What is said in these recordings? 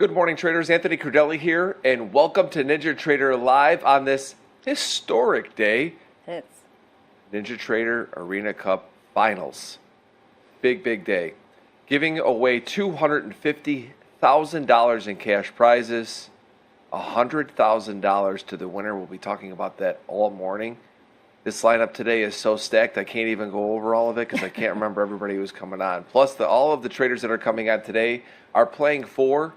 Good morning, traders. Anthony Crudelli here, and welcome to Ninja Trader Live on this historic day. It's Ninja Trader Arena Cup Finals. Big day. Giving away $250,000 in cash prizes, $100,000 to the winner. We'll be talking about that all morning. This lineup today is so stacked I can't even go over all of it because I can't remember everybody who's coming on. Plus, all of the traders that are coming on today are playing for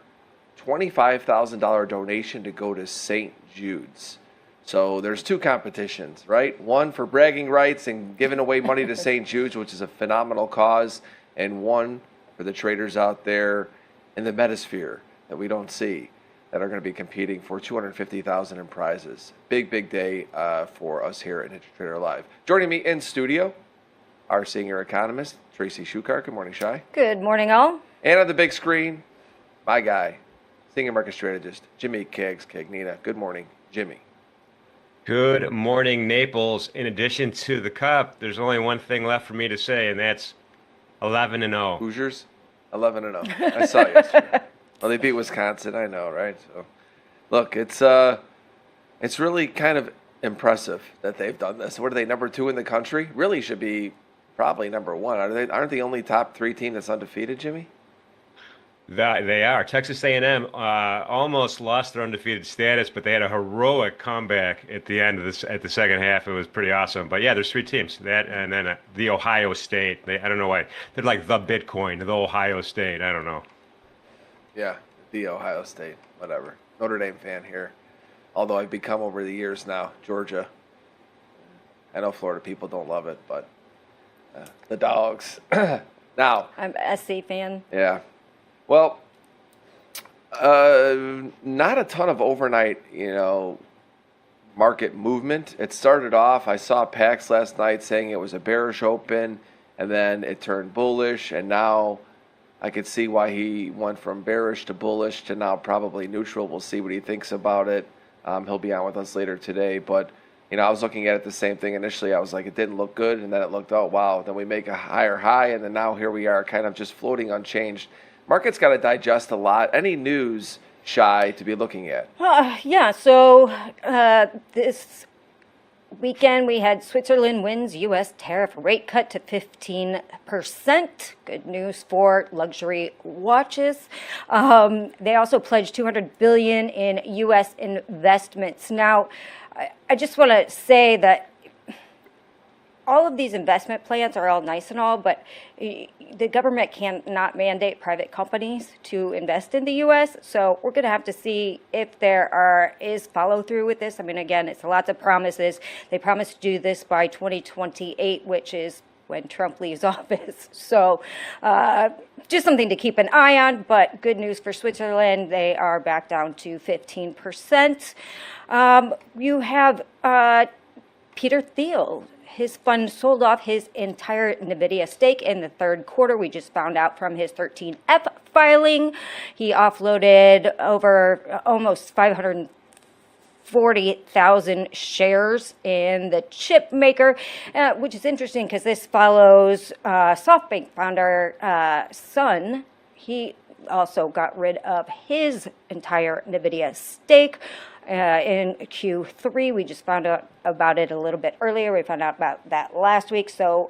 $25,000 donation to go to St. Jude's. So there's two competitions, right? One for bragging rights and giving away money to St. Jude's, which is a phenomenal cause, and one for the traders out there in the metasphere that we don't see that are going to be competing for $250,000 in prizes. Big day for us here at Ninja Trader Live. Joining me in studio, our senior economist, Tracy Shukar. Good morning, Shai. good morning, all. And on the big screen, my guy, senior market strategist, Jimmy Cagnina. Good morning, Jimmy. Good morning, Naples. In addition to the cup, there's only one thing left for me to say, and that's 11-0. Hoosiers, 11-0. I saw yesterday. Well, they beat Wisconsin. I know, right? So, look, it's really kind of impressive that they've done this. What are they, number 2 in the country? Really should be probably number 1. Aren't the only top 3 team that's undefeated, Jimmy? They are. Texas A&M almost lost their undefeated status, but they had a heroic comeback at the end of at the second half. It was pretty awesome. But yeah, there's 3 teams. That and then the Ohio State. I don't know why they're like the Bitcoin, the Ohio State. I don't know. Yeah, the Ohio State. Whatever. Notre Dame fan here. Although I've become over the years now Georgia. I know Florida people don't love it, but the dogs. Now I'm an SC fan. Yeah. Well, not a ton of overnight, market movement. It started off, I saw Pax last night saying it was a bearish open, and then it turned bullish, and now I could see why he went from bearish to bullish to now probably neutral. We'll see what he thinks about it. He'll be on with us later today, but I was looking at it the same thing initially. I was like, it didn't look good, and then it looked, oh, wow. Then we make a higher high, and then now here we are kind of just floating unchanged. Market's got to digest a lot. Any news, Shai, to be looking at? So this weekend we had Switzerland wins U.S. tariff rate cut to 15%. Good news for luxury watches. They also pledged $200 billion in U.S. investments. Now, I just want to say that all of these investment plans are all nice and all, but the government cannot mandate private companies to invest in the U.S., so we're going to have to see if there is follow-through with this. I mean, again, it's lots of promises. They promised to do this by 2028, which is when Trump leaves office. So just something to keep an eye on, but good news for Switzerland. They are back down to 15%. You have Peter Thiel. His fund sold off his entire NVIDIA stake in the third quarter. We just found out from his 13F filing. He offloaded over almost 540,000 shares in the chip maker, which is interesting because this follows SoftBank founder Sun. He also got rid of his entire NVIDIA stake. In Q3. We just found out about it a little bit earlier. We found out about that last week. So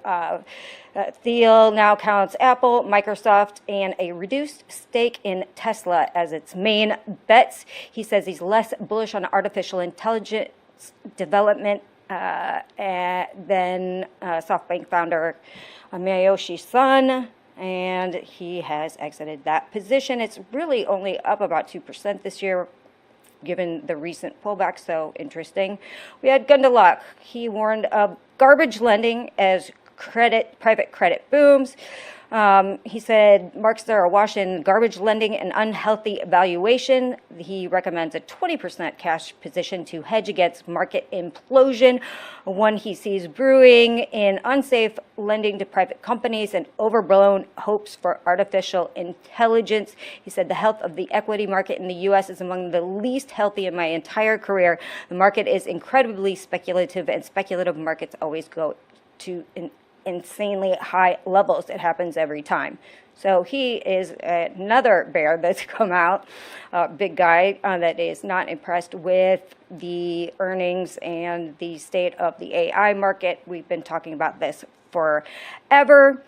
Thiel now counts Apple, Microsoft, and a reduced stake in Tesla as its main bets. He says he's less bullish on artificial intelligence development than SoftBank founder Masayoshi Son. And he has exited that position. It's really only up about 2% this year, given the recent pullback, so interesting. We had Gundlach. He warned of garbage lending as private credit booms. He said markets are awash in garbage lending and unhealthy valuation. He recommends a 20% cash position to hedge against market implosion, one he sees brewing in unsafe lending to private companies and overblown hopes for artificial intelligence. He said the health of the equity market in the U.S. is among the least healthy in my entire career. The market is incredibly speculative, and speculative markets always go insanely high levels. It happens every time. So he is another bear that's come out, big guy that is not impressed with the earnings and the state of the AI market. We've been talking about this forever.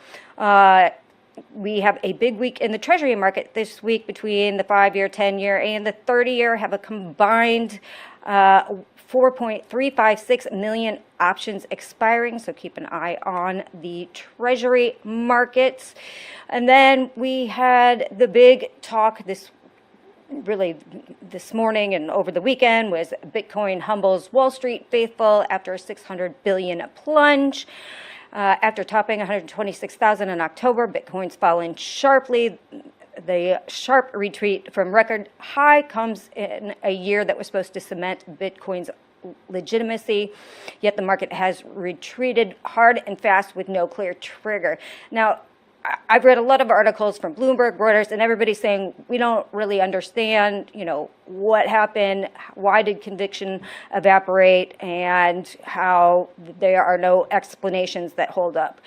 We have a big week in the Treasury market this week between the 5-year, 10-year, and the 30-year have a combined 4.356 million options expiring, so keep an eye on the Treasury markets. And then we had the big talk this morning and over the weekend was Bitcoin humbles Wall Street faithful after a 600 billion plunge. After topping 126,000 in October, Bitcoin's fallen sharply. The sharp retreat from record high comes in a year that was supposed to cement Bitcoin's legitimacy, yet the market has retreated hard and fast with no clear trigger. Now, I've read a lot of articles from Bloomberg, Reuters, and everybody's saying we don't really understand, what happened, why did conviction evaporate, and how there are no explanations that hold up.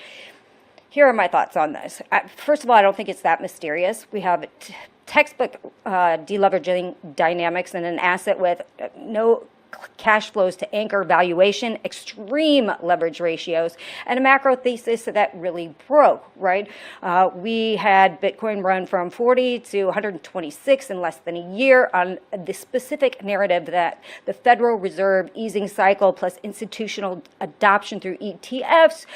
Here are my thoughts on this. First of all, I don't think it's that mysterious. We have textbook deleveraging dynamics in an asset with no cash flows to anchor valuation, extreme leverage ratios, and a macro thesis that really broke, right? We had Bitcoin run from 40 to 126 in less than a year on the specific narrative that the Federal Reserve easing cycle plus institutional adoption through ETFs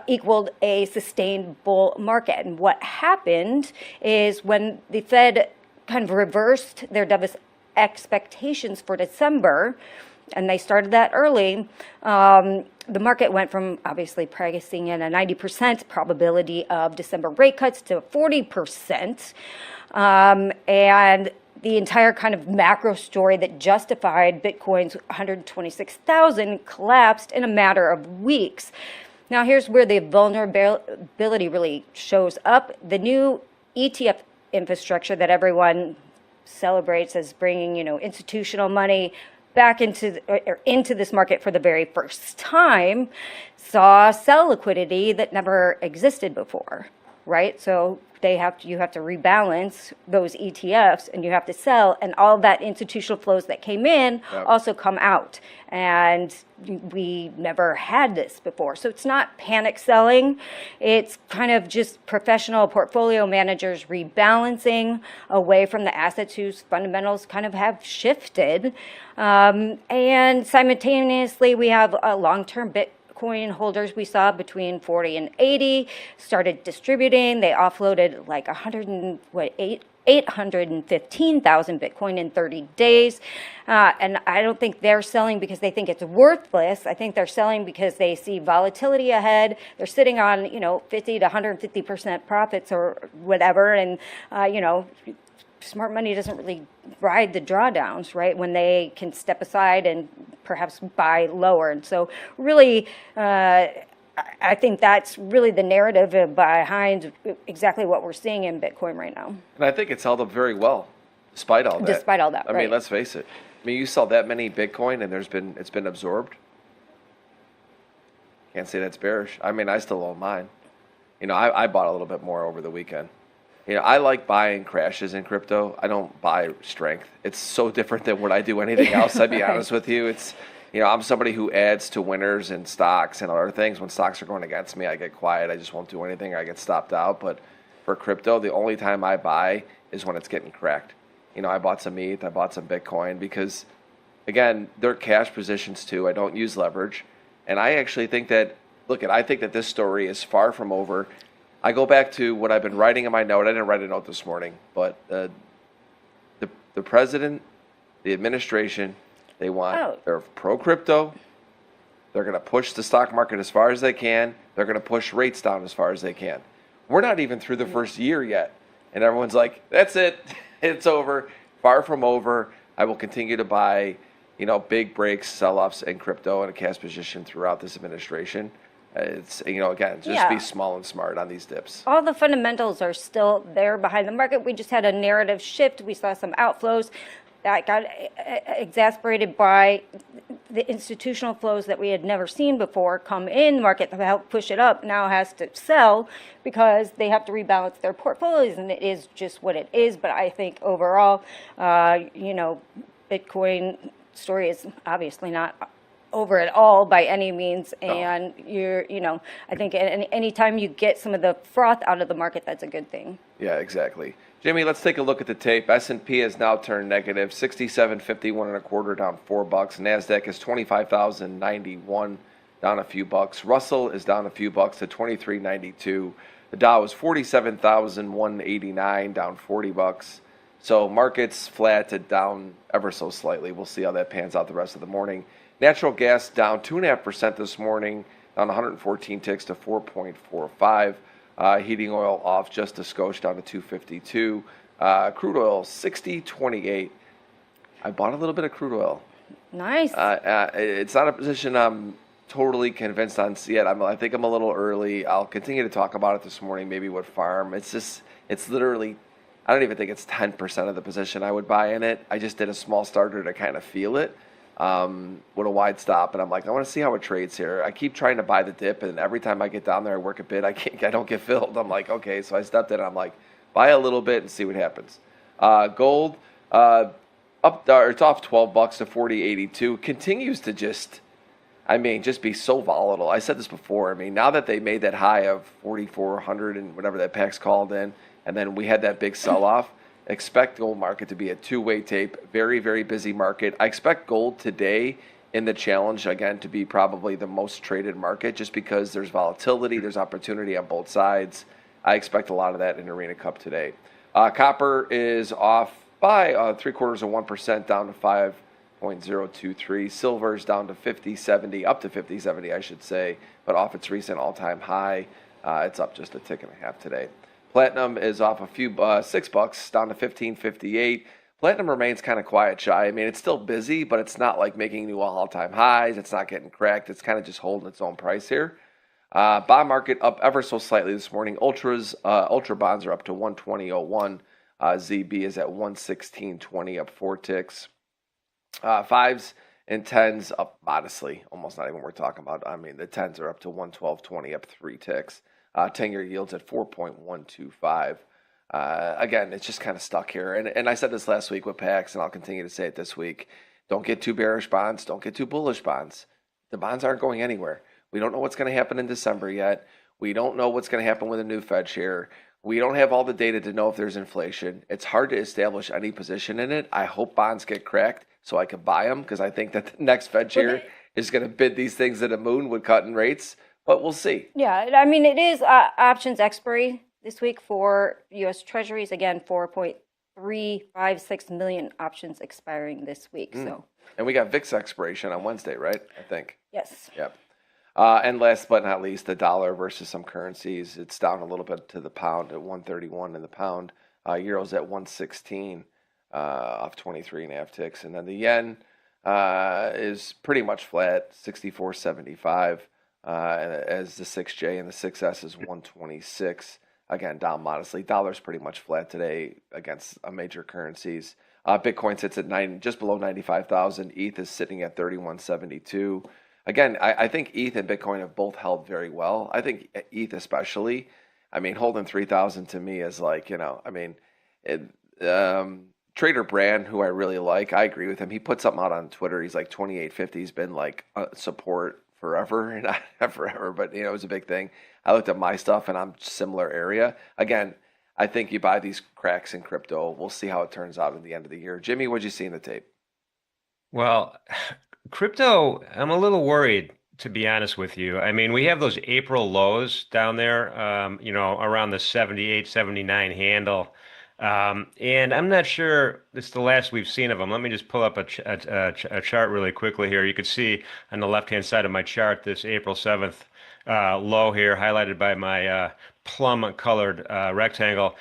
equaled a sustained bull market. And what happened is when the Fed kind of reversed their expectations for December, and they started that early, the market went from obviously pricing in a 90% probability of December rate cuts to 40%. And the entire kind of macro story that justified Bitcoin's 126,000 collapsed in a matter of weeks. Now, here's where the vulnerability really shows up. The new ETF infrastructure that everyone celebrates as bringing, institutional money back into this market for the very first time, saw sell liquidity that never existed before, right? So you have to rebalance those ETFs, and you have to sell, and all that institutional flows that came in also come out, and we never had this before. So it's not panic selling, it's kind of just professional portfolio managers rebalancing away from the assets whose fundamentals kind of have shifted, and simultaneously we have a long-term Bitcoin holders we saw between 40 and 80 started distributing. They offloaded like 815,000 Bitcoin in 30 days. And I don't think they're selling because they think it's worthless. I think they're selling because they see volatility ahead. They're sitting on, 50 to 150% profits or whatever. And, smart money doesn't really ride the drawdowns, right? When they can step aside and perhaps buy lower. And so really, I think that's really the narrative behind exactly what we're seeing in Bitcoin right now. And I think it's held up very well, despite all that. Despite all that, I mean, let's face it. I mean, you saw that many Bitcoin, and it's been absorbed. Can't say that's bearish. I mean, I still own mine. I bought a little bit more over the weekend. I like buying crashes in crypto. I don't buy strength. It's so different than what I do anything else. I'd be honest with you. It's I'm somebody who adds to winners in stocks and other things. When stocks are going against me, I get quiet. I just won't do anything. I get stopped out. But for crypto, the only time I buy is when it's getting cracked. I bought some ETH. I bought some Bitcoin because, again, they're cash positions too. I don't use leverage. And I actually think that, I think that this story is far from over. I go back to what I've been writing in my note. I didn't write a note this morning, but the president, the administration, they're pro-crypto. They're going to push the stock market as far as they can. They're going to push rates down as far as they can. We're not even through the first year yet. And everyone's like, that's it. It's over. Far from over. I will continue to buy, big breaks, sell-offs in crypto and a cash position throughout this administration. It's, again, just be small and smart on these dips. All the fundamentals are still there behind the market. We just had a narrative shift. We saw some outflows. that got exasperated by the institutional flows that we had never seen before come in. The market to help push it up now has to sell because they have to rebalance their portfolios, and it is just what it is. But I think overall, Bitcoin story is obviously not over at all by any means. And I think any time you get some of the froth out of the market, that's a good thing. Yeah, exactly. Jimmy, let's take a look at the tape. S&P has now turned negative, 67.51 and a quarter, down $4. Nasdaq is 25,091, down a few bucks. Russell is down a few bucks to 2392. The Dow is 47,189, down 40 bucks. So markets flat to down ever so slightly. We'll see how that pans out the rest of the morning. Natural gas down 2.5% this morning, down 114 ticks to 4.45. Heating oil off just a skosh, down to 252. Crude oil 60.28. I bought a little bit of crude oil. Nice. It's not a position I'm totally convinced on yet. I think I'm a little early. I'll continue to talk about it this morning, maybe what farm. It's literally, I don't even think it's 10% of the position I would buy in it. I just did a small starter to kind of feel it with a wide stop, and I'm like, I want to see how it trades here. I keep trying to buy the dip, and every time I get down there, I work a bit. I don't get filled. I'm like, okay, so I stepped in. I'm like, buy a little bit and see what happens. Gold up, it's off $12 to 40.82. Continues to just be so volatile. I said this before. Now that they made that high of 4,400 and whatever that pack's called in, and then we had that big sell-off. Expect gold market to be a two-way tape. Very, very busy market. I expect gold today in the challenge, again, to be probably the most traded market just because there's volatility, there's opportunity on both sides. I expect a lot of that in Arena Cup today. Copper is off by 0.75%, down to 5.023. Silver is down to 50.70, up to 50.70, I should say, but off its recent all-time high. It's up just a tick and a half today. Platinum is off a few $6, down to 15.58. Platinum remains kind of quiet shy. It's still busy, but it's not like making new all-time highs. It's not getting cracked. It's kind of just holding its own price here. Bond market up ever so slightly this morning. Ultra bonds are up to 120.01. ZB is at 116.20, up 4 ticks. 5s and 10s up modestly, almost not even worth talking about. The 10s are up to 112.20, up 3 ticks. 10-year yields at 4.125. Again, it's just kind of stuck here. And I said this last week with PAX, and I'll continue to say it this week. Don't get too bearish bonds. Don't get too bullish bonds. The bonds aren't going anywhere. We don't know what's going to happen in December yet. We don't know what's going to happen with a new Fed chair. We don't have all the data to know if there's inflation. It's hard to establish any position in it. I hope bonds get cracked so I can buy them because I think that the next Fed chair is going to bid these things to the moon with cutting rates. But we'll see. Yeah, it is options expiry this week for U.S. Treasuries. Again, 4.356 million options expiring this week. So. And we got VIX expiration on Wednesday, right? I think. Yes. Yep. And last but not least, the dollar versus some currencies. It's down a little bit to the pound at 131 in the pound. Euro's at 116, off 23.5 ticks. And then the yen is pretty much flat, 64.75. As the 6J and the 6S is 126. Again, down modestly. Dollar's pretty much flat today against major currencies. Bitcoin sits at just below 95,000. ETH is sitting at 31.72. Again, I think ETH and Bitcoin have both held very well. I think ETH especially. Holding 3,000 to me is like, Trader Brand, who I really like, I agree with him. He put something out on Twitter. He's like 28.50. He's been like support forever, not forever, but it was a big thing. I looked at my stuff and I'm similar area. Again, I think you buy these cracks in crypto. We'll see how it turns out at the end of the year. Jimmy, what'd you see in the tape? Well, crypto, I'm a little worried, to be honest with you. We have those April lows down there, around the 78, 79 handle. And I'm not sure it's the last we've seen of them. Let me just pull up a chart really quickly here. You can see on the left-hand side of my chart this April 7th low here, highlighted by my plum-colored rectangle.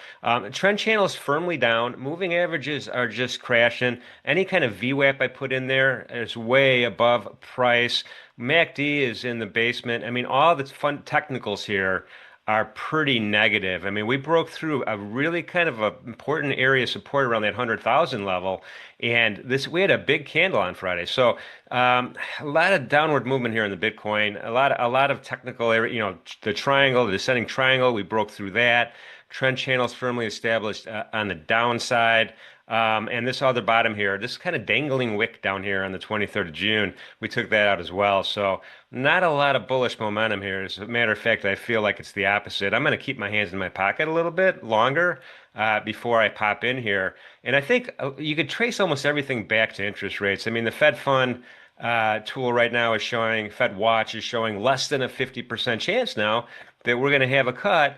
Trend channel is firmly down. Moving averages are just crashing. Any kind of VWAP I put in there is way above price. MACD is in the basement. All the fun technicals here are pretty negative. I mean, we broke through a really kind of a important area of support around that 100,000 level, and this we had a big candle on Friday. So a lot of downward movement here in the Bitcoin. A lot of technical area. The triangle, the descending triangle. We broke through that. Trend channels firmly established on the downside. And this other bottom here, this kind of dangling wick down here on the 23rd of June, we took that out as well. So not a lot of bullish momentum here. As a matter of fact, I feel like it's the opposite. I'm going to keep my hands in my pocket a little bit longer before I pop in here. And I think you could trace almost everything back to interest rates. I mean, the Fed fund tool right now is showing, Fed Watch is showing less than a 50% chance now that we're going to have a cut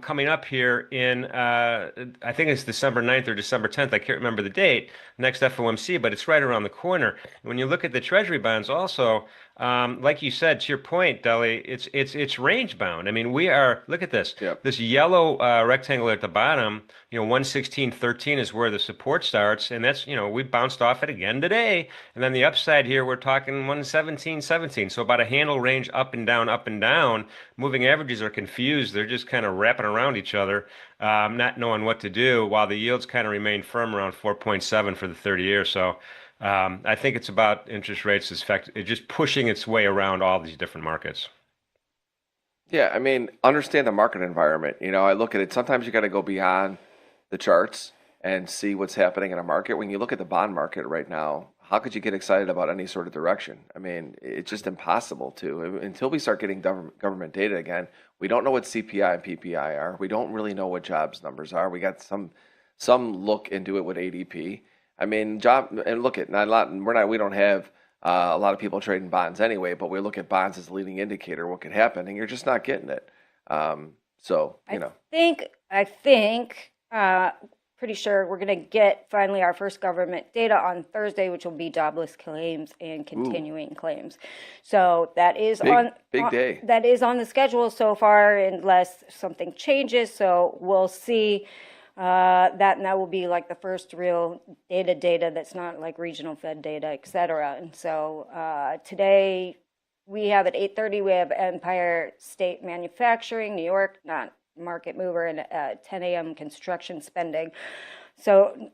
coming up here in, I think it's December 9th or December 10th. I can't remember the date, next FOMC, but it's right around the corner. When you look at the Treasury bonds also, like you said, to your point, Deli, it's range bound. I mean, look at this. Yep. This yellow rectangle at the bottom, 116.13 is where the support starts. And that's, we bounced off it again today. And then the upside here, we're talking 117.17. So about a handle range up and down, up and down. Moving averages are confused. They're just kind of wrapping around each other, not knowing what to do, while the yields kind of remain firm around 4.7 for the 30 year. So I think it's about interest rates it's just pushing its way around all these different markets. Yeah, I mean, understand the market environment. I look at it, sometimes you got to go beyond the charts and see what's happening in a market. When you look at the bond market right now, how could you get excited about any sort of direction? I mean, it's just impossible to. Until we start getting government data again, we don't know what CPI and PPI are. We don't really know what jobs numbers are. We got some look into it with ADP. I mean, and look at we don't have a lot of people trading bonds anyway, but we look at bonds as a leading indicator what could happen, and you're just not getting it. I think, pretty sure we're going to get finally our first government data on Thursday, which will be jobless claims and continuing claims. So that is big day. That is on the schedule so far, unless something changes. So we'll see that, and that will be like the first real data that's not like regional Fed data, et cetera. And so today we have at 8:30, we have Empire State Manufacturing, New York, not market mover, and 10 a.m. construction spending. So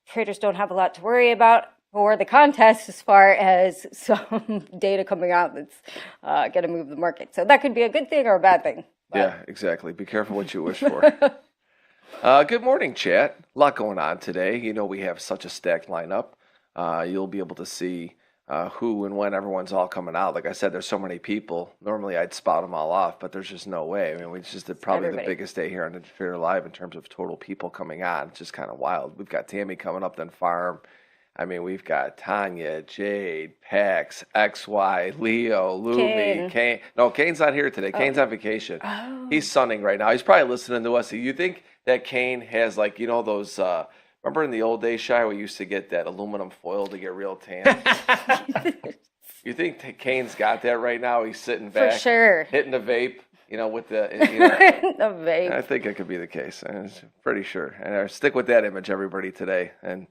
traders don't have a lot to worry about for the contest as far as some data coming out that's going to move the market. So that could be a good thing or a bad thing. Yeah, exactly. Be careful what you wish for. Good morning, chat. A lot going on today. We have such a stacked lineup. You'll be able to see who and when everyone's all coming out. Like I said, there's so many people. Normally I'd spout them all off, but there's just no way. I mean, we just did probably the biggest day here on Trader Live in terms of total people coming on. It's just kind of wild. We've got Tammy coming up, then Farm. I mean, we've got Tanya, Jade, Pax, XY, Leo, Lumi, Kane. No, Kane's not here today. Kane's on vacation. Oh. He's sunning right now. He's probably listening to us. You think that Kane has those, remember in the old days, Shy, we used to get that aluminum foil to get real tan? You think Kane's got that right now? He's sitting back, For sure. hitting the vape, with the, The vape. I think it could be the case. I'm pretty sure. And I stick with that image, everybody, today. And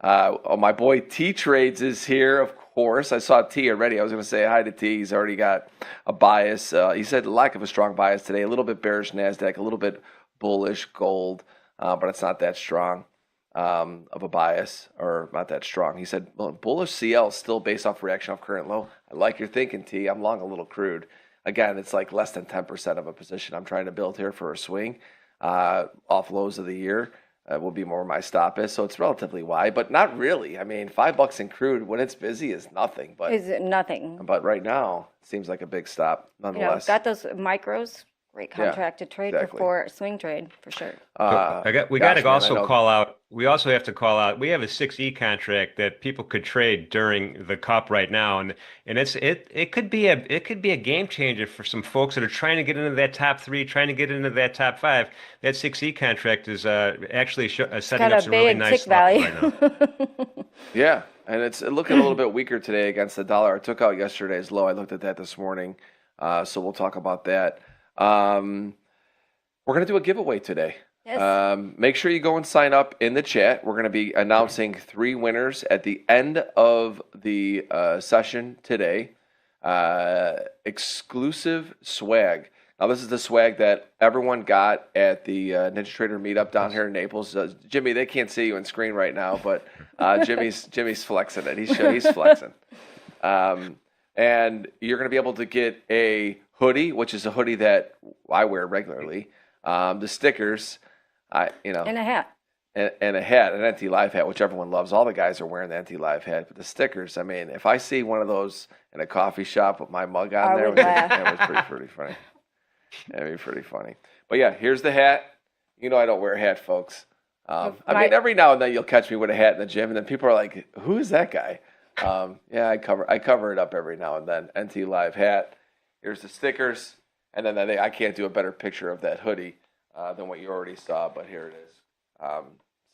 my boy T Trades is here, of course. I saw T already. I was going to say hi to T. He's already got a bias. He said lack of a strong bias today. A little bit bearish NASDAQ, a little bit bullish gold, but it's not that strong of a bias, or not that strong. He said, well, bullish CL still based off reaction off current low. I like your thinking, T. I'm long a little crude. Again, it's like less than 10% of a position I'm trying to build here for a swing. Off lows of the year will be more my stop is. So it's relatively wide, but not really. I mean, $5 in crude when it's busy is nothing. But Is it nothing? But right now, it seems like a big stop nonetheless. Got those micros. Great contract to trade exactly. for a swing trade, for sure. We got to also call out. We also have to call out. We have a 6E contract that people could trade during the cup right now, and it could be a game changer for some folks that are trying to get into that top 3, trying to get into that top 5. That 6E contract is actually setting up some really nice value right now. Yeah, and it's looking a little bit weaker today against the dollar. I took out yesterday's low. I looked at that this morning, so we'll talk about that. We're going to do a giveaway today. Yes. Make sure you go and sign up in the chat. We're going to be announcing 3 winners at the end of the session today. Exclusive swag Now, this is the swag that everyone got at the Ninja Trader meetup down here in Naples. Jimmy, they can't see you on screen right now, but Jimmy's flexing it. He's flexing. And you're going to be able to get a hoodie, which is a hoodie that I wear regularly. The stickers, And a hat. and a hat, an NT Live hat, which everyone loves. All the guys are wearing the NT Live hat, but the stickers, I mean, if I see one of those in a coffee shop with my mug on there, would laugh. that was pretty funny. That'd be pretty funny. But yeah, here's the hat. You know I don't wear a hat, folks. I mean, every now and then you'll catch me with a hat in the gym, and then people are like, "Who is that guy?" Yeah, I cover it up every now and then. NT Live hat. Here's the stickers, and then I can't do a better picture of that hoodie than what you already saw, but here it is.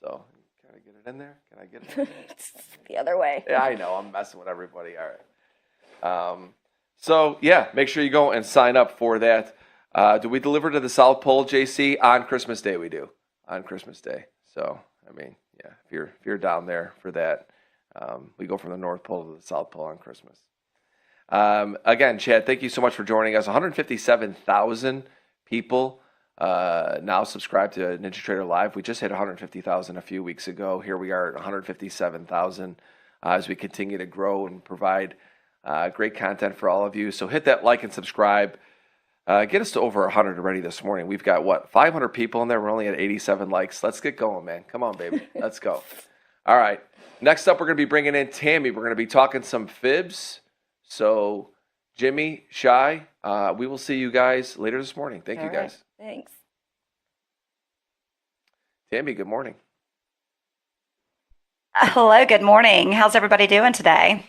So can I get it in there? Can I get it in there? It's the other way. Yeah, I know. I'm messing with everybody. All right. So yeah, make sure you go and sign up for that. Do we deliver to the South Pole, JC? On Christmas Day, we do. On Christmas Day. So I mean, yeah, if you're down there for that, we go from the North Pole to the South Pole on Christmas. Again, Chad, thank you so much for joining us. 157,000 people now subscribe to Ninja Trader Live. We just hit 150,000 a few weeks ago. Here we are at 157,000 as we continue to grow and provide great content for all of you. So hit that like and subscribe. Get us to over 100 already this morning. We've got, 500 people in there. We're only at 87 likes. Let's get going, man. Come on, baby. Let's go. All right. Next up, we're going to be bringing in Tammy. We're going to be talking some fibs. So, Jimmy, Shy, we will see you guys later this morning. Thank you, guys. Thanks. Tammy, good morning. Hello, good morning. How's everybody doing today?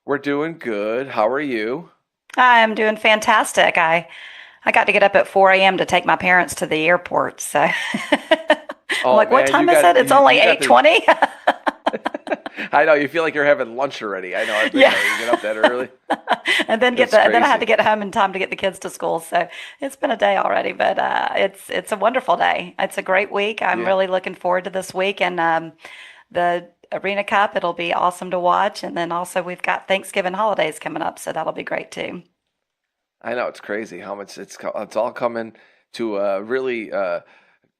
We're doing good. How are you? I'm doing fantastic. I got to get up at 4 a.m. to take my parents to the airport. So I'm like, what time is it? It's only 8:20. I know, you feel like you're having lunch already. I know. I've been Yeah. there. You get up that early. And then then I had to get home in time to get the kids to school. So it's been a day already, but it's a wonderful day. It's a great week. I'm really looking forward to this week and the Arena Cup. It'll be awesome to watch. And then also we've got Thanksgiving holidays coming up, so that'll be great too. I know, it's crazy how much it's all coming to a really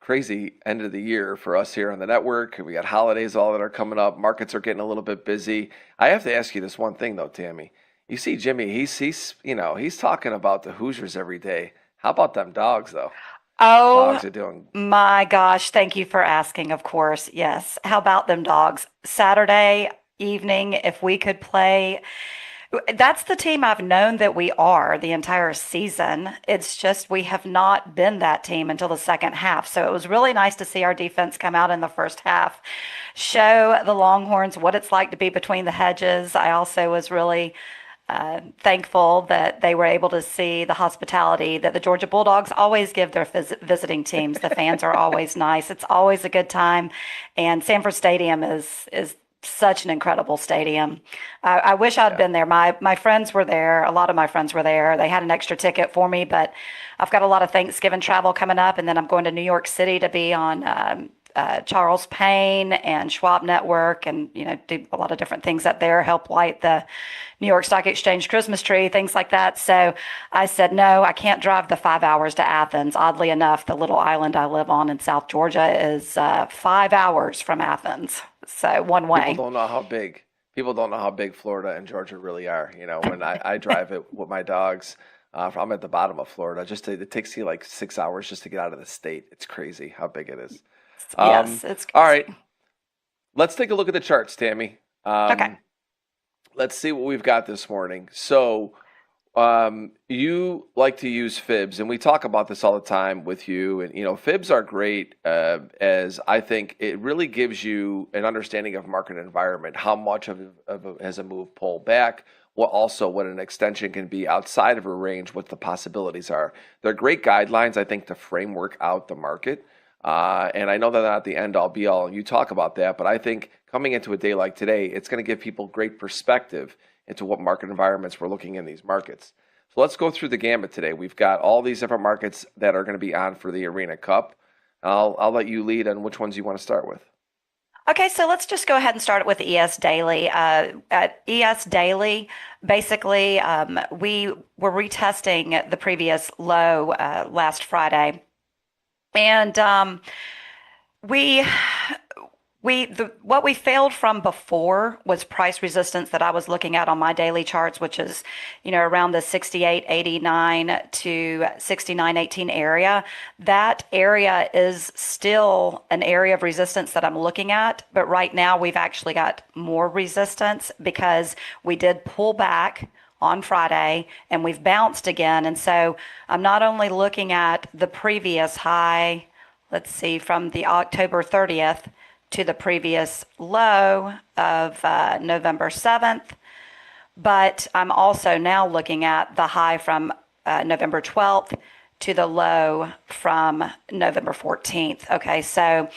crazy end of the year for us here on the network. We got holidays all that are coming up. Markets are getting a little bit busy. I have to ask you this one thing though, Tammy. You see Jimmy, he's talking about the Hoosiers every day. How about them dogs though? Oh Dogs are doing. my gosh, thank you for asking, of course. Yes. How about them dogs? Saturday evening, if we could play. That's the team I've known that we are the entire season. It's just we have not been that team until the second half. So it was really nice to see our defense come out in the first half, show the Longhorns what it's like to be between the hedges. I also was really thankful that they were able to see the hospitality that the Georgia Bulldogs always give their visiting teams. The fans are always nice. It's always a good time. And Sanford Stadium is such an incredible stadium. I wish I'd been there. My friends were there. A lot of my friends were there. They had an extra ticket for me, but I've got a lot of Thanksgiving travel coming up, and then I'm going to New York City to be on Charles Payne and Schwab Network, and do a lot of different things up there, help light the New York Stock Exchange Christmas tree, things like that. So I said, no, I can't drive the 5 hours to Athens. Oddly enough, the little island I live on in South Georgia is 5 hours from Athens. So one way. People don't know how big Florida and Georgia really are. When I drive it with my dogs, I'm at the bottom of Florida. It takes you like 6 hours just to get out of the state. It's crazy how big it is. Yes, it's crazy. All right. Let's take a look at the charts, Tammy. Okay. Let's see what we've got this morning. So you like to use fibs, and we talk about this all the time with you. And, fibs are great as I think it really gives you an understanding of market environment, how much has a move pulled back, what an extension can be outside of a range, what the possibilities are. They're great guidelines, I think, to framework out the market. And I know that they're not the end all be all, and you talk about that, but I think coming into a day like today, it's going to give people great perspective into what market environments we're looking in these markets. So let's go through the gambit today. We've got all these different markets that are going to be on for the Arena Cup. I'll let you lead on which ones you want to start with. Okay, so let's just go ahead and start it with ES Daily. At ES Daily, basically, we were retesting the previous low last Friday, and we what we failed from before was price resistance that I was looking at on my daily charts, which is, around the 68.89 to 69.18 area. That area is still an area of resistance that I'm looking at, but right now we've actually got more resistance because we did pull back on Friday and we've bounced again. And so I'm not only looking at the previous high, let's see, from the October 30th to the previous low of November 7th. But I'm also now looking at the high from November 12th to the low from November 14th. Okay, so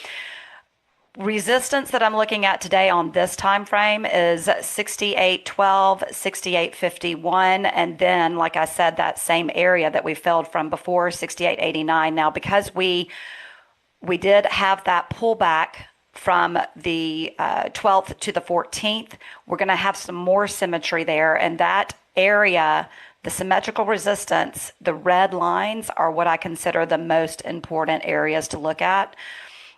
resistance that I'm looking at today on this time frame is 68.12, 68.51, and then, like I said, that same area that we failed from before, 68.89. Now, because we did have that pullback from the 12th to the 14th, we're going to have some more symmetry there. And that area, the symmetrical resistance, the red lines are what I consider the most important areas to look at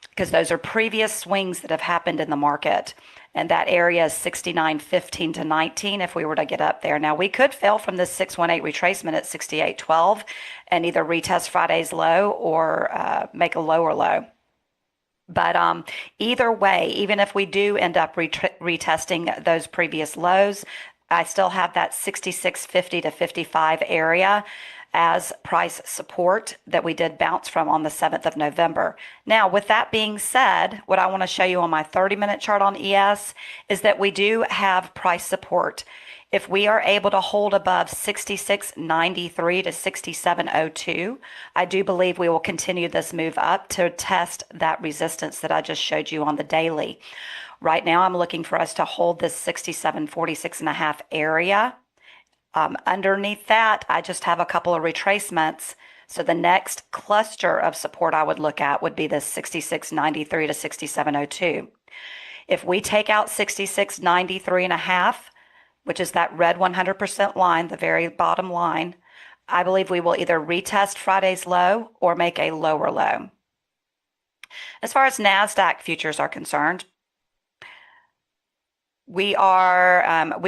because those are previous swings that have happened in the market. And that area is 69.15 to 19 if we were to get up there. Now, we could fail from this 618 retracement at 68.12 and either retest Friday's low or make a lower low. But either way, even if we do end up retesting those previous lows, I still have that 66.50 to 55 area as price support that we did bounce from on the 7th of November. Now, with that being said, what I want to show you on my 30-minute chart on ES is that we do have price support. If we are able to hold above 66.93 to 67.02, I do believe we will continue this move up to test that resistance that I just showed you on the daily. Right now, I'm looking for us to hold this 67.46.5 area. Underneath that, I just have a couple of retracements. So the next cluster of support I would look at would be this 66.93 to 67.02. If we take out 66.93.5, which is that red 100% line, the very bottom line, I believe we will either retest Friday's low or make a lower low. As far as NASDAQ futures are concerned, we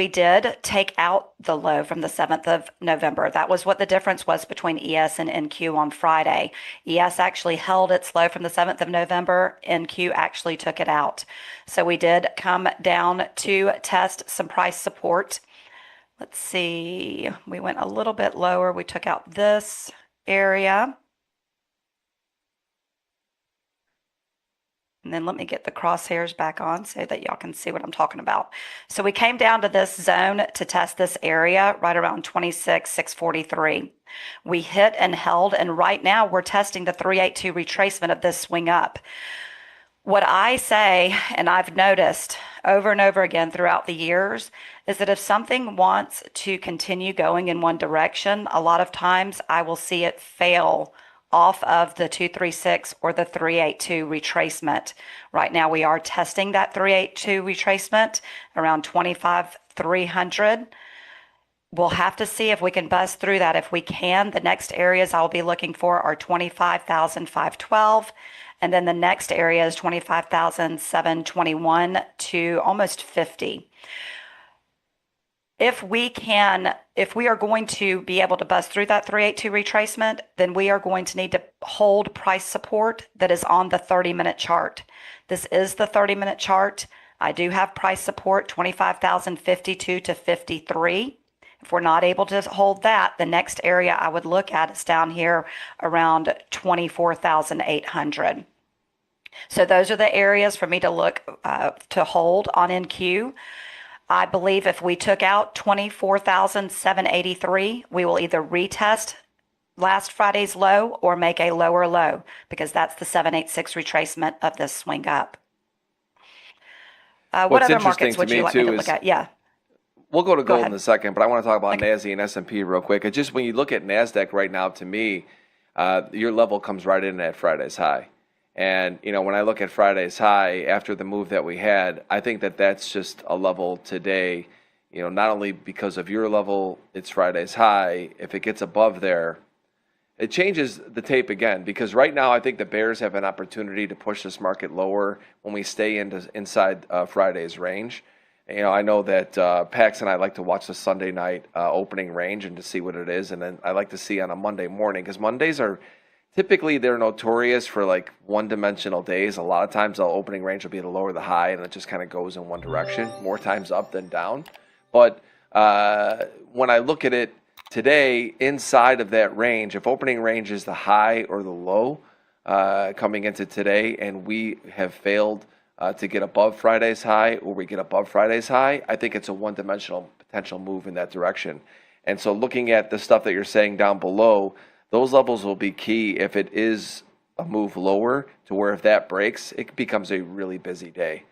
did take out the low from the 7th of November. That was what the difference was between ES and NQ on Friday. ES actually held its low from the 7th of November. NQ actually took it out. So we did come down to test some price support. Let's see. We went a little bit lower. We took out this area. And then let me get the crosshairs back on so that y'all can see what I'm talking about. So we came down to this zone to test this area right around 26,643. We hit and held, and right now we're testing the 382 retracement of this swing up. What I say, and I've noticed over and over again throughout the years, is that if something wants to continue going in one direction, a lot of times I will see it fail off of the 236 or the 382 retracement. Right now we are testing that 382 retracement around 25,300. We'll have to see if we can bust through that. If we can, the next areas I'll be looking for are 25,512. And then the next area is 25,721 to almost 50. If we are going to be able to bust through that 382 retracement, then we are going to need to hold price support that is on the 30-minute chart. This is the 30-minute chart. I do have price support 25,052 to 53. If we're not able to hold that, the next area I would look at is down here around 24,800. So those are the areas for me to look to hold on NQ. I believe if we took out 24,783, we will either retest last Friday's low or make a lower low because that's the 786 retracement of this swing up. What What's other markets would you like me to look at? Yeah. We'll go to gold ahead. in a second, but I want to talk about Okay. NASDAQ and S&P real quick. It just when you look at NASDAQ right now, to me, your level comes right in at Friday's high. And, when I look at Friday's high after the move that we had, I think that that's just a level today, not only because of your level, it's Friday's high. If it gets above there, it changes the tape again, because right now I think the bears have an opportunity to push this market lower when we stay inside Friday's range. I know that Pax and I like to watch the Sunday night opening range and to see what it is, and then I like to see on a Monday morning, because Mondays are typically, they're notorious for like one-dimensional days. A lot of times the opening range will be the lower the high, and it just kind of goes in one direction, more times up than down. But when I look at it today, inside of that range, if opening range is the high or the low coming into today, and we have failed to get above Friday's high, or we get above Friday's high, I think it's a one-dimensional potential move in that direction. And so looking at the stuff that you're saying down below, those levels will be key if it is a move lower, to where if that breaks, it becomes a really busy day.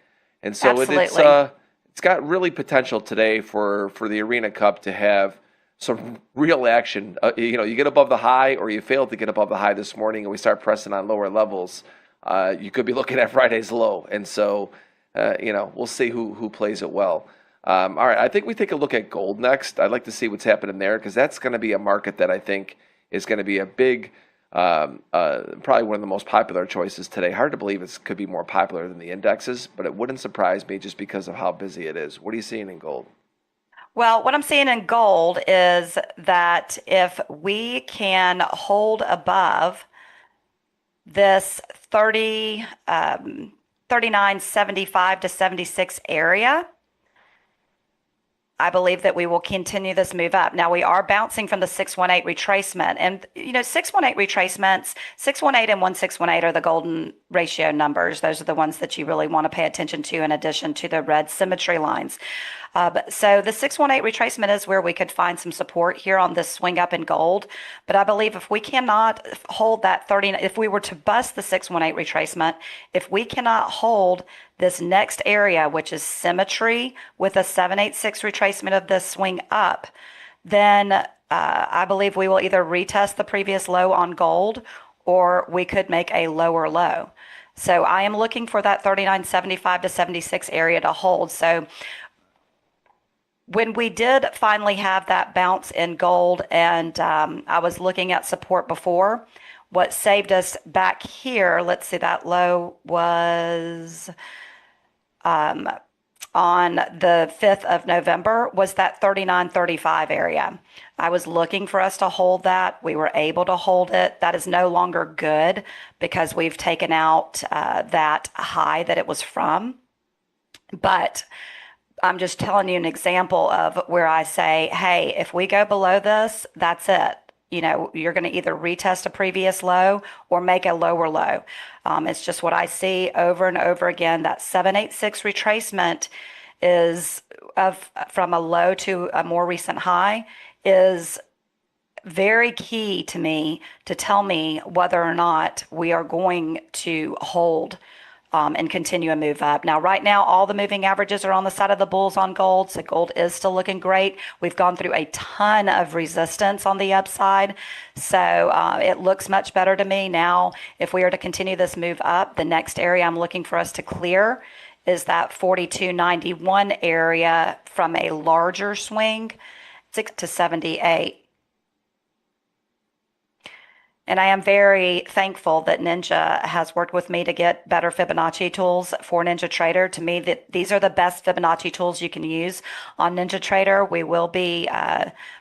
And so it's got really potential today for the Arena Cup to have some real action. You get above the high, or you fail to get above the high this morning, and we start pressing on lower levels. You could be looking at Friday's low, and so we'll see who plays it well. All right, I think we take a look at gold next. I'd like to see what's happening there, because that's going to be a market that I think is going to be a big, probably one of the most popular choices today. Hard to believe it could be more popular than the indexes, but it wouldn't surprise me just because of how busy it is. What are you seeing in gold? Well, what I'm seeing in gold is that if we can hold above this 39.75 to 76 area, I believe that we will continue this move up. Now, we are bouncing from the 618 retracement. And, 618 retracements, 618 and 1618 are the golden ratio numbers. Those are the ones that you really want to pay attention to, in addition to the red symmetry lines. So the 618 retracement is where we could find some support here on this swing up in gold. But I believe if we cannot hold that 30, if we were to bust the 618 retracement, if we cannot hold this next area, which is symmetry with a 786 retracement of this swing up, then I believe we will either retest the previous low on gold, or we could make a lower low. So I am looking for that 39.75 to 76 area to hold. So when we did finally have that bounce in gold, and I was looking at support before, what saved us back here, let's see, that low was on the 5th of November, was that 39.35 area. I was looking for us to hold that. We were able to hold it. That is no longer good, because we've taken out that high that it was from. But I'm just telling you an example of where I say, hey, if we go below this, that's it. You're going to either retest a previous low or make a lower low. It's just what I see over and over again. That 786 retracement is from a low to a more recent high is very key to me to tell me whether or not we are going to hold and continue a move up. Now, right now, all the moving averages are on the side of the bulls on gold, so gold is still looking great. We've gone through a ton of resistance on the upside, so it looks much better to me. Now, if we are to continue this move up, the next area I'm looking for us to clear is that 42.91 area from a larger swing, 6 to 78. And I am very thankful that Ninja has worked with me to get better Fibonacci tools for NinjaTrader. To me, these are the best Fibonacci tools you can use on NinjaTrader. We will be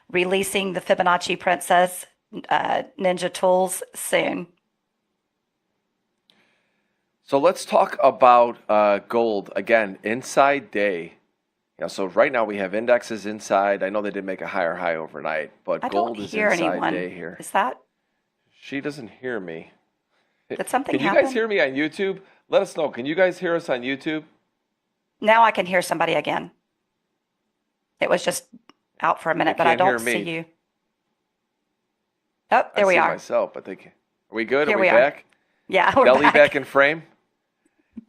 releasing the Fibonacci Princess Ninja tools soon. So let's talk about gold again. Inside day. So right now we have indexes inside. I know they did make a higher high overnight, but gold is inside day here. Is that? She doesn't hear me. Did something happen? Can you guys hear me on YouTube? Let us know. Can you guys hear us on YouTube? Now I can hear somebody again. It was just out for a minute, but I don't see you. Oh, there we are. I see myself, but are we good? Here are we back? Yeah, we're Belly back. back in frame?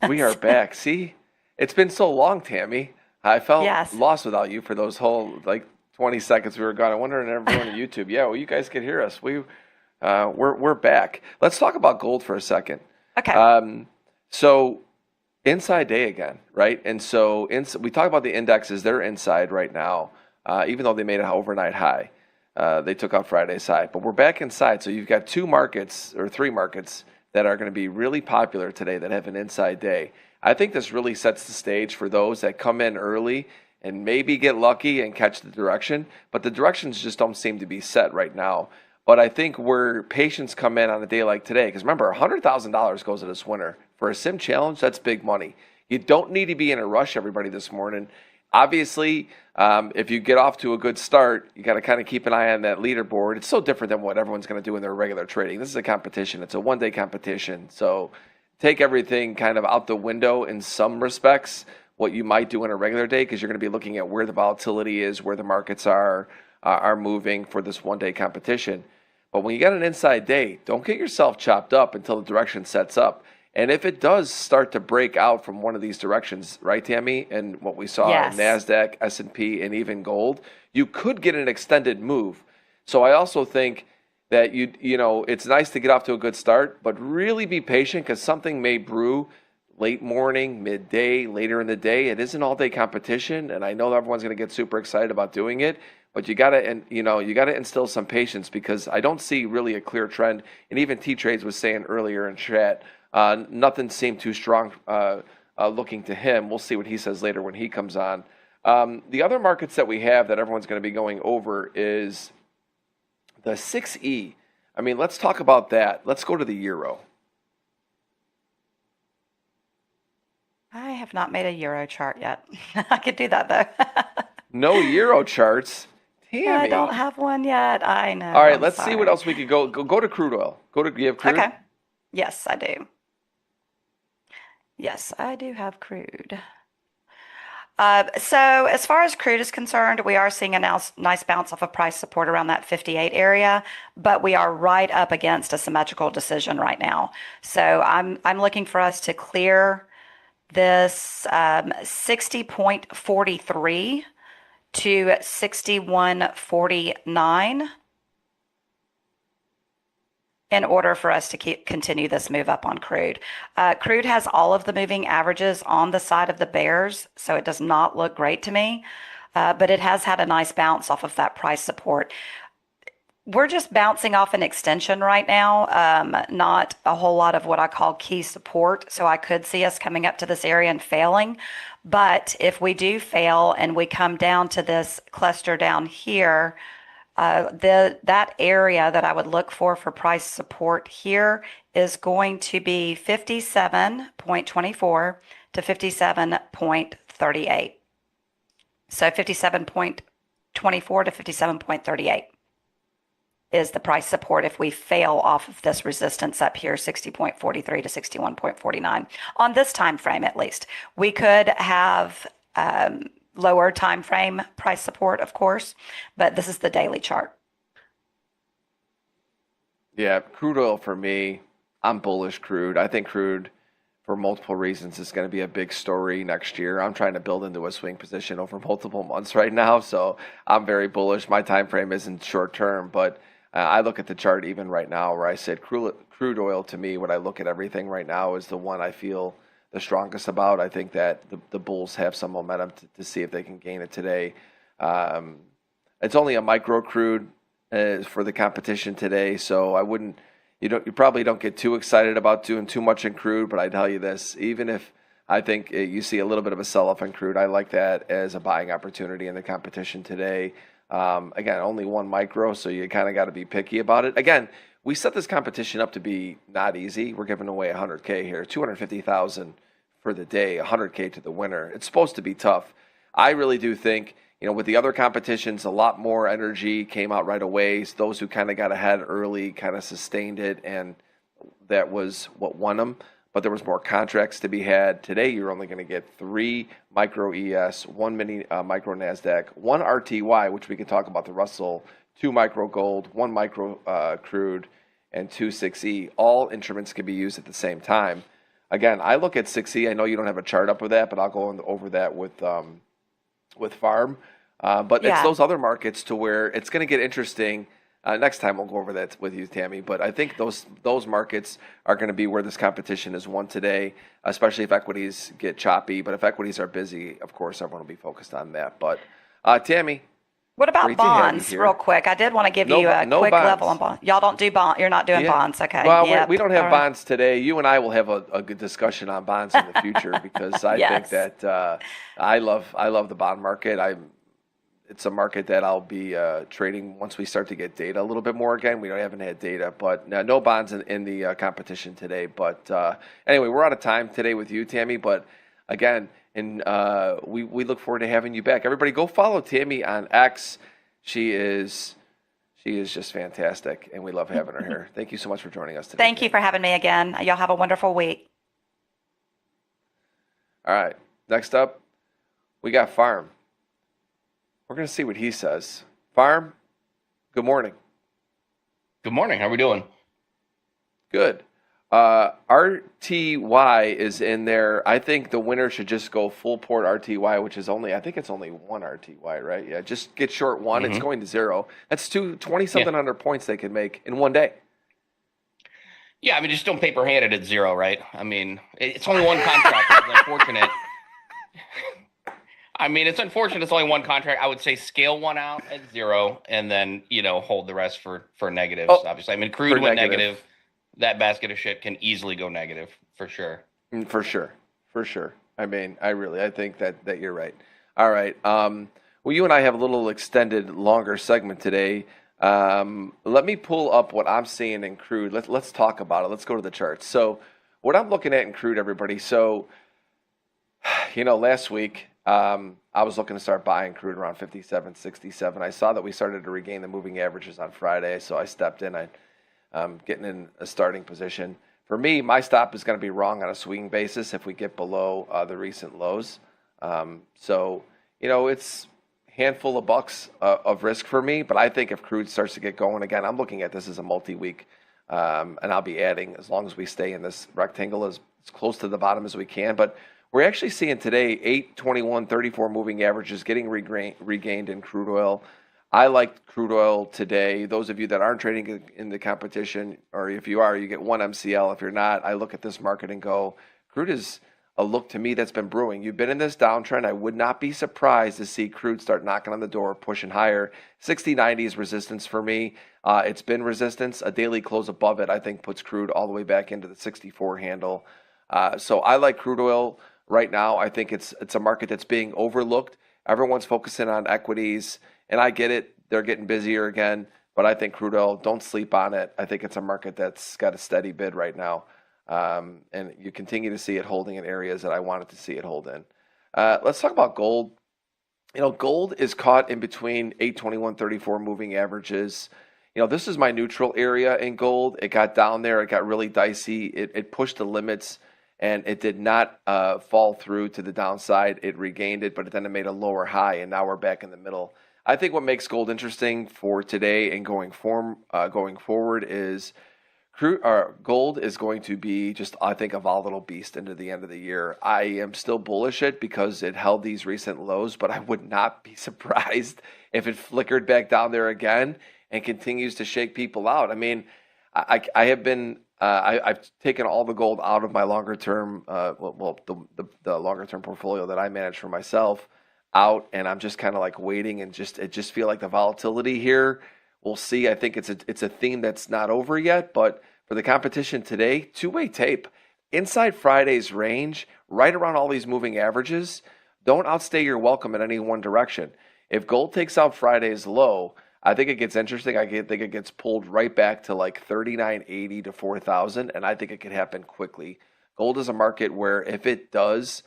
We are back. See? It's been so long, Tammy. I felt lost without you for those whole 20 seconds we were gone. I wonder if everyone on YouTube. Yeah, well, you guys could hear us. We're back. Let's talk about gold for a second. Okay. So inside day again, right? And so we talk about the indexes, they're inside right now, even though they made an overnight high. They took out Friday's high, but we're back inside. So you've got two markets or three markets that are going to be really popular today that have an inside day. I think this really sets the stage for those that come in early and maybe get lucky and catch the direction, but the directions just don't seem to be set right now. But I think where patients come in on a day like today, because remember, $100,000 goes to this winner. For a sim challenge, that's big money. You don't need to be in a rush, everybody, this morning. Obviously, if you get off to a good start, you got to kind of keep an eye on that leaderboard. It's so different than what everyone's going to do in their regular trading. This is a competition. It's a one-day competition. So take everything kind of out the window in some respects, what you might do in a regular day, because you're going to be looking at where the volatility is, where the markets are moving for this one-day competition. But when you got an inside day, don't get yourself chopped up until the direction sets up. And if it does start to break out from one of these directions, right, Tammy, and what we saw in Yes. NASDAQ, S&P, and even gold, you could get an extended move. So I also think that it's nice to get off to a good start, but really be patient because something may brew late morning, midday, later in the day. It is an all-day competition, and I know everyone's going to get super excited about doing it. But you gotta instill some patience because I don't see really a clear trend. And even T-Trades was saying earlier in chat, nothing seemed too strong looking to him. We'll see what he says later when he comes on. The other markets that we have that everyone's going to be going over is the 6E. I mean, let's talk about that. Let's go to the euro. I have not made a euro chart yet. I could do that though. No euro charts. Tammy. I don't have one yet. I know. All right, I'm let's see what sorry. else we could go to crude oil. Do you have crude? Okay. Yes, I do. Yes, I do have crude. So as far as crude is concerned, we are seeing a nice bounce off of price support around that 58 area, but we are right up against a symmetrical decision right now. So I'm looking for us to clear this 60.43 to 61.49 in order for us to continue this move up on crude. Crude has all of the moving averages on the side of the bears, so it does not look great to me, but it has had a nice bounce off of that price support. We're just bouncing off an extension right now, not a whole lot of what I call key support. So I could see us coming up to this area and failing. But if we do fail and we come down to this cluster down here, that area that I would look for price support here is going to be 57.24 to 57.38. So 57.24 to 57.38. is the price support if we fail off of this resistance up here, 60.43 to 61.49. On this time frame, at least, we could have lower time frame price support, of course, but this is the daily chart. Yeah, crude oil for me, I'm bullish crude. I think crude, for multiple reasons, is going to be a big story next year. I'm trying to build into a swing position over multiple months right now, so I'm very bullish. My time frame isn't short term, but I look at the chart even right now where I said crude oil to me, when I look at everything right now, is the one I feel the strongest about. I think that the bulls have some momentum to see if they can gain it today. It's only a micro crude for the competition today, so I wouldn't, you probably don't get too excited about doing too much in crude, but I tell you this, even if I think you see a little bit of a sell-off in crude, I like that as a buying opportunity in the competition today. Again, only one micro, so you kind of got to be picky about it. Again, we set this competition up to be not easy. We're giving away 100K here, 250,000 for the day, 100K to the winner. It's supposed to be tough. I really do think, with the other competitions, a lot more energy came out right away. So those who kind of got ahead early kind of sustained it, and that was what won them. But there was more contracts to be had. Today, you're only going to get 3 micro ES, 1 mini micro NASDAQ, 1 RTY, which we can talk about the Russell, 2 micro gold, 1 micro crude, and 2 6E. All instruments can be used at the same time. Again, I look at 6E. I know you don't have a chart up with that, but I'll go over that with farm. But it's those other markets to where it's going to get interesting. Next time we'll go over that with you, Tammy. But I think those markets are going to be where this competition is won today, especially if equities get choppy. But if equities are busy, of course, everyone will be focused on that. But Tammy, What about great to have you bonds, here. real quick? I did want to give you a No quick level on bonds. bonds. Y'all don't do bond. You're not doing Yeah. bonds, okay? Well, Yep. we don't All have right. bonds today. You and I will have a good discussion on bonds in the future because I think Yes. that I love the bond market. It's a market that I'll be trading once we start to get data a little bit more again. We haven't had data, but no bonds in the competition today. But anyway, we're out of time today with you, Tammy. But again, we look forward to having you back. Everybody, go follow Tammy on X. She is just fantastic, and we love having her here. Thank you so much for joining us today. Thank you for having me again. Y'all have a wonderful week. All right, next up, we got Farm. We're going to see what he says. Farm, good morning. Good morning. How are we doing? Good. RTY is in there. I think the winner should just go full port RTY, which is I think it's only one RTY, right? Yeah, just get short one. It's going to zero. That's 20-something hundred points they could make in one day. Yeah, I mean, just don't paper hand it at zero, right? I mean, it's only one contract. It's unfortunate. I mean, it's unfortunate it's only one contract. I would say scale one out at zero and then, hold the rest for negatives, obviously. I mean, crude went negative. That basket of shit can easily go negative, for sure. For sure. I mean, I think that you're right. All right. Well, you and I have a little extended, longer segment today. Let me pull up what I'm seeing in crude. Let's talk about it. Let's go to the charts. So what I'm looking at in crude, everybody. So, last week, I was looking to start buying crude around 57, 67. I saw that we started to regain the moving averages on Friday, so I stepped in. I'm getting in a starting position. For me, my stop is going to be wrong on a swing basis if we get below the recent lows. So, it's a handful of bucks of risk for me, but I think if crude starts to get going again, I'm looking at this as a multi-week, and I'll be adding as long as we stay in this rectangle as close to the bottom as we can. But we're actually seeing today 821.34 moving averages getting regained in crude oil. I like crude oil today. Those of you that aren't trading in the competition, or if you are, you get one MCL. If you're not, I look at this market and go, crude is a look to me that's been brewing. You've been in this downtrend. I would not be surprised to see crude start knocking on the door, pushing higher. 60.90 is resistance for me. It's been resistance. A daily close above it, I think, puts crude all the way back into the 64 handle. So I like crude oil right now. I think it's a market that's being overlooked. Everyone's focusing on equities. And I get it, they're getting busier again, but I think crude oil, don't sleep on it. I think it's a market that's got a steady bid right now. And you continue to see it holding in areas that I wanted to see it hold in. Let's talk about gold. Gold is caught in between 821.34 moving averages. This is my neutral area in gold. It got down there, it got really dicey. It pushed the limits and it did not fall through to the downside. It regained it, but then it made a lower high, and now we're back in the middle. I think what makes gold interesting for today and going forward is gold is going to be just, I think, a volatile beast into the end of the year. I am still bullish it because it held these recent lows, but I would not be surprised if it flickered back down there again and continues to shake people out. I mean, I've taken all the gold out of my longer term, the longer term portfolio that I manage for myself out, and I'm just kind of like waiting and just feel like the volatility here. We'll see. I think it's a theme that's not over yet, but for the competition today, two-way tape inside Friday's range, right around all these moving averages. Don't outstay your welcome in any one direction. If gold takes out Friday's low, I think it gets interesting. I think it gets pulled right back to like 39.80 to 4,000, and I think it could happen quickly. Gold is a market where if it does,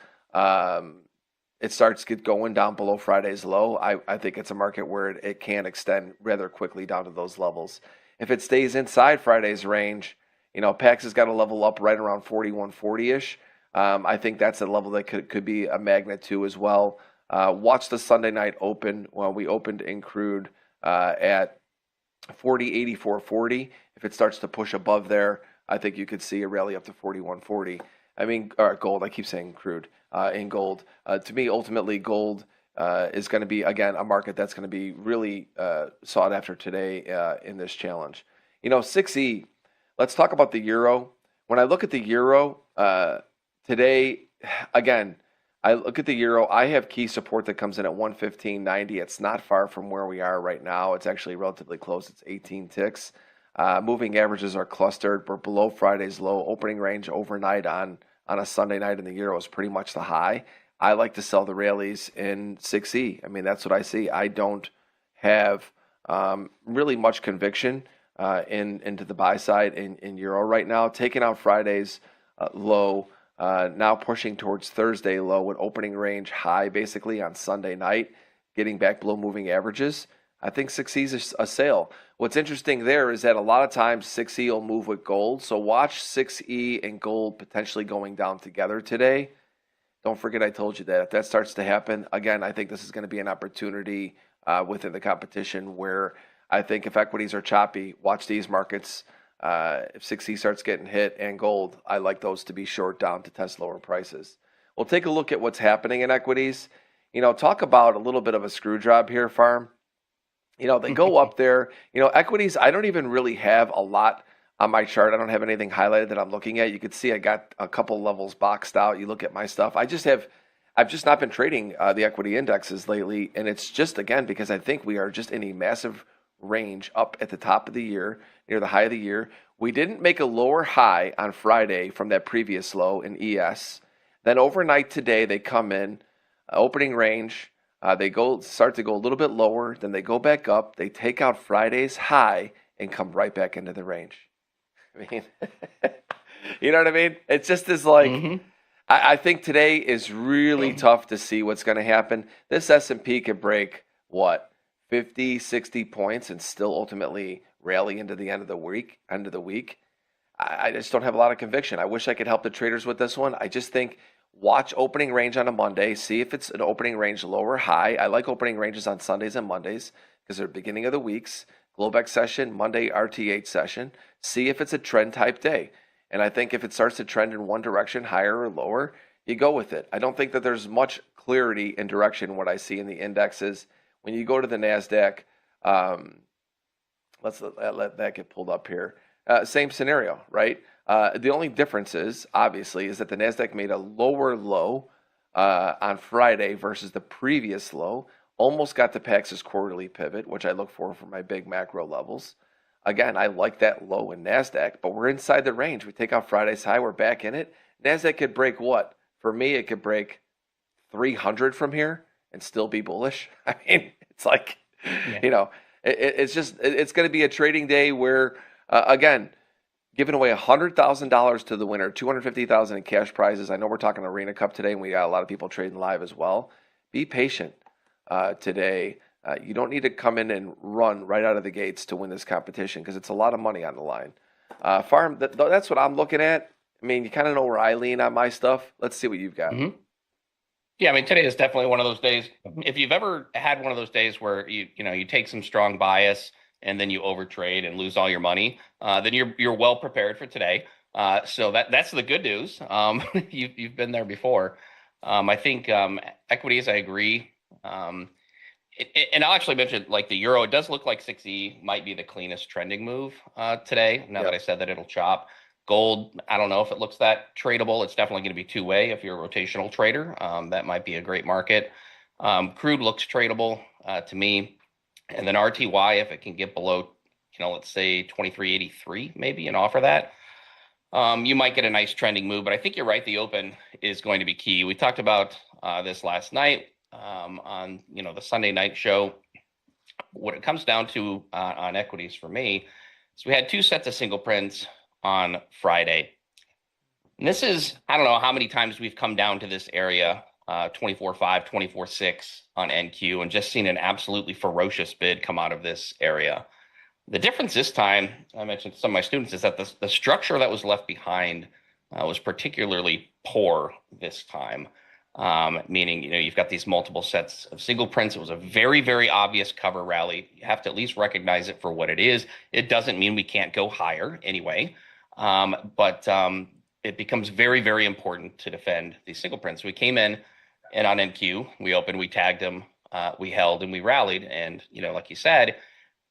it starts to get going down below Friday's low. I think it's a market where it can extend rather quickly down to those levels. If it stays inside Friday's range, PAX has got to level up right around 41.40-ish. I think that's a level that could be a magnet too as well. Watch the Sunday night open. Well, we opened in crude at 40.84.40. If it starts to push above there, I think you could see a rally up to 41.40. I mean, gold. I keep saying crude. In gold, to me, ultimately, gold is going to be, again, a market that's going to be really sought after today in this challenge. 6E, let's talk about the euro. When I look at the euro today, again, I look at the euro. I have key support that comes in at 115.90. It's not far from where we are right now. It's actually relatively close. It's 18 ticks. Moving averages are clustered. We're below Friday's low. Opening range overnight on a Sunday night in the euro is pretty much the high. I like to sell the rallies in 6E. I mean, that's what I see. I don't have really much conviction into the buy side in euro right now. Taking out Friday's low, now pushing towards Thursday low with opening range high basically on Sunday night, getting back below moving averages. I think 6E is a sale. What's interesting there is that a lot of times 6E will move with gold. So watch 6E and gold potentially going down together today. Don't forget I told you that. If that starts to happen, again, I think this is going to be an opportunity within the competition where I think if equities are choppy, watch these markets. If 6E starts getting hit and gold, I like those to be short down to test lower prices. We'll take a look at what's happening in equities. Talk about a little bit of a screw job here, Farm. They go up there. Equities, I don't even really have a lot on my chart. I don't have anything highlighted that I'm looking at. You can see I got a couple levels boxed out. You look at my stuff. I've just not been trading the equity indexes lately. And it's just, again, because I think we are just in a massive range up at the top of the year, near the high of the year. We didn't make a lower high on Friday from that previous low in ES. Then overnight today, they come in, opening range. They start to go a little bit lower. Then they go back up. They take out Friday's high and come right back into the range. I mean, you know what I mean? It's just this I think today is really tough to see what's going to happen. This S&P could break, 50, 60 points and still ultimately rally into the end of the week. I just don't have a lot of conviction. I wish I could help the traders with this one. I just think watch opening range on a Monday. See if it's an opening range low or high. I like opening ranges on Sundays and Mondays because they're beginning of the weeks. Globex session, Monday RTH session. See if it's a trend type day. And I think if it starts to trend in one direction, higher or lower, you go with it. I don't think that there's much clarity in direction what I see in the indexes. When you go to the NASDAQ, let's let that get pulled up here. Same scenario, right? The only difference is, obviously, is that the NASDAQ made a lower low on Friday versus the previous low. Almost got to Pax's quarterly pivot, which I look for my big macro levels. Again, I like that low in NASDAQ, but we're inside the range. We take out Friday's high, we're back in it. NASDAQ could break what? For me, it could break 300 from here and still be bullish. I mean, it's like, it's going to be a trading day where, again, giving away $100,000 to the winner, $250,000 in cash prizes. I know we're talking Arena Cup today, and we got a lot of people trading live as well. Be patient today. You don't need to come in and run right out of the gates to win this competition because it's a lot of money on the line. Farm, that's what I'm looking at. I mean, you kind of know where I lean on my stuff. Let's see what you've got. Mm-hmm. Yeah, I mean, today is definitely one of those days. If you've ever had one of those days where you take some strong bias and then you overtrade and lose all your money, then you're well prepared for today. So that's the good news. You've been there before. I think equities, I agree. And I'll actually mention, like the euro, it does look like 6E might be the cleanest trending move today. Now that I said that it'll chop. Gold, I don't know if it looks that tradable. It's definitely going to be two-way if you're a rotational trader. That might be a great market. Crude looks tradable to me. And then RTY, if it can get below, let's say 23.83 maybe and offer that, you might get a nice trending move. But I think you're right. The open is going to be key. We talked about this last night on the Sunday night show. What it comes down to on equities for me is we had two sets of single prints on Friday. And this is, I don't know how many times we've come down to this area, 24.5, 24.6 on NQ, and just seen an absolutely ferocious bid come out of this area. The difference this time, I mentioned to some of my students, is that the structure that was left behind was particularly poor this time. Meaning, you've got these multiple sets of single prints. It was a very, very obvious cover rally. You have to at least recognize it for what it is. It doesn't mean we can't go higher anyway. But it becomes very, very important to defend these single prints. We came in And on NQ, we opened, we tagged them, we held, and we rallied. And, like you said,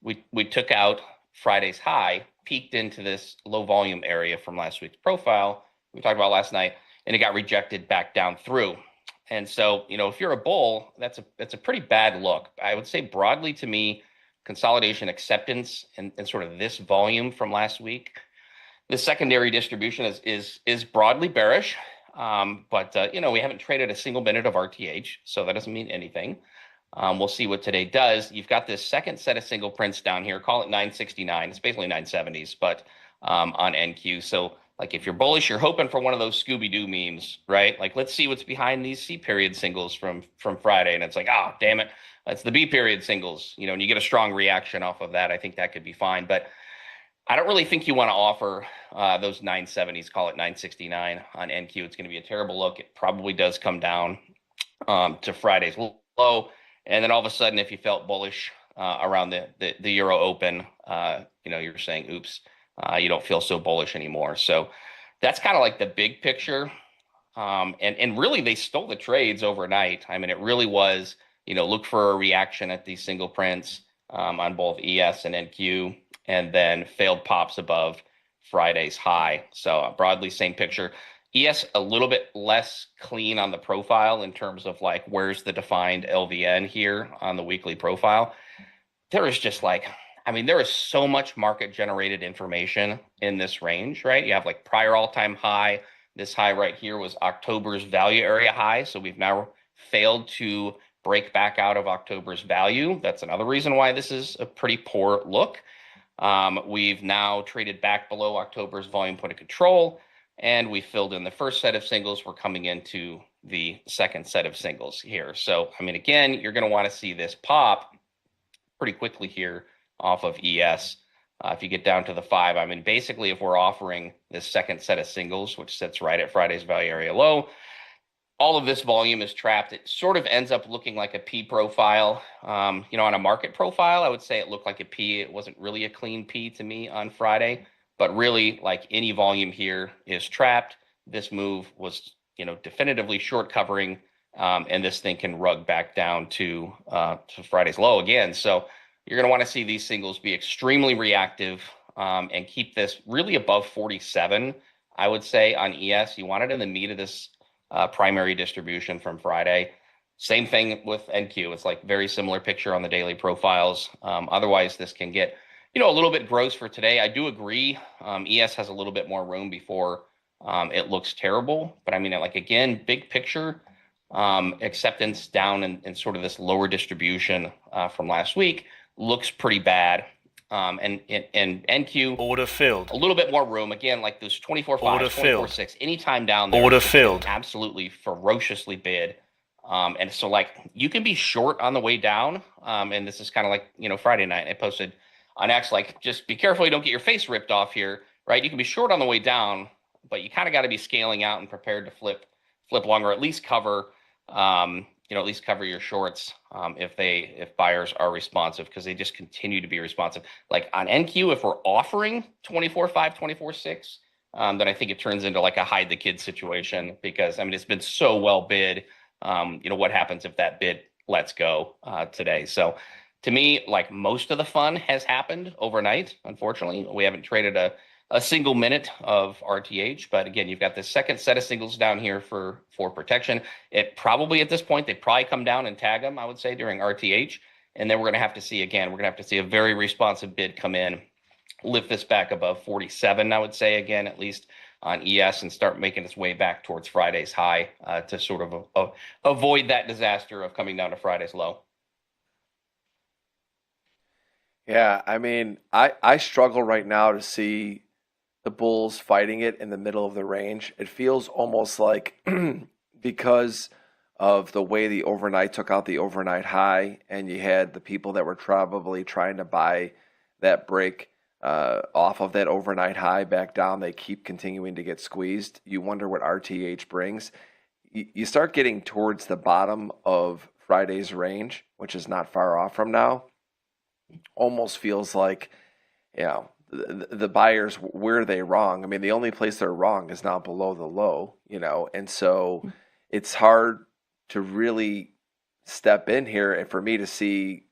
we took out Friday's high, peaked into this low volume area from last week's profile we talked about last night, and it got rejected back down through. And so, if you're a bull, that's a pretty bad look. I would say broadly to me, consolidation acceptance and sort of this volume from last week. The secondary distribution is broadly bearish, but we haven't traded a single minute of RTH, so that doesn't mean anything. We'll see what today does. You've got this second set of single prints down here. Call it 969. It's basically 970s, but on NQ. So like if you're bullish, you're hoping for one of those Scooby-Doo memes, right? Like let's see what's behind these C period singles from Friday, and it's like, oh damn it, that's the B period singles. And you get a strong reaction off of that. I think that could be fine, but I don't really think you want to offer those 970s, call it 969 on NQ. It's going to be a terrible look. It probably does come down to Friday's low. And then all of a sudden, if you felt bullish around the Euro Open, you're saying, oops, you don't feel so bullish anymore. So that's kind of like the big picture. And really, they stole the trades overnight. I mean, it really was, look for a reaction at these single prints on both ES and NQ, and then failed pops above Friday's high. So broadly, same picture. ES a little bit less clean on the profile in terms of like where's the defined LVN here on the weekly profile. There is just there is so much market generated information in this range, right? You have like prior all-time high. This high right here was October's value area high. So we've now failed to break back out of October's value. That's another reason why this is a pretty poor look. We've now traded back below October's volume point of control, and we filled in the first set of singles. We're coming into the second set of singles here. So, again, you're going to want to see this pop pretty quickly here off of ES. If you get down to the 5, basically, if we're offering this second set of singles, which sits right at Friday's value area low, all of this volume is trapped. It sort of ends up looking like a P profile. On a market profile, I would say it looked like a P. It wasn't really a clean P to me on Friday, but really like any volume here is trapped. This move was, definitively short covering, and this thing can rug back down to Friday's low again. So you're going to want to see these singles be extremely reactive and keep this really above 47, I would say, on ES. You want it in the meat of this primary distribution from Friday. Same thing with NQ. It's like very similar picture on the daily profiles. Otherwise, this can get, a little bit gross for today. I do agree. ES has a little bit more room before it looks terrible. But again, big picture, acceptance down in sort of this lower distribution from last week looks pretty bad. And NQ order filled, a little bit more room again, like those 24.5, order 24.6, anytime down there, order filled, absolutely ferociously bid. And so you can be short on the way down. And this is kind of like, Friday night I posted on X, just be careful you don't get your face ripped off here, right? You can be short on the way down, but you kind of got to be scaling out and prepared to flip longer, at least cover, at least cover your shorts if buyers are responsive, because they just continue to be responsive. Like on NQ, if we're offering 24.5, 24.6, then I think it turns into like a hide the kid situation, because it's been so well bid. What happens if that bid lets go today? So to me, like most of the fun has happened overnight. Unfortunately, we haven't traded a single minute of RTH, but again, you've got this second set of singles down here for protection. It probably at this point, they probably come down and tag them, I would say, during RTH. And then we're going to have to see a very responsive bid come in, lift this back above 47, I would say, again, at least on ES, and start making its way back towards Friday's high to sort of avoid that disaster of coming down to Friday's low. Yeah, I struggle right now to see the Bulls fighting it in the middle of the range. It feels almost like because of the way the overnight took out the overnight high, and you had the people that were probably trying to buy that break off of that overnight high back down, they keep continuing to get squeezed. You wonder what RTH brings. You start getting towards the bottom of Friday's range, which is not far off from now. Almost feels like, the buyers, where are they wrong? The only place they're wrong is now below the low, and so it's hard to really step in here and for me to see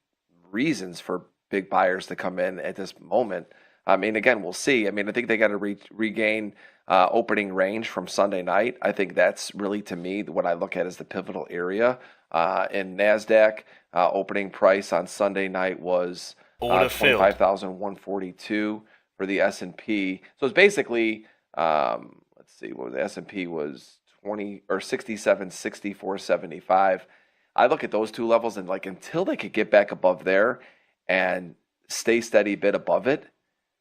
reasons for big buyers to come in at this moment. I mean, again, we'll see. I mean, I think they got to regain opening range from Sunday night. I think that's really, to me, what I look at as the pivotal area. In NASDAQ, opening price on Sunday night was Order filled. 25,142 for the S&P. So it's basically, let's see, what was the S&P was 20 or 67, 64, 75. I look at those two levels and like until they could get back above there and stay steady bit above it,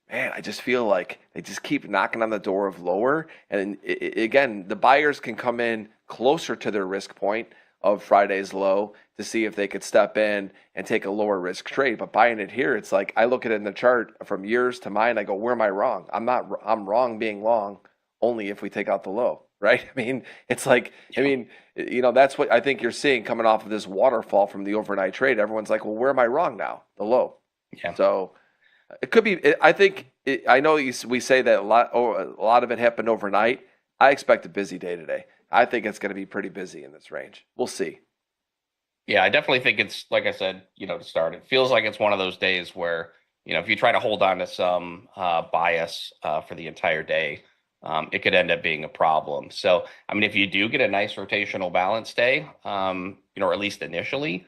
man, I just feel like they just keep knocking on the door of lower. And again, the buyers can come in closer to their risk point of Friday's low to see if they could step in and take a lower risk trade. But buying it here, it's like I look at it in the chart from yours to mine. I go, where am I wrong? I'm wrong being long only if we take out the low, right? I mean, it's like, I mean, that's what I think you're seeing coming off of this waterfall from the overnight trade. Everyone's like, well, where am I wrong now? The low. Yeah. So it could be. I think. I know we say that a lot of it happened overnight. I expect a busy day today. I think it's going to be pretty busy in this range. We'll see. Yeah, I definitely think it's, like I said, to start, it feels like it's one of those days where, if you try to hold on to some bias for the entire day, it could end up being a problem. So, I mean, if you do get a nice rotational balance day, or at least initially,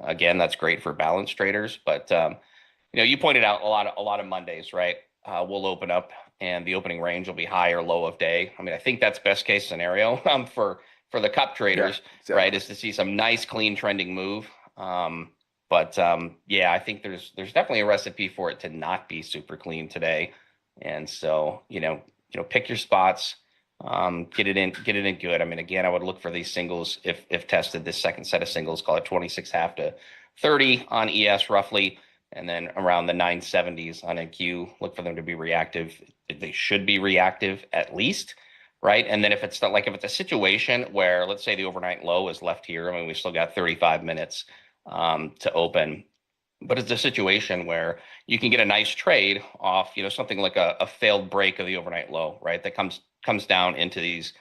again, that's great for balance traders. But, you pointed out a lot of Mondays, right? We'll open up and the opening range will be high or low of day. I mean, I think that's best case scenario for the cup traders, Yeah, exactly. right? Is to see some nice clean trending move. But I think there's definitely a recipe for it to not be super clean today. And so, pick your spots, get it in good. I mean, again, I would look for these singles if tested, this second set of singles, call it 26.5 to 30 on ES roughly. And then around the 970s on NQ, look for them to be reactive. They should be reactive at least, right? And then if it's a situation where, let's say the overnight low is left here, I mean, we still got 35 minutes to open, but it's a situation where you can get a nice trade off, something like a failed break of the overnight low, right? That comes down into these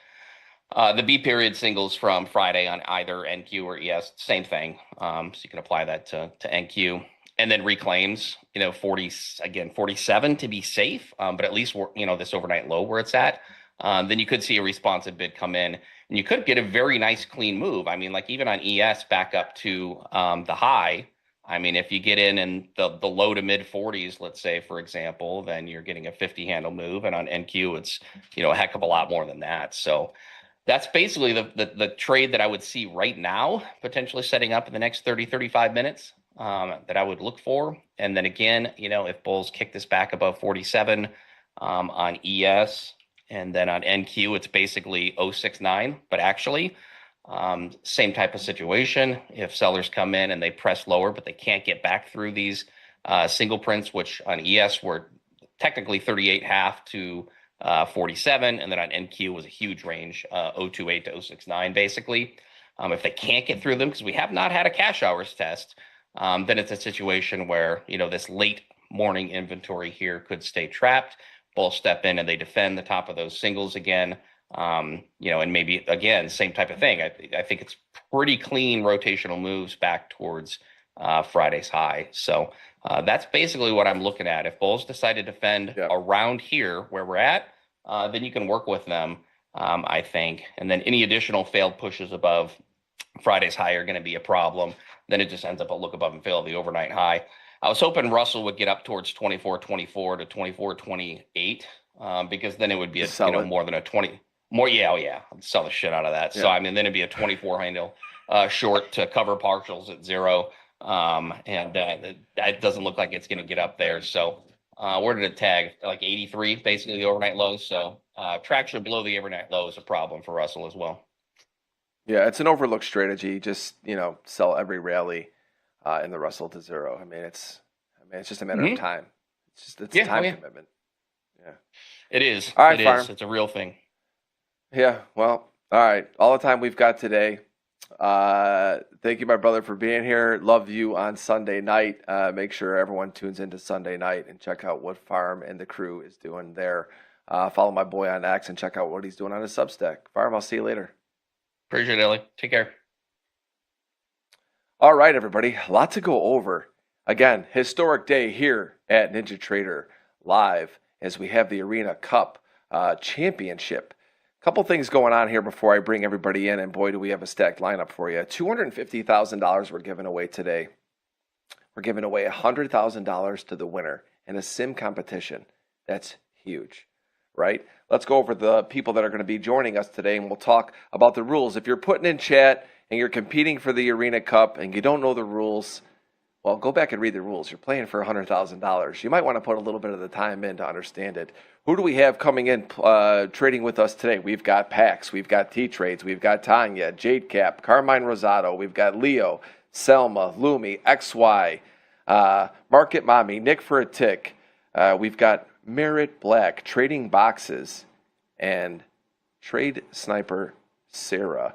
the B period singles from Friday on either NQ or ES, same thing. So you can apply that to NQ. And then reclaims, 47 to be safe, but at least, this overnight low where it's at, then you could see a responsive bid come in and you could get a very nice clean move. I mean, like even on ES back up to the high, I mean, if you get in the low to mid 40s, let's say, for example, then you're getting a 50 handle move. And on NQ, it's, a heck of a lot more than that. So that's basically the trade that I would see right now, potentially setting up in the next 30, 35 minutes. That I would look for. And then again, if bulls kick this back above 47 on ES, and then on NQ, it's basically 069, but actually same type of situation. If sellers come in and they press lower, but they can't get back through these single prints, which on ES were technically 38.5 to 47, and then on NQ was a huge range, 028 to 069, basically. If they can't get through them, because we have not had a cash hours test, then it's a situation where, this late morning inventory here could stay trapped. Bulls step in and they defend the top of those singles again. And maybe, again, same type of thing. I think it's pretty clean rotational moves back towards Friday's high. So that's basically what I'm looking at. If bulls decide to defend around here where we're at, then you can work with them, I think. And then any additional failed pushes above Friday's high are going to be a problem. Then it just ends up a look above and fill the overnight high. I was hoping Russell would get up towards 24.24 to 24.28 because then it would be more than a 20 more. Yeah, I'd sell the shit out of that. Yeah. So I mean, then it'd be a 24 handle short to cover partials at 0, and that doesn't look like it's going to get up there. So where did it tag? Like 83, basically the overnight low. So traction below the overnight low is a problem for Russell as well. Yeah, it's an overlooked strategy. Just sell every rally in the Russell to 0. I mean, it's just a matter of time. It's a time commitment. Yeah, it is. All right, it Farm. is. It's a real thing. Yeah. Well, all right. All the time we've got today. Thank you, my brother, for being here. Love you on Sunday night. Make sure everyone tunes into Sunday night and check out what Farm and the crew is doing there. Follow my boy on X and check out what he's doing on his Substack. Farm, I'll see you later. Appreciate it, Ellie. Take care. All right, everybody, a lot to go over. Again, historic day here at Ninja Trader Live as we have the Arena Cup Championship. Couple things going on here before I bring everybody in, and boy, do we have a stacked lineup for you. $250,000 we're giving away today. We're giving away $100,000 to the winner in a sim competition. That's huge, right? Let's go over the people that are going to be joining us today, and we'll talk about the rules. If you're putting in chat and you're competing for the Arena Cup and you don't know the rules, well, go back and read the rules. You're playing for $100,000. You might want to put a little bit of the time in to understand it. Who do we have coming in trading with us today? We've got Pax, we've got T-Trades, we've got Tanya, Jade Cap, Carmine Rosado, we've got Leo, Selma, Lumi, XY, Market Mommy, Nick for a Tick. We've got Merritt Black, Trading Boxes, and Trade Sniper Sarah.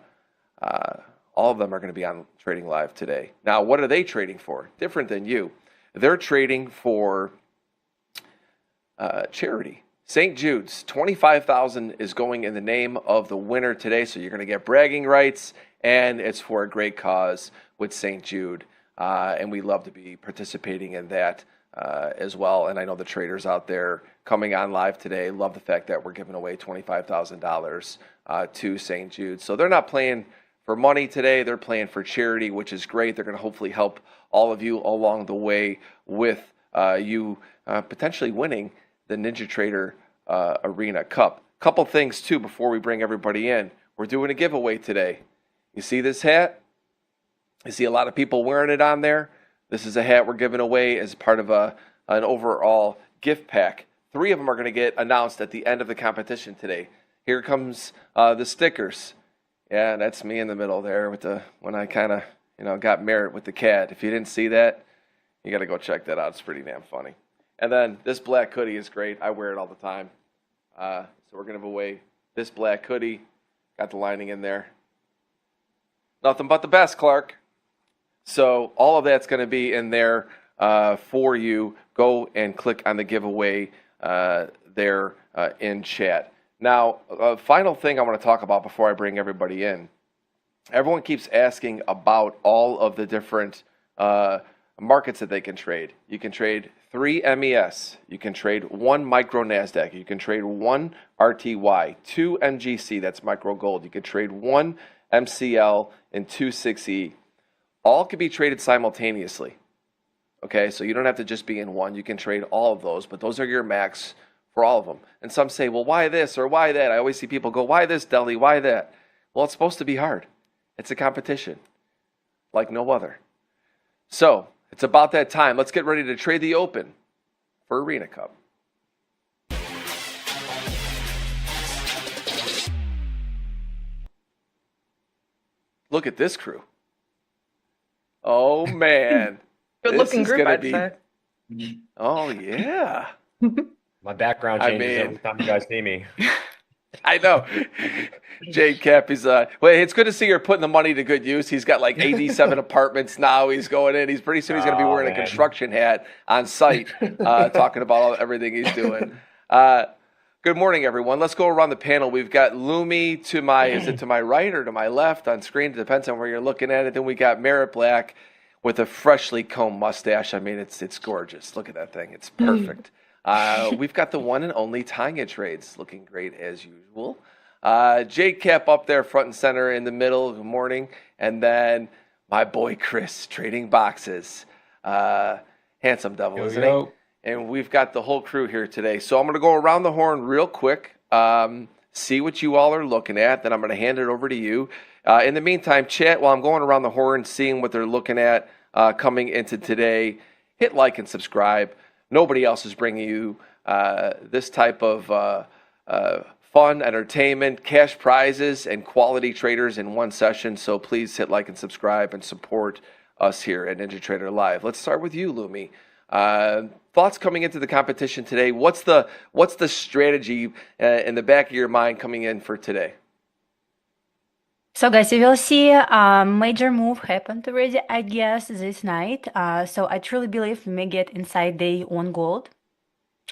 All of them are going to be on Trading Live today. Now, what are they trading for? Different than you. They're trading for charity. St. Jude's, $25,000 is going in the name of the winner today, so you're going to get bragging rights, and it's for a great cause with St. Jude, and we love to be participating in that as well. And I know the traders out there coming on live today love the fact that we're giving away $25,000 to St. Jude. So they're not playing for money today, they're playing for charity, which is great. They're going to hopefully help all of you along the way with you potentially winning the Ninja Trader Arena Cup. Couple things too before we bring everybody in. We're doing a giveaway today. You see this hat? I see a lot of people wearing it on there. This is a hat we're giving away as part of an overall gift pack. 3 of them are going to get announced at the end of the competition today. Here comes the stickers. Yeah, that's me in the middle there with when I kind of got Merritt with the cat. If you didn't see that, you got to go check that out. It's pretty damn funny. And then this black hoodie is great. I wear it all the time. So we're going to give away this black hoodie. Got the lining in there. Nothing but the best, Clark. So all of that's going to be in there for you. Go and click on the giveaway there in chat. Now, final thing I want to talk about before I bring everybody in. Everyone keeps asking about all of the different markets that they can trade. You can trade 3 MES. You can trade 1 micro NASDAQ. You can trade 1 RTY, 2 MGC, that's micro gold. You can trade 1 MCL and 2 6E. All can be traded simultaneously. Okay, so you don't have to just be in one. You can trade all of those, but those are your max for all of them. And some say, well, why this or why that? I always see people go, why this, Deli? Why that? Well, it's supposed to be hard. It's a competition like no other. So it's about that time. Let's get ready to trade the open for Arena Cup. Look at this crew. Oh, man. Good looking group, I'd say. Oh, yeah. My background changes every time you guys see me. I know. Jade Cap is well, it's good to see you're putting the money to good use. He's got like 87 apartments now. He's going in. He's pretty soon he's going to be wearing a construction hat on site, talking about everything he's doing. Good morning, everyone. Let's go around the panel. We've got Lumi to my, is it to my right or to my left on screen? It depends on where you're looking at it. Then we got Merritt Black with a freshly combed mustache. I mean, it's gorgeous. Look at that thing. It's perfect. We've got the one and only Tanya Trades looking great as usual. Jade Cap up there front and center in the middle. Good morning. And then my boy Chris trading boxes. Handsome devil, isn't he? And we've got the whole crew here today. So I'm going to go around the horn real quick, see what you all are looking at. Then I'm going to hand it over to you. In the meantime, chat while I'm going around the horn, seeing what they're looking at coming into today. Hit like and subscribe. Nobody else is bringing you this type of fun, entertainment, cash prizes, and quality traders in one session. So please hit like and subscribe and support us here at Ninja Trader Live. Let's start with you, Lumi. Thoughts coming into the competition today? What's the strategy in the back of your mind coming in for today? So guys, you will see a major move happened already, I guess, this night. So I truly believe we may get inside day on gold.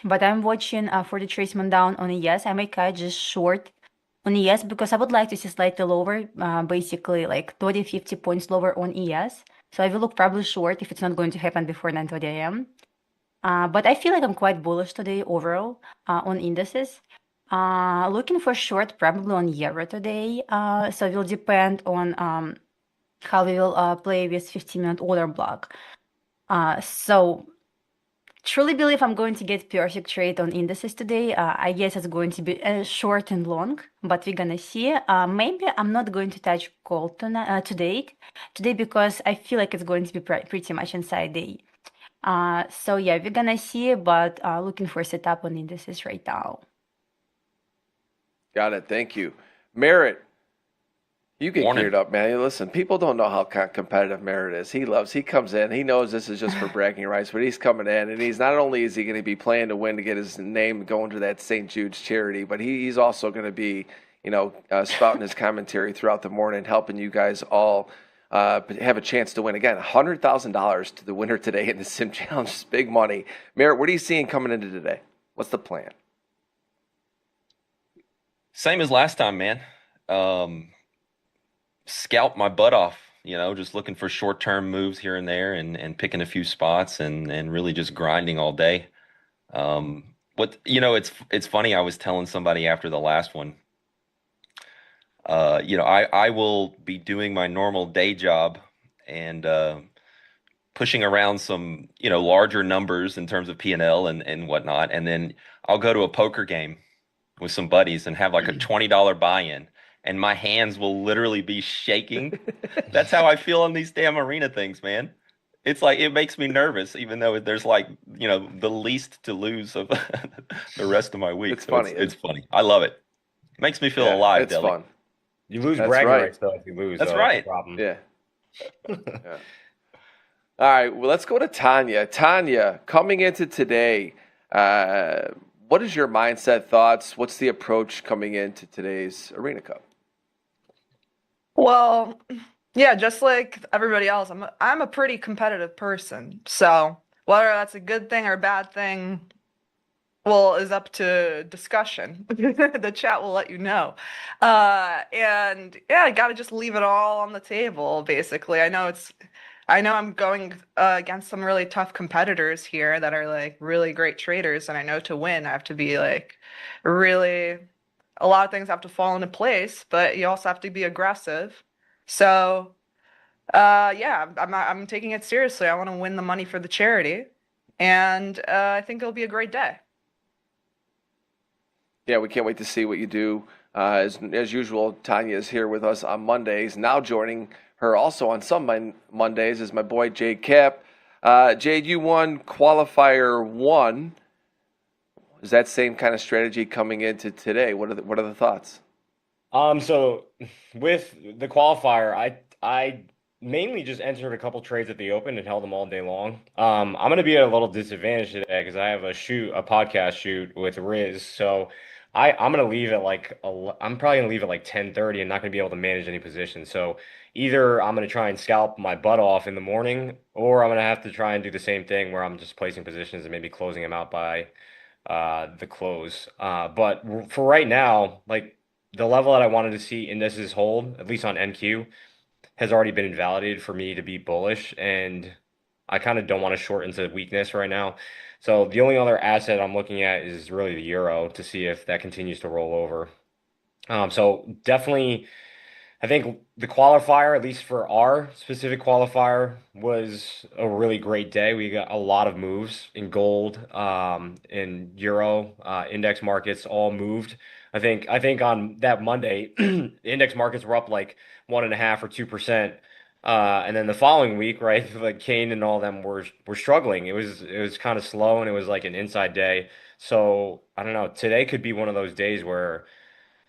But I'm watching for the tracement down on ES. I may kind just short on ES because I would like to see slightly lower, basically like 30, 50 points lower on ES. So I will look probably short if it's not going to happen before 9:30 a.m. But I feel like I'm quite bullish today overall on indices. Looking for short probably on euro today. So it will depend on how we will play with 15-minute order block. So truly believe I'm going to get perfect trade on indices today. I guess it's going to be short and long, but we're gonna see. Maybe I'm not going to touch gold today because I feel like it's going to be pretty much inside day. So yeah, we're gonna see, but looking for setup on indices right now. Got it. Thank you. Merritt, you get Morning. geared up, man. Listen, people don't know how competitive Merritt is. He comes in, he knows this is just for bragging rights, but he's coming in, and he's not only is he going to be playing to win to get his name going to that St. Jude's charity, but he's also going to be, spouting his commentary throughout the morning, helping you guys all have a chance to win. Again, $100,000 to the winner today in the Sim Challenge is big money. Merritt, what are you seeing coming into today? What's the plan? Same as last time, man. Scalp my butt off, just looking for short-term moves here and there and picking a few spots and really just grinding all day. It's funny, I was telling somebody after the last one, I will be doing my normal day job and pushing around some, larger numbers in terms of P&L and whatnot. And then I'll go to a poker game with some buddies and have like a $20 buy-in. And my hands will literally be shaking. That's how I feel on these damn arena things, man. It's like, it makes me nervous, even though there's like, the least to lose of the rest of my week. It's funny. It's funny. I love it. Makes me feel alive, It's Deli. fun. You lose That's bragging right. rights though if you lose. That's though. right. the problem. Yeah. Yeah. All right. Well, let's go to Tanya. Tanya, coming into today, what is your mindset, thoughts? What's the approach coming into today's Arena Cup? Well, yeah, just like everybody else, I'm a pretty competitive person. So whether that's a good thing or a bad thing, well, is up to discussion. The chat will let you know. And yeah, I gotta just leave it all on the table, basically. I know I'm going against some really tough competitors here that are like really great traders, and I know to win I have to be like really a lot of things have to fall into place, but you also have to be aggressive. So, yeah, I'm taking it seriously. I want to win the money for the charity, and I think it'll be a great day. Yeah, we can't wait to see what you do. As usual, Tanya is here with us on Mondays. Now joining her also on some Mondays is my boy Jade Cap. Jade, you won qualifier 1. Is that same kind of strategy coming into today? What are the thoughts? So with the qualifier, I mainly just entered a couple trades at the open and held them all day long. I'm gonna be at a little disadvantage today because I have a podcast shoot with Riz. So I'm gonna leave at I'm probably gonna leave at like 10:30 and not gonna be able to manage any position. So either I'm gonna try and scalp my butt off in the morning, or I'm gonna have to try and do the same thing where I'm just placing positions and maybe closing them out by the close. But for right now, like the level that I wanted to see indices hold, at least on NQ, has already been invalidated for me to be bullish, and I kind of don't want to short into weakness right now. So the only other asset I'm looking at is really the euro to see if that continues to roll over. So definitely, I think the qualifier, at least for our specific qualifier, was a really great day. We got a lot of moves in gold, in euro, index markets all moved. I think on that Monday, index markets were up like 1.5 or 2%. And then the following week, right, like Kane and all them were struggling. It was kind of slow, and it was like an inside day. So I don't know. Today could be one of those days where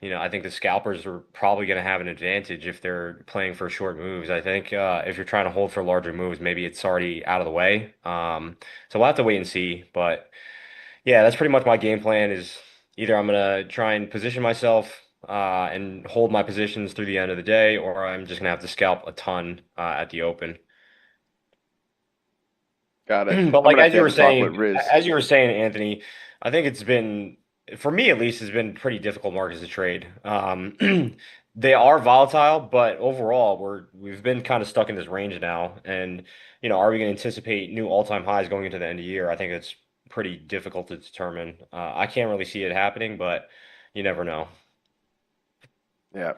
I think the scalpers are probably going to have an advantage if they're playing for short moves. I think if you're trying to hold for larger moves, maybe it's already out of the way. So we'll have to wait and see. But yeah, that's pretty much my game plan is either I'm going to try and position myself and hold my positions through the end of the day, or I'm just going to have to scalp a ton at the open. Got it. But like as you were Riz. saying, Anthony, I think it's been, for me at least, has been pretty difficult markets to trade. they are volatile, but overall we've been kind of stuck in this range now. And are we going to anticipate new all-time highs going into the end of the year? I think it's pretty difficult to determine. I can't really see it happening, but you never know. Yeah.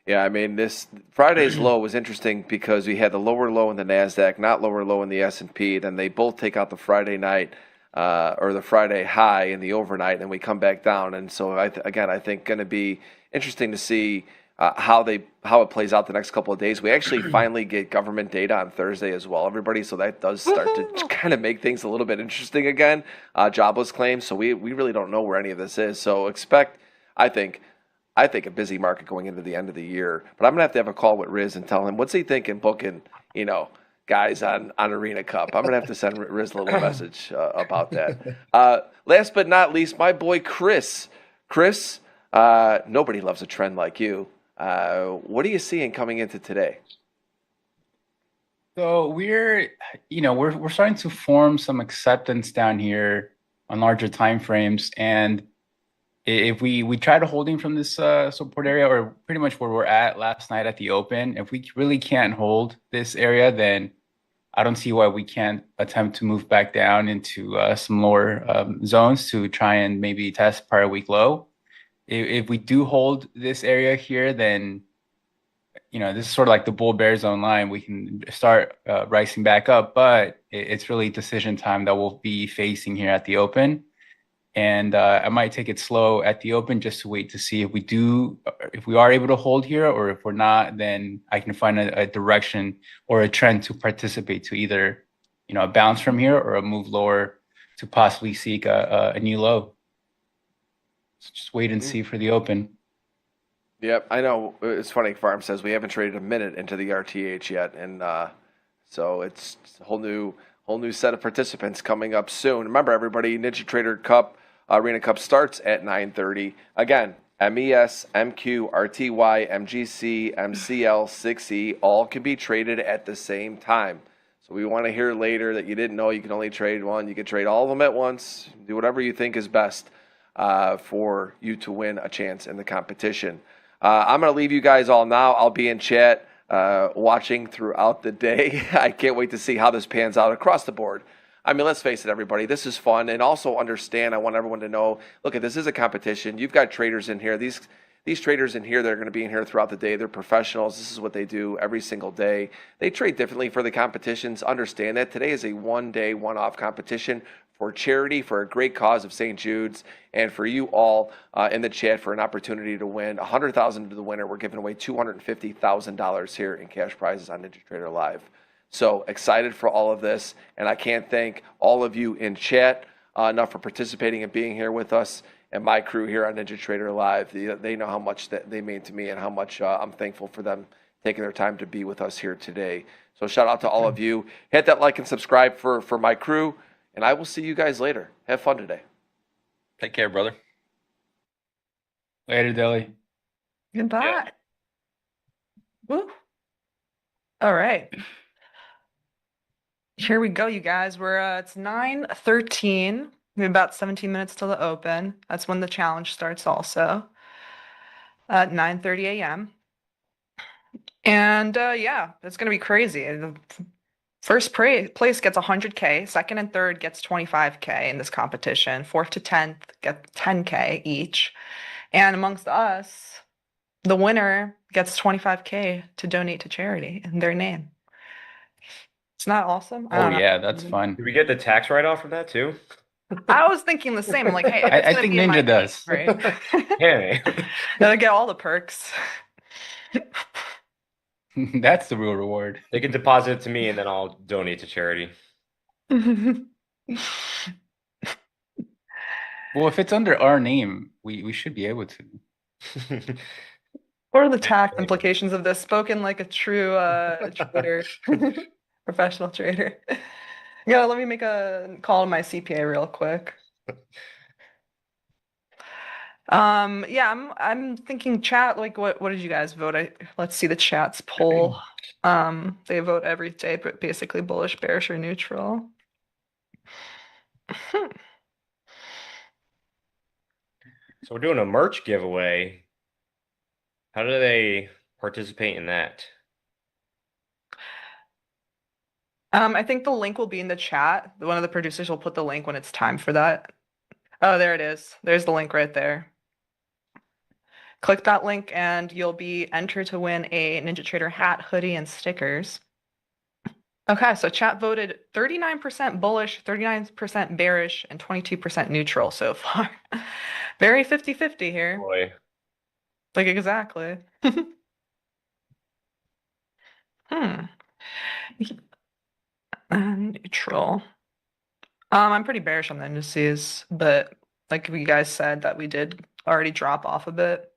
Yeah, I mean, this Friday's low was interesting because we had the lower low in the Nasdaq, not lower low in the S&P. Then they both take out the Friday night or the Friday high in the overnight, and we come back down. And so again, I think going to be interesting to see how it plays out the next couple of days. We actually finally get government data on Thursday as well, everybody. So that does start to kind of make things a little bit interesting again. Jobless claims. So we really don't know where any of this is. So expect, I think. I think a busy market going into the end of the year, but I'm gonna have a call with Riz and tell him what's he thinking booking, guys on Arena Cup. I'm gonna have to send Riz a little message about that. Last but not least, my boy Chris. Chris, nobody loves a trend like you. What are you seeing coming into today? So we're starting to form some acceptance down here on larger time frames, and if we try to holding from this support area, or pretty much where we're at last night at the open, if we really can't hold this area, then I don't see why we can't attempt to move back down into some lower zones to try and maybe test prior week low. If we do hold this area here, then this is sort of like the bull bear zone line. We can start rising back up, but it's really decision time that we'll be facing here at the open. And I might take it slow at the open just to wait to see if we are able to hold here, or if we're not, then I can find a direction or a trend to participate to either, a bounce from here or a move lower to possibly seek a new low. So just wait and see for the open. Yep, I know. It's funny. Farm says we haven't traded a minute into the RTH yet, and so it's a whole new set of participants coming up soon. Remember, everybody, Ninja Trader Cup Arena Cup starts at 9:30. Again, MES, MQ, RTY, MGC, MCL, 6E, all can be traded at the same time. So we want to hear later that you didn't know you can only trade one. You can trade all of them at once. Do whatever you think is best for you to win a chance in the competition. I'm going to leave you guys all now. I'll be in chat watching throughout the day. I can't wait to see how this pans out across the board. I mean, let's face it, everybody. This is fun, and also understand. I want everyone to know. Look, this is a competition. You've got traders in here. These traders in here, they're going to be in here throughout the day. They're professionals. This is what they do every single day. They trade differently for the competitions. Understand that today is a one-day, one-off competition for charity, for a great cause of St. Jude's, and for you all in the chat for an opportunity to win $100,000 to the winner. We're giving away $250,000 here in cash prizes on Ninja Trader Live. So excited for all of this, and I can't thank all of you in chat enough for participating and being here with us, and my crew here on Ninja Trader Live. They know how much that they mean to me and how much I'm thankful for them taking their time to be with us here today. So shout out to all of you. Hit that like and subscribe for my crew, and I will see you guys later. Have fun today. Take care, brother. Later, Dilly. Goodbye. Yeah. Woo. All right. Here we go, you guys. It's 9:13. We have about 17 minutes till the open. That's when the challenge starts also. At 9:30 a.m. And yeah, it's gonna be crazy. The first place gets 100K, second and third gets 25K in this competition. Fourth to 10th get 10K each. And amongst us, the winner gets 25K to donate to charity in their name. It's not awesome? I Oh don't know. yeah, that's fun. Do we get the tax write-off from that too? I was thinking the same. I'm like, hey, if it's I gonna think be in my Ninja does. name, right? Yeah. Gotta get all the perks. That's the real reward. They can deposit it to me and then I'll donate to charity. Well, if it's under our name, we should be able to. What are the tax implications of this? Spoken like a true trader, professional trader. Yeah, let me make a call to my CPA real quick. Yeah, I'm thinking chat, like what did you guys vote? Let's see the chat's poll. They vote every day, but basically bullish, bearish, or neutral. So we're doing a merch giveaway. How do they participate in that? I think the link will be in the chat. One of the producers will put the link when it's time for that. Oh, there it is. There's the link right there. Click that link and you'll be entered to win a Ninja Trader hat, hoodie, and stickers. Okay, so chat voted 39% bullish, 39% bearish, and 22% neutral so far. Very 50-50 here. Boy. Like exactly. Hmm. Neutral. I'm pretty bearish on the indices, but like you guys said, that we did already drop off a bit.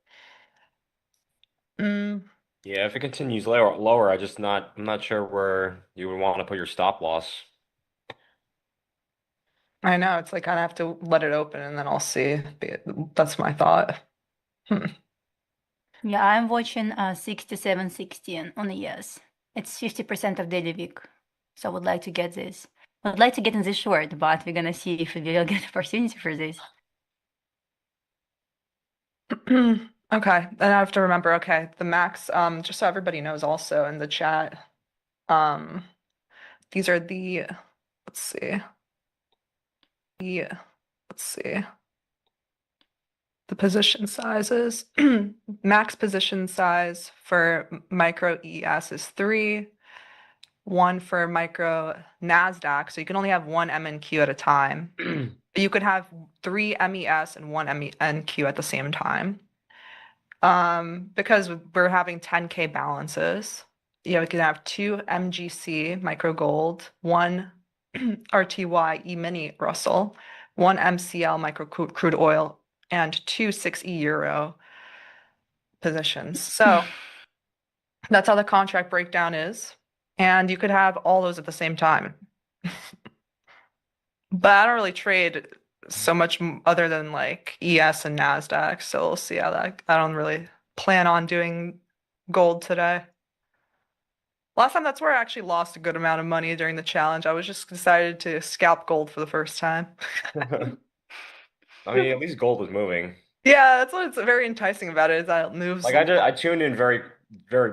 Yeah, if it continues lower, I'm not sure where you would want to put your stop loss. I know, it's like I have to let it open and then I'll see. That's my thought. Yeah, I'm watching 67.16 on the yes. It's 50% of daily wick. So I would like to get this. I would like to get in this short, but we're gonna see if we will get opportunity for this. Okay, then I have to remember, okay, the max, just so everybody knows also in the chat, these are the, let's see, the position sizes. Max position size for micro ES is 3, 1 for micro NASDAQ, so you can only have one MNQ at a time. You could have 3 MES and 1 NQ at the same time. Because we're having 10K balances. Yeah, we can have 2 MGC micro gold, 1 RTY E-mini Russell, 1 MCL micro crude oil, and 2 6E euro positions. So that's how the contract breakdown is. And you could have all those at the same time. But I don't really trade so much other than like ES and NASDAQ. So we'll see how that, I don't really plan on doing gold today. Last time, that's where I actually lost a good amount of money during the challenge. I was just decided to scalp gold for the first time. I mean, at least gold is moving. Yeah, that's what's very enticing about it, is that it moves. Like I tuned in very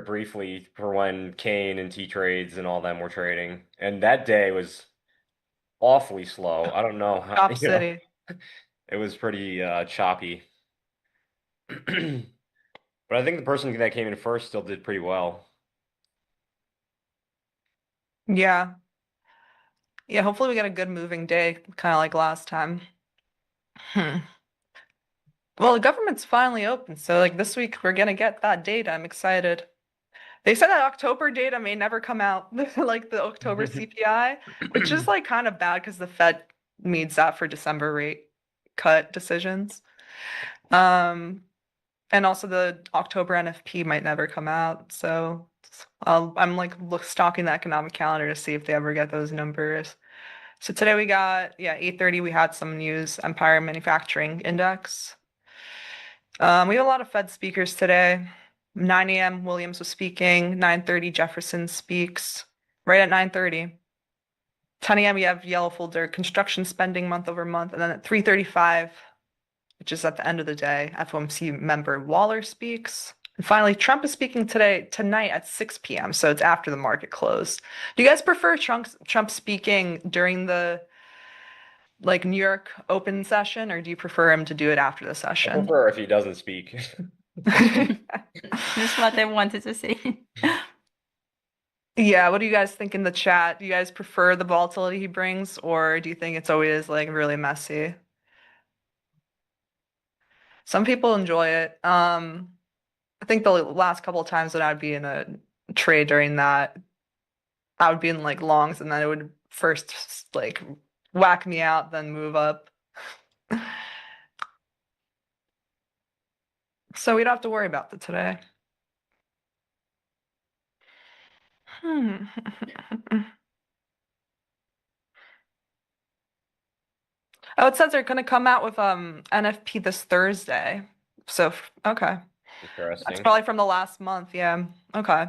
briefly for when Kane and T Trades and all them were trading, and that day was awfully slow. I don't know how, Top City. it was pretty choppy. But I think the person that came in first still did pretty well. Yeah. Yeah, hopefully we get a good moving day, kind of like last time. Well, the government's finally open, so like this week we're gonna get that data. I'm excited. They said that October data may never come out, like the October CPI, which is like kind of bad because the Fed needs that for December rate cut decisions. And also the October NFP might never come out, so I'm like stalking the economic calendar to see if they ever get those numbers. So today we got, yeah, 8:30 we had some news, Empire Manufacturing Index. We have a lot of Fed speakers today. 9 a.m. Williams was speaking. 9:30 Jefferson speaks. Right at 9:30. 10 a.m. we have Yellow Folder construction spending month over month, and then at 3:35, which is at the end of the day, FOMC member Waller speaks. And finally, Trump is speaking tonight at 6 p.m. So it's after the market closed. Do you guys prefer Trump speaking during the like New York open session, or do you prefer him to do it after the I session? prefer if he doesn't speak. That's what I wanted to say. Yeah, what do you guys think in the chat? Do you guys prefer the volatility he brings, or do you think it's always like really messy? Some people enjoy it. I think the last couple of times that I'd be in a trade during that, I would be in like longs, and then it would first like whack me out, then move up. So we don't have to worry about that today. Oh, it says they're gonna come out with NFP this Thursday. So okay. That's Interesting. probably from the last month, yeah. Okay.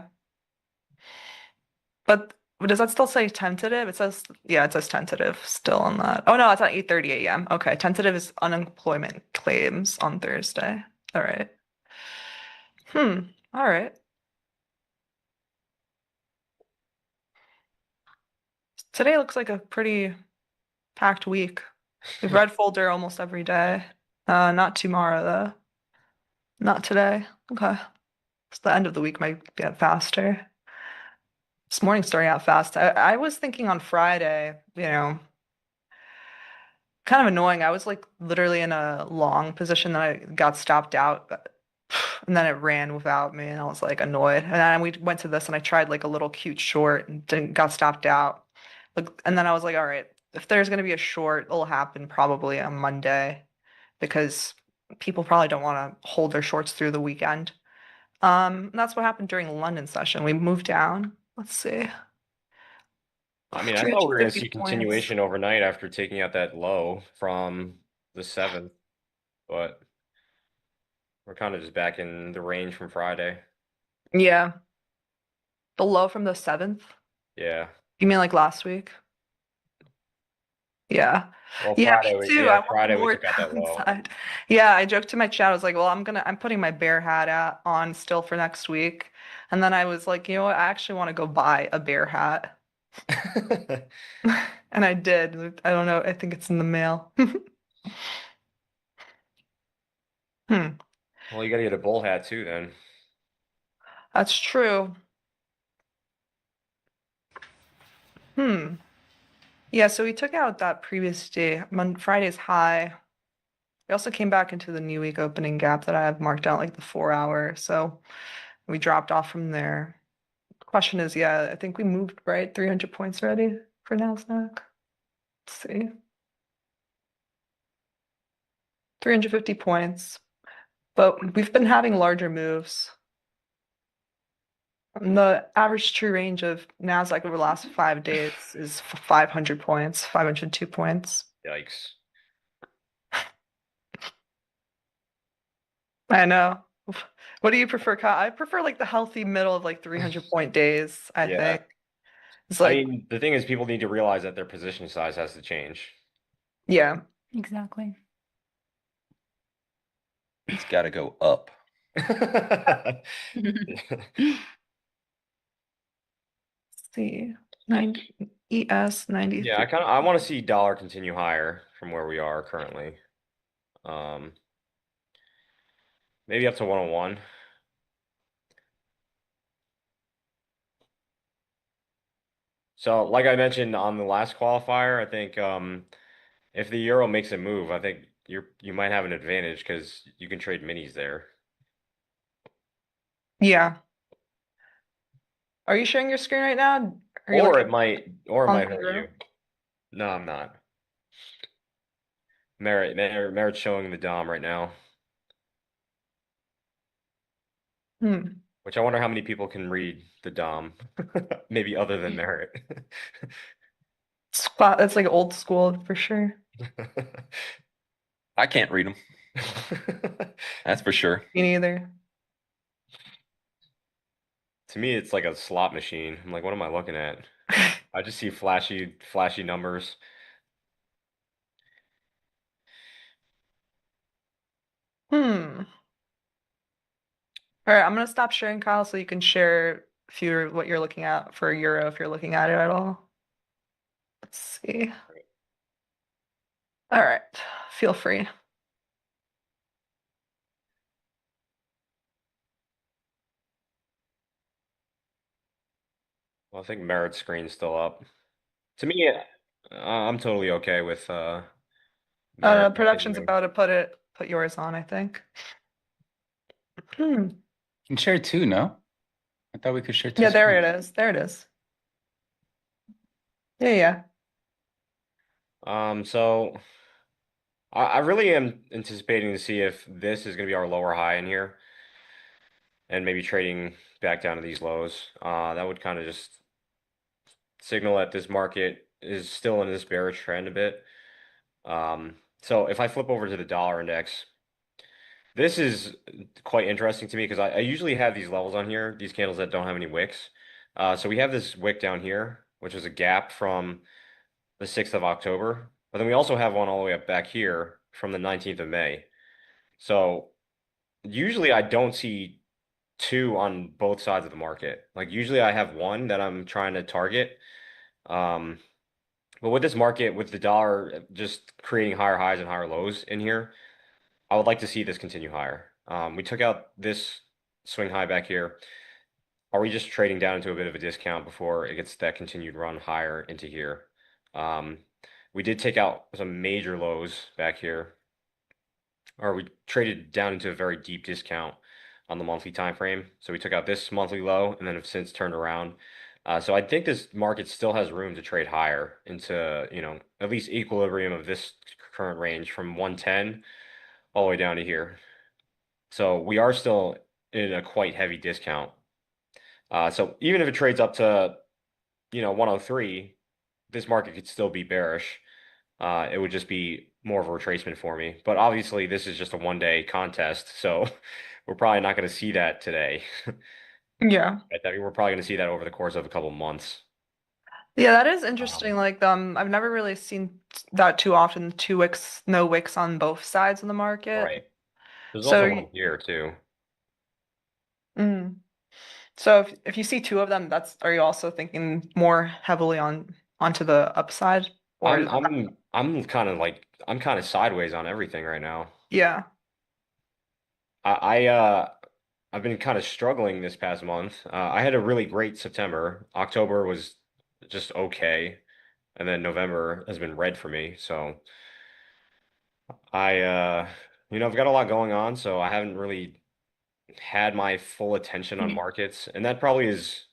But does that still say tentative? It says, yeah, it says tentative still on that. Oh no, it's at 8:30 a.m. Okay, tentative is unemployment claims on Thursday. All right. All right. Today looks like a pretty packed week. We've read folder almost every day. Not tomorrow though. Not today. Okay. So the end of the week might get faster. This morning's starting out fast. I was thinking on Friday, kind of annoying. I was like literally in a long position that I got stopped out, and then it ran without me, and I was like annoyed. And then we went to this, and I tried like a little cute short and didn't got stopped out. Like, and then I was like, all right, if there's gonna be a short, it'll happen probably on Monday because people probably don't want to hold their shorts through the weekend. And that's what happened during the London session. We moved down. Let's see. I mean, I thought we were going to 350 see points. continuation overnight after taking out that low from the 7th, but we're kind of just back in the range from Friday. Yeah. The low from the 7th? Yeah. You mean like last week? Yeah. Well, Yeah, me too. I want Friday we more took out that low. downside. Yeah, I joked to my chat. I was like, well, I'm putting my bear hat on still for next week. And then I was like, you know what? I actually want to go buy a bear hat. And I did. I don't know. I think it's in the mail. Hmm. Well, you got to get a bull hat too then. That's true. Hmm. Yeah, so we took out that previous day, Friday's high. We also came back into the new week opening gap that I have marked out like the 4 hour. So we dropped off from there. Question is, yeah, I think we moved right 300 points already for NASDAQ. Let's see. 350 points. But we've been having larger moves. And the average true range of NASDAQ over the last 5 days is 500 points, 502 points. Yikes. I know. What do you prefer, Kyle? I prefer like the healthy middle of like 300 point days, I Yeah. think. It's I like, mean, the thing is, people need to realize that their position size has to change. yeah. Exactly. It's got to go up. See, 90 ES 93. Yeah, I want to see dollar continue higher from where we are currently. Um, maybe up to 101. So, like I mentioned on the last qualifier, I think if the euro makes a move, I think you might have an advantage because you can trade minis there. Yeah. Are you sharing your screen right now? Are you Or looking it might on the hurt euro? you. No, I'm not. Merit's showing the Dom right now, Hmm. which I wonder how many people can read the Dom, maybe other than Merit. Spot, that's like old school for sure. I can't read them. That's for sure. Me neither. To me, it's like a slot machine. I'm like, what am I looking at? I just see flashy numbers. Hmm. All right, I'm gonna stop sharing, Kyle, so you can share if you're what you're looking at for euro if you're looking at it at all. Let's see. All right, feel free. Well, I think Merit's screen's still up. To me, I'm totally okay with Merit Production's continuing. about to put yours on, I think. Hmm. Can share two, no? I thought we could share two Yeah, there screens. it is. There it is. Yeah, yeah. So I really am anticipating to see if this is going to be our lower high in here, and maybe trading back down to these lows. That would kind of just signal that this market is still in this bearish trend a bit. So if I flip over to the dollar index, this is quite interesting to me because I usually have these levels on here, these candles that don't have any wicks. So we have this wick down here, which is a gap from the 6th of October, but then we also have one all the way up back here from the 19th of May. So usually I don't see two on both sides of the market. Like usually I have one that I'm trying to target. Um, but with this market, with the dollar just creating higher highs and higher lows in here, I would like to see this continue higher. We took out this swing high back here. Are we just trading down into a bit of a discount before it gets that continued run higher into here? Um, we did take out some major lows back here, or we traded down into a very deep discount on the monthly time frame. So we took out this monthly low and then have since turned around. So I think this market still has room to trade higher into, at least equilibrium of this current range from 110 all the way down to here. So we are still in a quite heavy discount. So even if it trades up to, 103, this market could still be bearish. It would just be more of a retracement for me. But obviously, this is just a one-day contest, so we're probably not going to see that today. Yeah. I mean, we're probably going to see that over the course of a couple months. Yeah, that is interesting. Like, I've never really seen that too often, two wicks, no wicks on both sides of the market. Right. There's So, also one here too. mm. So if you see two of them, are you also thinking more heavily onto the upside? Or I'm kind of sideways on everything right now. yeah. I've been kind of struggling this past month. I had a really great September. October was just okay, and then November has been red for me. So I've got a lot going on, so I haven't really had my full attention on markets, and that probably is,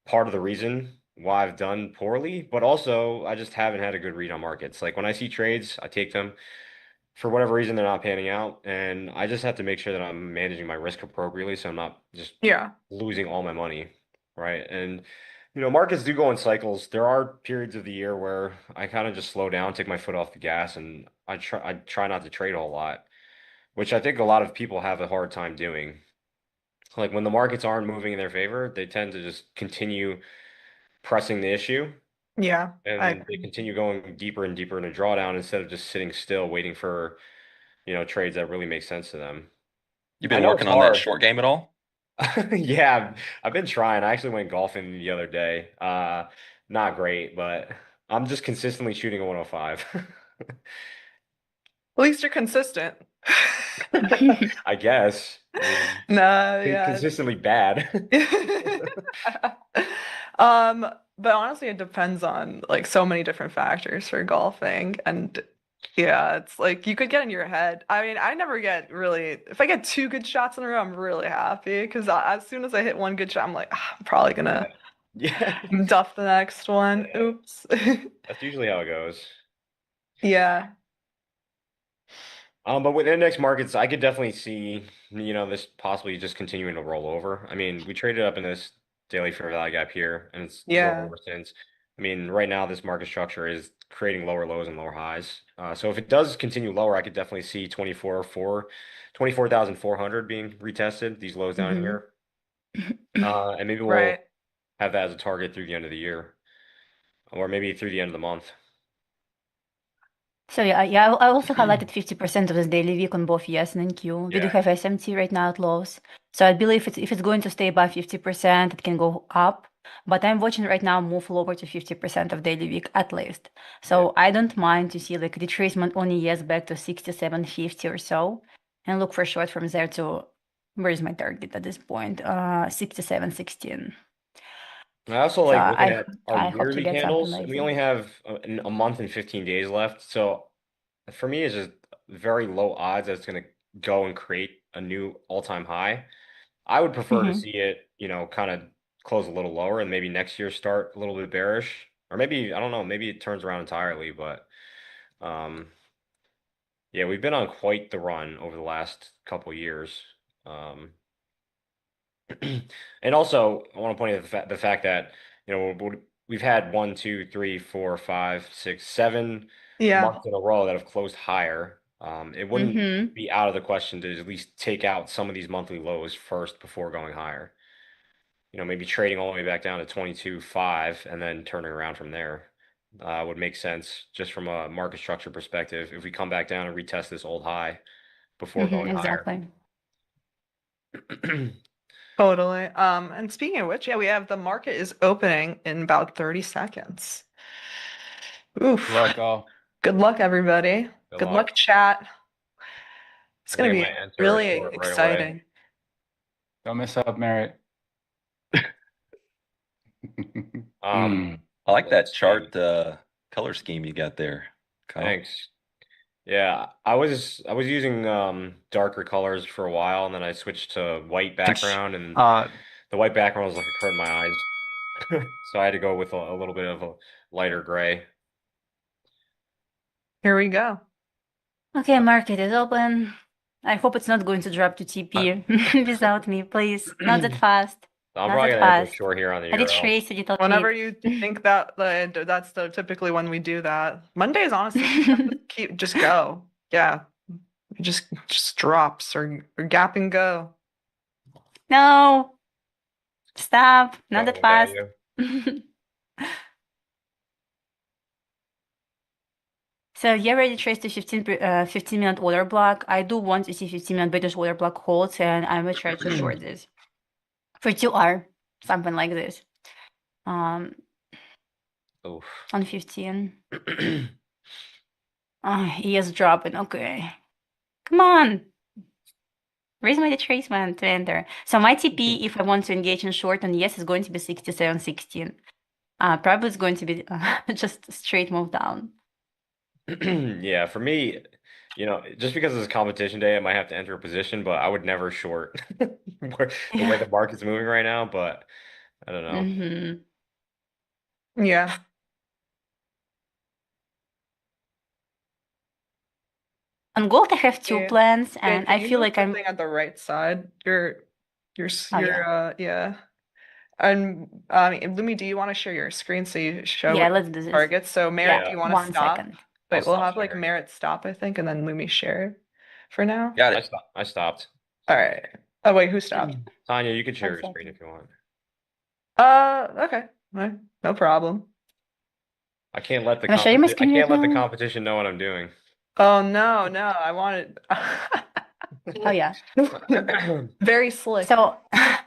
part of the reason why I've done poorly, but also I just haven't had a good read on markets. Like when I see trades, I take them. For whatever reason, they're not panning out, and I just have to make sure that I'm managing my risk appropriately so I'm not just Yeah. losing all my money, right? And markets do go in cycles. There are periods of the year where I kind of just slow down, take my foot off the gas, and I try not to trade a whole lot, which I think a lot of people have a hard time doing. Like when the markets aren't moving in their favor, they tend to just continue pressing the issue, Yeah. I and they agree. continue going deeper and deeper in a drawdown instead of just sitting still waiting for, trades that really make sense to them. You I been know it's working on that hard. short game at all? Yeah, I've been trying. I actually went golfing the other day. Not great, but I'm just consistently shooting a 105. At least you're consistent. I guess. I mean, No, yeah. consistently bad. Um, but honestly, it depends on like so many different factors for golfing. And yeah, it's like you could get in your head. I mean, I never get really, if I get two good shots in a row, I'm really happy because as soon as I hit one good shot, I'm like, "Ah, I'm probably gonna Yeah. duff the next one. Yeah. Oops. That's usually how it goes. Yeah. But with index markets, I could definitely see, this possibly just continuing to roll over. I mean, we traded up in this daily fair value gap here, and it's rolled Yeah. over since. I mean, right now this market structure is creating lower lows and lower highs. So if it does continue lower, I could definitely see 24,400 being retested, these lows down Hmm. here. And maybe we'll Right. have that as a target through the end of the year, or maybe through the end of the month. So yeah, I also highlighted 50% of this daily week on both yes and NQ. We do Yeah. have SMT right now at lows. So I believe if it's going to stay above 50%, it can go up. But I'm watching right now move lower to 50% of daily week at least. So I don't mind to see like retracement on yes back to 67.50 or so, and look for short from there to where is my target at this point? 67.16. I also So like looking at our I hope to yearly get something candles. like We this. only have a month and 15 days left. So for me, it's just very low odds that it's going to go and create a new all-time high. I would prefer to Hmm. see it, kind of close a little lower and maybe next year start a little bit bearish. Or maybe, I don't know, maybe it turns around entirely. But um, yeah, we've been on quite the run over the last couple years. Um, And also, I want to point out the fact that, we've had 7 Yeah. months in a row that have closed higher. It wouldn't Hmm. be out of the question to at least take out some of these monthly lows first before going higher. Maybe trading all the way back down to 22.5 and then turning around from there would make sense just from a market structure perspective if we come back down and retest this old high before going higher. Exactly. Totally. And speaking of which, yeah, we have the market is opening in about 30 seconds. Oof. Good luck, all. Good luck, everybody. Good Good luck. luck, chat. It's I gonna think I be might enter a really short right away. exciting. Don't mess up, Merritt. Um, I like that let's see. chart color scheme you got there, Kyle. Thanks. Yeah, I was using darker colors for a while, and then I switched to white background, and the white background was like a hurting my eyes, so I had to go with a little bit of a lighter gray. Here we go. Okay, market is open. I hope it's not going to drop to TP without me, please. Not that fast. I'm Not probably that gonna enter fast. short here on the I did euro. trace a little Whenever bit. you think that that's typically when we do that. Mondays, honestly, you have to just go. Yeah, it just drops or gap and go. No, stop. Not that Going fast. value. So you already traced the 15-minute order block. I do want to see 15-minute British order block holds, and I will try to short this for 2R, something like this. Oof. On 15. He is dropping. Okay. Come on. Where's my retracement to enter? So my TP, if I want to engage in short on yes, is going to be 67.16. Probably it's going to be just a straight move down. Yeah, for me, just because it's a competition day, I might have to enter a position, but I would never short the way the market's moving right now, but I don't know. Mm-hmm. Yeah. On gold, I have two Yeah. plans, Jade, and can I you feel move like the I'm. thing at the right side? Your Oh, yeah. yeah. And Lumi, do you want to share your screen so you show Yeah, what let's do this. targets? So Merritt, Yeah. do you want to 1 stop? second. Wait, we'll stop have like sharing. Merritt stop, I think, and then Lumi share for now. Got I it. stopped. I stopped. All right. Oh wait, who stopped? Tanya, you can share 1 your screen second. if you want. Okay. All right. No problem. I can't let the Can I show you my I screen can't right let the now? competition know what I'm doing. Oh no, I wanted Oh, yeah. very slick. So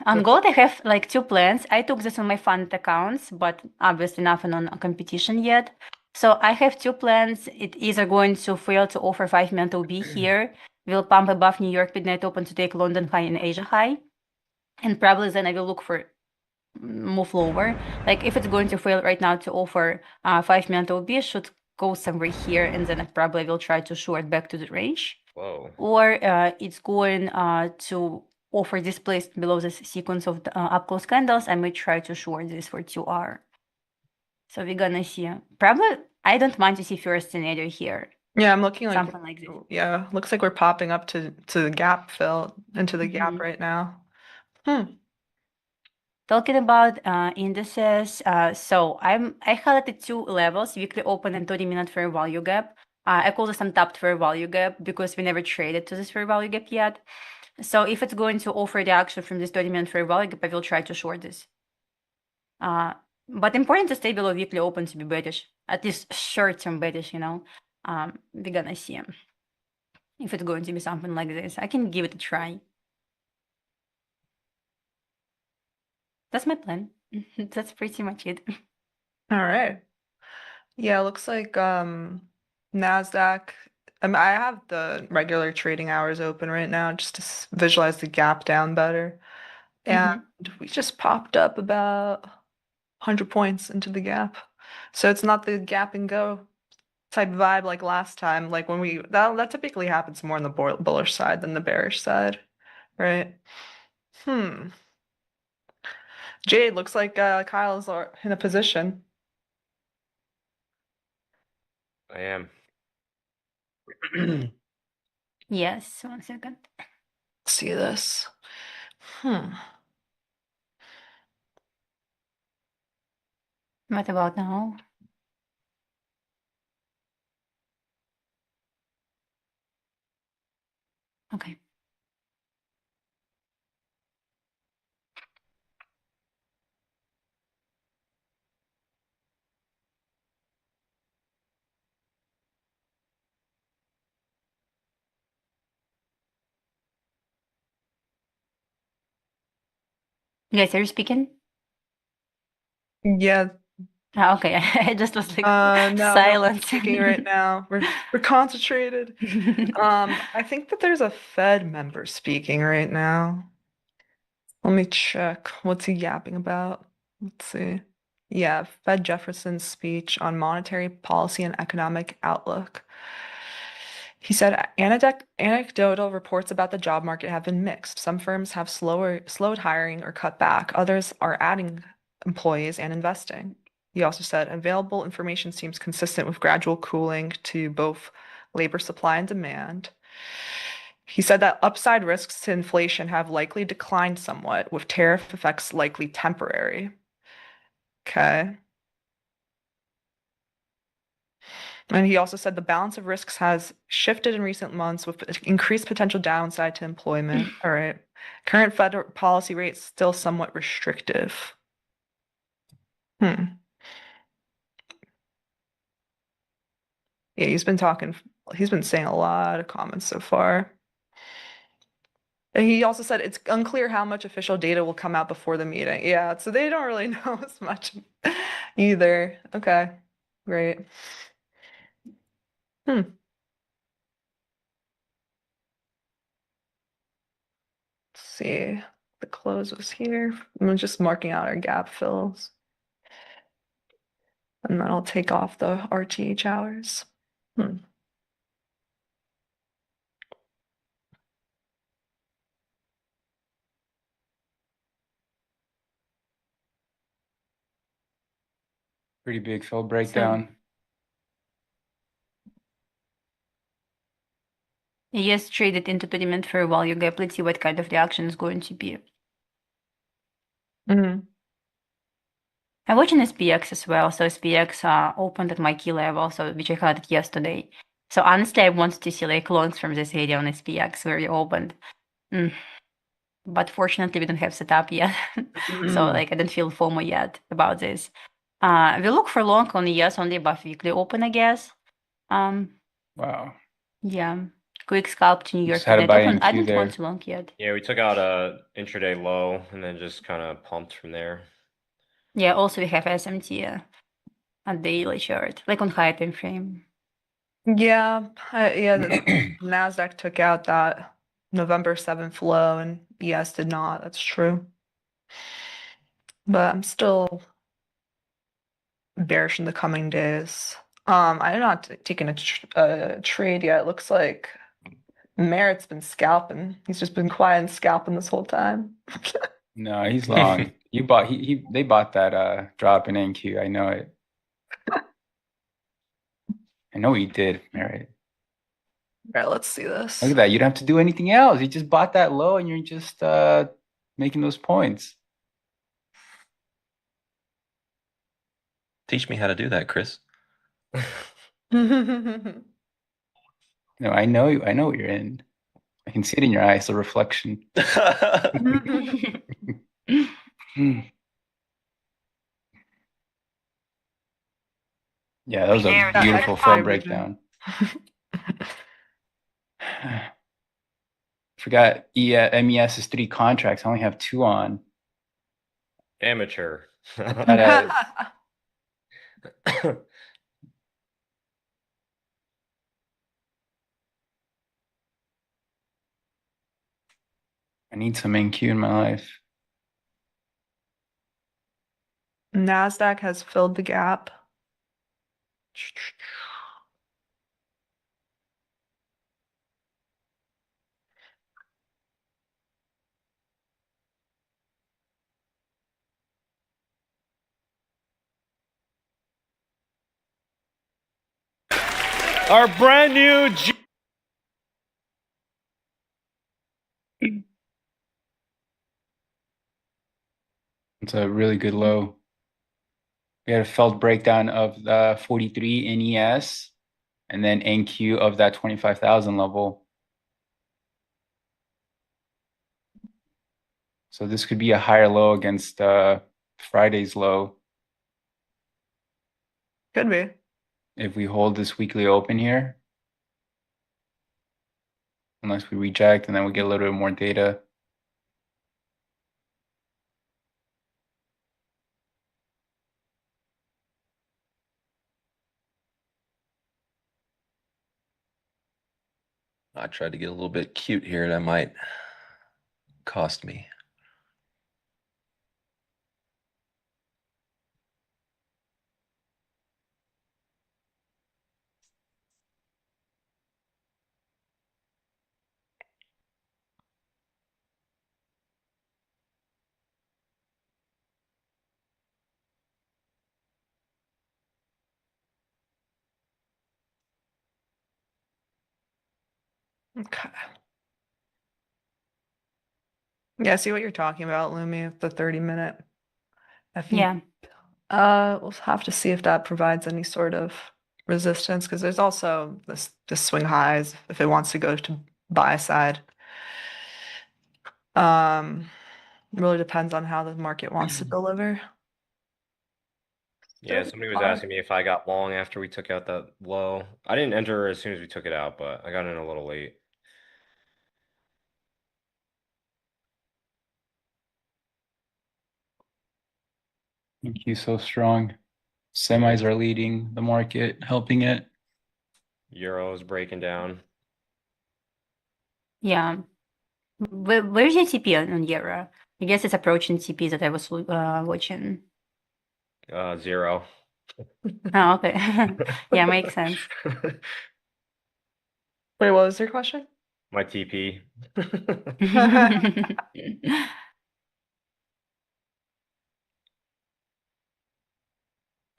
on gold, I have like two plans. I took this on my fund accounts, but obviously nothing on a competition yet. So I have two plans. It either going to fail to offer 5-minute OB here, will pump above New York midnight open to take London high and Asia high, and probably then I will look for move lower. Like if it's going to fail right now to offer 5-minute OB, should go somewhere here, and then I probably will try to short back to the range. Whoa. Or it's going to offer displaced below this sequence of the, up close candles. I may try to short this for 2R. So we're gonna see. Probably, I don't mind to see first scenario here. Yeah, I'm looking like Something like this. yeah, looks like we're popping up to the gap fill into the gap Mhm. right now. Talking about indices, so I highlighted two levels: weekly open and 30-minute fair value gap. I call this untapped fair value gap because we never traded to this fair value gap yet. So if it's going to offer the action from this 30-minute fair value gap, I will try to short this. But important to stay below weekly open to be bearish, at least short-term bearish, we're gonna see if it's going to be something like this. I can give it a try. That's my plan. That's pretty much it. All right. Yeah, looks like Nasdaq. I have the regular trading hours open right now just to visualize the gap down better. And we just popped up about 100 points into the gap. So it's not the gap and go type vibe like last time. Like when that typically happens more on the bullish side than the bearish side, right? Jade, looks like Kyle's in a position. I am. Yes, 1 second. See this. What about now? Okay. Guys, are you speaking? Yeah. Okay, I just was like No, no one's silent. speaking right now. We're concentrated. I think that there's a Fed member speaking right now. Let me check. What's he yapping about? Let's see. Yeah, Fed Jefferson's speech on monetary policy and economic outlook. He said anecdotal reports about the job market have been mixed. Some firms have slowed hiring or cut back. Others are adding employees and investing. He also said available information seems consistent with gradual cooling to both labor supply and demand. He said that upside risks to inflation have likely declined somewhat, with tariff effects likely temporary. Okay. And he also said the balance of risks has shifted in recent months with increased potential downside to employment. All right. Current federal policy rates still somewhat restrictive. Hmm. Yeah, he's been saying a lot of comments so far. And he also said it's unclear how much official data will come out before the meeting. Yeah, so they don't really know as much either. Okay, great. Hmm. Let's see. The close was here. I'm just marking out our gap fills. And then I'll take off the RTH hours. Hmm. Pretty big fell breakdown. Yes, traded into the demand fair value gap. Let's see what kind of reaction is going to be. Mhm. I'm watching SPX as well. So SPX opened at my key level, so which I had it yesterday. So honestly, I wanted to see like longs from this area on SPX where we opened. But fortunately, we don't have setup yet. So like I don't feel FOMO yet about this. We look for long on ES only above weekly open, I guess. Wow. Yeah. Quick scalp to New York Just had a Midnight buy Open. in I queue don't want there. to long yet. Yeah, we took out a intraday low and then just kind of pumped from there. Yeah, also we have SMT a daily chart, like on high time frame. Yeah, the Nasdaq took out that November 7th low and ES did not. That's true. But I'm still bearish in the coming days. I'm not taking a trade yet. It looks like Merritt's been scalping. He's just been quiet and scalping this whole time. No, he's long. They bought that drop in NQ. I know it. I know he did, Merit. All right, let's see this. Look at that. You don't have to do anything else. You just bought that low and you're just making those points. Teach me how to do that, Chris. No, I know what you're in. I can see it in your eyes, the reflection. Yeah, that was a beautiful fell breakdown. Forgot MES is 3 contracts. I only have 2 on. Amateur. I need some NQ in my life. Nasdaq has filled the gap. Our brand new It's a really good low. We had a felt breakdown of the 43 in ES and then NQ of that 25,000 level. So this could be a higher low against Friday's low. Could be. If we hold this weekly open here. Unless we reject and then we get a little bit more data. I tried to get a little bit cute here. That might cost me. Okay. Yeah, I see what you're talking about, Lumi, the 30-minute FE. Yeah. We'll have to see if that provides any sort of resistance because there's also this swing highs if it wants to go to buy side. It really depends on how the market wants to deliver. Yeah, somebody was asking me if I got long after we took out that low. I didn't enter as soon as we took it out, but I got in a little late. Thank you. So strong. Semis are leading the market, helping it. Euro is breaking down. Yeah. Where's your TP on Euro? I guess it's approaching TP that I was watching. 0. Oh, okay. Yeah, makes sense. Wait, what was your question? My TP.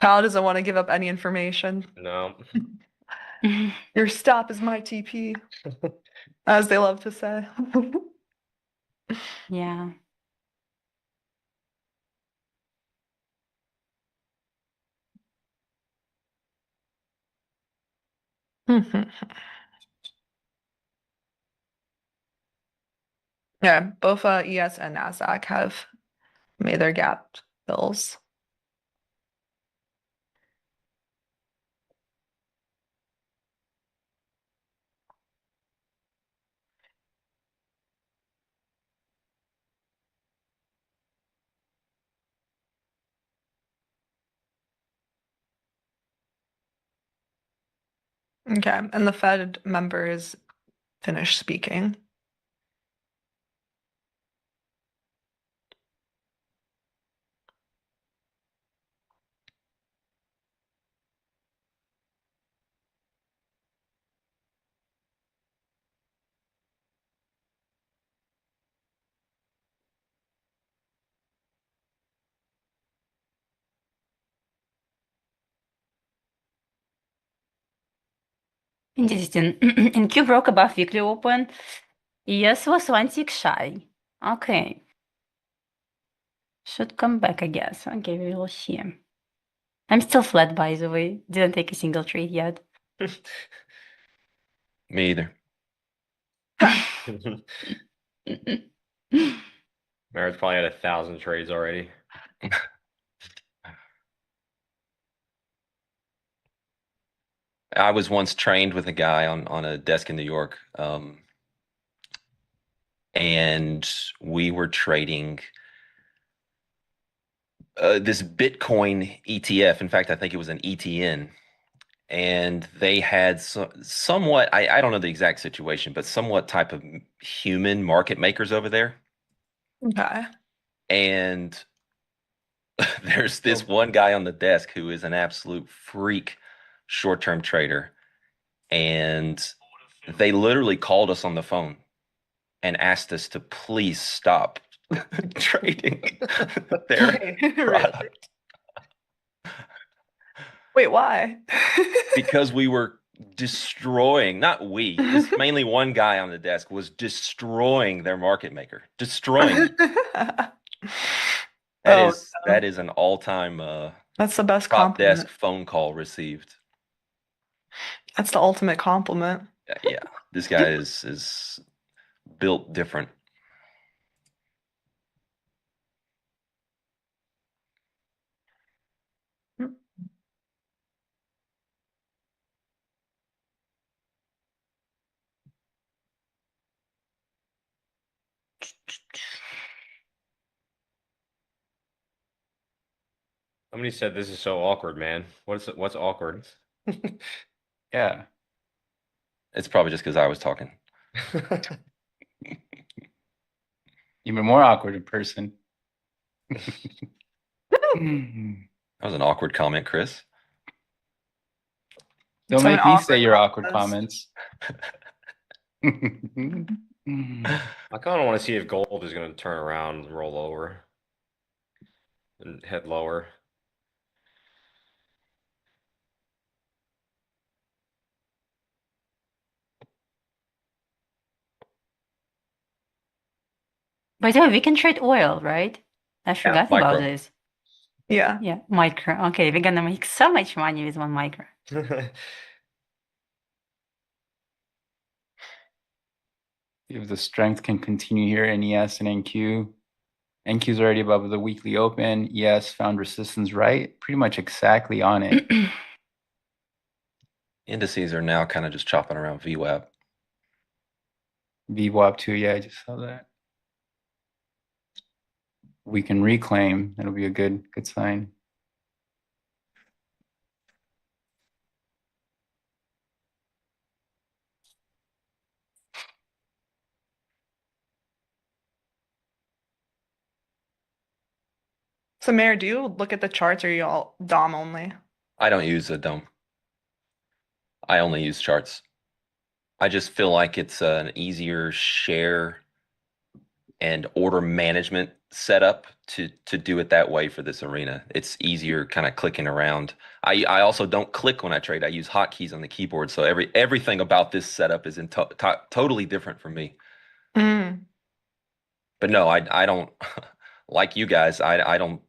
Kyle doesn't want to give up any information. No. Your stop is my TP, as they love to say. Yeah. Yeah, both ES and NASDAQ have made their gap fills. Okay, and the Fed member is finished speaking. Interesting. And Q broke above weekly open. Yes, was one tick shy. Okay. Should come back, I guess. Okay, we will see. I'm still flat, by the way. Didn't take a single trade yet. Me either. Merritt's probably had 1,000 trades already. I was once trained with a guy on a desk in New York, and we were trading this Bitcoin ETF. In fact, I think it was an ETN, and they had somewhat, I don't know the exact situation, but somewhat type of human market makers over there. Okay. And there's this one guy on the desk who is an absolute freak short-term trader. And they literally called us on the phone and asked us to please stop trading their product. Wait, why? Because we were destroying, not we, it's mainly one guy on the desk was destroying their market maker, destroying it. That is an all-time that's the best top compliment. desk phone call received. That's the ultimate compliment. Yeah, this guy is built different. Somebody said this is so awkward, man. What's awkward? Yeah. It's probably just because I was talking. Even more awkward in person. That was an awkward comment, Chris. Don't Some make me say awkward your awkward comments. comments. I kind of want to see if gold is going to turn around and roll over and head lower. By the way, we can trade oil, right? I forgot about micro. this. Yeah. Yeah, micro. Okay, we're gonna make so much money with one micro. If the strength can continue here in ES and NQ. NQ is already above the weekly open. ES found resistance right, pretty much exactly on it. Indices are now kind of just chopping around VWAP. VWAP too, yeah, I just saw that. We can reclaim. That'll be a good sign. So, Mayor, do you look at the charts or are you all DOM only? I don't use a DOM. I only use charts. I just feel like it's an easier share and order management setup to do it that way for this arena. It's easier kind of clicking around. I also don't click when I trade. I use hotkeys on the keyboard. So everything about this setup is totally different from me. Mm. But no, I don't like you guys. I don't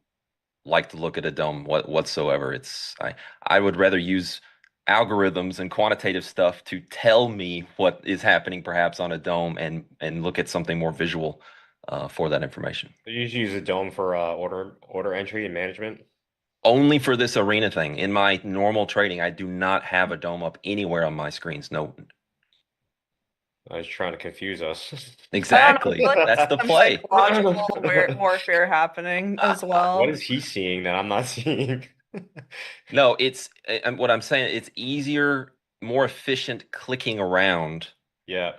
like to look at a DOM whatsoever. I would rather use algorithms and quantitative stuff to tell me what is happening perhaps on a DOM and look at something more visual for that information. You usually use a dome for order entry and management. Only for this arena thing. In my normal trading, I do not have a DOM up anywhere on my screens. No. I was trying to confuse us. Exactly. I don't know, I feel like That's the some play. psychological warfare happening as well. What is he seeing that I'm not seeing? No, it's what I'm saying. It's easier, more efficient clicking around Yeah.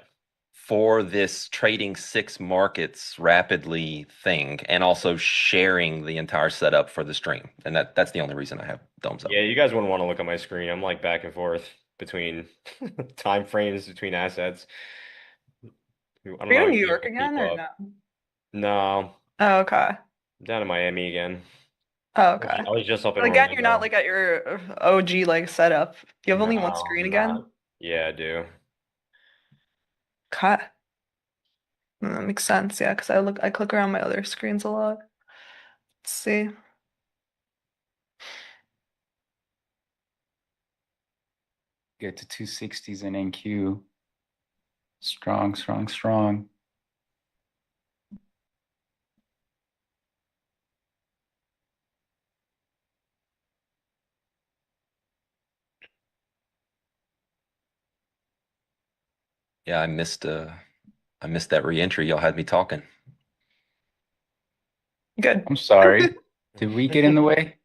for this trading 6 markets rapidly thing, and also sharing the entire setup for the stream. And that's the only reason I have DOMs up. Yeah, you guys wouldn't want to look at my screen. I'm like back and forth between time frames between assets. I don't Are you know in if New you York can again keep or up. no? No, Oh, okay. I'm down in Miami again. Oh, okay. I was just up in Again, you're not Orlando. like at your OG like setup. You have only one No, screen I'm again? not. Yeah, I do. Okay. That makes sense, yeah, because I click around my other screens a lot. Let's see. Get to 260s in NQ. Strong, strong, strong. Yeah, I missed that re-entry. Y'all had me talking. Good. I'm sorry. Did we get in the way?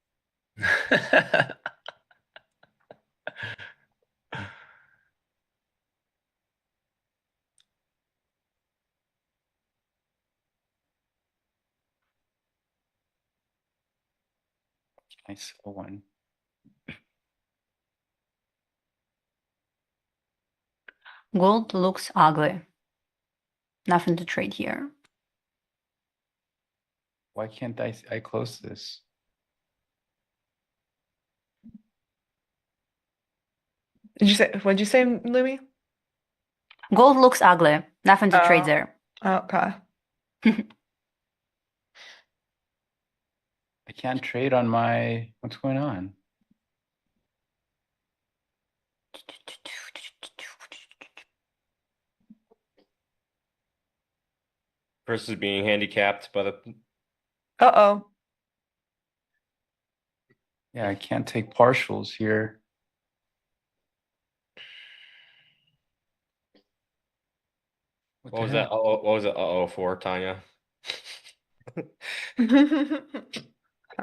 I saw one. Gold looks ugly. Nothing to trade here. Why can't I close this? What'd you say, Louis? Gold looks ugly. Nothing to trade Oh. there. Okay. I can't trade on my, what's going on? Chris is being handicapped by the. Uh-oh. Yeah, I can't take partials here. What was that? What was it? Uh-oh for, Tanya? I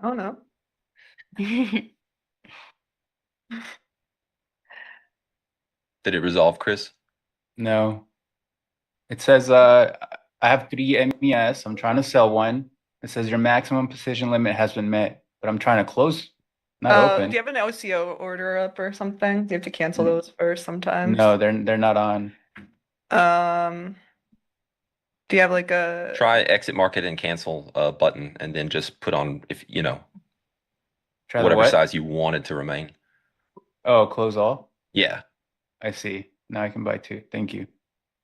don't know. Did it resolve, Chris? No. It says I have 3 MES. I'm trying to sell one. It says your maximum position limit has been met, but I'm trying to close, not Do open. you have an OCO order up or something? You have to cancel N- those first sometimes. No, they're not on. Do you have like a Try exit market and cancel button, and then just put on if you know Try the whatever what? size you wanted to remain. Oh, close all. Yeah. I see. Now I can buy 2. Thank you.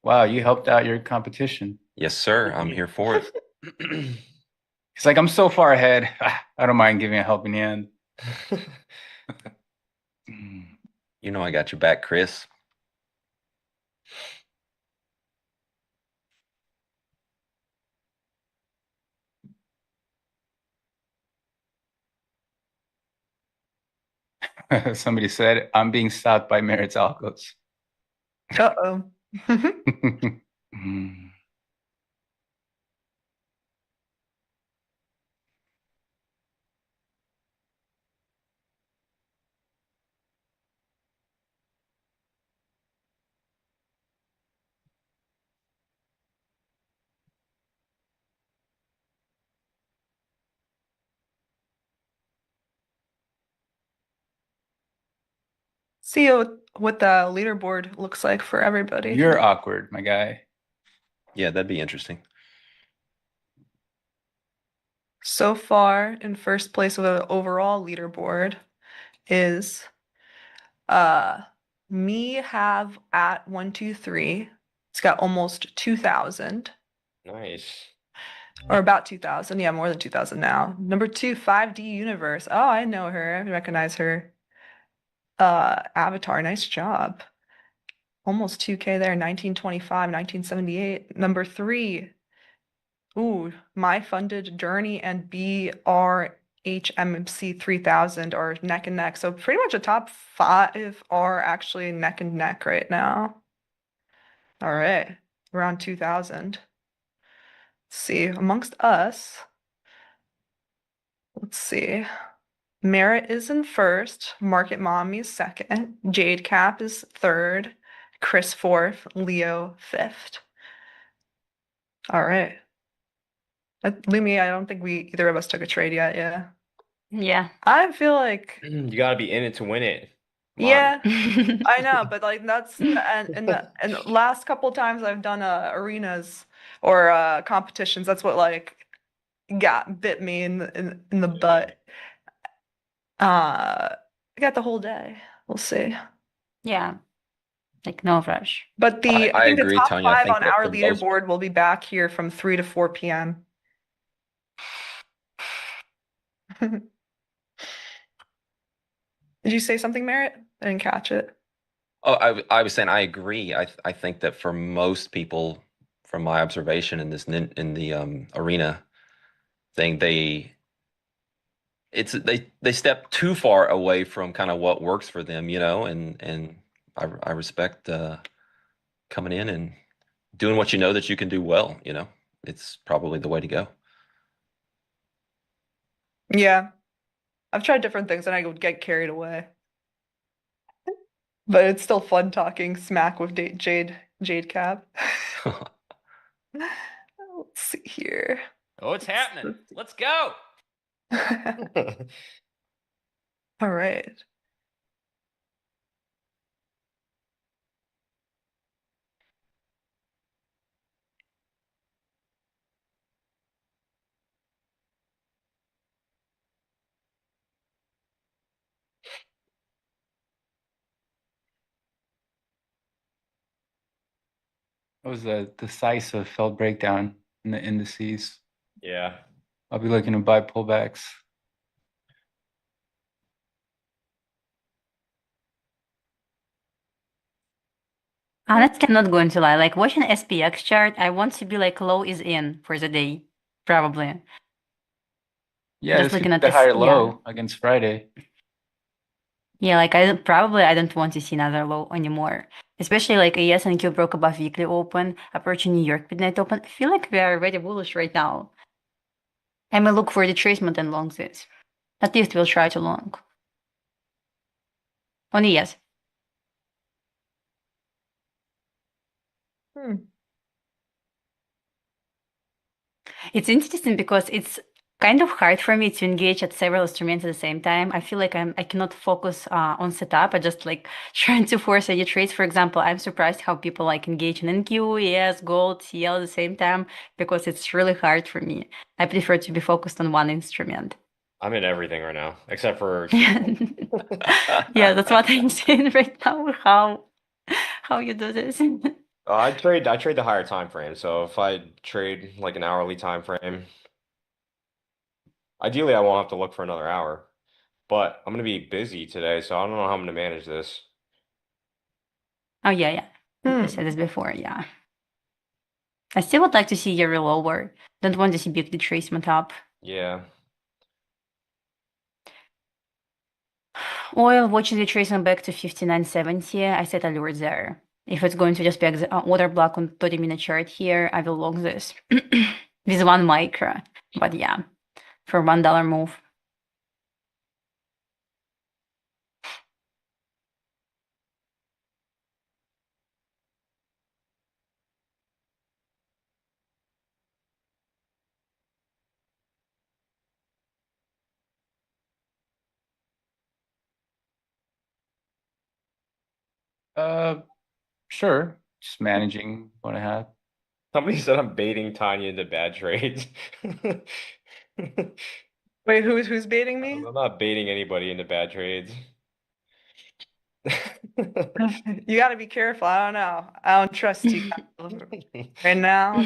Wow, you helped out your competition. Yes, sir. I'm here for it. It's like I'm so far ahead. I don't mind giving a helping hand. You know I got your back, Chris. Somebody said I'm being stopped by Merritt's algos. Uh-oh. See what the leaderboard looks like for everybody. You're awkward, my guy. Yeah, that'd be interesting. So far, in first place with an overall leaderboard is me have at 123. It's got almost 2,000. Nice. Or about 2,000. Yeah, more than 2,000 now. Number 2, 5D Universe. Oh, I know her. I recognize her. Avatar, nice job. Almost 2K there, 1925, 1978. Number 3, ooh, My Funded Journey and BRHMC 3000 are neck and neck. So pretty much the top 5 are actually neck and neck right now. All right, around 2,000. See, amongst us, let's see. Merritt is in first, Market Mommy is second, Jade Cap is third, Chris fourth, Leo fifth. All right. Lumi, I don't think either of us took a trade yet. Yeah. Yeah. I feel like, You gotta be in it to win it. Come on. yeah, I know, but like that's and the last couple times I've done arenas or competitions, that's what like bit me in the butt. I got the whole day. We'll see. Yeah. Like no rush. But I I think the agree, top Tanya. I 5 think on that our for most leaderboard will be back here from 3 to 4 p.m. Did you say something, Merritt? I didn't catch it. Oh, I was saying I agree. I think that for most people, from my observation in the arena thing, they step too far away from kind of what works for them, you know, and I respect coming in and doing what you know that you can do well, you know. It's probably the way to go. Yeah, I've tried different things and I would get carried away. But it's still fun talking smack with Jade Cap. Let's see here. Oh, it's happening. Let's go. All right. That was a decisive felt breakdown in the indices. Yeah. I'll be looking to buy pullbacks. Honestly, I'm not going to lie. Like watching SPX chart, I want to be like low is in for the day, probably. Yeah, Just this could looking be at the this, higher yeah. low against Friday. Yeah, like I don't want to see another low anymore. Especially like ES and Q broke above weekly open, approaching New York midnight open. I feel like we are already bullish right now. I may look for retracement and long this. At least we'll try to long. On ES. Hmm. It's interesting because it's kind of hard for me to engage at several instruments at the same time. I feel like I cannot focus on setup. I just like trying to force any trades. For example, I'm surprised how people like engage in NQ, ES, Gold, CL at the same time because it's really hard for me. I prefer to be focused on one instrument. I'm in everything right now, except for Yeah, that's what I'm saying right now. How you do this? I trade the higher time frame. So if I trade like an hourly time frame, ideally I won't have to look for another hour. But I'm gonna be busy today, so I don't know how I'm gonna manage this. Oh yeah. I said this before, yeah. I still would like to see Euro lower. Don't want to see big retracement up. Yeah. Oil watching retracement back to 59.70. I set a lure there. If it's going to just be order block on 30-minute chart here, I will log this with 1 micro. But yeah, for $1 move. Sure. Just managing what I have. Somebody said I'm baiting Tanya into bad trades. Wait, who's baiting me? I'm not baiting anybody into bad trades. You got to be careful. I don't know. I don't trust you right now.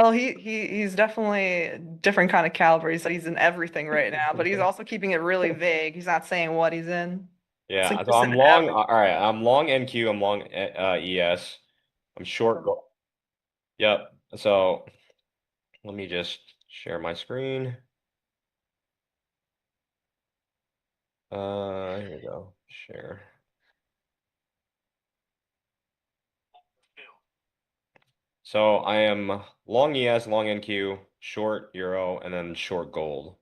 Oh, he's definitely a different kind of caliber. He said he's in everything right now, but he's also keeping it really vague. He's not saying what he's in. It's Yeah, like so just I'm in long. every. All right, I'm long NQ. I'm long ES. I'm short. Yep. So let me just share my screen. Here we go. Share. So I am long ES, long NQ, short Euro, and then short gold.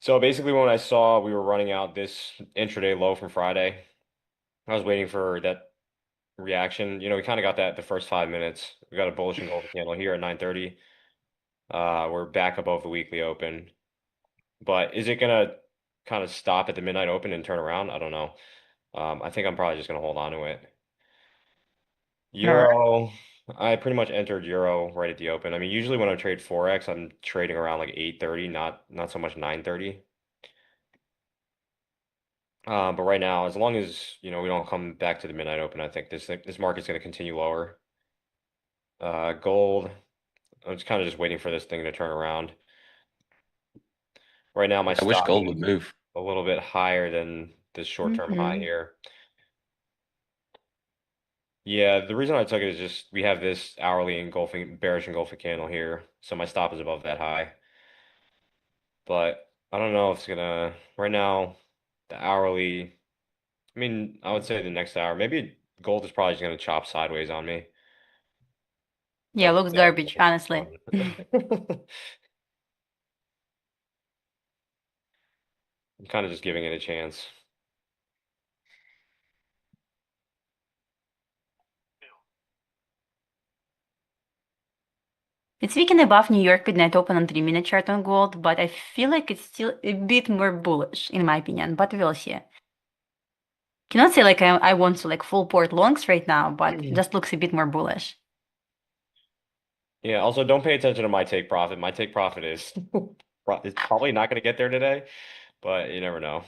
So basically, when I saw we were running out this intraday low from Friday, I was waiting for that reaction. We kind of got that the first 5 minutes. We got a bullish and golden candle here at 9:30. We're back above the weekly open. But is it gonna kind of stop at the midnight open and turn around? I don't know. I think I'm probably just gonna hold on to it. All right. Euro, I pretty much entered Euro right at the open. I mean, usually when I trade Forex, I'm trading around like 8:30, not so much 9:30. But right now, as long as we don't come back to the midnight open, I think this market's going to continue lower. Gold, I'm just kind of just waiting for this thing to turn around. Right now, my I wish stop gold is would move. a little bit higher than this short-term high here. Yeah, the reason I took it is just we have this hourly engulfing, bearish engulfing candle here, so my stop is above that high. But I don't know if it's gonna, right now, the hourly, I mean, I would say the next hour, maybe gold is probably just gonna chop sideways on me. Yeah, Like, looks yeah, garbage, honestly. I'm kind of just giving it a chance. It's weakened above New York midnight open on 3-minute chart on gold, but I feel like it's still a bit more bullish, in my opinion, but we'll see. Cannot say like I want to like full port longs right now, but just looks a bit more bullish. Yeah, also don't pay attention to my take profit. My take profit is it's probably not gonna get there today, but you never know.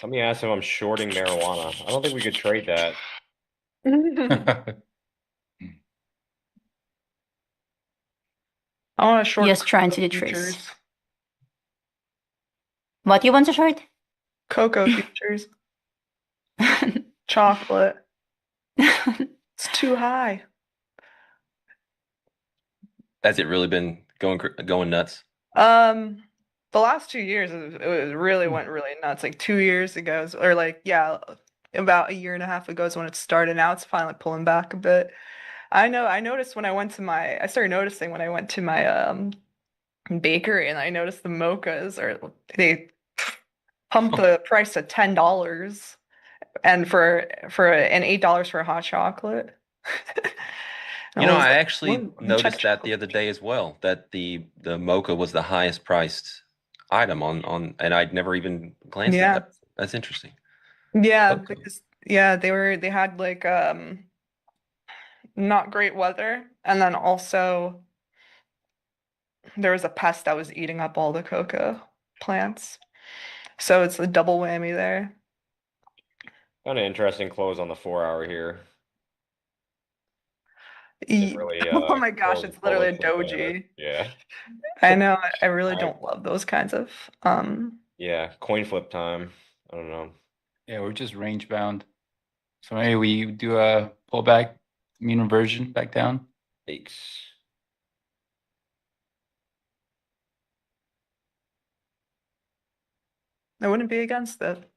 Let me ask if I'm shorting marijuana. I don't think we could trade that. I want to short Yes, trying cocoa to retrace. futures. What you want to short? Cocoa futures. Chocolate. It's too high. Has it really been going nuts? The last 2 years it really went really nuts. Like 2 years ago, or like yeah, about a year and a half ago is when it started. Now it's finally pulling back a bit. I know. I started noticing when I went to my bakery, and I noticed the mochas they pumped the price to $10, and for and $8 for a hot chocolate. And You I know, was I like, actually what? Check noticed that the chocolate. other day as well, that the mocha was the highest priced item on, and I'd never even glanced at Yeah. that. That's interesting. Yeah, Okay. because they had like not great weather, and then also there was a pest that was eating up all the cocoa plants. So it's a double whammy there. Kind of interesting close on the 4 hour here. It really Oh my gosh, closed it's literally a bullishly there. doji. Yeah. I know, I really All right. don't love those kinds of Yeah, coin flip time. I don't know. Yeah, we're just range bound. So maybe we do a pullback, mean reversion back down. Aches. I wouldn't be against it.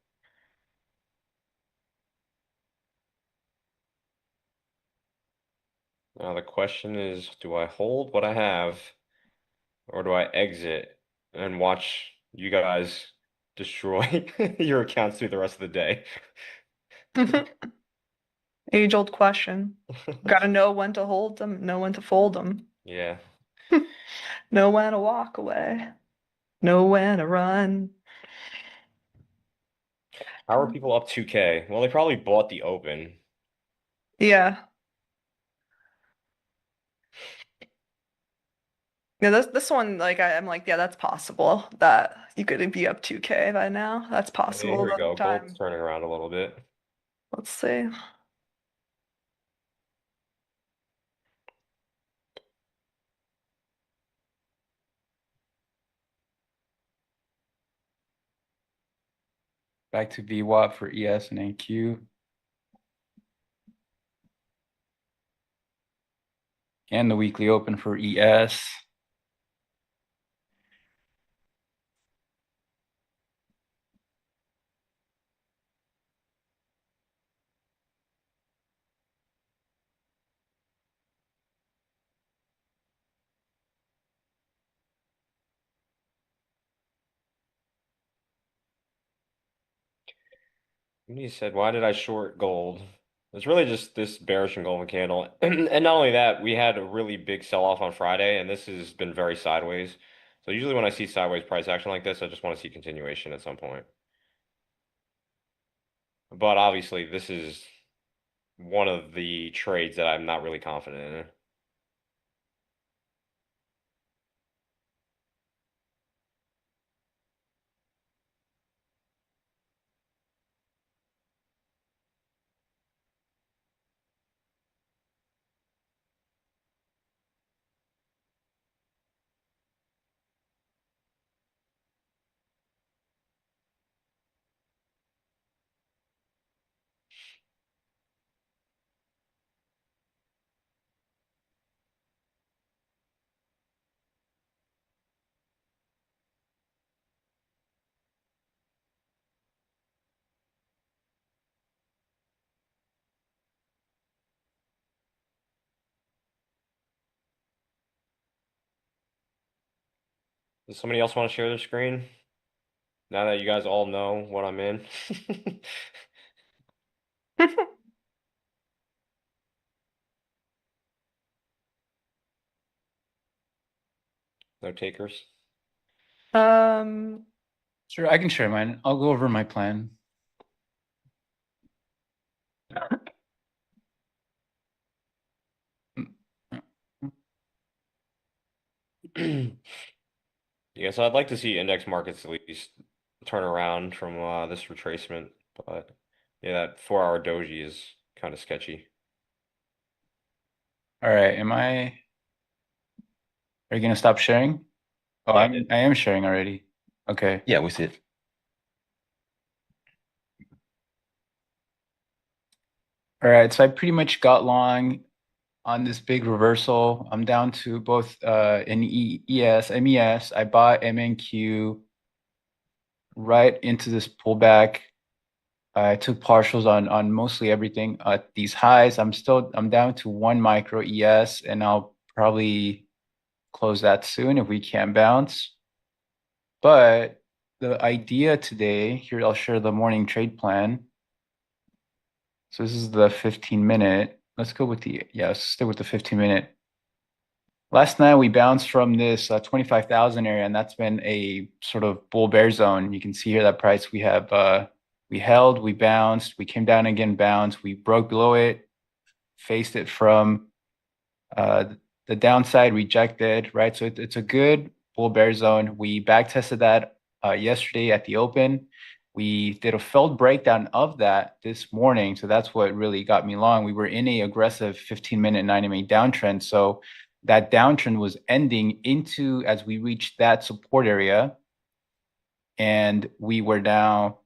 Now the question is, do I hold what I have, or do I exit and watch you guys destroy your accounts through the rest of the day? Age-old question. Gotta know when to hold them, know when to fold them, Yeah. know when to walk away, know when to run. How are people up 2K? Well, they probably bought the open. Yeah. Yeah, this one, like I'm like, yeah, that's possible that you could be up 2K by now. That's I mean, possible here we the go. Gold's time. turning around a little bit. Let's see. Back to VWAP for ES and NQ. And the weekly open for ES. He said, "Why did I short gold?" It's really just this bearish engulfing candle, and not only that, we had a really big sell-off on Friday, and this has been very sideways. So usually when I see sideways price action like this, I just want to see continuation at some point. But obviously, this is one of the trades that I'm not really confident in. Does somebody else want to share their screen? Now that you guys all know what I'm in. No takers. Um, Sure, I can share mine. I'll go over my plan. Yeah, so I'd like to see index markets at least turn around from this retracement, but yeah, that 4 hour doji is kind of sketchy. All right, are you gonna stop sharing? Oh, Yeah, I am sharing already. Okay. yeah, we see it. All right, so I pretty much got long on this big reversal. I'm down to both in ES, MES. I bought MNQ right into this pullback. I took partials on mostly everything at these highs. I'm down to 1 micro ES, and I'll probably close that soon if we can bounce. But the idea today, here I'll share the morning trade plan. So this is the 15-minute. Let's go with let's stick with the 15-minute. Last night we bounced from this 25,000 area, and that's been a sort of bull bear zone. You can see here that price we have we held, we bounced, we came down again, bounced, we broke below it, faced it from the downside, rejected, right? So it's a good bull bear zone. We back tested that yesterday at the open. We did a failed breakdown of that this morning. So that's what really got me long. We were in a aggressive 15-minute 9MA downtrend. So that downtrend was ending into as we reached that support area. And we were now,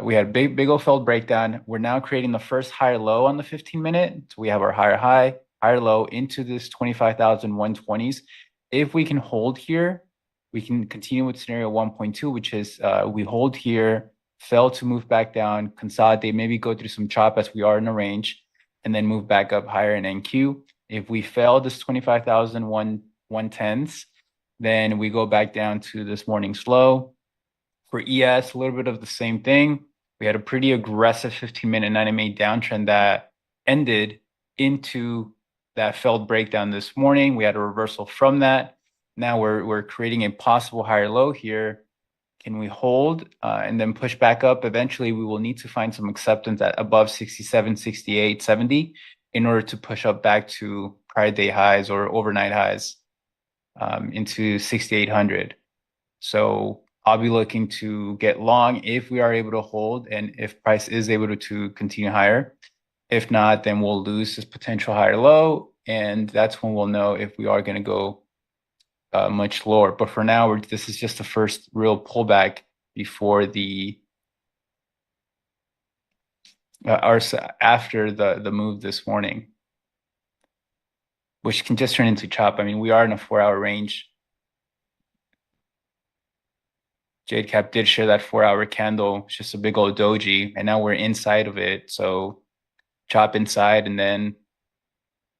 we had big old failed breakdown. We're now creating the first higher low on the 15-minute. So we have our higher high, higher low into this 25,120s. If we can hold here, we can continue with scenario 1.2, which is we hold here, fail to move back down, consolidate, maybe go through some chop as we are in a range, and then move back up higher in NQ. If we fail this 25,110s, then we go back down to this morning's low. For ES, a little bit of the same thing. We had a pretty aggressive 15-minute 9MA downtrend that ended into that failed breakdown this morning. We had a reversal from that. Now we're creating a possible higher low here. Can we hold and then push back up? Eventually, we will need to find some acceptance at above 67, 68, 70 in order to push up back to prior day highs or overnight highs into 6,800. So I'll be looking to get long if we are able to hold and if price is able to continue higher. If not, then we'll lose this potential higher low, and that's when we'll know if we are going to go much lower. But for now, this is just the first real pullback before the after the move this morning, which can just turn into chop. I mean, we are in a 4-hour range. JadeCap did share that 4-hour candle. It's just a big old doji, and now we're inside of it. So chop inside and then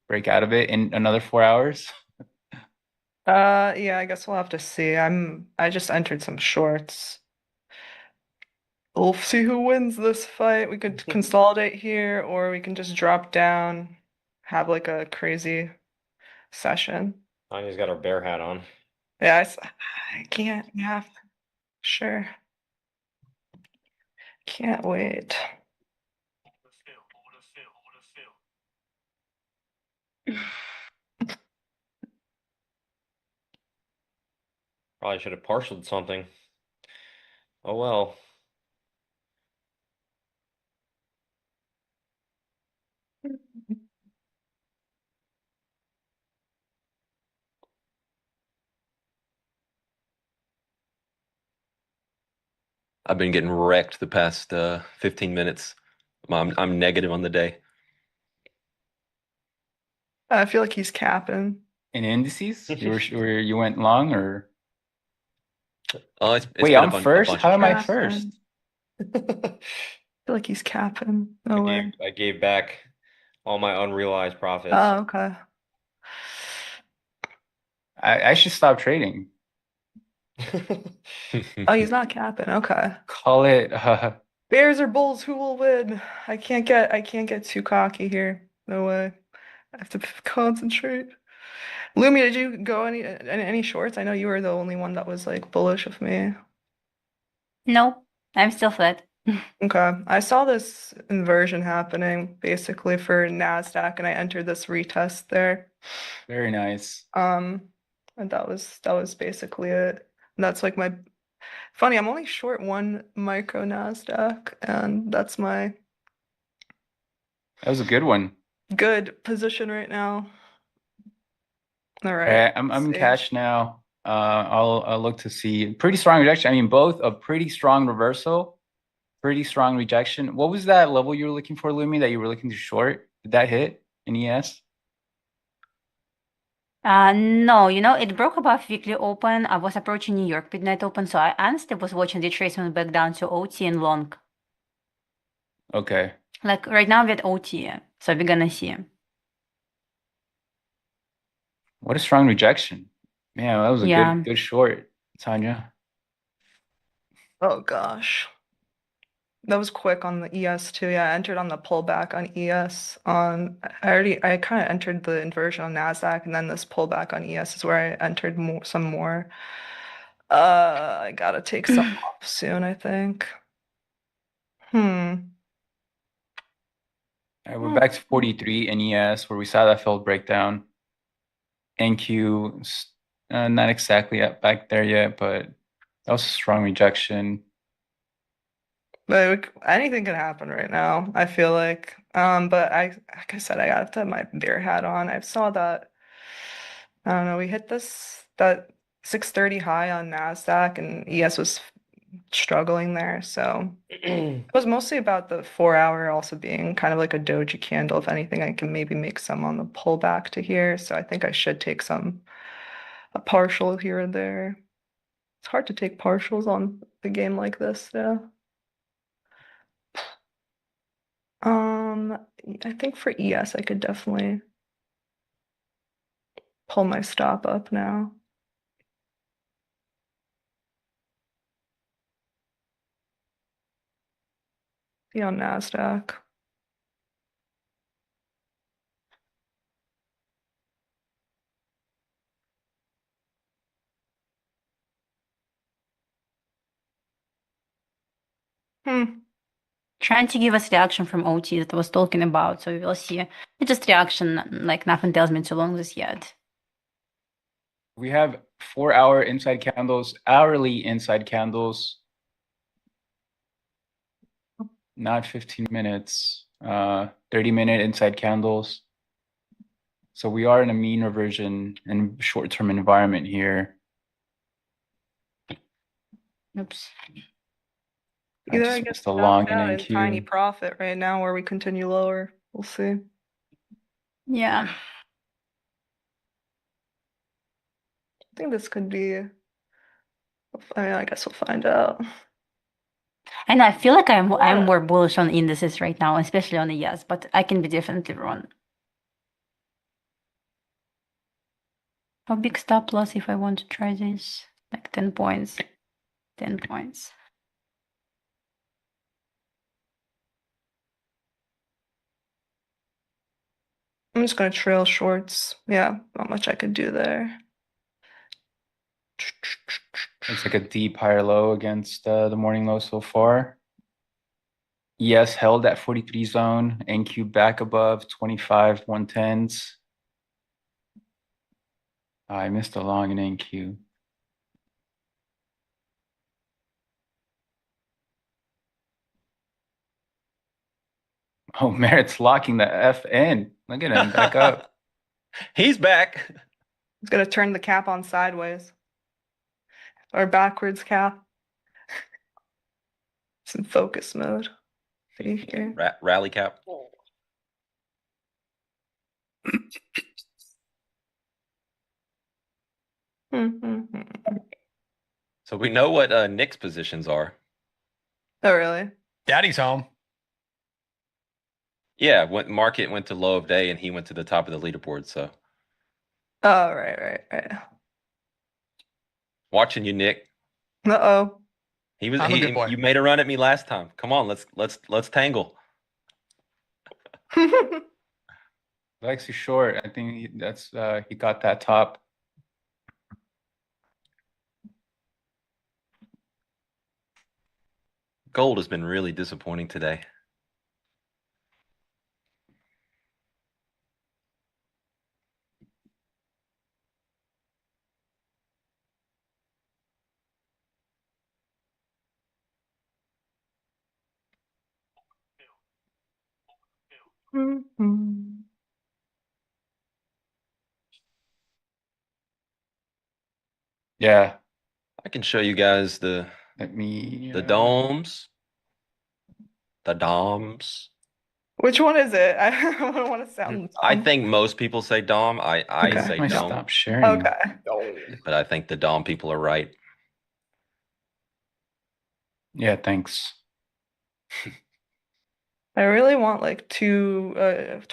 break out of it in another 4 hours. Yeah, I guess we'll have to see. I just entered some shorts. We'll see who wins this fight. We could consolidate here, or we can just drop down, have like a crazy session. Anya's got her bear hat on. Yeah, I can't. Yeah, sure. Can't wait. Probably should have partialed something. Oh well. I've been getting wrecked the past 15 minutes. I'm negative on the day. I feel like he's capping. In indices, you went long or? It's Wait, been I'm first. How am I first? I feel like he's capping. No way. I gave back all my unrealized profits. Oh, okay. I should stop trading. Oh, he's not capping. Okay. Call it. Bears or bulls, who will win? I can't get too cocky here. No way. I have to concentrate. Lumi, did you go any shorts? I know you were the only one that was like bullish with me. No, I'm still flat. Okay. I saw this inversion happening basically for NASDAQ, and I entered this retest there. Very nice. And that was basically it. And that's like my funny, I'm only short 1 micro NASDAQ, and that's my That was a good one. good position right now. All right. I'm in see. cash now. I'll look to see pretty strong rejection. I mean, both a pretty strong reversal, pretty strong rejection. What was that level you were looking for, Lumi, that you were looking to short? Did that hit in ES? No, it broke above weekly open. I was approaching New York midnight open, so I honestly was watching the tracement back down to OT and long. Okay. Like right now we're at OT, so we're gonna see. What a strong rejection. Man, that was a Yeah. good short, Tanya. Oh gosh. That was quick on the ES too. Yeah, I entered on the pullback on ES. I kind of entered the inversion on NASDAQ, and then this pullback on ES is where I entered some more. I gotta take some off soon, I think. Hmm. All right, we're back to 43 NES where we saw that failed breakdown. NQ, not exactly back there yet, but that was a strong rejection. Like anything can happen right now, I feel like. But like I said, I got to have my bear hat on. I saw that, I don't know, we hit that 630 high on NASDAQ and ES was struggling there. So it was mostly about the 4 hour also being kind of like a doji candle. If anything, I can maybe make some on the pullback to here. So I think I should take a partial here and there. It's hard to take partials on the game like this, yeah. I think for ES, I could definitely pull my stop up now. See on NASDAQ. Trying to give us reaction from OT that I was talking about, so we will see. It's just reaction, like nothing tells me to long this yet. We have 4 hour inside candles, hourly inside candles, not 15 minutes, 30-minute inside candles. So we are in a mean reversion and short-term environment here. Oops. Either I get the long stopped out in in tiny NQ. profit right now or we continue lower. We'll see. Yeah. I think this could be, I mean, I guess we'll find out. And I feel like I'm more bullish on indices right now, especially on the yes, but I can be definitely wrong. How big stop loss if I want to try this? Like 10 points. 10 points. I'm just gonna trail shorts. Yeah, not much I could do there. Looks like a deep higher low against the morning low so far. ES held that 43 zone, NQ back above 25 110s. I missed a long in NQ. Oh, Merritt's locking the F in. Look at him back up. He's back. He's gonna turn the cap on sideways. Or backwards cap. It's in focus mode. See here. Rally cap. So we know what Nick's positions are. Oh, really? Daddy's home. Yeah, market went to low of day and he went to the top of the leaderboard. So Oh, right. watching you, Nick. Uh-oh. I'm a good boy. You made a run at me last time. Come on, let's tangle. Lexi short. I think that's he got that top. Gold has been really disappointing today. Yeah. I can show you guys the Let me domes. The DOMs. Which one is it? I don't want to sound I dumb. think most people say Dom. I Okay. say I don't, stop sharing. Okay. but I think the Dom people are right. Yeah, thanks. I really want like 25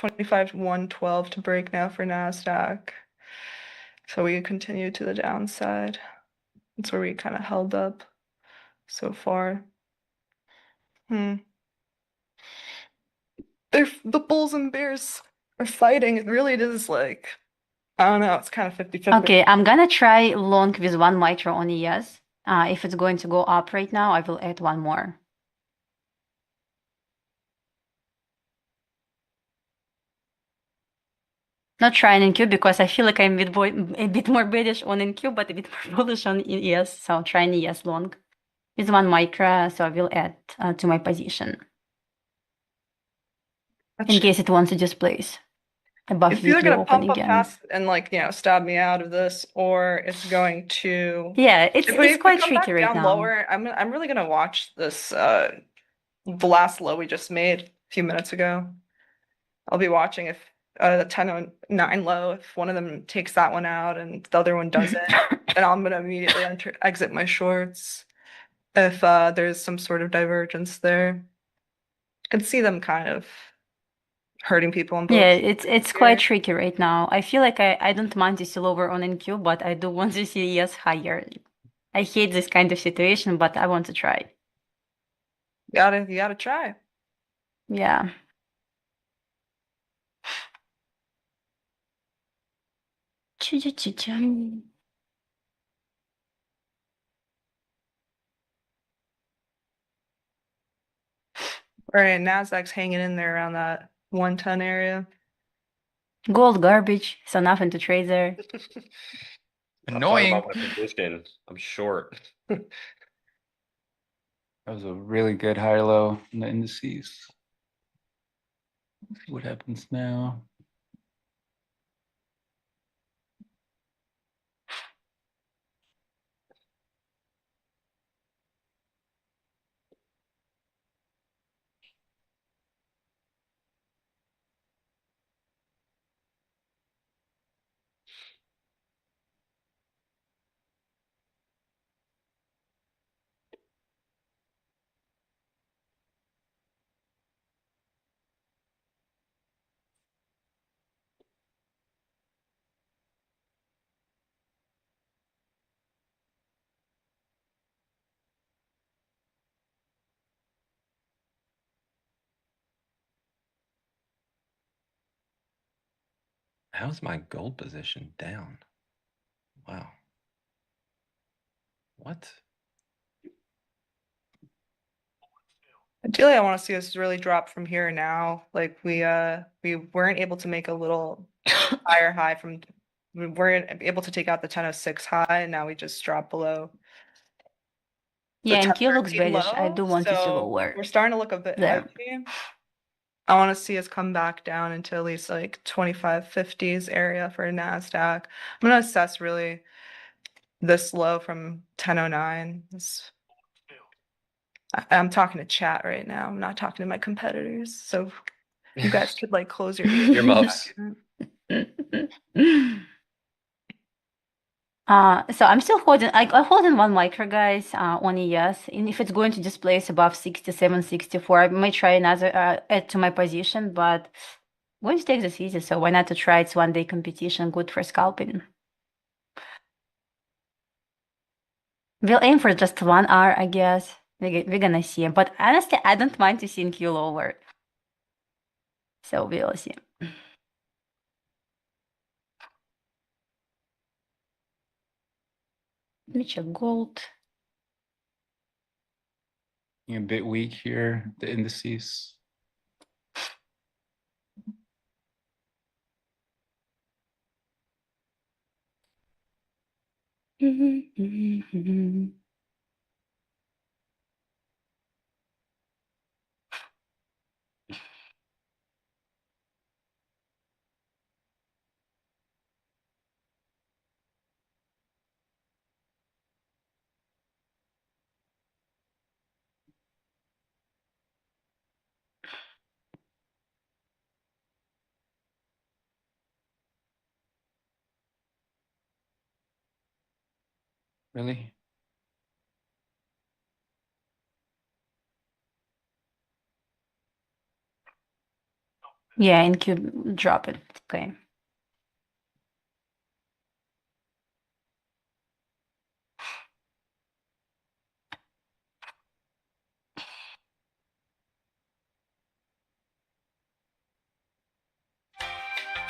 to 112 to break now for NASDAQ. So we continue to the downside. That's where we kind of held up so far. The bulls and bears are fighting. It really is like, I don't know, it's kind of 50-50. Okay, I'm gonna try long with one micro on ES. If it's going to go up right now, I will add one more. Not trying NQ because I feel like I'm a bit more bearish on NQ, but a bit more bullish on ES. So trying ES long with one micro, so I will add to my position in case it wants to displace above It's either weekly gonna open pump up again. past and like, stab me out of this, or it's going to. Yeah, If it's we quite come tricky back right down now. lower, I'm really gonna watch this the last low we just made a few minutes ago. I'll be watching if the 1009 low, if one of them takes that one out and the other one doesn't, then I'm gonna immediately exit my shorts if there's some sort of divergence there. I can see them kind of hurting people on both Yeah, sides it's here. quite tricky right now. I feel like I don't mind to see lower on NQ, but I do want to see ES higher. I hate this kind of situation, but I want to try. You gotta try. Yeah. Choo-choo-choo-choo. Right, Nasdaq's hanging in there around that 110 area. Gold garbage, so nothing to trade there. I'm talking Annoying. about my position. I'm short. That was a really good high low in the indices. Let's see what happens now. How's my gold position down? Wow. What? Ideally, I want to see us really drop from here now. Like we weren't able to make a little higher high from we weren't able to take out the 1006 high, and now we just dropped below the Yeah, NQ looks 1013 bearish. I low. do want to see So lower we're starting to look a bit there. heavy. I want to see us come back down into at least like 2550s area for NASDAQ. I'm gonna assess really this low from 1009. I'm talking to chat right now. I'm not talking to my competitors. So you guys could like close your ears. Your muffs. So I'm still holding, I'm holding one micro, guys, on ES. And if it's going to displace above 67, 64, I may try another add to my position, but I'm going to take this easy. So why not to try? It's 1 day competition, good for scalping. We'll aim for just 1 hour, I guess. We're gonna see. But honestly, I don't mind to see Q lower. So we'll see. Let me check gold. A bit weak here, the indices. Really? Yeah, in cube, drop it. Okay.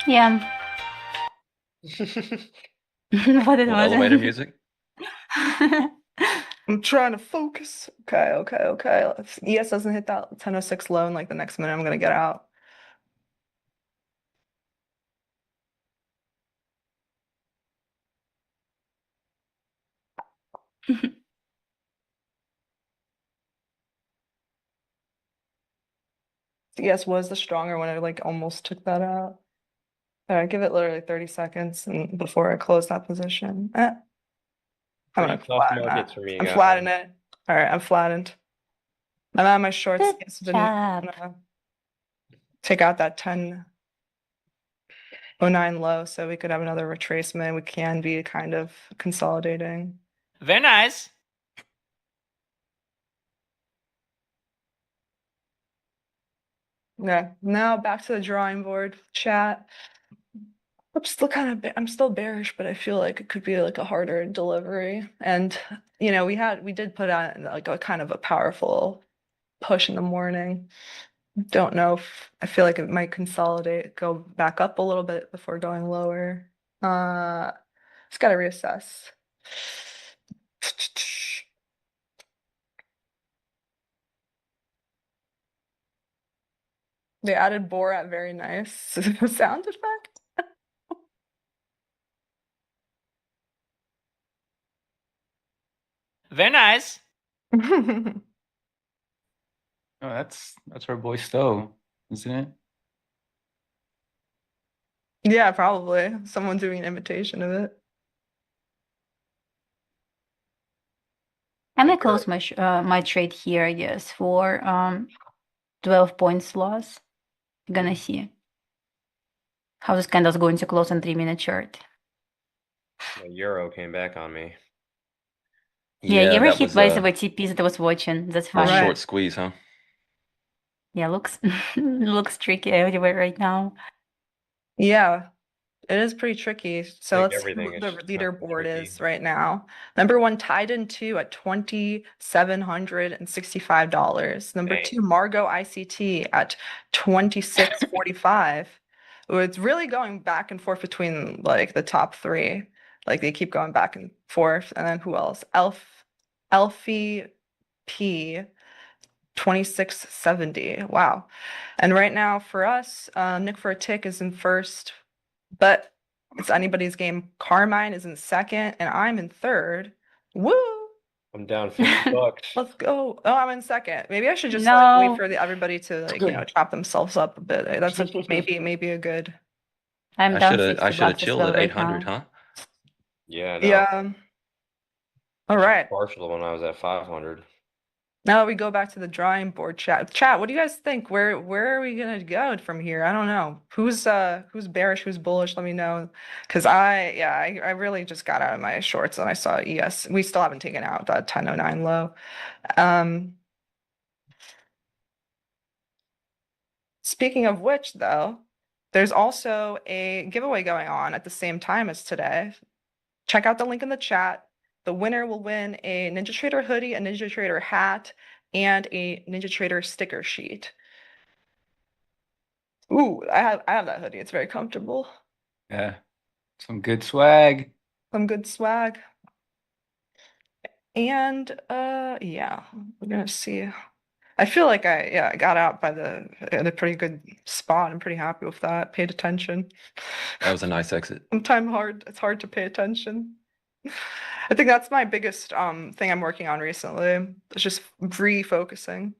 Yeah. What it Little was. elevator music. I'm trying to focus. Okay. If ES doesn't hit that 1006 low in like the next minute, I'm gonna get out. ES was the stronger when I like almost took that out. All right, give it literally 30 seconds and before I close that position. I'm gonna Pretty tough flatten that. markets for me, I'm guys. flattening it. All right, I'm flattened. I'm at my shorts. Good Yes, job. gonna take out that 1009 low so we could have another retracement. We can be kind of consolidating. Very nice. Yeah, now back to the drawing board chat. I'm still I'm still bearish, but I feel like it could be like a harder delivery. And we did put out like a kind of a powerful push in the morning. Don't know if I feel like it might consolidate, go back up a little bit before going lower. Just gotta reassess. They added Borat, very nice sound effect. Very nice. Oh, that's our boy Stowe, isn't it? Yeah, probably someone doing an imitation of it. I'm gonna close my trade here, I guess, for 12 points loss. Gonna see how this candle's going to close on 3-minute chart. The euro came back on me. Yeah, you ever that hit was by the TPs that I was watching? That's a funny. short squeeze, huh? Yeah, looks looks tricky everywhere right now. Yeah, it is pretty tricky. So Like let's see everything who is the just not leaderboard tricky. is right now. Number one, Titan 2 at $2,765. Number Dang. two, Margot ICT at 2645. It's really going back and forth between like the top three. Like they keep going back and forth. And then who else? Elfie P 2670. Wow. And right now for us, Nick for a Tick is in first, but it's anybody's game. Carmine is in second, and I'm in third. Woo! I'm down $50. Let's go. Oh, I'm in second. Maybe I should just like wait No, for everybody to chop themselves up a bit. That's maybe a good. I'm I down should have 60 bucks as chilled well at right 800, now. huh? Yeah, no. Yeah. All right. Partial when I was at 500. Now we go back to the drawing board chat. Chat, what do you guys think? Where are we gonna go from here? I don't know. Who's bearish, who's bullish? Let me know. Cause I really just got out of my shorts and I saw ES. We still haven't taken out that 1009 low. Speaking of which though, there's also a giveaway going on at the same time as today. Check out the link in the chat. The winner will win a Ninja Trader hoodie, a Ninja Trader hat, and a Ninja Trader sticker sheet. Ooh, I have that hoodie. It's very comfortable. Yeah, some good swag. Some good swag. And yeah, we're gonna see. I feel like I got out by the pretty good spot. I'm pretty happy with that. Paid attention. That was a nice exit. Sometimes it's hard to pay attention. I think that's my biggest thing I'm working on recently. It's just refocusing.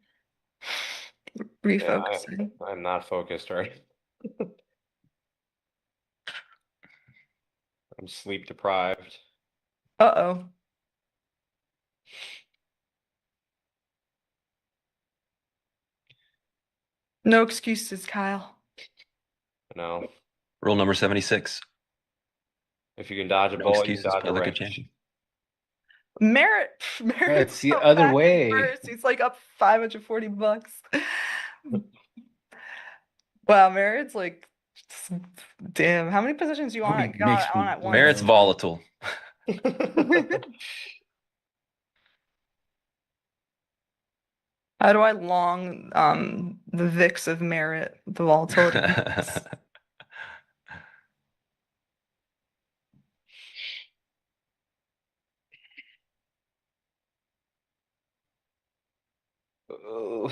Refocusing. Yeah, I'm not focused, right? I'm sleep deprived. Uh-oh. No excuses, Kyle. No. Rule number 76. If you can dodge a No bullet, you excuses, can dodge play a like a wrench. champion. Merritt's it's the so other back in way. first. He's like up $540. Wow, Merritt's like, damn. How many positions you on, Makes on me at once? Merritt's volatile. How do I long the VIX of Merritt, the volatility index?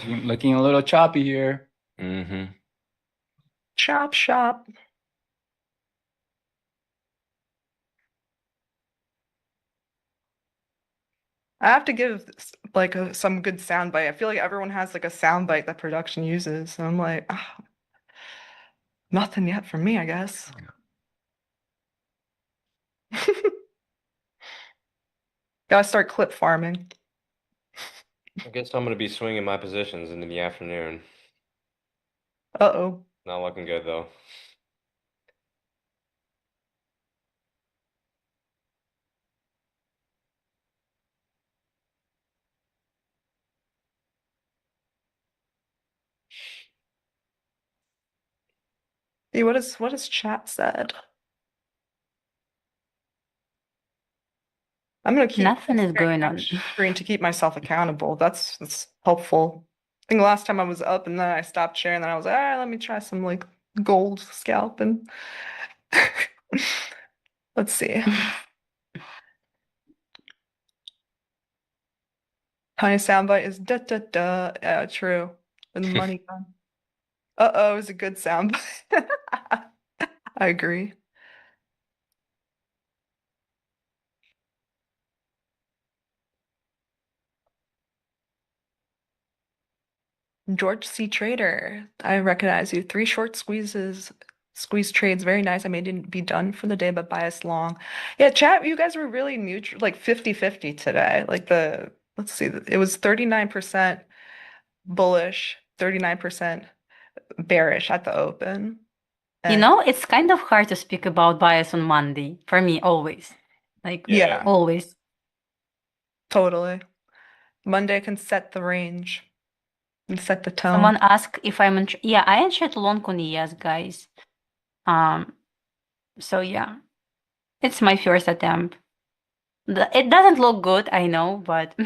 Looking a little choppy here. Mm-hmm. Chop shop. I have to give like some good soundbite. I feel like everyone has like a soundbite that production uses. So I'm like, ah, nothing yet from me, I guess. Gotta start clip farming. I guess I'm gonna be swinging my positions into the afternoon. Uh-oh. Not looking good though. See, what is chat said? I'm gonna keep Nothing is staring going at on. the screen to keep myself accountable. That's helpful. I think last time I was up and then I stopped sharing, then I was like, all right, let me try some like gold scalping. Let's see. Tiny soundbite is da da da. Yeah, true. And the money gun. Uh-oh is a good soundbite. I agree. George C. Trader, I recognize you. 3 short squeeze trades, very nice. I may didn't be done for the day, but bias long. Yeah, chat, you guys were really neutral, like 50-50 today. Like let's see, it was 39% bullish, 39% bearish at the open. You know, it's kind of hard to speak about bias on Monday for me, always. Like, Yeah, always. totally. Monday can set the range and set the tone. Someone asked if I'm yeah, I entered long on ES, guys. So yeah, it's my first attempt. It doesn't look good, I know, but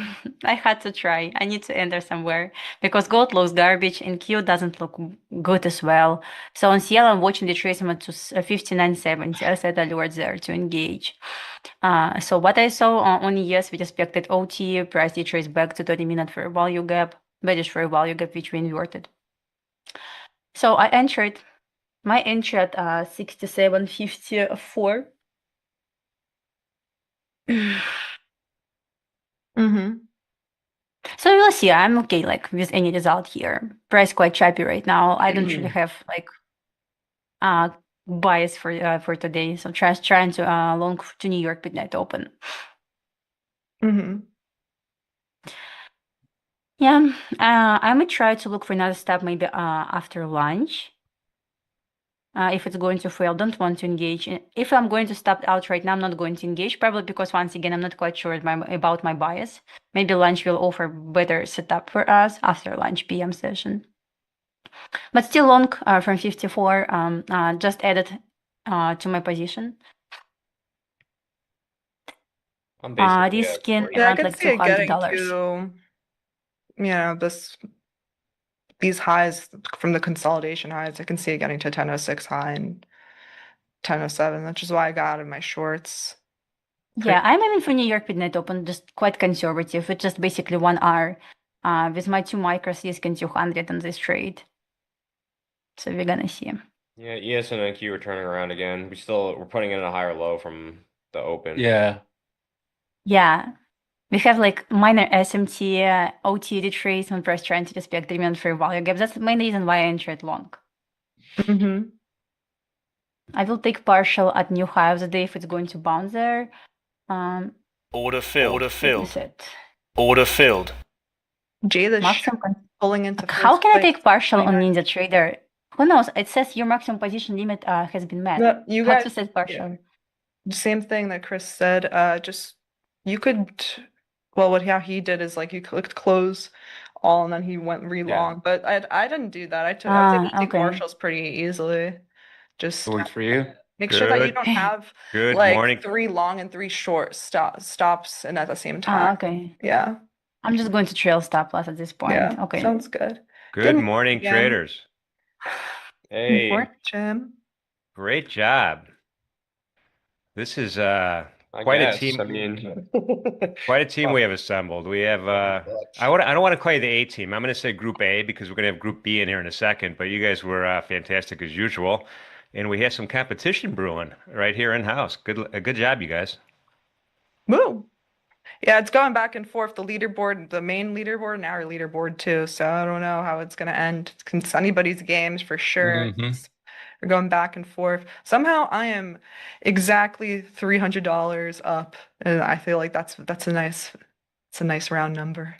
I had to try. I need to enter somewhere because gold looks garbage and Q doesn't look good as well. So on CL, I'm watching the tracement to 59.70. I set alerts there to engage. So what I saw on ES, we expected OT, price retrace back to 30-minute fair value gap, bearish fair value gap, which we inverted. So I entered. My entry at 67.54. Mm-hmm. So we'll see. I'm okay, like with any result here. Price quite choppy right now. I don't really have like bias for today. So trying to long to New York midnight open. Mm-hmm. Yeah, I might try to look for another step maybe after lunch. If it's going to fail, don't want to engage. If I'm going to stop out right now, I'm not going to engage, probably because once again, I'm not quite sure about my bias. Maybe lunch will offer better setup for us after lunch PM session. But still long from 54, just added to my position. I'm basically at Risking 40. Yeah, I around could like see it getting $200. to, these highs from the consolidation highs. I can see it getting to 1006 high and 1007, which is why I got out of my shorts. Yeah, I'm aiming for New York midnight open, just quite conservative. It's just basically 1 hour with my 2 micros risking 200 on this trade. So we're gonna see. Yeah, ES and NQ are turning around again. We're putting in a higher low from the open. Yeah. Yeah, we have like minor SMT, OT retracement, price trying to respect the demand fair value gap. That's the main reason why I entered long. Mm-hmm. I will take partial at new high of the day if it's going to bounce there. Order filled. Order filled. Set. Order filled. Jay the Maximum pulling into How first can I place. take partial on Ninja Trader? Who knows? It says your maximum position limit has been met. No, you How guys to set partial? same thing that Chris said. Just You could, well, how he did is like you clicked close all and then he went re-long. But I didn't do that. I was able to take Okay. Marshalls pretty easily. Just It worked for you? make sure that you Good. don't have Good like morning. 3 long and 3 short stops and at the same time. Okay. Yeah. I'm just going to trail stop loss at this point. Yeah. Okay. Sounds good. Good Good morning, Jim. traders. Hey. Morning, Jim. Great job. This is I quite a guess. team. I mean, Quite a team we have assembled. We have I don't want to call you the A team. I'm going to say Group A because we're going to have Group B in here in a second. But you guys were fantastic as usual, and we have some competition brewing right here in house. Good job, you guys. Woo. Yeah, it's going back and forth. The leaderboard, the main leaderboard, and our leaderboard too. So I don't know how it's gonna end. It's anybody's games for sure. We're going back and forth. Somehow I am exactly $300 up, and I feel like that's a nice round number.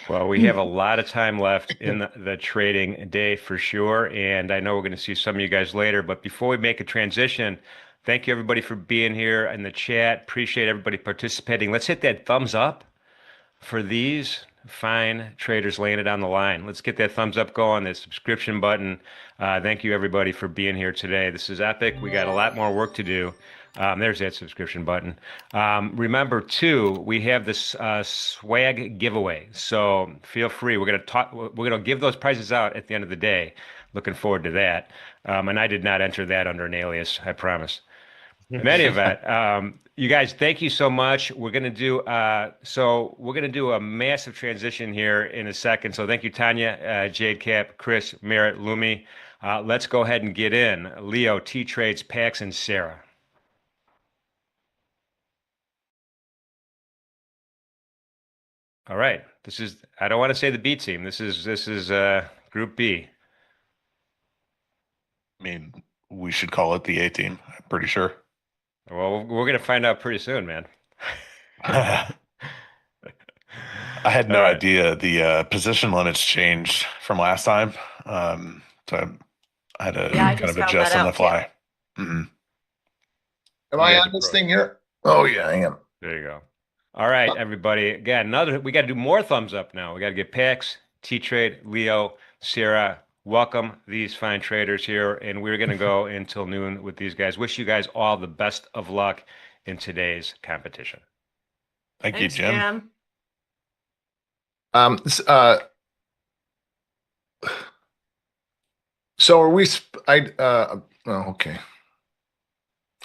Well, we have a lot of time left in the trading day for sure, and I know we're going to see some of you guys later. But before we make a transition, thank you everybody for being here in the chat. Appreciate everybody participating. Let's hit that thumbs up for these fine traders laying it on the line. Let's get that thumbs up going, that subscription button. Thank you everybody for being here today. This is epic. We got a lot more work to do. There's that subscription button. Remember too, we have this swag giveaway. So feel free. We're gonna give those prizes out at the end of the day. Looking forward to that. And I did not enter that under an alias, I promise. In any event, you guys, thank you so much. We're gonna do a massive transition here in a second. So thank you, Tanya, Jade Cap, Chris, Merritt, Lumi. Let's go ahead and get in. Leo, T Trades, Pax, and Sarah. All right. I don't want to say the B team. This is Group B. I mean, we should call it the A team. I'm pretty sure. Well, we're gonna find out pretty soon, man. I had no idea the position limits changed from last time. So I had to kind of adjust on the fly. Mm-hmm. Am I on this thing here? Oh yeah, I am. There you go. All right, everybody. Again, we got to do more thumbs up now. We got to get Pax, T-Trade, Leo, Sarah. Welcome these fine traders here, and we're going to go until noon with these guys. Wish you guys all the best of luck in today's competition. Thanks, you, Jim. So are we? Oh, okay.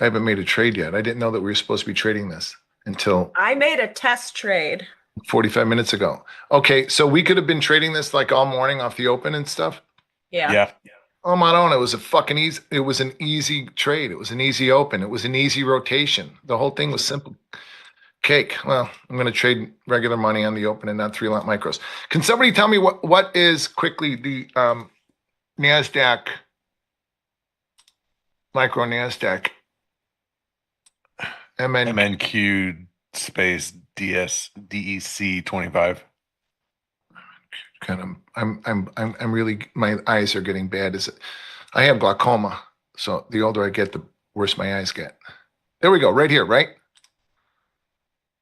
I haven't made a trade yet. I didn't know that we were supposed to be trading this until I made a test trade 45 minutes ago. Okay, so we could have been trading this like all morning off the open and stuff. Yeah. Oh my God, it was a fucking easy. It was an easy trade. It was an easy open. It was an easy rotation. The whole thing was simple. Cake. Well, I'm going to trade regular money on the open and not 3-lot micros. Can somebody tell me what is quickly the NASDAQ micro NASDAQ MNQ space DEC 25. Kind of, I'm really, my eyes are getting bad. I have glaucoma, so the older I get, the worse my eyes get. There we go, right here, right?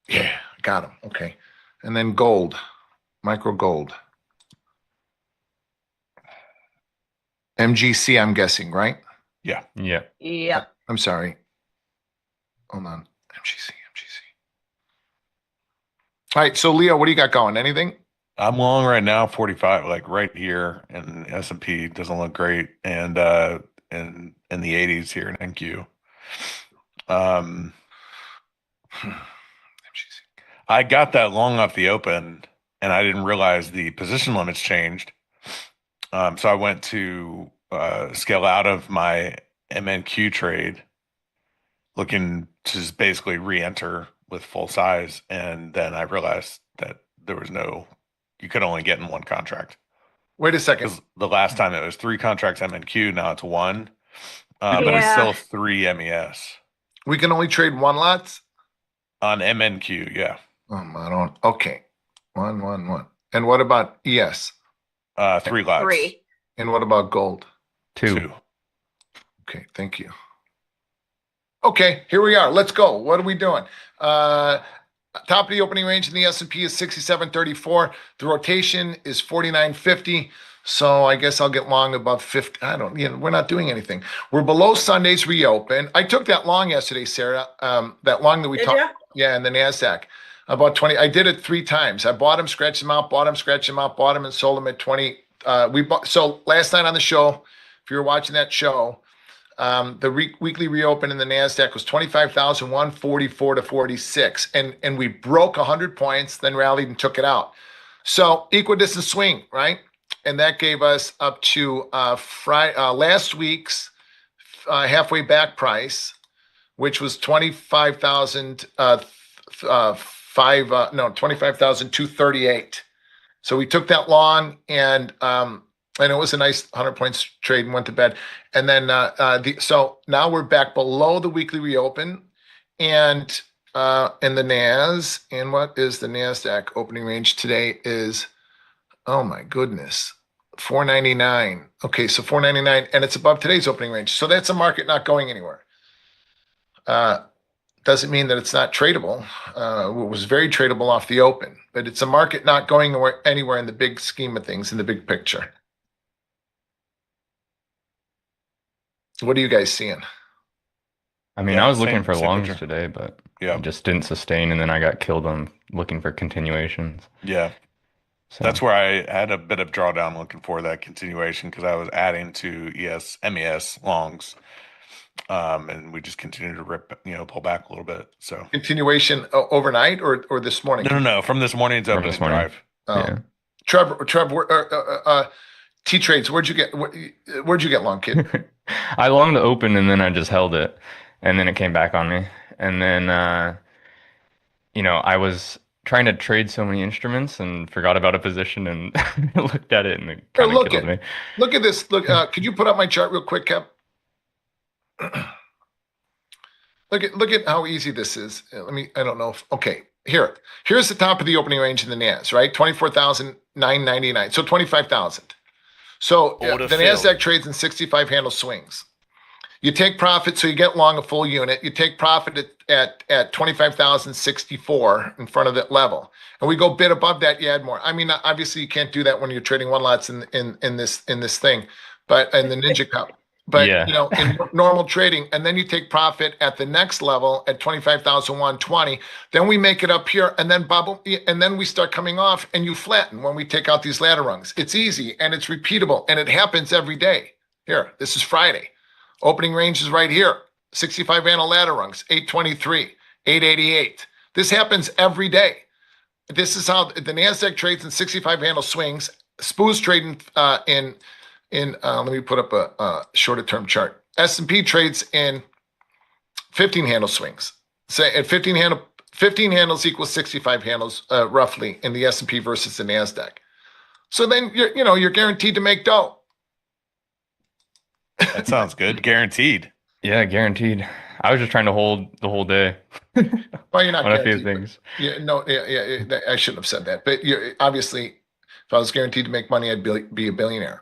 Yeah, got them. Okay, and then gold, micro gold, MGC. I'm guessing, right? Yeah. Yeah. I'm sorry. Hold on, MGC. All right, so Leo, what do you got going? Anything? I'm long right now, 45, like right here, and S&P doesn't look great, and in the 80s here in NQ. I got that long off the open, and I didn't realize the position limits changed. So I went to scale out of my MNQ trade, looking to just basically re-enter with full size, and then I realized that you could only get in one contract. Wait a second. The last time it was 3 contracts MNQ, now it's 1, but it's still 3 MES. We can only trade 1 lots? On MNQ, yeah. Oh, I don't. Okay. 1. And what about ES? 3 lots. 3. And what about gold? 2. Okay, thank you. Okay, here we are. Let's go. What are we doing? Top of the opening range in the S&P is 67.34. The rotation is 49.50. So I guess I'll get long above 50. I don't, we're not doing anything. We're below Sunday's reopen. I took that long yesterday, Sarah. That long that we Did talked. ya? Yeah, in the NASDAQ. About 20. I did it 3 times. I bought them, scratched them out, bought them, scratched them out, bought them, and sold them at 20. So last night on the show, if you were watching that show, the weekly reopen in the NASDAQ was 25,144 to 46. And we broke 100 points, then rallied and took it out. So equidistant swing, right? And that gave us up to last week's halfway back price, which was 25,238. So we took that long, and it was a nice 100 points trade and went to bed. And then so now we're back below the weekly reopen, and in the NAS. And what is the NASDAQ opening range today? Is, oh my goodness, 499. Okay, so 499, and it's above today's opening range. So that's a market not going anywhere. Doesn't mean that it's not tradable. It was very tradable off the open, but it's a market not going anywhere in the big scheme of things, in the big picture. What are you guys seeing? I mean, Yeah, I was looking same- for same longs picture. today, but Yeah. it just didn't sustain, and then I got killed on looking for continuations. Yeah. So That's where I had a bit of drawdown looking for that continuation because I was adding to MES longs. And we just continued to rip, pull back a little bit. So Continuation overnight or this morning? no. From this morning's From opening this morning. drive. Oh. Yeah. Trevor, T-Trades, where'd you get long, kid? I longed the open, and then I just held it, and then it came back on me. And then, I was trying to trade so many instruments and forgot about a position and looked at it, and it kind of killed me. Look at this. Look, could you put up my chart real quick, Kev? Look at how easy this is. I don't know okay, here's the top of the opening range in the NAS, right? 24,999. So 25,000. So the NASDAQ trades in 65 handle swings. You take profit, so you get long a full unit. You take profit at 25,064 in front of that level. And we go bid above that, you add more. I mean, obviously you can't do that when you're trading one lots in this thing, but in the Ninja Cup. But Yeah. in normal trading, and then you take profit at the next level at 25,120. Then we make it up here, and then bubble, and then we start coming off, and you flatten when we take out these ladder rungs. It's easy and it's repeatable, and it happens every day. Here, this is Friday. Opening range is right here. 65 handle ladder rungs, 823, 888. This happens every day. This is how the NASDAQ trades in 65 handle swings. SPOO's trading let me put up a shorter term chart. S&P trades in 15 handle swings. Say at 15 handles equals 65 handles roughly in the S&P versus the NASDAQ. So then you're guaranteed to make dough. That sounds good. Guaranteed. Yeah, guaranteed. I was just trying to hold the whole day. Well, you're not on a few guaranteed. things. I shouldn't have said that. But obviously, if I was guaranteed to make money, I'd be a billionaire.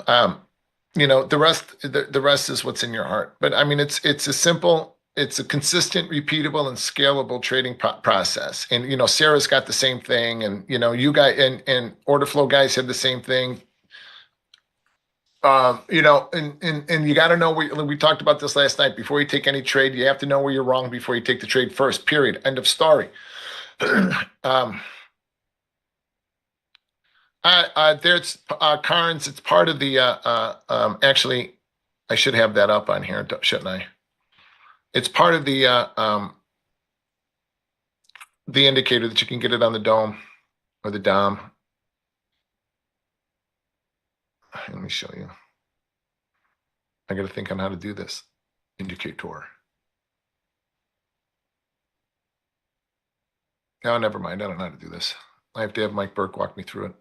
The rest is what's in your heart. But I mean, it's a consistent, repeatable, and scalable trading process. And Sarah's got the same thing, and you guys and order flow guys have the same thing. And you got to know we talked about this last night. Before you take any trade, you have to know where you're wrong before you take the trade first. Period. End of story. There's Carnes. It's part of the. Actually, I should have that up on here, shouldn't I? It's part of the indicator that you can get it on the dome or the DOM. Let me show you. I got to think on how to do this indicator. No, never mind. I don't know how to do this. I have to have Mike Burke walk me through it.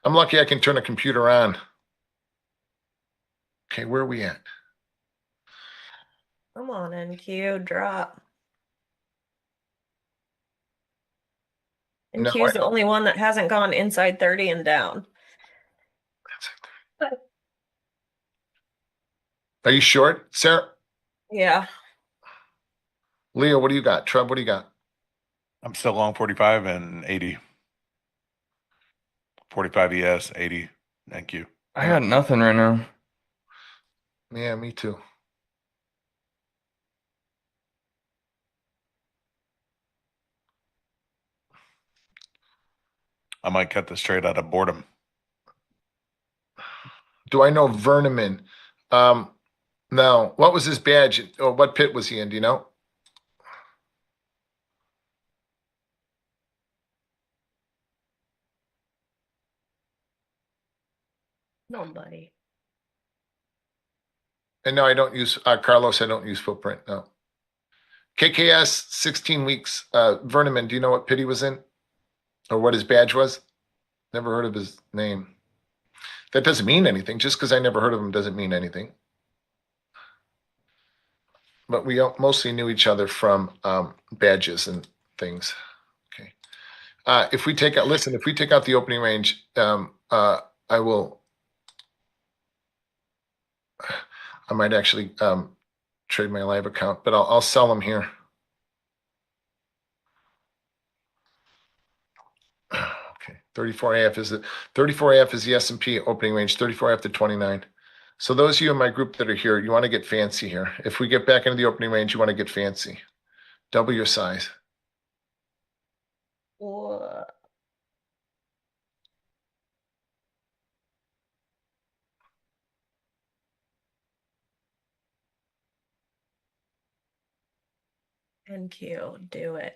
I'm lucky I can turn a computer on. Okay, where are we at? Come on, NQ, drop. No, NQ's the only one that hasn't gone inside 30 and down. Are you short, Sarah? Yeah. Leo, what do you got? Trev, what do you got? I'm still long 45 and 80. 45 ES, 80 NQ. I got nothing right now. Yeah, me too. I might cut this trade out of boredom. Do I know Verneman? No. What was his badge? Or what pit was he in? Do you know? Nobody. And no, I don't use Carlos. I don't use footprint. No. KKS 16 weeks. Verneman, do you know what pit he was in, or what his badge was? Never heard of his name. That doesn't mean anything. Just because I never heard of him doesn't mean anything. But we mostly knew each other from badges and things. Okay. If we take out the opening range, I might actually trade my live account, but I'll sell them here. Okay, 34.5 is the 34.5 is the S&P opening range, 34.5 to 29. So those of you in my group that are here, you want to get fancy here. If we get back into the opening range, you want to get fancy. Double your size. What? NQ, do it.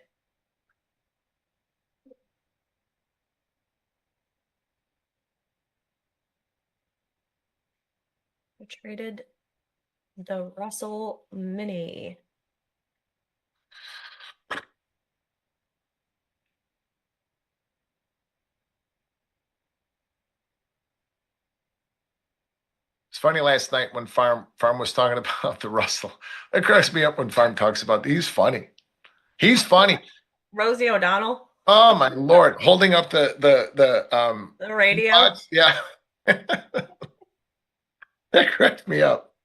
I traded the Russell Mini. It's funny last night when Farm was talking about the Russell. It cracks me up when Farm talks about he's funny. He's funny. Rosie O'Donnell. Oh my Lord. Holding up the radio. Yeah. That cracked me up.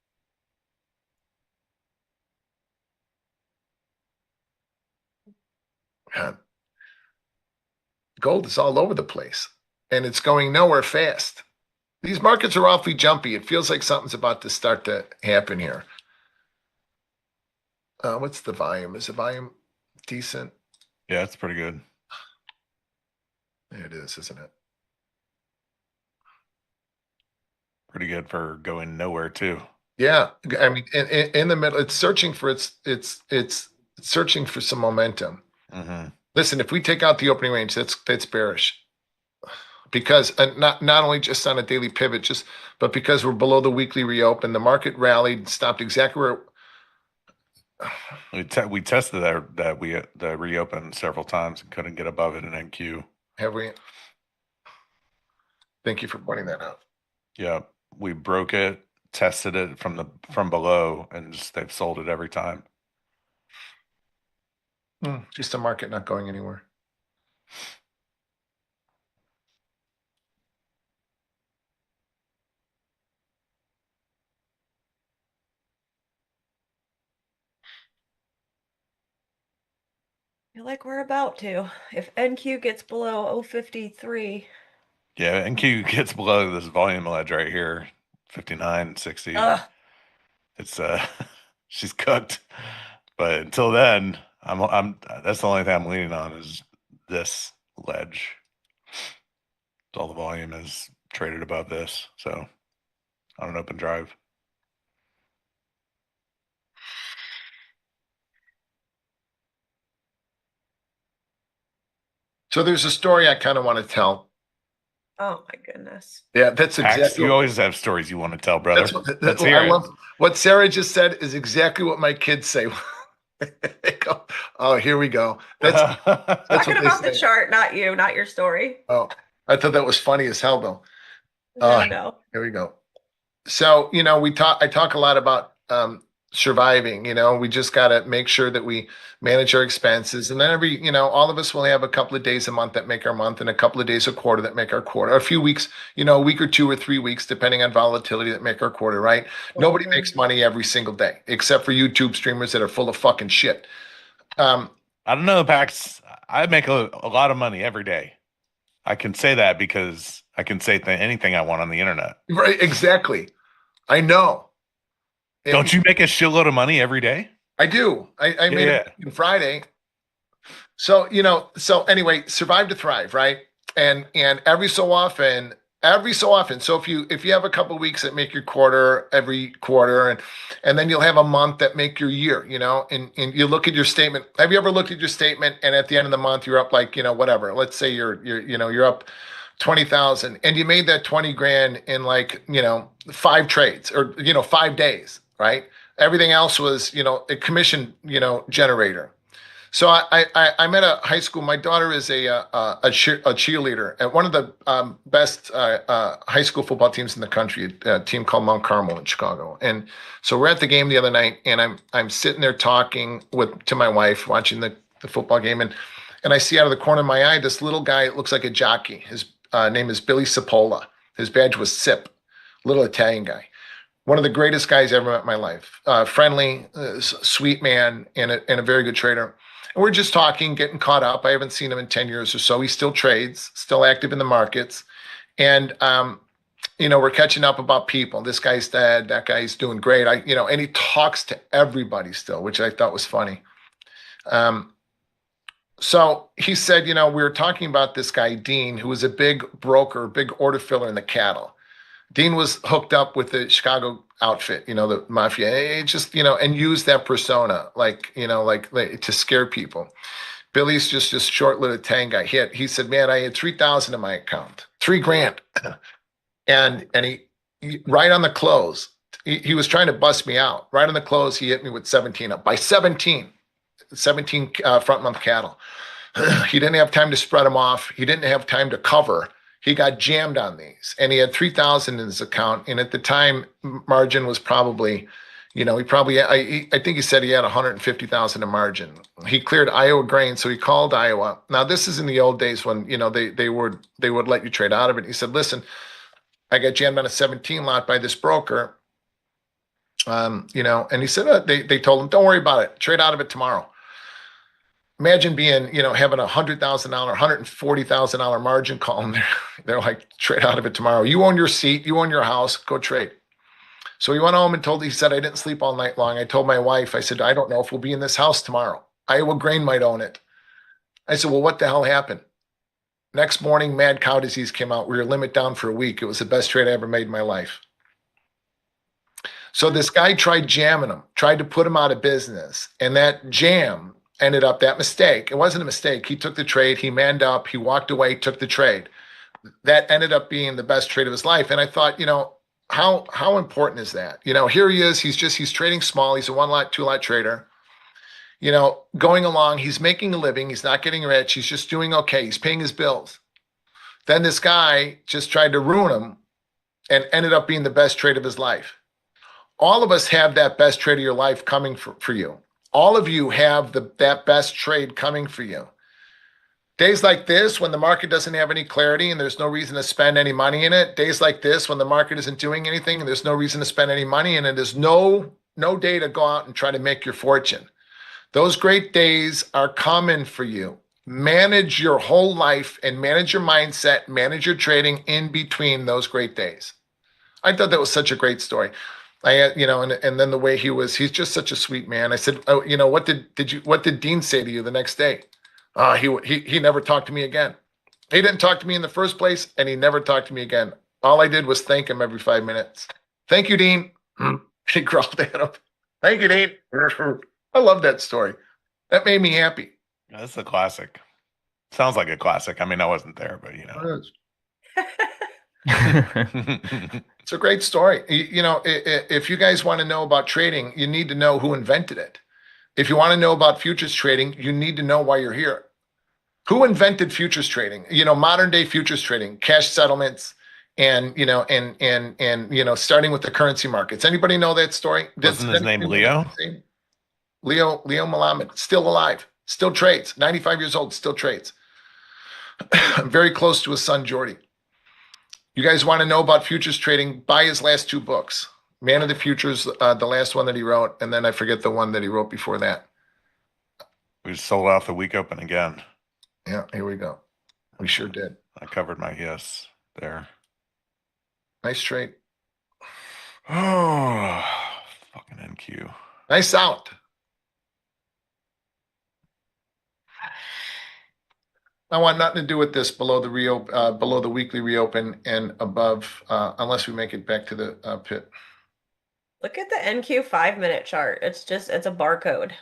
Man. Gold is all over the place and it's going nowhere fast. These markets are awfully jumpy. It feels like something's about to start to happen here. What's the volume? Is the volume decent? Yeah, it's pretty good. It is, isn't it? Pretty good for going nowhere too. Yeah, I mean, in the middle, it's searching for it's searching for some momentum. Mm-hmm. Listen, if we take out the opening range, that's bearish. Because not only just on a daily pivot, but because we're below the weekly reopen, the market rallied, stopped exactly where we tested the reopen several times and couldn't get above it in NQ. Have we? Thank you for pointing that out. Yeah, we broke it, tested it from below, and they've sold it every time. Just a market not going anywhere. I feel like we're about to. If NQ gets below 053. Yeah, NQ gets below this volume ledge right here, 59, 60. It's she's cooked. But until then, I'm that's the only thing I'm leaning on is this ledge. All the volume is traded above this, so on an open drive. So there's a story I kind of want to tell. Oh my goodness. Yeah, that's exactly. You always have stories you want to tell, brother. That's I love what Sarah just said is exactly what my kids say. They go, oh, here we go. That's talking about the chart, not you, not your story. Oh, I thought that was funny as hell, though. No. Here we go. So, I talk a lot about surviving. We just got to make sure that we manage our expenses. And then all of us will have a couple of days a month that make our month and a couple of days a quarter that make our quarter. A few weeks, a week or 2 or 3 weeks, depending on volatility that make our quarter, right? Nobody makes money every single day, except for YouTube streamers that are full of fucking shit. I don't know, Pax. I make a lot of money every day. I can say that because I can say anything I want on the internet. Right, exactly. I know. Don't you make a shitload of money every day? I do. I made Yeah. it Friday. So, so anyway, survive to thrive, right? And every so often, so if you have a couple of weeks that make your quarter every quarter, and then you'll have a month that make your year, and you look at your statement. Have you ever looked at your statement and at the end of the month you're up like, whatever. Let's say you're up 20,000 and you made that 20 grand in like, 5 trades or 5 days, right? Everything else was, a commission, generator. So I'm at a high school. My daughter is a cheerleader at one of the best high school football teams in the country, a team called Mount Carmel in Chicago. And so we're at the game the other night, and I'm sitting there talking to my wife, watching the football game, and I see out of the corner of my eye this little guy. It looks like a jockey. His name is Billy Cipolla. His badge was Sip, little Italian guy. One of the greatest guys I ever met in my life. Friendly, sweet man, and a very good trader. And we're just talking, getting caught up. I haven't seen him in 10 years or so. He still trades, still active in the markets. And, we're catching up about people. This guy's dead. That guy's doing great. And he talks to everybody still, which I thought was funny. So he said, we were talking about this guy, Dean, who was a big broker, big order filler in the cattle. Dean was hooked up with the Chicago outfit, the mafia. It just, and used that persona, like to scare people. Billy's just this short-lived Italian guy. He said, man, I had 3,000 in my account, 3 grand. and he right on the close, he was trying to bust me out. Right on the close, he hit me with 17 up by 17 front month cattle. He didn't have time to spread them off. He didn't have time to cover. He got jammed on these, and he had 3,000 in his account. And at the time, margin was probably, I think he said he had 150,000 in margin. He cleared Iowa grain, so he called Iowa. Now this is in the old days when they would let you trade out of it. He said, "Listen, I got jammed on a 17 lot by this broker." And he said, they told him, "Don't worry about it. Trade out of it tomorrow." Imagine being, having $100,000, $140,000 margin call, and they're like, trade out of it tomorrow. You own your seat, you own your house, go trade. So he went home and he said, I didn't sleep all night long. I told my wife, I said, I don't know if we'll be in this house tomorrow. Iowa Grain might own it. I said, well, what the hell happened? Next morning, mad cow disease came out. We were limit down for a week. It was the best trade I ever made in my life. So this guy tried jamming him, tried to put him out of business. And that jam ended up, that mistake, it wasn't a mistake. He took the trade, he manned up, he walked away, took the trade. That ended up being the best trade of his life. And I thought, how important is that? Here he is, he's trading small, he's a 1 lot, 2 lot trader. Going along, he's making a living, he's not getting rich, he's just doing okay, he's paying his bills. Then this guy just tried to ruin him and ended up being the best trade of his life. All of us have that best trade of your life coming for you. All of you have that best trade coming for you. Days like this, when the market doesn't have any clarity and there's no reason to spend any money in it. Days like this, when the market isn't doing anything and there's no reason to spend any money in it. There's no day to go out and try to make your fortune. Those great days are coming for you. Manage your whole life and manage your mindset, manage your trading in between those great days. I thought that was such a great story. And then the way he's just such a sweet man. I said, oh, what did Dean say to you the next day? He never talked to me again. He didn't talk to me in the first place, and he never talked to me again. All I did was thank him every 5 minutes. Thank you, Dean. He growled at him. Thank you, Dean. I love that story. That made me happy. That's a classic. Sounds like a classic. I mean, I wasn't there, but It's a great story. If you guys want to know about trading, you need to know who invented it. If you want to know about futures trading, you need to know why you're here. Who invented futures trading? Modern day futures trading, cash settlements, and starting with the currency markets. Anybody know that story? Wasn't his name Leo? Leo Malamed, still alive, still trades. 95 years old, still trades. Very close to his son Jordy. You guys want to know about futures trading? Buy his last 2 books. Man of the Futures, the last one that he wrote, and then I forget the one that he wrote before that. We just sold off the week open again. Yeah, here we go. We sure did. I covered my yes there. Nice trade. Oh, fucking NQ. Nice out. I want nothing to do with this below the weekly reopen and above, unless we make it back to the pit. Look at the NQ 5-minute chart. It's a barcode.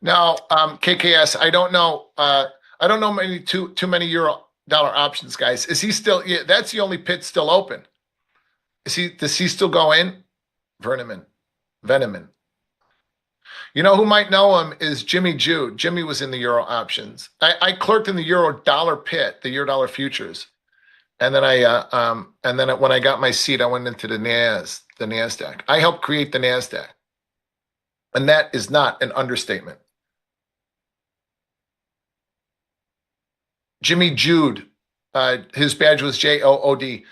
Now, KKS, I don't know too many euro dollar options, guys. Is he still? Yeah, that's the only pit still open. Does he still go in? Veneman. You know who might know him is Jimmy Jude. Jimmy was in the euro options. I clerked in the euro dollar pit, the euro dollar futures, and then when I got my seat, I went into the Nasdaq. I helped create the Nasdaq, and that is not an understatement. Jimmy Jude, his badge was JOOD.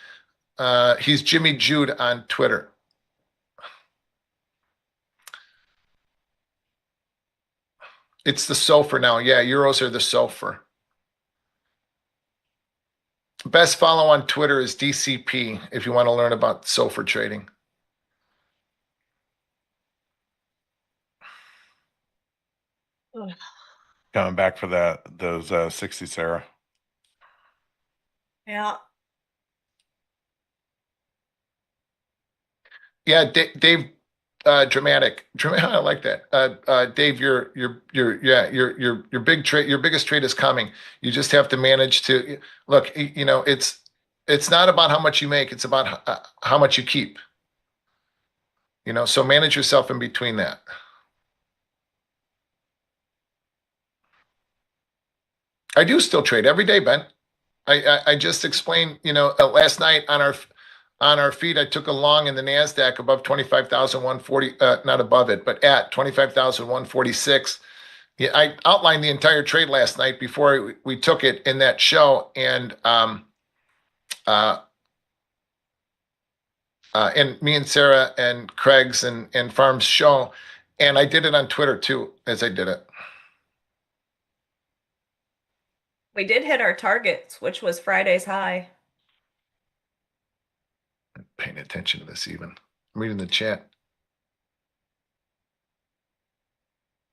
He's Jimmy Jude on Twitter. It's the SOFR now. Yeah, euros are the SOFR. Best follow on Twitter is DCP if you want to learn about SOFR trading. Coming back for those 60, Sarah. Yeah. Yeah, Dave, dramatic. I like that. Dave, your big trade, your biggest trade is coming. You just have to manage to look. You know, it's not about how much you make; it's about how much you keep. You know, so manage yourself in between that. I do still trade every day, Ben. I just explained. You know, last night on our feed, I took a long in the Nasdaq above 25,140. Not above it, but at 25,146. Yeah, I outlined the entire trade last night before we took it in that show, and me and Sarah and Craig's and Farm's show, and I did it on Twitter too as I did it. We did hit our targets, which was Friday's high. Paying attention to this even. I'm reading the chat.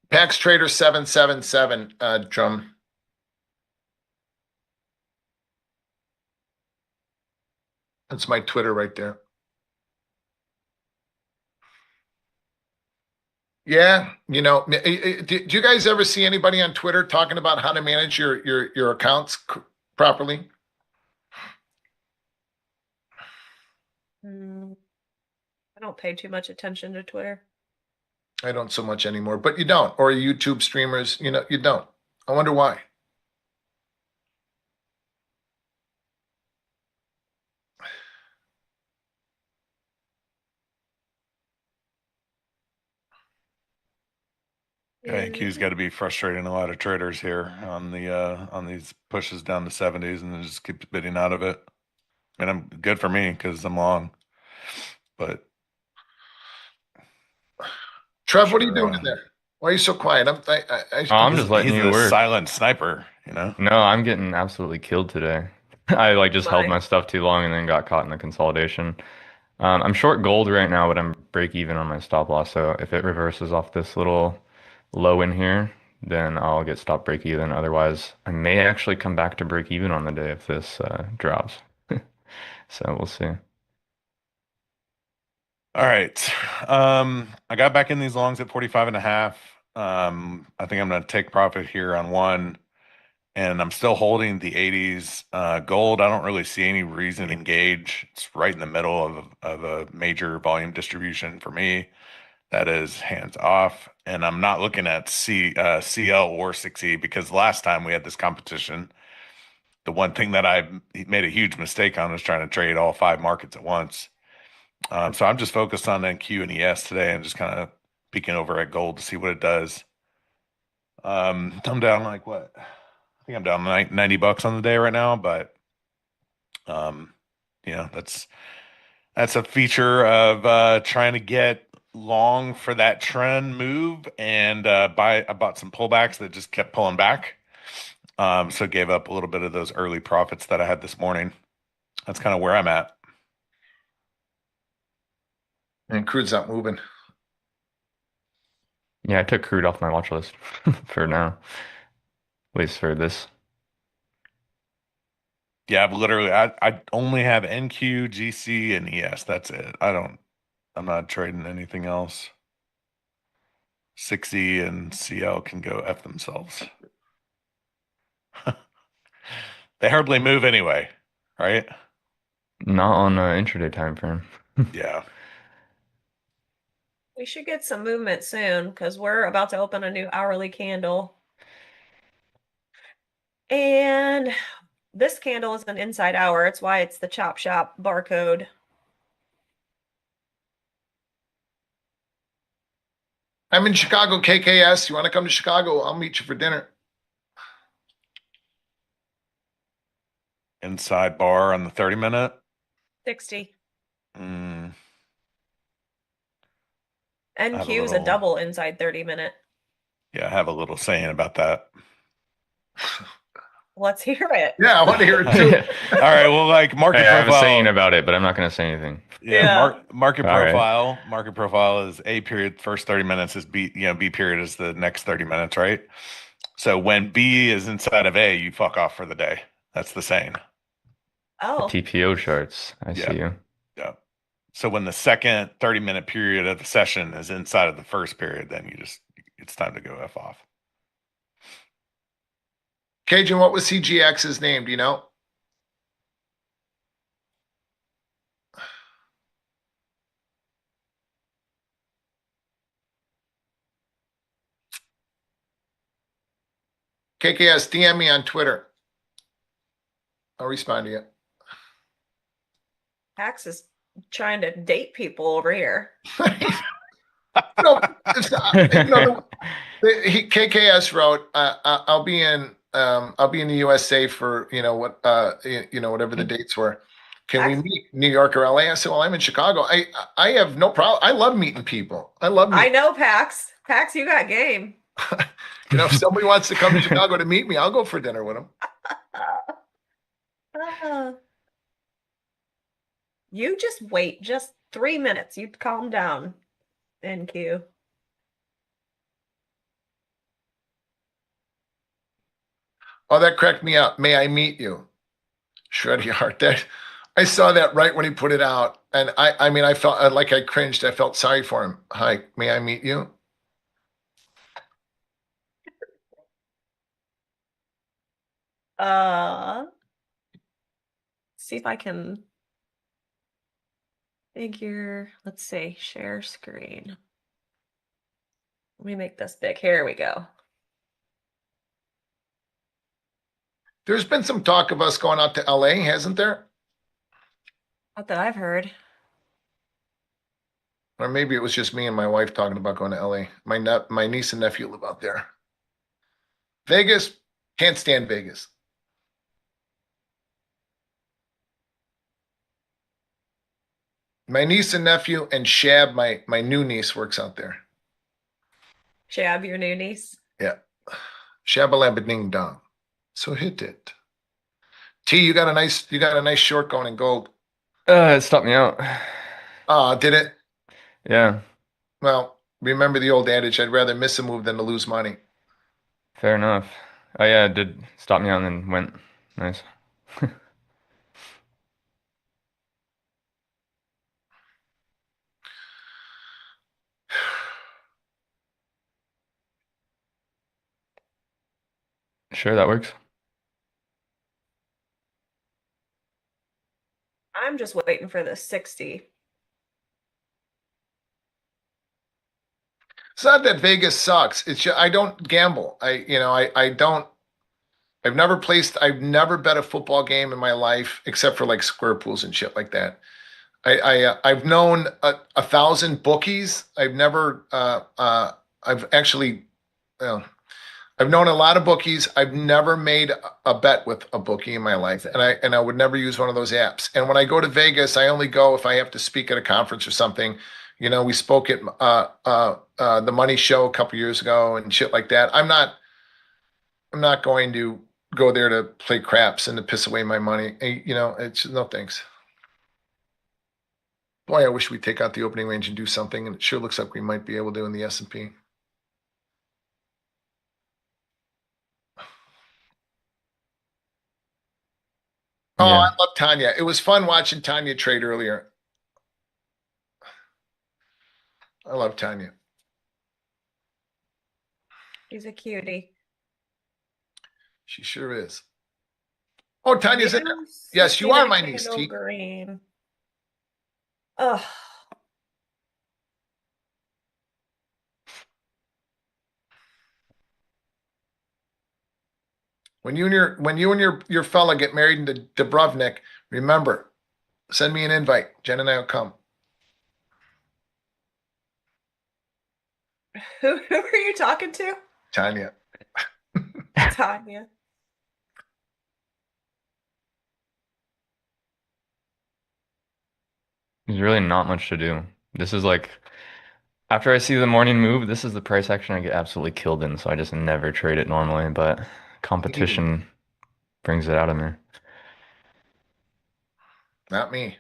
Pax Trader 777, Drum. That's my Twitter right there. Yeah, you know, do you guys ever see anybody on Twitter talking about how to manage your accounts properly? I don't pay too much attention to Twitter. I don't so much anymore, but you don't. Or YouTube streamers, you know, you don't. I wonder why. NQ's got to be frustrating a lot of traders here on these pushes down to 70s and then just keep bidding out of it. I mean, I'm good for me because I'm long, but Trev, what are you doing in there? Why are you so quiet? I'm just letting you work. Silent sniper, you know? No, I'm getting absolutely killed today. I just held my stuff too long and then got caught in the consolidation. I'm short gold right now, but I'm break even on my stop loss. So if it reverses off this little low in here, then I'll get stop break even. Otherwise, I may actually come back to break even on the day if this drops. So we'll see. All right. I got back in these longs at 45.5. I think I'm going to take profit here on one, and I'm still holding the 80s. Gold, I don't really see any reason to engage. It's right in the middle of a major volume distribution for me. That is hands off. And I'm not looking at CL or 6E because last time we had this competition, the one thing that I made a huge mistake on was trying to trade all 5 markets at once. So I'm just focused on NQ and ES today and just kind of peeking over at gold to see what it does. I'm down like what? I think I'm down like $90 on the day right now, but you know, that's a feature of trying to get long for that trend move, and I bought some pullbacks that just kept pulling back. So gave up a little bit of those early profits that I had this morning. That's kind of where I'm at. And crude's not moving. Yeah, I took crude off my watch list for now. At least for this. Yeah, I've literally I only have NQ, GC, and ES. That's it. I'm not trading anything else. 6E and CL can go F themselves. They hardly move anyway, right? Not on an intraday time frame. Yeah. We should get some movement soon because we're about to open a new hourly candle. And this candle is an inside hour. It's why it's the Chop Shop barcode. I'm in Chicago, KKS. You want to come to Chicago? I'll meet you for dinner. Inside bar on the 30-minute. 60. Mm, NQ is a double inside 30-minute. yeah, I have a little saying about that. Let's hear it. Yeah, I want to hear it too. All right, well, like market Hey, I profile. have a saying about it, but I'm not going to say anything. Yeah, market All right. profile. Market profile is A period. First 30 minutes is B. B period is the next 30 minutes, right? So when B is inside of A, you fuck off for the day. That's the saying. Oh. TPO charts. I see you. Yeah. So when the second 30-minute period of the session is inside of the first period, then it's time to go F off. Cajun, what was CGX's name? Do you know? KKS, DM me on Twitter. I'll respond to you. Pax is trying to date people over here. No, it's not, KKS wrote, I'll be in the USA for whatever the dates were. Can we meet New York or LA? I said, well, I'm in Chicago. I have no problem. I love meeting people. I know Pax. Pax, you got game. If somebody wants to come to Chicago to meet me, I'll go for dinner with them. You just wait just 3 minutes. You calm down, NQ. Oh, that cracked me up. May I meet you? Shred your heart. I saw that right when he put it out. And I felt like I cringed. I felt sorry for him. Hi, may I meet you? See if I can figure, let's see, share screen. Let me make this big. Here we go. There's been some talk of us going out to LA, hasn't there? Not that I've heard. Or maybe it was just me and my wife talking about going to LA. My niece and nephew live out there. Vegas, can't stand Vegas. My niece and nephew and Shab, my new niece, works out there. Shab, your new niece? Yeah. Shabba ding dong. So hit it. T, you got a nice short going in gold. It stopped me out. Did it? Yeah. Well, remember the old adage, I'd rather miss a move than to lose money. Fair enough. Oh yeah, it did stop me out and then went. Nice. Sure, that works. I'm just waiting for the 60. It's not that Vegas sucks. It's just, I don't gamble. I've never bet a football game in my life except for like square pools and shit like that. I've known 1,000 bookies. I've never, I've actually, I've known a lot of bookies. I've never made a bet with a bookie in my life, and I would never use one of those apps. And when I go to Vegas, I only go if I have to speak at a conference or something. You know, we spoke at the Money Show a couple years ago and shit like that. I'm not going to go there to play craps and to piss away my money. You know, it's no thanks. Boy, I wish we'd take out the opening range and do something, and it sure looks like we might be able to in the S&P. Oh, Yeah. I love Tanya. It was fun watching Tanya trade earlier. I love Tanya. She's a cutie. She sure is. Oh, Tanya's in there. Yes, you are my niece, T. Green. Ugh. When you and your fella get married in Dubrovnik, remember, send me an invite. Jen and I will come. Who are you talking to? Tanya. Tanya. There's really not much to do. This is like, after I see the morning move, this is the price action I get absolutely killed in, so I just never trade it normally, but competition brings it out of me. Not me.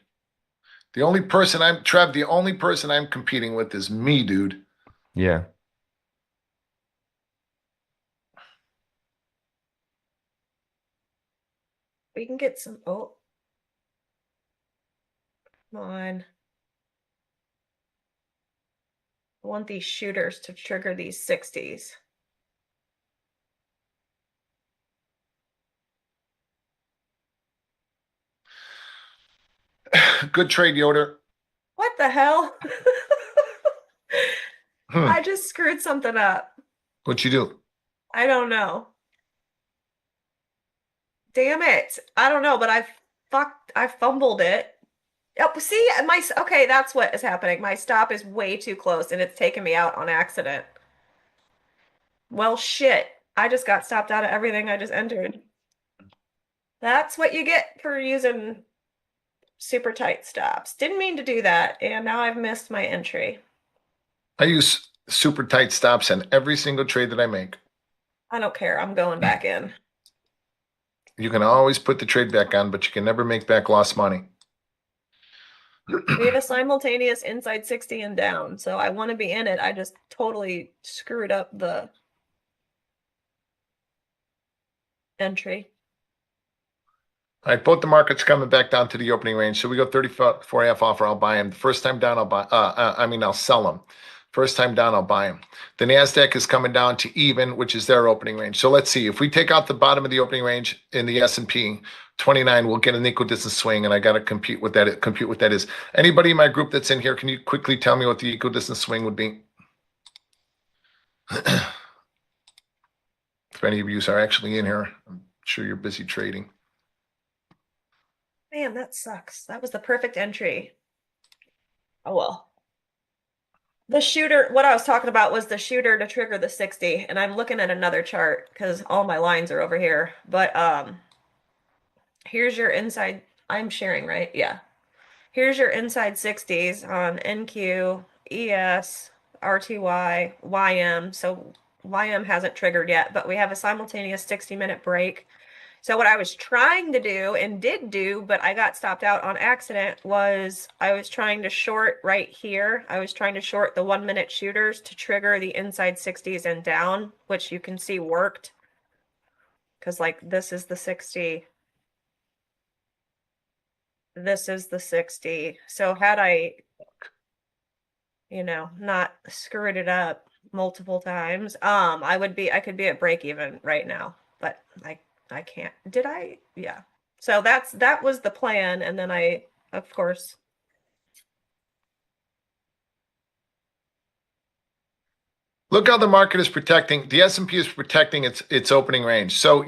The only person I'm competing with is me, dude. Yeah. We can get some. Oh, come on. I want these shooters to trigger these 60s. Good trade, Yoder. What the hell? I just screwed something up. What'd you do? I don't know. Damn it. I don't know, but I fumbled it. Oh, see, okay, that's what is happening. My stop is way too close and it's taking me out on accident. Well, shit. I just got stopped out of everything I just entered. That's what you get for using super tight stops. Didn't mean to do that, and now I've missed my entry. I use super tight stops on every single trade that I make. I don't care. I'm going back in. You can always put the trade back on, but you can never make back lost money. We have a simultaneous inside 60 and down, so I want to be in it. I just totally screwed up the entry. All right, both the markets coming back down to the opening range. So we go 34 half offer. I'll buy them. The first time down, I'll sell them. First time down, I'll buy them. The NASDAQ is coming down to even, which is their opening range. So let's see. If we take out the bottom of the opening range in the S&P 29, we'll get an equidistance swing, and I got to compute what that is. Anybody in my group that's in here, can you quickly tell me what the equidistance swing would be? If any of you are actually in here, I'm sure you're busy trading. Man, that sucks. That was the perfect entry. Oh, well. The shooter, what I was talking about was the shooter to trigger the 60, and I'm looking at another chart because all my lines are over here. But here's your inside. I'm sharing, right? Yeah. Here's your inside 60s on NQ, ES, RTY, YM. So YM hasn't triggered yet, but we have a simultaneous 60-minute break. So what I was trying to do and did do, but I got stopped out on accident, was I was trying to short right here. I was trying to short the 1-minute shooters to trigger the inside 60s and down, which you can see worked. Because like this is the 60. This is the 60. So had I, not screwed it up multiple times, I could be at break even right now, but I can't. Did I? Yeah. So that was the plan. And then I, of course. Look how the market is protecting. The S&P is protecting its opening range. So,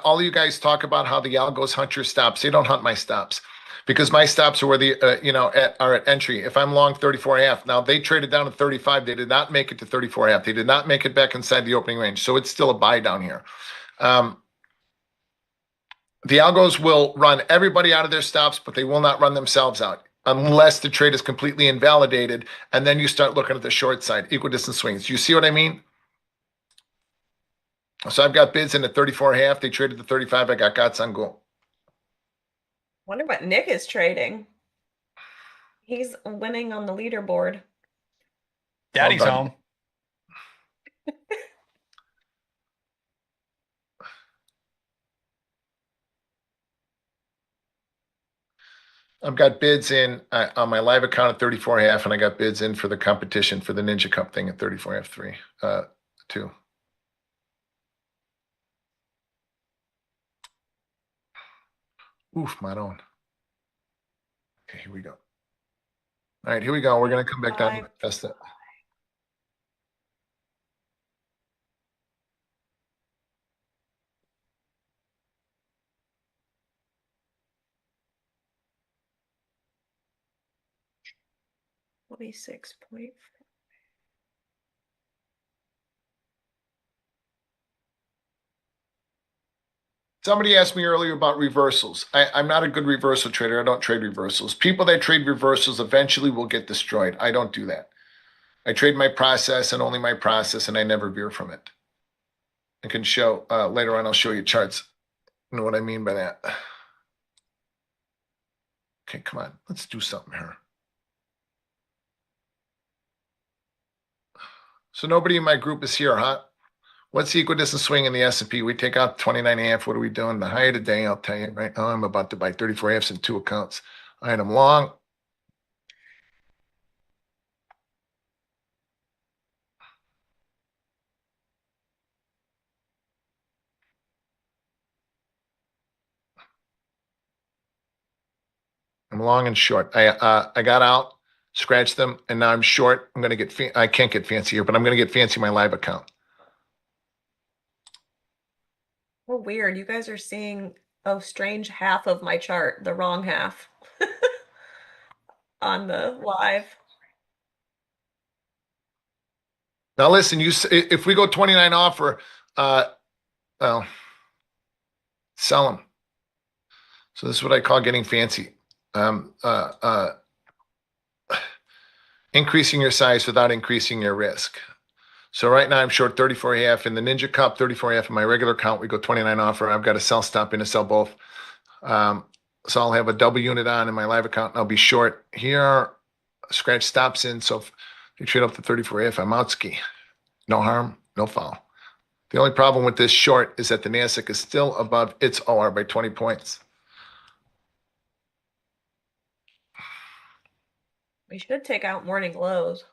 all you guys talk about how the algos hunt your stops. They don't hunt my stops. because my stops are where the, are at entry. If I'm long 34.5, now they traded down to 35. They did not make it to 34.5. They did not make it back inside the opening range. So it's still a buy down here. The algos will run everybody out of their stops, but they will not run themselves out unless the trade is completely invalidated. And then you start looking at the short side, equidistant swings. You see what I mean? So I've got bids in at 34.5. They traded to 35. I got Gats on goal. Wonder what Nick is trading. He's winning on the leaderboard. Daddy's home. I've got bids in on my live account at 34.5, and I got bids in for the competition for the Ninja Cup thing at 34.5 2. Oof, my own. Okay, here we go. All right, here we go. We're going to come back down and test it. $26.4. Somebody asked me earlier about reversals. I'm not a good reversal trader. I don't trade reversals. People that trade reversals eventually will get destroyed. I don't do that. I trade my process and only my process, and I never veer from it. I can show, later on, I'll show you charts. You know what I mean by that? Okay, come on. Let's do something here. So nobody in my group is here, huh? What's the equidistant swing in the S&P? We take out 29.5. What are we doing? The high of the day, I'll tell you right now. I'm about to buy 34.5s in 2 accounts. All right, I'm long. I'm long and short. I got out, scratched them, and now I'm short. I'm going to get, I can't get fancy here, but I'm going to get fancy my live account. Oh, weird. You guys are seeing a strange half of my chart, the wrong half on the live. Now listen, if we go 29 offer, well, sell them. So this is what I call getting fancy. Increasing your size without increasing your risk. So right now I'm short 34.5 in the Ninja Cup, 34.5 in my regular account. We go 29 offer. I've got a sell stop in to sell both. So I'll have a double unit on in my live account, and I'll be short here. Scratch stops in. So if you trade up to 34.5, I'm out ski. No harm, no foul. The only problem with this short is that the NASDAQ is still above its OR by 20 points. We should take out morning lows.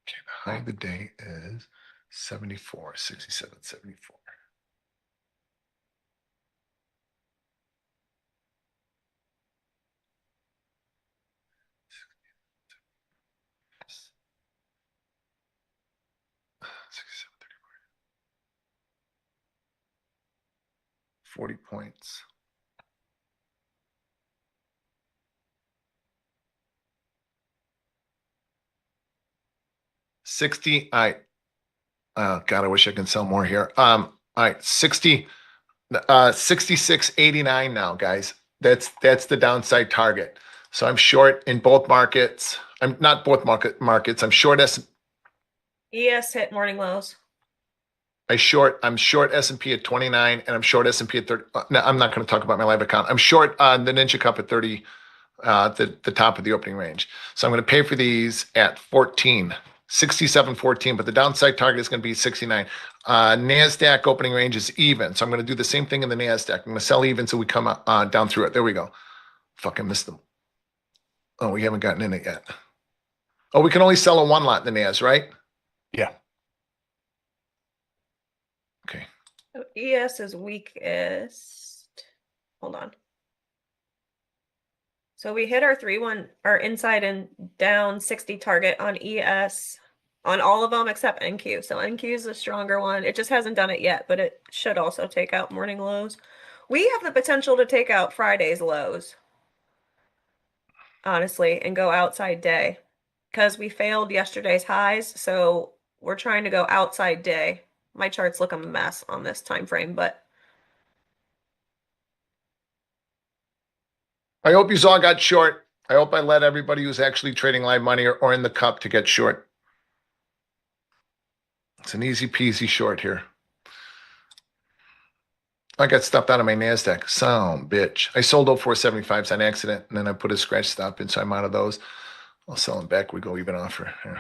Okay, the high of the day is 74, 67, 74. $40 points. $60. All right. God, I wish I could sell more here. All right, 66.89 now, guys. That's the downside target. So I'm short in both markets. I'm not both markets. I'm short ES hit morning lows. I'm short S&P at 29, and I'm short S&P at 30. No, I'm not going to talk about my live account. I'm short the Ninja Cup at 30, the top of the opening range. So I'm going to pay for these at 14, 67.14, but the downside target is going to be 69. NASDAQ opening range is even. So I'm going to do the same thing in the NASDAQ. I'm going to sell even so we come down through it. There we go. Fuck, I missed them. Oh, we haven't gotten in it yet. Oh, we can only sell a one lot in the NAS, right? Yeah. Okay. So ES is weakest. Hold on. So we hit our 3-1, our inside and down 60 target on ES on all of them except NQ. So NQ is the stronger one. It just hasn't done it yet, but it should also take out morning lows. We have the potential to take out Friday's lows, honestly, and go outside day because we failed yesterday's highs. So we're trying to go outside day. My charts look a mess on this time frame, but I hope you all got short. I hope I let everybody who's actually trading live money or in the cup to get short. It's an easy peasy short here. I got stuffed out of my NASDAQ. Some bitch. I sold 0475s on accident, and then I put a scratch stop in, so I'm out of those. I'll sell them back. We go even offer. Here.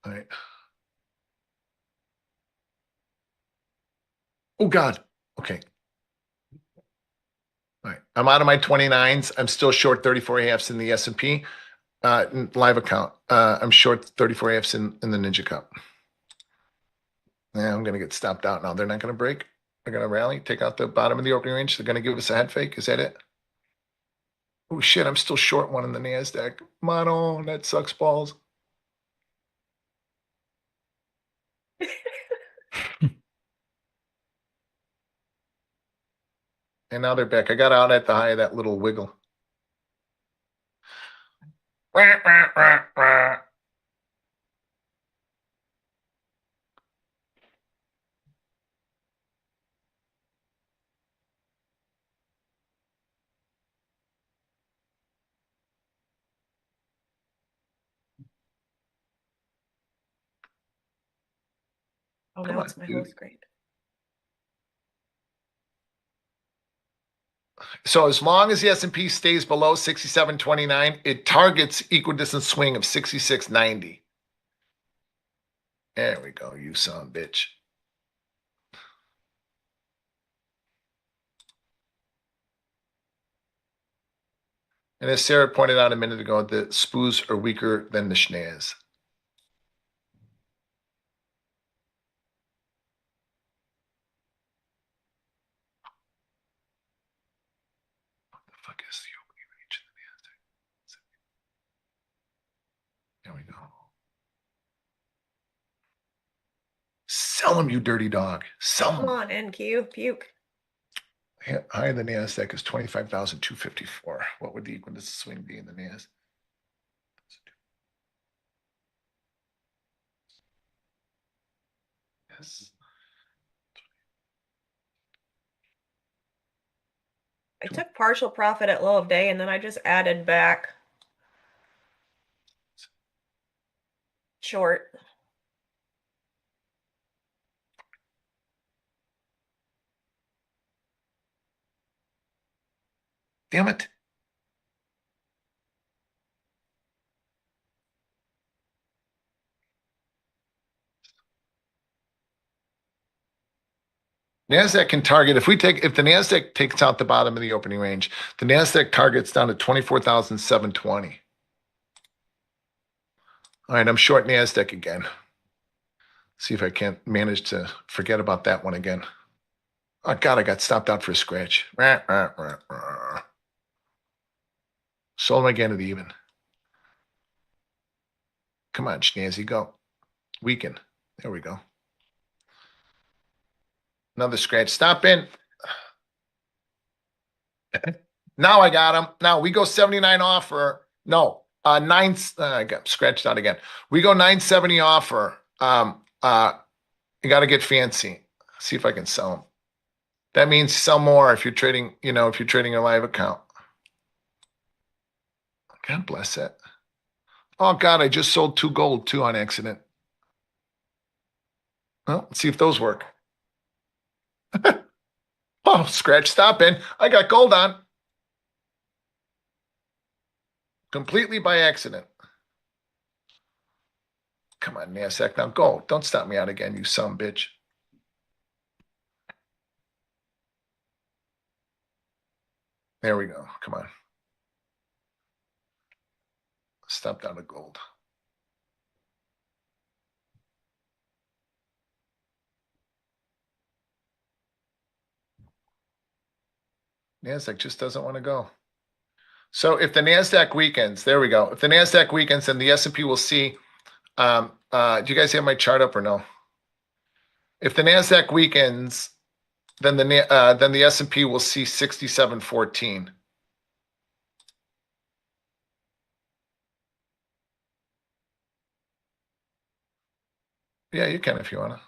All right. Oh, God. Okay. All right. I'm out of my 29s. I'm still short 34 halves in the S&P live account. I'm short 34 halves in the Ninja Cup. Yeah, I'm going to get stopped out now. They're not going to break. They're going to rally, take out the bottom of the opening range. They're going to give us a head fake. Is that it? Oh, shit. I'm still short one in the NASDAQ. Mono, that sucks balls. And now they're back. I got out at the high of that little wiggle. oh, Come now on, it's my dude. whole screen. So as long as the S&P stays below 67.29, it targets equidistant swing of 66.90. There we go, you son of a bitch. And as Sarah pointed out a minute ago, the spoos are weaker than the schneas. What the fuck is the opening range in the Nasdaq? There we go. Sell them, you dirty dog. Sell Come them. on, NQ, puke. High in the Nasdaq is 25,254. What would the equidistant swing be in the Nasdaq? Yes. I took partial profit at low of day and then I just added back short. Damn it. NASDAQ can target, if the NASDAQ takes out the bottom of the opening range, the NASDAQ targets down to 24,720. All right, I'm short NASDAQ again. See if I can't manage to forget about that one again. Oh, God, I got stopped out for a scratch. Sold them again at even. Come on, Schnazzy, go. Weaken. There we go. Another scratch. Stop in. Now I got him. Now we go 79 offer. No, I got scratched out again. We go 970 offer. You got to get fancy. See if I can sell them. That means sell more if you're trading, if you're trading a live account. God bless it. Oh God, I just sold 2 gold too on accident. Well, let's see if those work. Oh, scratch stop in. I got gold on. Completely by accident. Come on, NASDAQ, now go. Don't stop me out again, you son bitch. There we go. Come on. Stopped out of gold. NASDAQ just doesn't want to go. So if the NASDAQ weakens, there we go. If the NASDAQ weakens, then the S&P will see, do you guys have my chart up or no? If the NASDAQ weakens, then the S&P will see 67.14. Yeah, you can if you want to.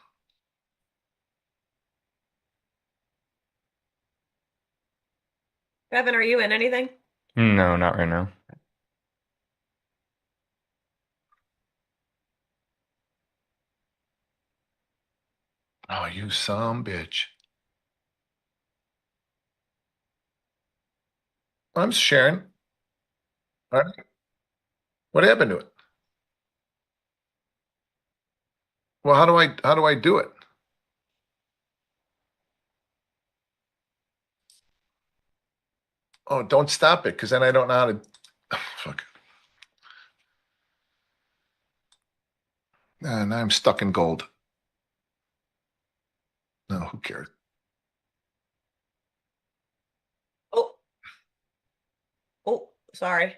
Kevin, are you in anything? No, not right now. Oh, you some bitch. I'm sharing. All right. What happened to it? Well, how do I do it? Oh, don't stop it, because then I don't know how to. Oh, fuck. Now I'm stuck in gold. No, who cares? Oh, oh, sorry.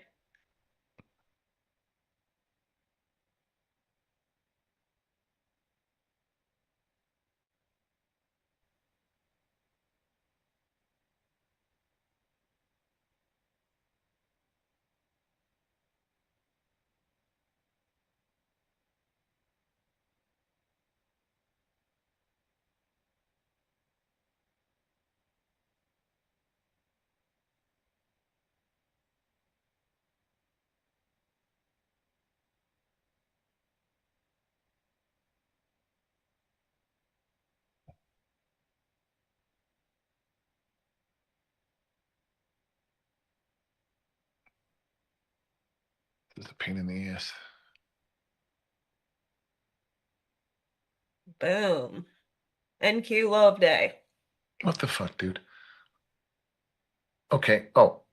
This is a pain in the ass. Boom. NQ love day. What the fuck, dude? Okay. Oh. All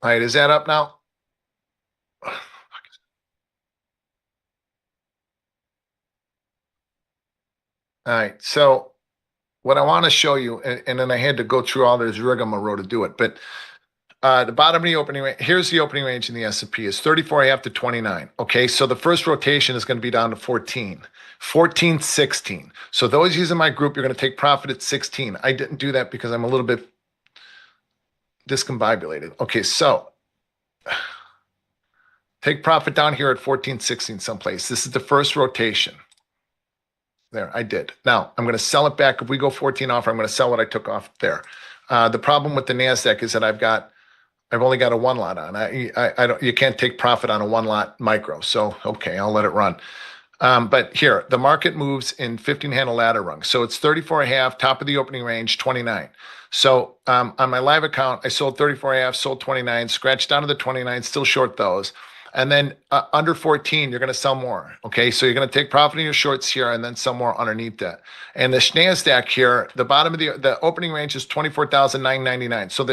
right. Is that up now? All right. So what I want to show you, and then I had to go through all this rigmarole to do it, but the bottom of the opening range, here's the opening range in the S&P is 34.5 to 29. Okay, so the first rotation is going to be down to 14, 14, 16. So those using my group, you're going to take profit at 16. I didn't do that because I'm a little bit discombobulated. Okay, so take profit down here at 14, 16 someplace. This is the first rotation. There, I did. Now, I'm going to sell it back. If we go 14 off, I'm going to sell what I took off there. The problem with the NASDAQ is that I've only got a one lot on. I don't. You can't take profit on a one lot micro. So okay, I'll let it run. But here, the market moves in 15 handle ladder rung. So it's 34.5, top of the opening range, 29. So on my live account, I sold 34.5, sold 29, scratched down to the 29, still short those. And then under 14, you're going to sell more. Okay, so you're going to take profit in your shorts here and then sell more underneath that. And the NASDAQ here, the bottom of the opening range is 24,999. So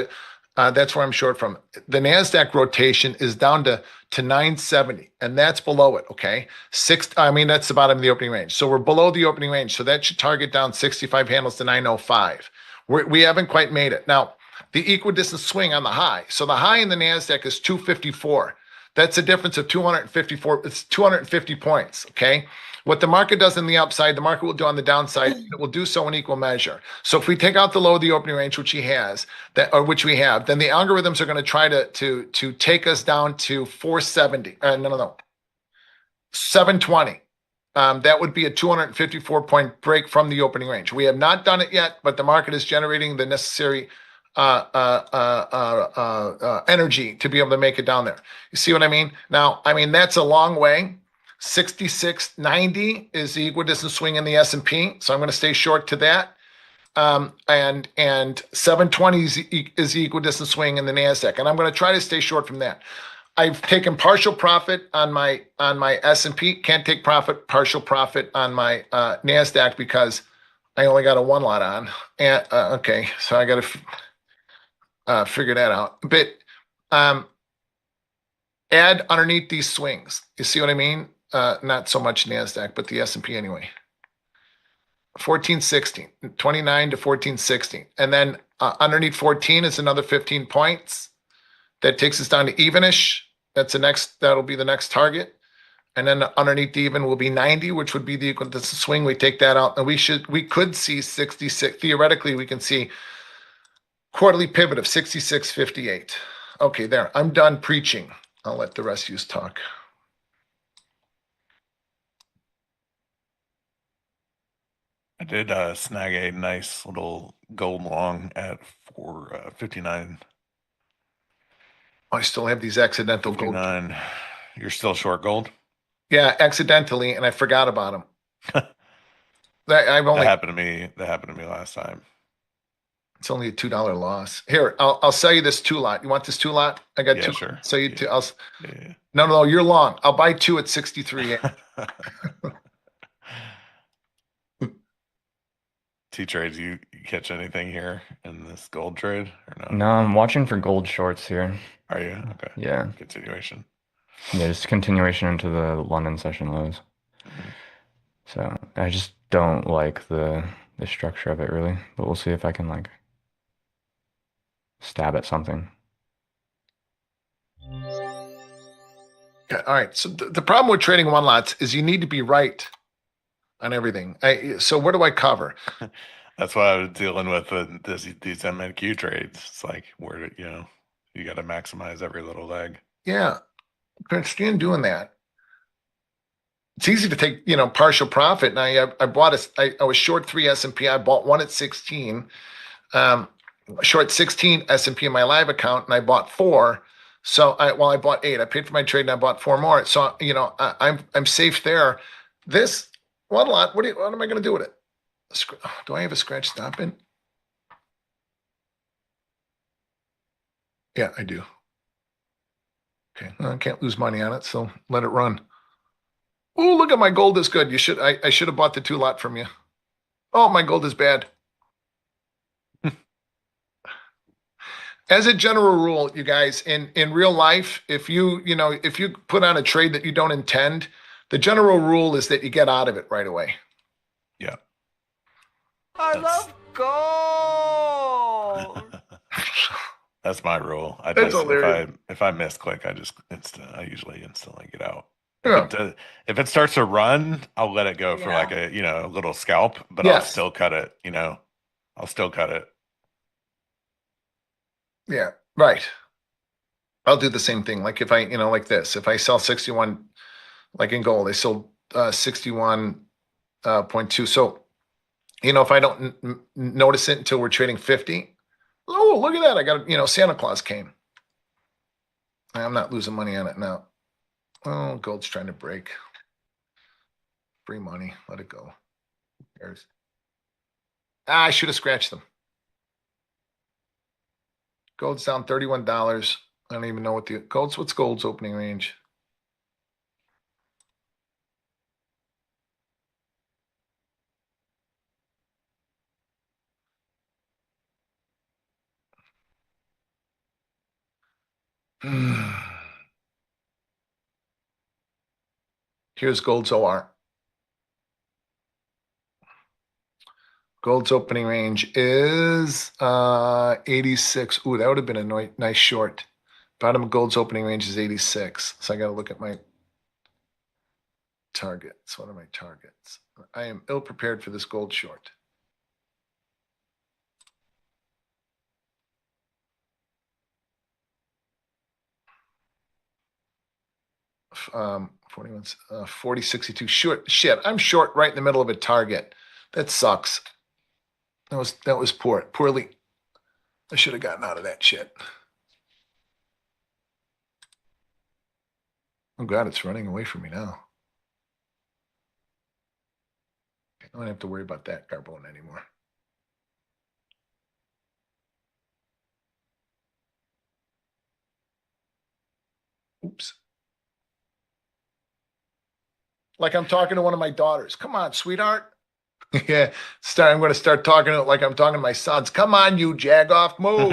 that's where I'm short from. The NASDAQ rotation is down to 970, and that's below it, okay? That's the bottom of the opening range. So we're below the opening range, so that should target down 65 handles to 905. We haven't quite made it. Now, the equidistant swing on the high. So the high in the NASDAQ is 254. That's a difference of 254. It's 250 points, okay? What the market does in the upside, the market will do on the downside. It will do so in equal measure. So if we take out the low of the opening range, which we have, then the algorithms are going to try to take us down to 470. No, 720. That would be a 254 point break from the opening range. We have not done it yet, but the market is generating the necessary energy to be able to make it down there. You see what I mean? Now, that's a long way. 66.90 is the equidistant swing in the S&P, so I'm going to stay short to that. And 720 is the equidistant swing in the NASDAQ, and I'm going to try to stay short from that. I've taken partial profit on my S&P. Can't take partial profit on my NASDAQ because I only got a one lot on. And okay, so I got to figure that out. But add underneath these swings. You see what I mean? Not so much NASDAQ, but the S&P anyway. 14, 16, 29 to 14, 16. And then underneath 14 is another 15 points. That takes us down to evenish. That'll be the next target. And then underneath the even will be 90, which would be the equal to the swing. We take that out and we could see 66. Theoretically, we can see quarterly pivot of 66.58. Okay, there. I'm done preaching. I'll let the rest of you talk. I did snag a nice little gold long at 459. I still have these accidental gold. 59. You're still short gold? Yeah, accidentally, and I forgot about them. That happened to me. That happened to me last time. It's only a $2 loss. Here, I'll sell you this 2-lot. You want this 2-lot? I got two. Sure. So you two. No, you're long. I'll buy 2 at 63. T-trades, you catch anything here in this gold trade or no? No, I'm watching for gold shorts here. Are you? Okay. Yeah. Continuation. Yeah, just continuation into the London session lows. So I just don't like the structure of it really, but we'll see if I can like stab at something. Okay, all right. So the problem with trading 1-lots is you need to be right on everything. So where do I cover? That's why I was dealing with these MNQ trades. It's like where you got to maximize every little leg. Yeah, Christian doing that. It's easy to take partial profit. And I bought I was short 3 S&P. I bought 1 at 16. Short 16 S&P in my live account, and I bought 4. So I bought 8. I paid for my trade and I bought 4 more. So I'm safe there. This 1-lot. What am I going to do with it? Do I have a scratch stop in? Yeah, I do. Okay, I can't lose money on it, so let it run. Oh, look at my gold is good. I should have bought the 2-lot from you. Oh, my gold is bad. As a general rule, you guys, in real life, if you put on a trade that you don't intend, the general rule is that you get out of it right away. Yeah. I love gold. That's my rule. That's hilarious. If I miss click, I usually instantly get out. Yeah. If it starts to run, I'll let it go for like a little scalp, but I'll still cut it. I'll still cut it. Yeah, right. I'll do the same thing. Like if I, like this, if I sell 61, like in gold, I sold 61.2. So, if I don't notice it until we're trading 50, oh, look at that. I got, Santa Claus came. I'm not losing money on it now. Oh, gold's trying to break. Free money. Let it go. Who cares? I should have scratched them. Gold's down $31. I don't even know what's gold's opening range? Here's gold's OR. Gold's opening range is 86. Ooh, that would have been a nice short. Bottom of gold's opening range is 86. So I got to look at my targets. What are my targets? I am ill prepared for this gold short. Um, 41, 40, 62. Shit, I'm short right in the middle of a target. That sucks. That was poorly. I should have gotten out of that shit. Oh God, it's running away from me now. I don't have to worry about that carbone anymore. Oops. Like I'm talking to one of my daughters. Come on, sweetheart. Yeah, I'm going to start talking to it like I'm talking to my sons. Come on, you jagoff, move.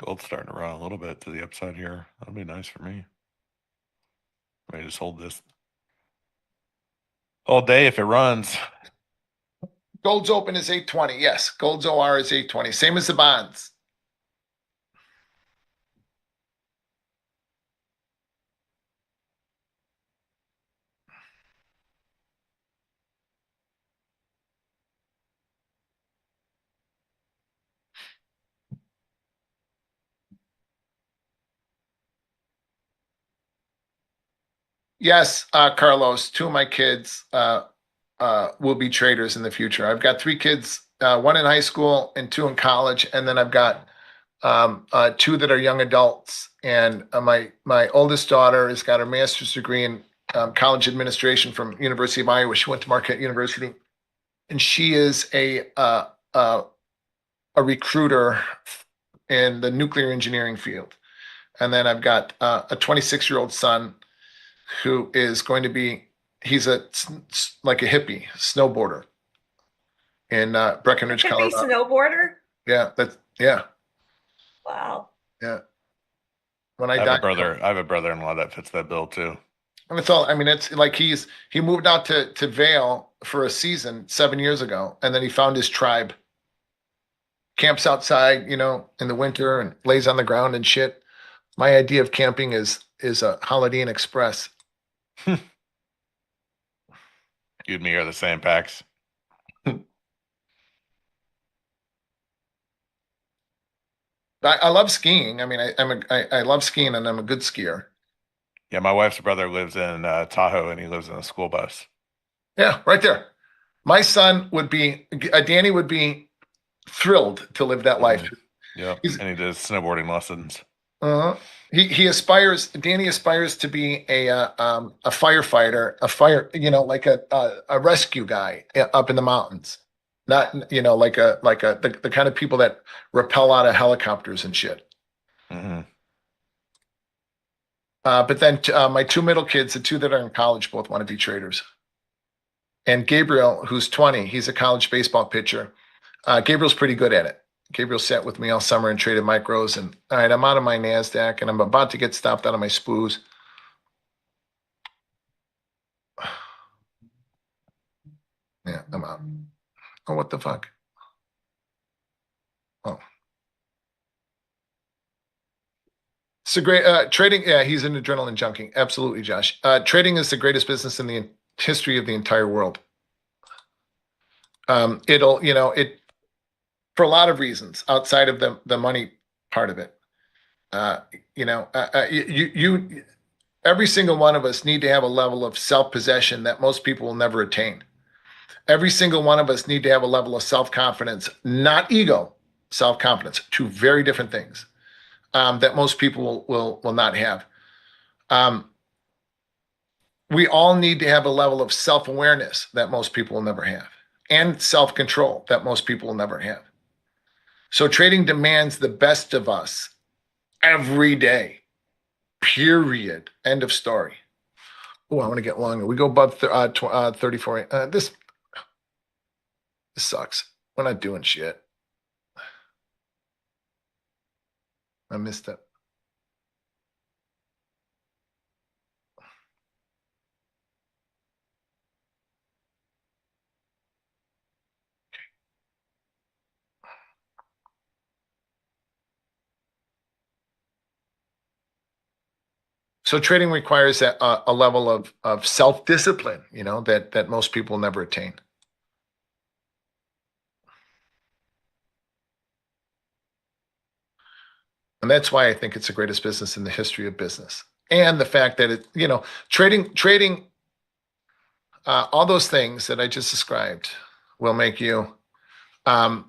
Gold's starting to run a little bit to the upside here. That'll be nice for me. Maybe just hold this all day if it runs. Gold's open is 820. Yes, gold's OR is 820. Same as the bonds. Yes, Carlos, two of my kids will be traders in the future. I've got three kids, one in high school and two in college, and then I've got two that are young adults. And my oldest daughter has got her master's degree in college administration from University of Iowa. She went to Marquette University, and she is a recruiter in the nuclear engineering field. And then I've got a 26-year-old son who is going to be, he's like a hippie snowboarder in Breckenridge, Hippie Colorado. snowboarder? Yeah. Wow. Yeah. When I I die, have a brother-in-law that fits that bill too. and it's all, I mean, it's like he moved out to Vail for a season 7 years ago, and then he found his tribe. Camps outside, in the winter and lays on the ground and shit. My idea of camping is a Holiday Inn Express. You and me are the same packs. I love skiing. I mean, I love skiing, and I'm a good skier. Yeah, my wife's brother lives in Tahoe, and he lives in a school bus. Yeah, right there. My son Danny would be thrilled to live that life. Yeah, and he does snowboarding lessons. Danny aspires to be a firefighter, like a rescue guy up in the mountains. Not, like the kind of people that rappel out of helicopters and shit. Mm-hmm. But then my two middle kids, the two that are in college, both want to be traders. And Gabriel, who's 20, he's a college baseball pitcher. Gabriel's pretty good at it. Gabriel sat with me all summer and traded micros. And all right, I'm out of my NASDAQ and I'm about to get stopped out of my SPOOs. Yeah, I'm out. Oh, what the fuck? Oh. It's a great trading. Yeah, he's an adrenaline junkie. Absolutely, Josh. Trading is the greatest business in the history of the entire world. It for a lot of reasons outside of the money part of it. Every single one of us need to have a level of self-possession that most people will never attain. Every single one of us need to have a level of self-confidence, not ego, self-confidence, two very different things that most people will not have. We all need to have a level of self-awareness that most people will never have, and self-control that most people will never have. So trading demands the best of us every day, period. End of story. Oh, I want to get longer. We go above 34. This sucks. We're not doing shit. I missed it. So trading requires a level of self-discipline, that most people never attain. And that's why I think it's the greatest business in the history of business. And the fact that trading, all those things that I just described will make you a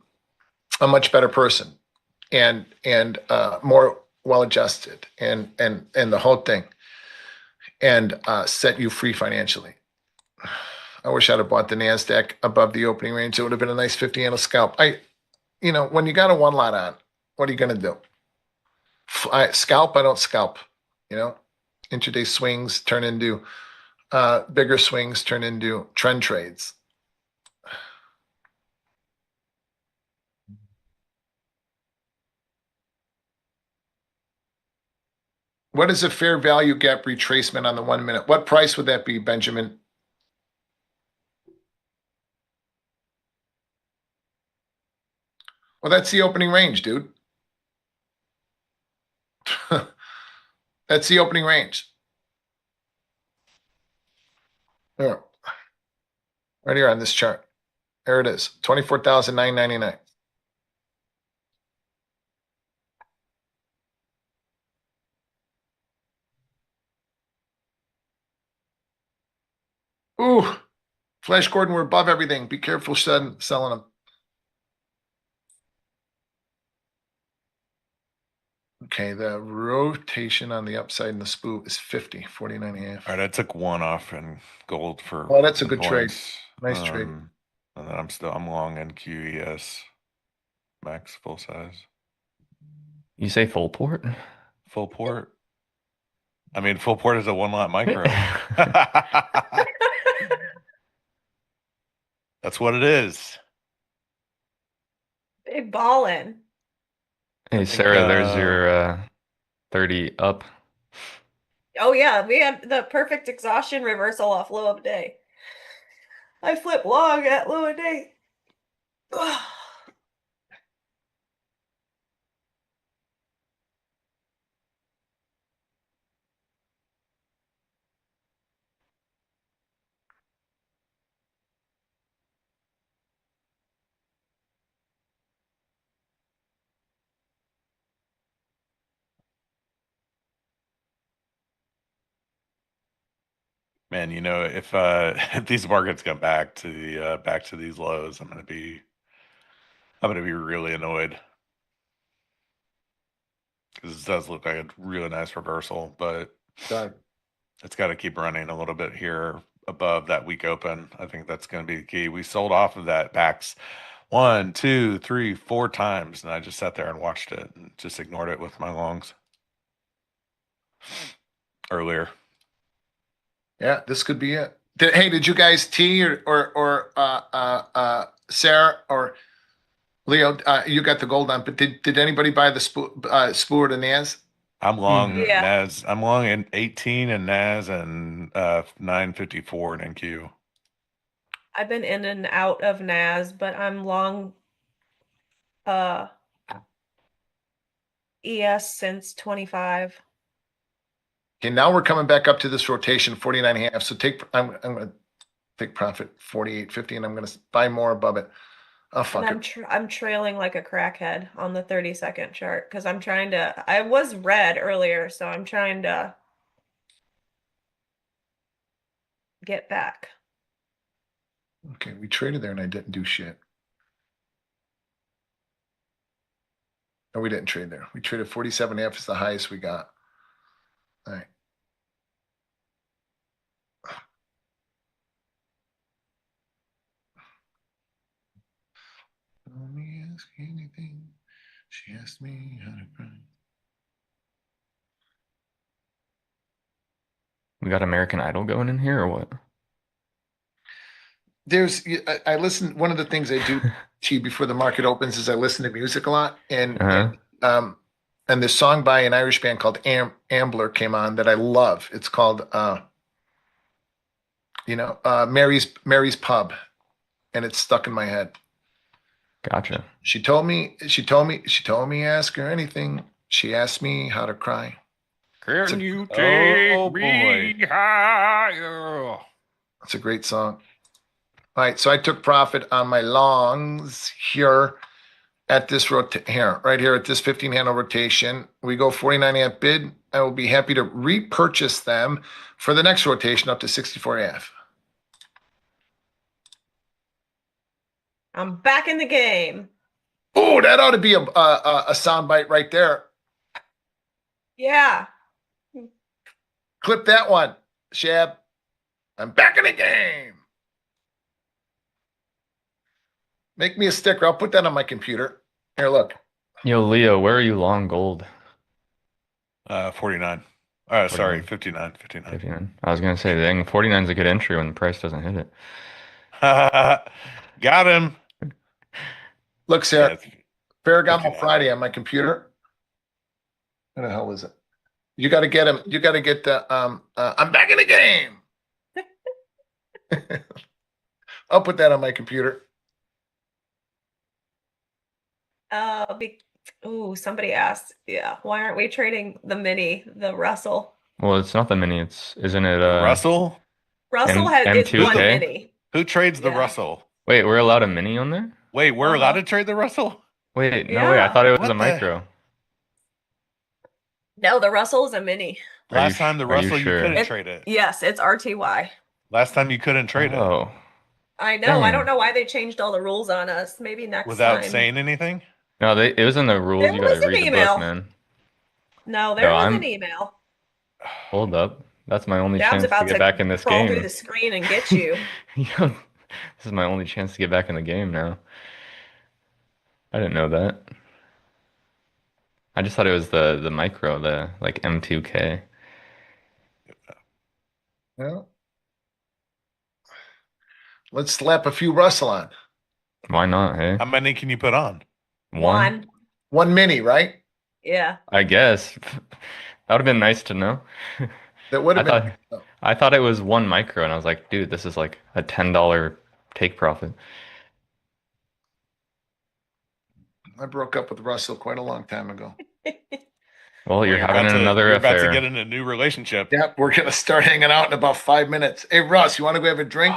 much better person and more well-adjusted and the whole thing, and set you free financially. I wish I'd have bought the NASDAQ above the opening range. It would have been a nice 50 handle scalp. When you got a one lot on, what are you going to do? I don't scalp. Intraday swings turn into bigger swings, turn into trend trades. What is a fair value gap retracement on the 1 minute? What price would that be, Benjamin? Well, that's the opening range, dude. That's the opening range. There. Right here on this chart. There it is. 24,999. Ooh, Flash Gordon, we're above everything. Be careful selling them. Okay, the rotation on the upside in the spool is 50, 49 and a half. All right, I took one off in gold for Oh, that's a the good trade. points. Nice trade. And then I'm long NQES max full size. You say full port? Full port. I mean, full port is a 1-lot micro. That's what it is. Big ballin'. Hey, Sarah, there's your 30 up. Oh yeah, we had the perfect exhaustion reversal off low of day. I flip long at low of day. Man, if if these markets come back to these lows, I'm gonna be really annoyed because it does look like a really nice reversal, but it's got to keep running a little bit here above that week open. I think that's going to be the key. We sold off of that backs 1, 2, 3, 4 times, and I just sat there and watched it and just ignored it with my longs earlier. Yeah, this could be it. Did you guys T or Sarah or Leo? You got the gold on, but did anybody buy the Spoor to Naz? I'm long Yeah. Naz. I'm long in 18 and Naz and 954 and NQ. I've been in and out of NAS, but I'm long ES since 25. Okay, now we're coming back up to this rotation 49 and a half. So I'm gonna take profit 48.50 and I'm gonna buy more above it. Oh fuck And it. I'm trailing like a crackhead on the 30-second chart because I'm trying to. I was red earlier, so I'm trying to get back. Okay, we traded there and I didn't do shit. No, we didn't trade there. We traded 47 and a half is the highest we got. All right. Let me ask you anything. She asked me how to cry. We got American Idol going in here or what? I listen. One of the things I do before the market opens is I listen to music a lot, and this song by an Irish band called Ambler came on that I love. It's called Mary's Pub, and it's stuck in my head. Gotcha. She told me, ask her anything. She asked me how to cry. Can you take me higher? That's a great song. All right, so I took profit on my longs here at this right here at this 15 handle rotation. We go 49 and a half bid. I will be happy to repurchase them for the next rotation up to 64 and a half. I'm back in the game. Oh, that ought to be a soundbite right there. Yeah. Clip that one, Shab. I'm back in the game. Make me a sticker. I'll put that on my computer. Here, look. Yo, Leo, where are you long gold? 49. 49. Sorry, 59. 59. 59. I was gonna say, dang, 49 is a good entry when the price doesn't hit it. Got him. Look, Sarah. Yeah, Ferragamo Friday on my computer. What the hell is it? You got to get him. You got to get the. I'm back in the game. I'll put that on my computer. Ooh, somebody asked, yeah, why aren't we trading the mini, the Russell? Well, it's not the mini. Isn't it Russell? Russell is M2K? one mini. Who trades the Yeah. Russell? Wait, we're allowed a mini on there? Wait, we're allowed to trade the Russell? Wait, no way. I Yeah. thought it was What a the- micro. No, the Russell is a mini. Last time the are you Russell, you sure? couldn't trade it. Yes, it's RTY. Last time you couldn't trade it Oh, I know. I Dang. don't know why they changed all the rules on us. Maybe next without time. saying anything. no, it was in the rules. There You gotta was an read the email. book, man. No, there No, was I'm- an email. Hold up. That's my only Dab's chance to about get to back in this crawl through game. the screen and get you. Yo, this is my only chance to get back in the game now. I didn't know that. I just thought it was the micro, the like M2K. Well, let's slap a few Russell on. Why not, hey? How many can you put on? One? One mini, right? Yeah. I guess. That would have been nice to know. That would have been. I thought it was one micro, and I was like, dude, this is like a $10 take profit. I broke up with Russell quite a long time ago. Well, you're having about to- another you're about to affair. get in a new relationship. Yep, we're gonna start hanging out in about 5 minutes. Hey, Russ, you want to go have a drink?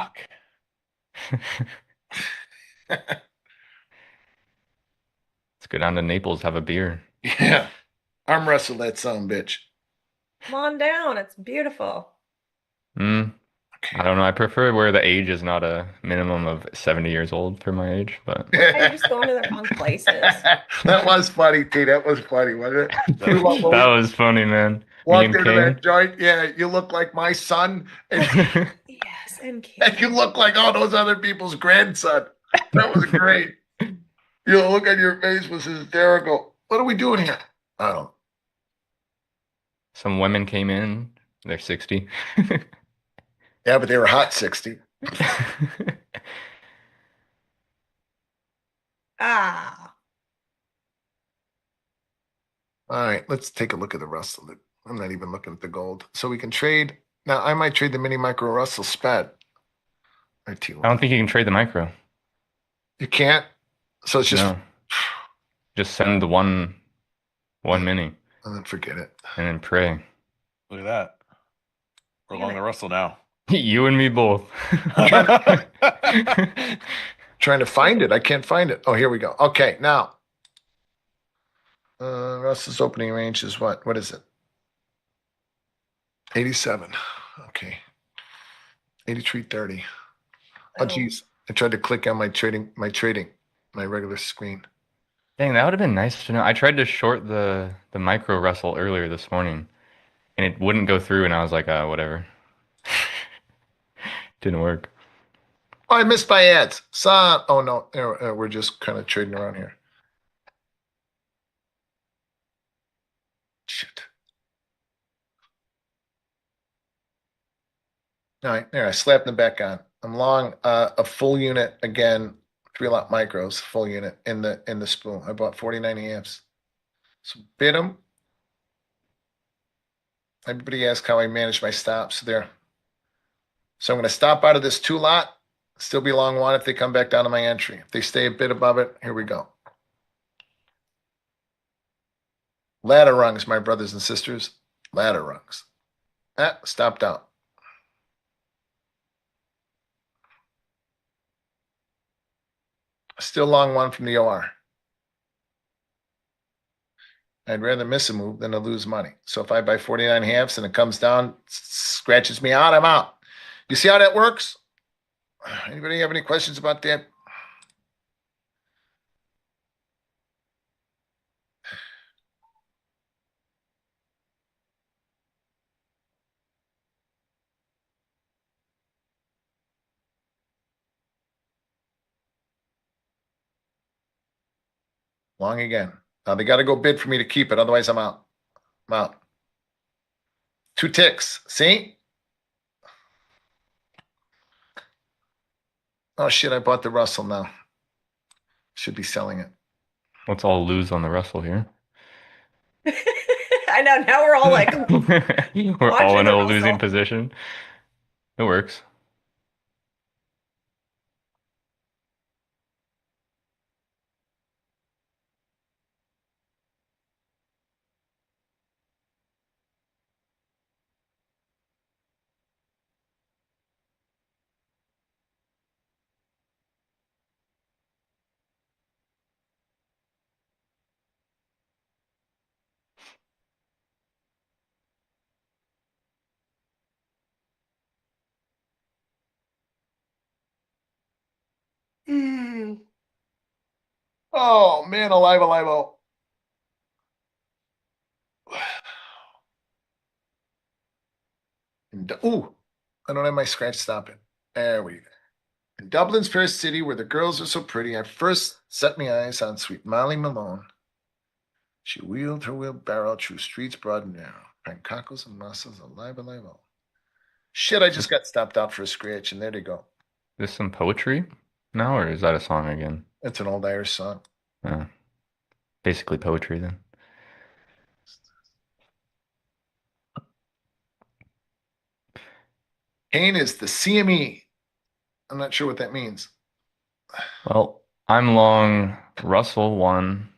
Let's go down to Naples, have a beer. Yeah, arm wrestle that son of a bitch. Come on down. It's beautiful. I don't know. I prefer where the age is not a minimum of 70 years old for my age, but You're just going to the wrong places. That was funny, T. That was funny, wasn't it? that was funny, man. Me Walked and into Kane. that joint. Yeah, you look like my son, and, Yes, and and you look like all those other people's grandson. That was great. Your look on your face was hysterical. What are we doing here? I don't. Some women came in, they're 60. Yeah, but they were hot 60. Ah. All right, let's take a look at the Russell. I'm not even looking at the gold. So we can trade. Now, I might trade the mini micro Russell SPAD. I don't think you can trade the micro. You can't? So it's just. No. Just send the one mini. And then forget it. And then pray. Look at that. We're along the Russell now. You and me both. Trying to find it. I can't find it. Oh, here we go. Okay, now. Russell's opening range is what? What is it? 87. Okay. 83.30. Oh, geez. I tried to click on my regular screen. Dang, that would have been nice to know. I tried to short the micro Russell earlier this morning, and it wouldn't go through, and I was like, whatever. Didn't work. Oh, I missed my ads. Oh, no. We're just kind of trading around here. Shit. All right, there. I slapped them back on. I'm long a full unit again, 3-lot micros, full unit in the spool. I bought 49 amps. So bid them. Everybody asked how I manage my stops there. So I'm going to stop out of this 2-lot, still be long one if they come back down to my entry. If they stay a bit above it, here we go. Ladder rungs, my brothers and sisters. Ladder rungs. Stopped out. Still long one from the OR. I'd rather miss a move than to lose money. So if I buy 49 halves and it comes down, scratches me out, I'm out. You see how that works? Anybody have any questions about that? Long again. Now they got to go bid for me to keep it. Otherwise, I'm out. I'm out. 2 ticks. See? Oh, shit. I bought the Russell now. Should be selling it. Let's all lose on the Russell here. I know. Now we're all like, We're all watching in the a losing Russell. position. It works. Oh man, alive, alive, oh. Ooh, I don't have my scratch stopping. There we go. In Dublin's fair city, where the girls are so pretty, I first set my eyes on sweet Molly Malone. She wheeled her wheelbarrow through streets broad and narrow, crying cockles and mussels, alive, alive, oh. Shit, I just got stopped out for a scratch, and there they go. Is this some poetry now, or is that a song again? It's an old Irish song. Basically poetry then. Kane is the CME. I'm not sure what that means. Well, I'm long Russell 1,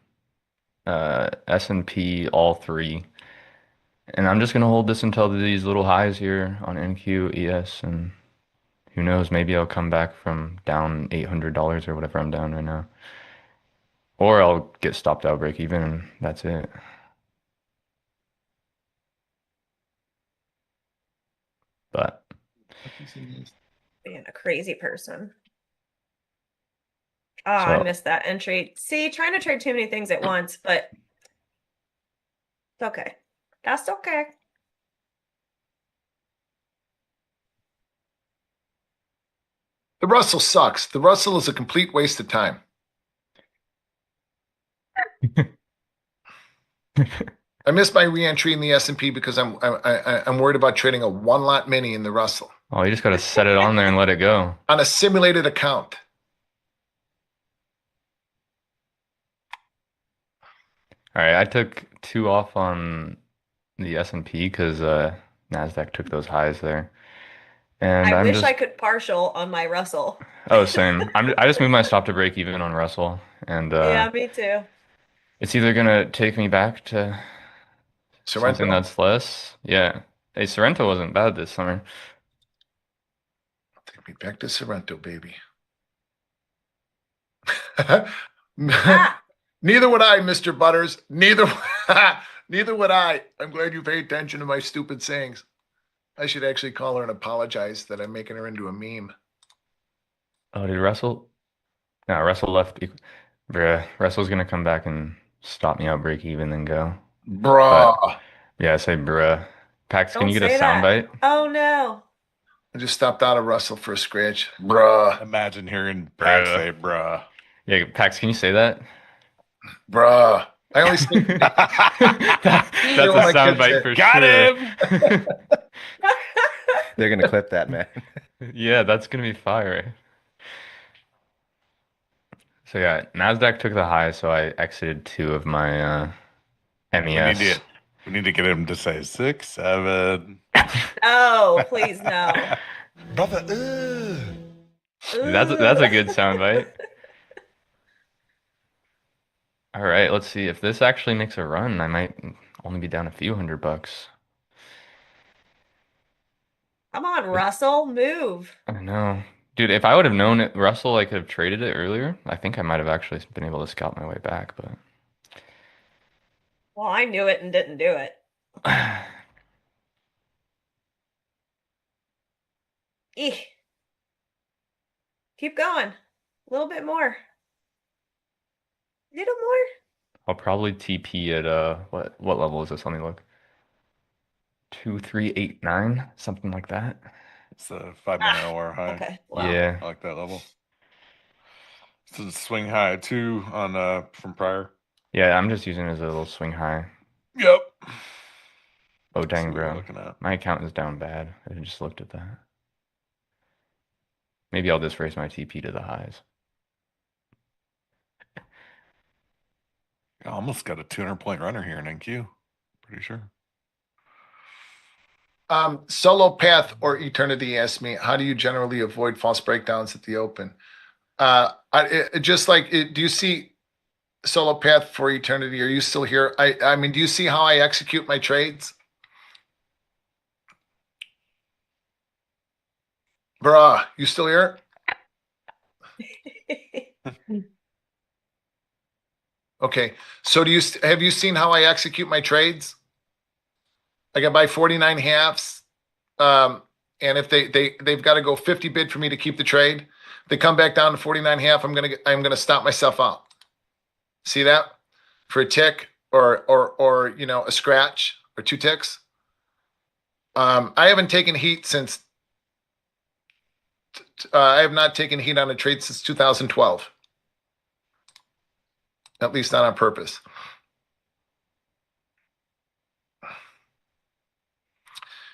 S&P all 3. And I'm just gonna hold this until these little highs here on NQ, ES, and who knows, maybe I'll come back from down $800 or whatever I'm down right now. Or I'll get stopped out break even and that's it. But Being a crazy person. Oh, I so missed that entry. See, trying to trade too many things at once, but it's okay. That's okay. The Russell sucks. The Russell is a complete waste of time. I missed my re-entry in the S&P because I'm worried about trading a one lot mini in the Russell oh, you just gotta set it on there and let it go. on a simulated account. All right, I took 2 off on the S&P because Nasdaq took those highs there. And I I'm wish just I could partial on my Russell. oh, same. I just moved my stop to break even on Russell, and Yeah, me too. it's either gonna take me back to something Sorrento? that's less. Yeah. Hey, Sorrento wasn't bad this summer. Take me back to Sorrento, baby. Neither would I, Mr. Butters. Neither would I. I'm glad you pay attention to my stupid sayings. I should actually call her and apologize that I'm making her into a meme. Oh, did Russell? No, Russell left. Bruh, Russell's gonna come back and stop me out break even then go. Bruh. But yeah, say bruh. Pax, can Don't you get a say that. soundbite? Oh no. I just stopped out of Russell for a scratch. Bruh. Imagine hearing Pax say, bruh. Yeah, Pax, can you say that? Bruh. I only say That's a soundbite for Got sure. him! They're gonna clip that, man. Yeah, that's gonna be fire. So yeah, Nasdaq took the high, so I exited 2 of my MES. We need to get him to say 6, 7. Oh, please no. Brother, That's a good soundbite. All right, let's see if this actually makes a run. I might only be down a few $100. Come on, Russell, move. I know. Dude, if I would have known it, Russell, I could have traded it earlier. I think I might have actually been able to scalp my way back, but Well, I knew it and didn't do it. Eeh. Keep going. A little bit more. Little more. I'll probably TP at what level is this? Let me look. 2389, something like that. It's a 5-minute hour high. Okay. Wow. Yeah. I like that level. This is swing high 2 on from prior. Yeah, I'm just using it as a little swing high. Yep. Oh dang, what we're bro. looking at. My account is down bad. I just looked at that. Maybe I'll just raise my TP to the highs. I almost got a 200-point runner here in NQ. Pretty sure. Solo Path or Eternity asked me, how do you generally avoid false breakdowns at the open? Do you see Solo Path for Eternity? Are you still here? I mean, do you see how I execute my trades? Bruh, you still here? Okay. So have you seen how I execute my trades? I can buy 49 halves. And if they've got to go 50 bid for me to keep the trade, they come back down to 49 half, I'm gonna stop myself out. See that? For a tick or a scratch or 2 ticks. I haven't taken heat since I have not taken heat on a trade since 2012. At least not on purpose.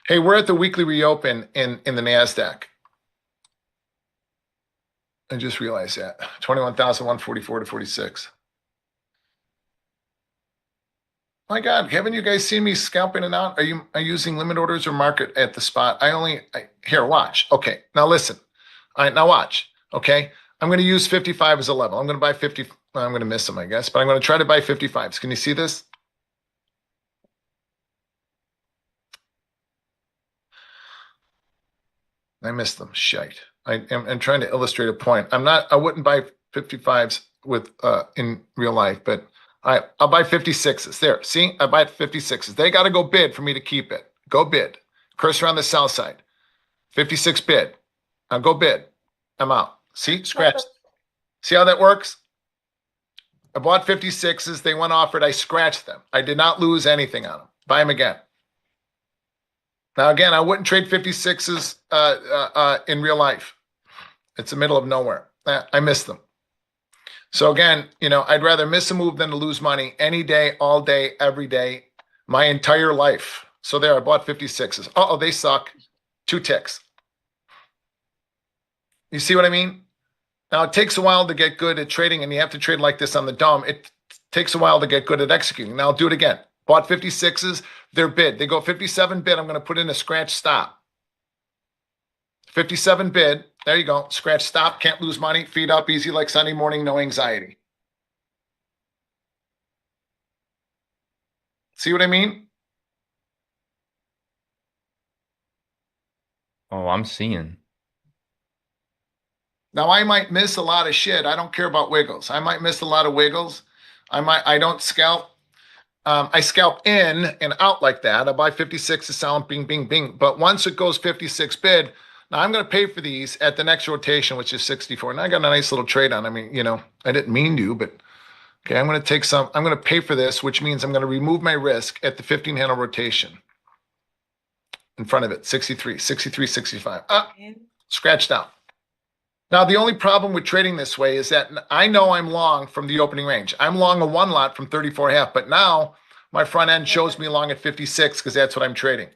Hey, we're at the weekly reopen in the NASDAQ. I just realized that. 21,144 to 46. My God, haven't you guys seen me scalping it out? Are you using limit orders or market at the spot? Here, watch. Okay, now listen. All right, now watch. Okay, I'm going to use 55 as a level. I'm going to buy 50. Well, I'm going to miss them, I guess, but I'm going to try to buy 55s. Can you see this? I missed them. Shite. I'm trying to illustrate a point. I wouldn't buy 55s with in real life, but I'll buy 56s. There, see, I buy 56s. They got to go bid for me to keep it. Go bid. Cursor on the sell side. 56 bid. Now go bid. I'm out. See, scratch. See how that works? I bought 56s. They went offered. I scratched them. I did not lose anything on them. Buy them again. Now, again, I wouldn't trade 56s in real life. It's the middle of nowhere. I missed them. So again, I'd rather miss a move than to lose money any day, all day, every day, my entire life. So there, I bought 56s. Uh-oh, they suck. 2 ticks. You see what I mean? Now, it takes a while to get good at trading, and you have to trade like this on the DOM. It takes a while to get good at executing. Now, I'll do it again. Bought 56s. They're bid. They go 57 bid. I'm going to put in a scratch stop. 57 bid. There you go. Scratch stop. Can't lose money. Feed up easy like Sunday morning. No anxiety. See what I mean? Oh, I'm seeing. Now, I might miss a lot of shit. I don't care about wiggles. I might miss a lot of wiggles. I don't scalp. I scalp in and out like that. I buy 56 to sell them, bing, bing, bing. But once it goes 56 bid, now I'm going to pay for these at the next rotation, which is 64. And I got a nice little trade on. I mean, I didn't mean to, but okay, I'm going to take some. I'm going to pay for this, which means I'm going to remove my risk at the 15 handle rotation in front of it. 63, 63, 65. Scratched out. Now, the only problem with trading this way is that I know I'm long from the opening range. I'm long a 1 lot from 34 half, but now my front end shows me long at 56 because that's what I'm trading.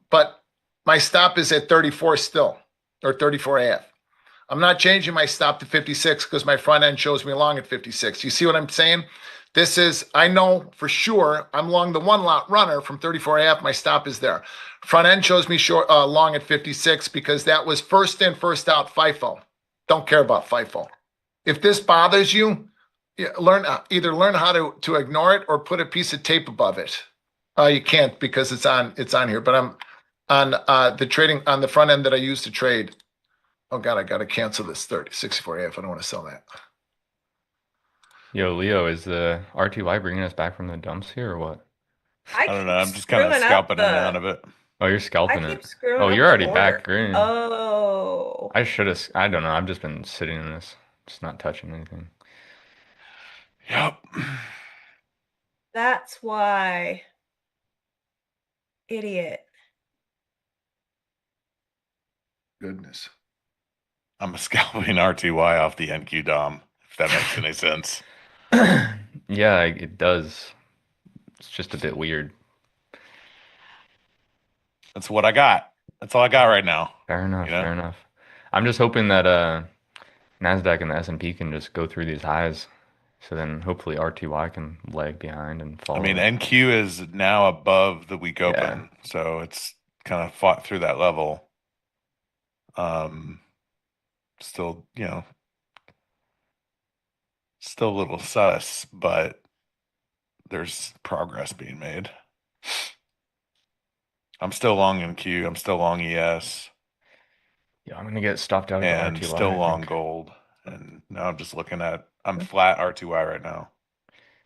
But my stop is at 34 still, or 34 half. I'm not changing my stop to 56 because my front end shows me long at 56. You see what I'm saying? I know for sure I'm long the 1 lot runner from 34 half. My stop is there. Front end shows me short long at 56 because that was first in, first out FIFO. Don't care about FIFO. If this bothers you, either learn how to ignore it or put a piece of tape above it. You can't because it's on here. But I'm on the trading on the front end that I use to trade. Oh God, I got to cancel this 64 half. I don't want to sell that. Yo, Leo, is the RTY bringing us back from the dumps here or what? I don't know. I'm just kind of scalping in and out of it. Oh, you're scalping I keep it. screwing Oh, up you're the already order. back green. Oh. I should have. I don't know. I've just been sitting in this, just not touching anything. Yep. That's why. Idiot. Goodness. I'm scalping RTY off the NQ DOM, if that makes any sense. Yeah, it does. It's just a bit weird. That's what I got. That's all I got right now. Fair enough. Fair enough. I'm just hoping that NASDAQ and the S&P can just go through these highs So then hopefully RTY can lag behind and follow. I mean, it. NQ is now above the week Yeah. open, so it's kind of fought through that level. Still, still a little sus, but there's progress being made. I'm still long NQ. I'm still long ES. Yeah, I'm gonna get stopped out at And RTY. still I long think. gold. And now I'm just looking at, I'm flat R2Y right now.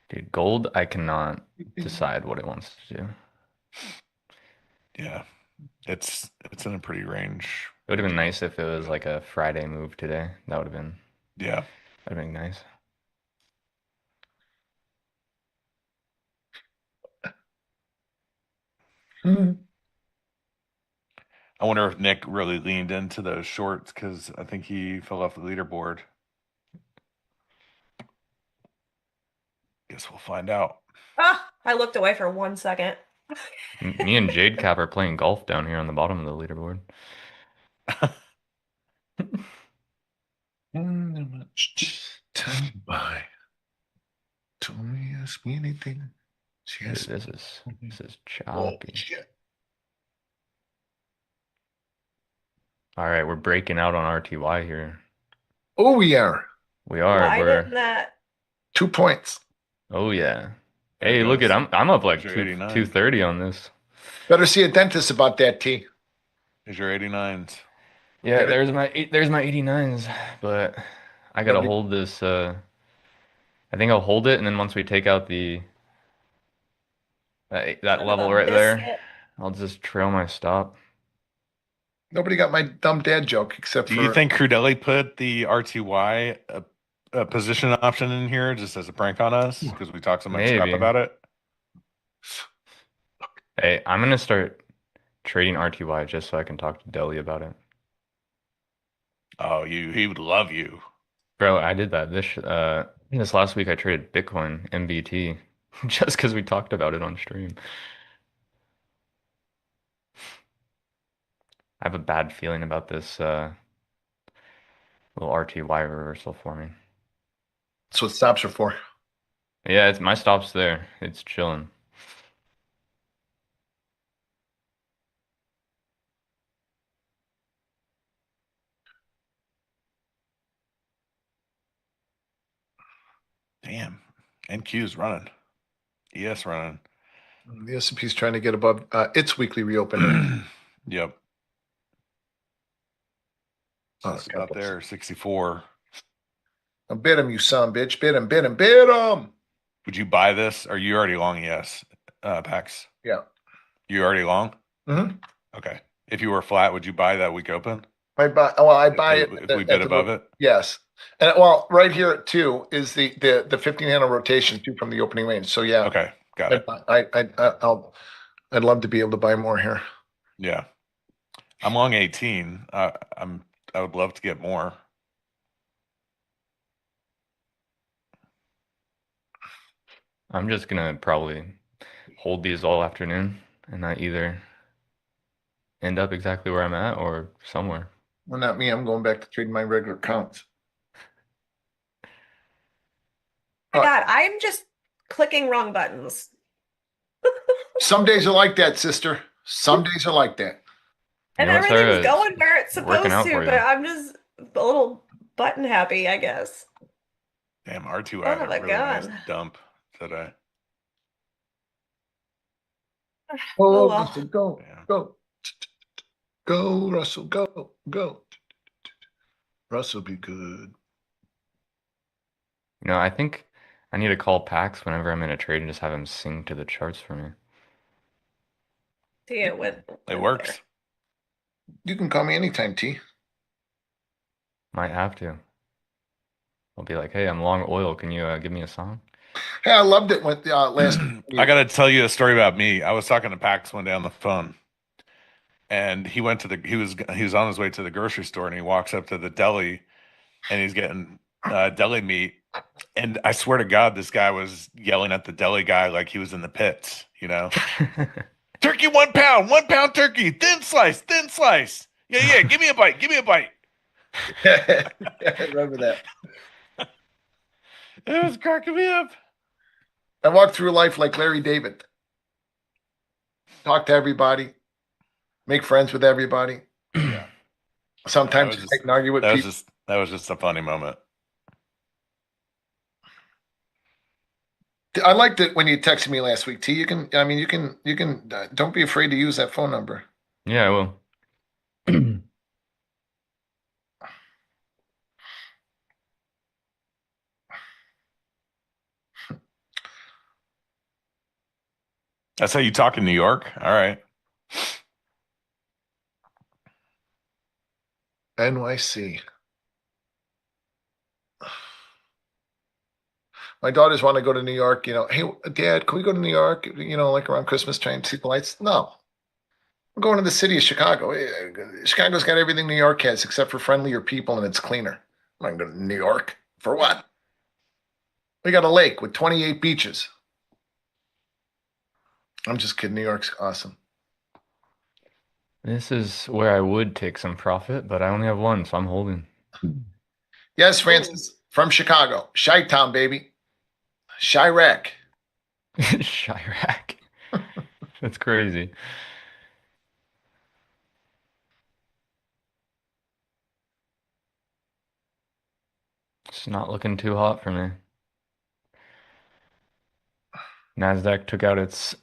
Dude, gold, I cannot decide what it wants to do. Yeah, it's in a pretty range. It would have been nice if it was like a Friday move today. That would have been, Yeah. that'd been nice. I wonder if Nick really leaned into those shorts because I think he fell off the leaderboard. Guess we'll find out. Ah, I looked away for 1 second. Me and Jade Cap are playing golf down here on the bottom of the leaderboard. Time by. Told me, ask me anything. She Dude, asked this is choppy. shit. All right, we're breaking out on RTY here. Oh, we are. We are. Why We're didn't that? 2 points. Oh yeah. There Hey, it look at goes. I'm up like There's your 2 89. 230 on this. Better see a dentist about that, T. Here's your 89s. Yeah, Get it? there's my 89s, but I gotta Nobody- hold this. I think I'll hold it, and then once we take out the that Son of level a right there, biscuit. I'll just trail my stop. Nobody got my dumb dad joke except Do for. you think Crudelli put the RTY position option in here just as a prank on us because we talked so much crap Maybe. about it? Hey, I'm gonna start trading RTY just so I can talk to Deli about it. Oh, he would love you. Bro, I did that this last week. I traded Bitcoin MBT just because we talked about it on stream. I have a bad feeling about this little RTY reversal for me. That's what stops are for. Yeah, it's my stop's there. It's chilling. Damn. NQ's running. ES running. The S&P's trying to get above its weekly reopen. Yep. Oh, Just about there, 64. Now bid him, you son of a bitch. Bid him, bid him, bid him. Would you buy this? Are you already long? Yes, Pax. Yeah. You already long? Mm-hmm. Okay. If you were flat, would you buy that week open? I buy it. If we bid above it? Yes. And well, right here too is the 15-handle rotation too from the opening range. So yeah. Okay, got it. I'd love to be able to buy more here. Yeah. I'm long 18. I would love to get more. I'm just gonna probably hold these all afternoon and I either end up exactly where I'm at or somewhere. Well, not me. I'm going back to trading my regular accounts. Oh my God, I'm just clicking wrong buttons. Some days are like that, sister. Some days are like that. And You know, everything's Sarah, going where it's working supposed out to, for but you. I'm just a little button happy, I guess. Damn, R2 Son had of a a really nice gun. dump today. Oh, well. Russell, go, go. Go, Russell, go, go. Russell be good. You know, I think I need to call Pax whenever I'm in a trade and just have him sing to the charts for me. See, it went It works. You can call me anytime, T. Might have to. I'll be like, hey, I'm long oil. Can you give me a song? Hey, I loved it when last. I got to tell you a story about me. I was talking to Pax one day on the phone, and he went to he was on his way to the grocery store, and he walks up to the deli, and he's getting deli meat. And I swear to God, this guy was yelling at the deli guy like he was in the pits, you know? Turkey 1 pound, 1 pound turkey, thin slice, thin slice. Yeah, give me a bite, give me a bite. I remember that. It was cracking me up. I walk through life like Larry David. Talk to everybody. Make friends with everybody. Yeah. Sometimes I can argue with people. That was just a funny moment. I liked it when you texted me last week, T. You can, don't be afraid to use that phone number. Yeah, I will. That's how you talk in New York? All right. NYC. My daughters want to go to New York, hey, Dad, can we go to New York, like around Christmas time, see the lights? No. I'm going to the city of Chicago. Chicago's got everything New York has except for friendlier people and it's cleaner. I'm not going to New York. For what? We got a lake with 28 beaches. I'm just kidding. New York's awesome. This is where I would take some profit, but I only have one, so I'm holding. Yes, Francis, from Chicago. Chi-town, baby. Chirac. Chirac. That's crazy. It's not looking too hot for me. NASDAQ took out its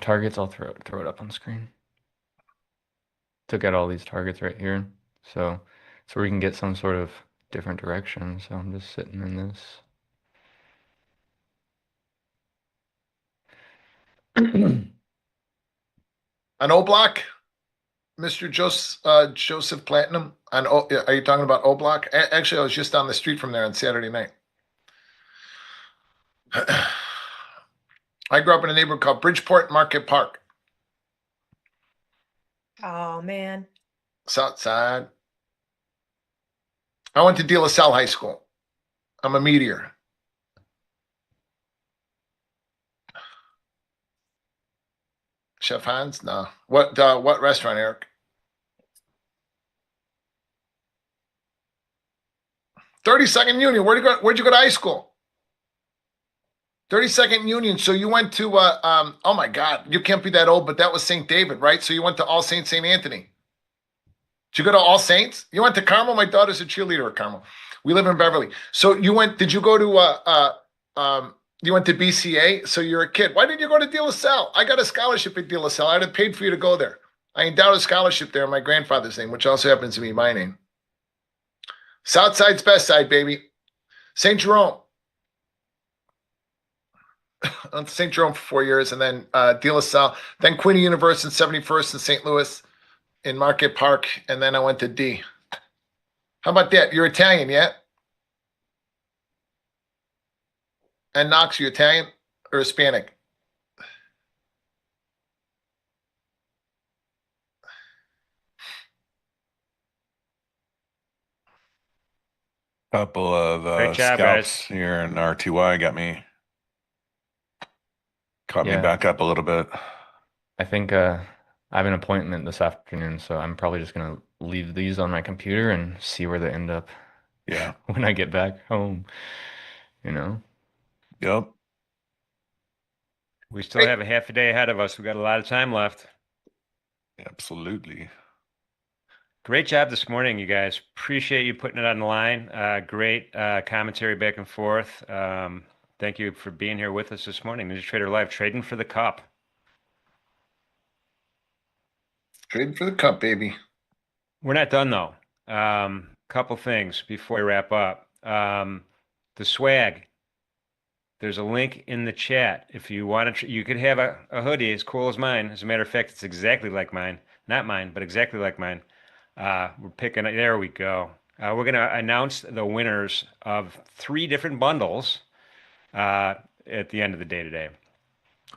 targets. I'll throw it up on screen. Took out all these targets right here. So we can get some sort of different direction. So I'm just sitting in this. On O Block, Mr. Joseph Platinum. Are you talking about O Block? Actually, I was just down the street from there on Saturday night. I grew up in a neighborhood called Bridgeport Market Park. Oh man. South Side. I went to De La Salle High School. I'm a meteor. Chef Hans? No. What restaurant, Eric? 32nd Union. Where'd you go to high school? 32nd Union. So you went to oh my God, you can't be that old, but that was St. David, right? So you went to All Saints St. Anthony. Did you go to All Saints? You went to Carmel? My daughter's a cheerleader at Carmel. We live in Beverly. So did you go to you went to BCA? So you're a kid. Why did you go to De La Salle? I got a scholarship at De La Salle. I'd have paid for you to go there. I endowed a scholarship there in my grandfather's name, which also happens to be my name. Southside's best side, baby. St. Jerome. St. Jerome for 4 years, and then De La Salle. Then Queen University in 71st in St. Louis in Market Park, and then I went to D. How about that? You're Italian, yeah? And Knox, you Italian or Hispanic? Couple of Great job, scalps guys. here in RTY caught me back up a little bit. I think I have an appointment this afternoon, so I'm probably just gonna leave these on my computer and see where they end up. Yeah. When I get back home, Yep. We still have a half a day ahead of us. We got a lot of time left. Absolutely. Great job this morning, you guys. Appreciate you putting it on the line. Great commentary back and forth. Thank you for being here with us this morning. Ninja Trader Live, trading for the cup. Trading for the cup, baby. We're not done though. Couple things before we wrap up. The swag. There's a link in the chat. If you want to, you could have a hoodie as cool as mine. As a matter of fact, it's exactly like mine. Not mine, but exactly like mine. We're picking, there we go. We're going to announce the winners of 3 different bundles at the end of the day today.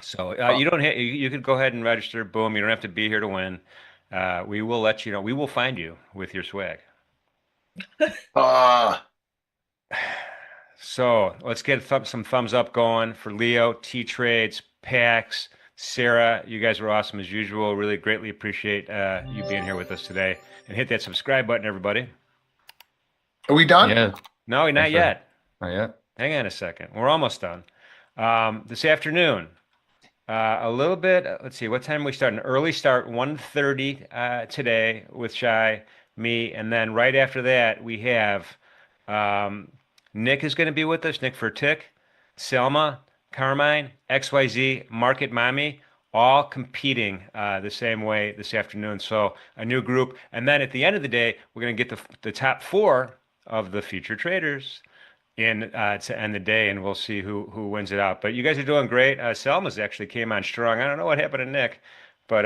So you don't you could go ahead and register. Boom. You don't have to be here to win. We will let you know. We will find you with your swag. So let's get some thumbs up going for Leo, T-Trades, Pax, Sarah. You guys were awesome as usual. Really greatly appreciate you being here with us today. And hit that subscribe button, everybody. Are we done? Yeah. No, not yet. Not yet. Hang on a second. We're almost done. This afternoon, a little bit. Let's see. What time we start? An early start, 1:30 today with Shy, me, and then right after that we have Nick is going to be with us. Nick Furtick, Selma, Carmine, XYZ, Market Mommy, all competing the same way this afternoon. So a new group, and then at the end of the day, we're going to get the top 4 of the future traders in to end the day, and we'll see who wins it out. But you guys are doing great. Selma's actually came on strong. I don't know what happened to Nick, but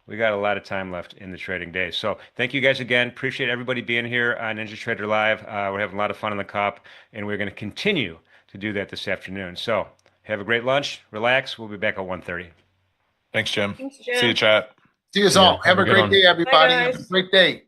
we got a lot of time left in the trading day. So thank you guys again. Appreciate everybody being here on Ninja Trader Live. We're having a lot of fun in the cup, and we're going to continue to do that this afternoon. So have a great lunch. Relax. We'll be back at 1:30. Thanks, Jim. Thanks, Jim. See you, chat. See you all. Have a good great one. day, everybody. Have a guys. great day.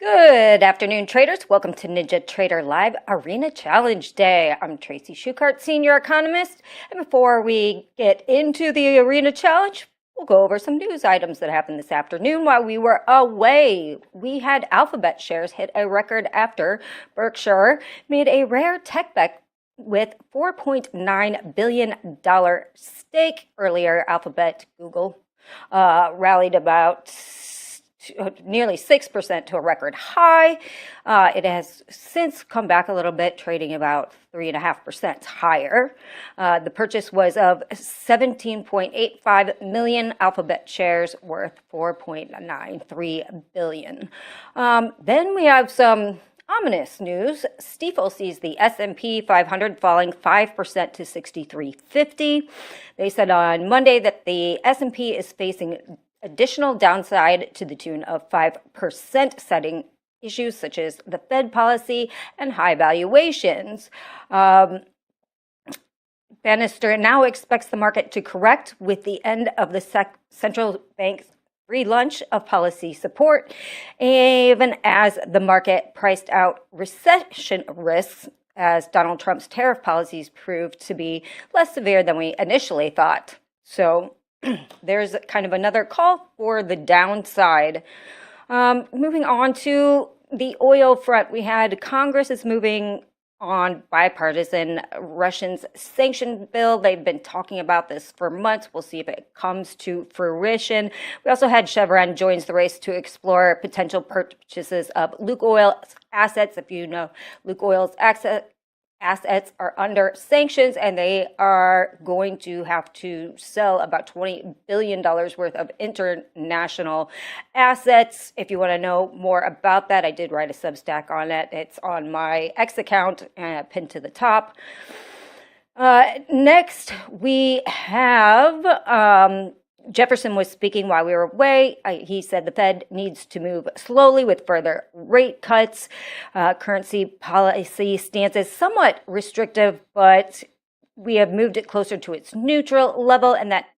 Good afternoon, traders. Welcome to Ninja Trader Live Arena Challenge Day. I'm Tracy Shukart, Senior Economist. And before we get into the Arena Challenge, we'll go over some news items that happened this afternoon while we were away. We had Alphabet shares hit a record after Berkshire made a rare tech bet with $4.9 billion stake. Earlier, Alphabet, Google, rallied about nearly 6% to a record high. It has since come back a little bit, trading about 3.5% higher. The purchase was of 17.85 million Alphabet shares worth $4.93 billion. Then we have some ominous news. Stifel sees the S&P 500 falling 5% to 6350. They said on Monday that the S&P is facing additional downside to the tune of 5%, citing issues such as the Fed policy and high valuations. Bannister now expects the market to correct with the end of the central bank's free lunch of policy support, even as the market priced out recession risks as Donald Trump's tariff policies proved to be less severe than we initially thought. So there's kind of another call for the downside. Moving on to the oil front, we had Congress is moving on bipartisan Russians sanction bill. They've been talking about this for months. We'll see if it comes to fruition. We also had Chevron joins the race to explore potential purchases of Lukoil's assets. If you know, Lukoil's assets are under sanctions, and they are going to have to sell about $20 billion worth of international assets. If you want to know more about that, I did write a Substack on it. It's on my X account, pinned to the top. Next, we have Jefferson was speaking while we were away. He said the Fed needs to move slowly with further rate cuts. Currency policy stance is somewhat restrictive, but we have moved it closer to its neutral level, and that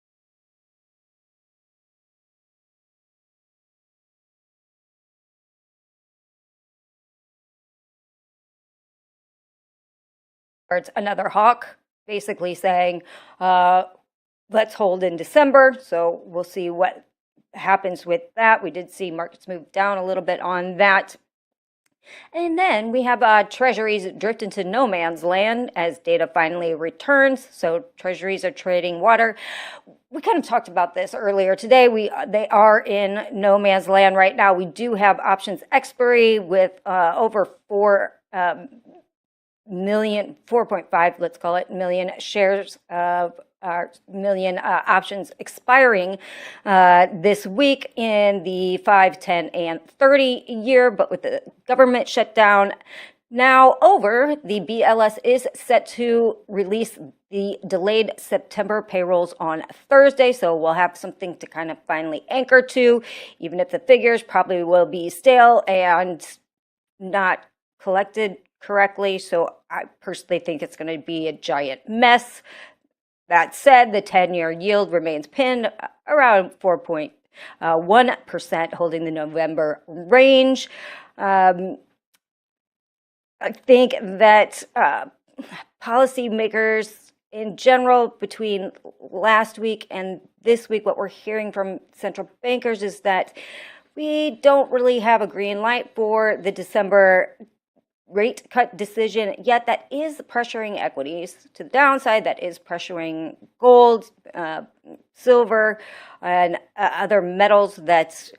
another hawk, basically saying, let's hold in December. So we'll see what happens with that. We did see markets move down a little bit on that. And then we have treasuries drift into no man's land as data finally returns. So treasuries are trading water. We kind of talked about this earlier today. They are in no man's land right now. We do have options expiry with over 4.5, let's call it, million shares of million options expiring this week in the 5, 10, and 30 year. But with the government shutdown now over, the BLS is set to release the delayed September payrolls on Thursday. So we'll have something to kind of finally anchor to, even if the figures probably will be stale and not collected correctly. So I personally think it's going to be a giant mess. That said, the 10-year yield remains pinned around 4.1%, holding the November range. I think that policymakers in general, between last week and this week, what we're hearing from central bankers is that we don't really have a green light for the December rate cut decision yet. That is pressuring equities to the downside. That is pressuring gold, silver, and other metals that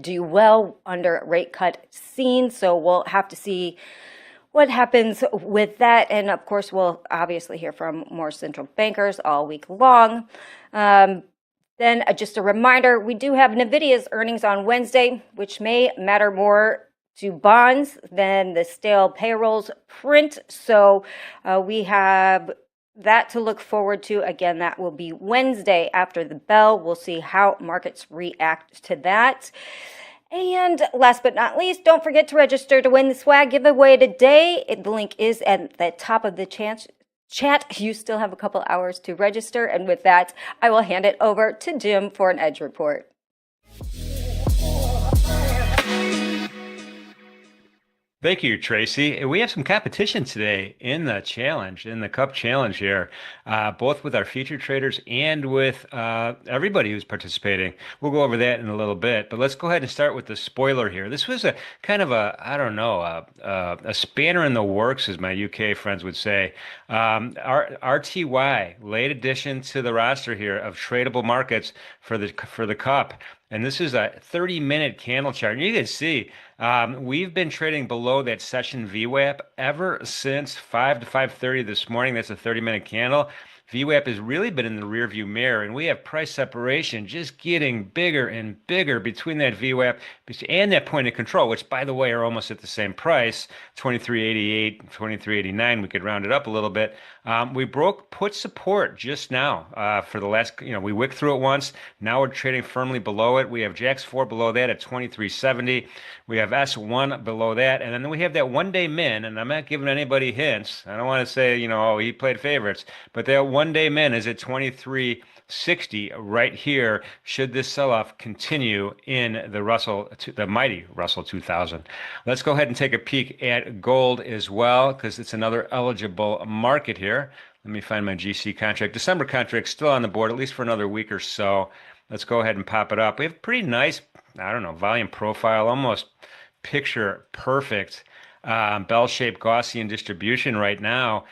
do well under rate cut scenes. So we'll have to see what happens with that. And of course, we'll obviously hear from more central bankers all week long. Then just a reminder, we do have NVIDIA's earnings on Wednesday, which may matter more to bonds than the stale payrolls print. So we have that to look forward to. Again, that will be Wednesday after the bell. We'll see how markets react to that. And last but not least, don't forget to register to win the swag giveaway today. The link is at the top of the chat. You still have a couple hours to register. And with that, I will hand it over to Jim for an Edge report. Thank you, Tracy. We have some competition today in the challenge, in the Cup Challenge here, both with our featured traders and with everybody who's participating. We'll go over that in a little bit, but let's go ahead and start with the spoiler here. This was a kind of a, I don't know, a spanner in the works, as my UK friends would say. RTY, late addition to the roster here of tradable markets for the Cup. And this is a 30-minute candle chart. And you can see we've been trading below that session VWAP ever since 5 to 5:30 this morning. That's a 30-minute candle. VWAP has really been in the rearview mirror, and we have price separation just getting bigger and bigger between that VWAP and that point of control, which, by the way, are almost at the same price, 23.88, 23.89. We could round it up a little bit. We broke put support just now for the last, we wicked through it once. Now we're trading firmly below it. We have JAX 4 below that at 23.70. We have S1 below that. And then we have that one-day min, and I'm not giving anybody hints. I don't want to say, oh, he played favorites, but that one-day min is at 23.60 right here. Should this sell-off continue in the mighty Russell 2000? Let's go ahead and take a peek at gold as well, because it's another eligible market here. Let me find my GC contract. December contract still on the board, at least for another week or so. Let's go ahead and pop it up. We have pretty nice, I don't know, volume profile, almost picture perfect bell-shaped Gaussian distribution right now.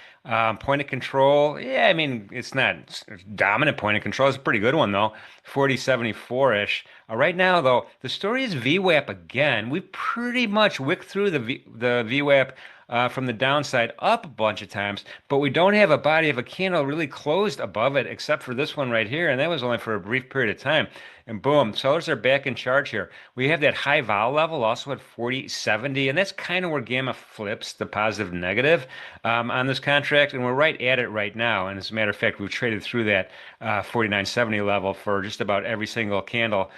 Point of control, yeah, I mean, it's not dominant point of control. It's a pretty good one, though, 40.74-ish. Right now, though, the story is VWAP again. We've pretty much wicked through the VWAP from the downside up a bunch of times, but we don't have a body of a candle really closed above it, except for this one right here, and that was only for a brief period of time. And boom, sellers are back in charge here. We have that high vol level also at 40.70, and that's kind of where gamma flips the positive negative on this contract, and we're right at it right now. And as a matter of fact, we've traded through that 49.70 level for just about every single candle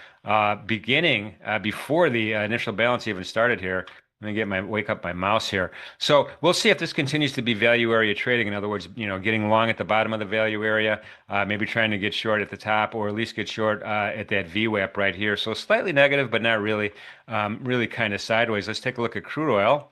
beginning before the initial balance even started here. Let me wake up my mouse here. So we'll see if this continues to be value area trading. In other words, getting long at the bottom of the value area, maybe trying to get short at the top, or at least get short at that VWAP right here. So slightly negative, but not really, really kind of sideways. Let's take a look at crude oil.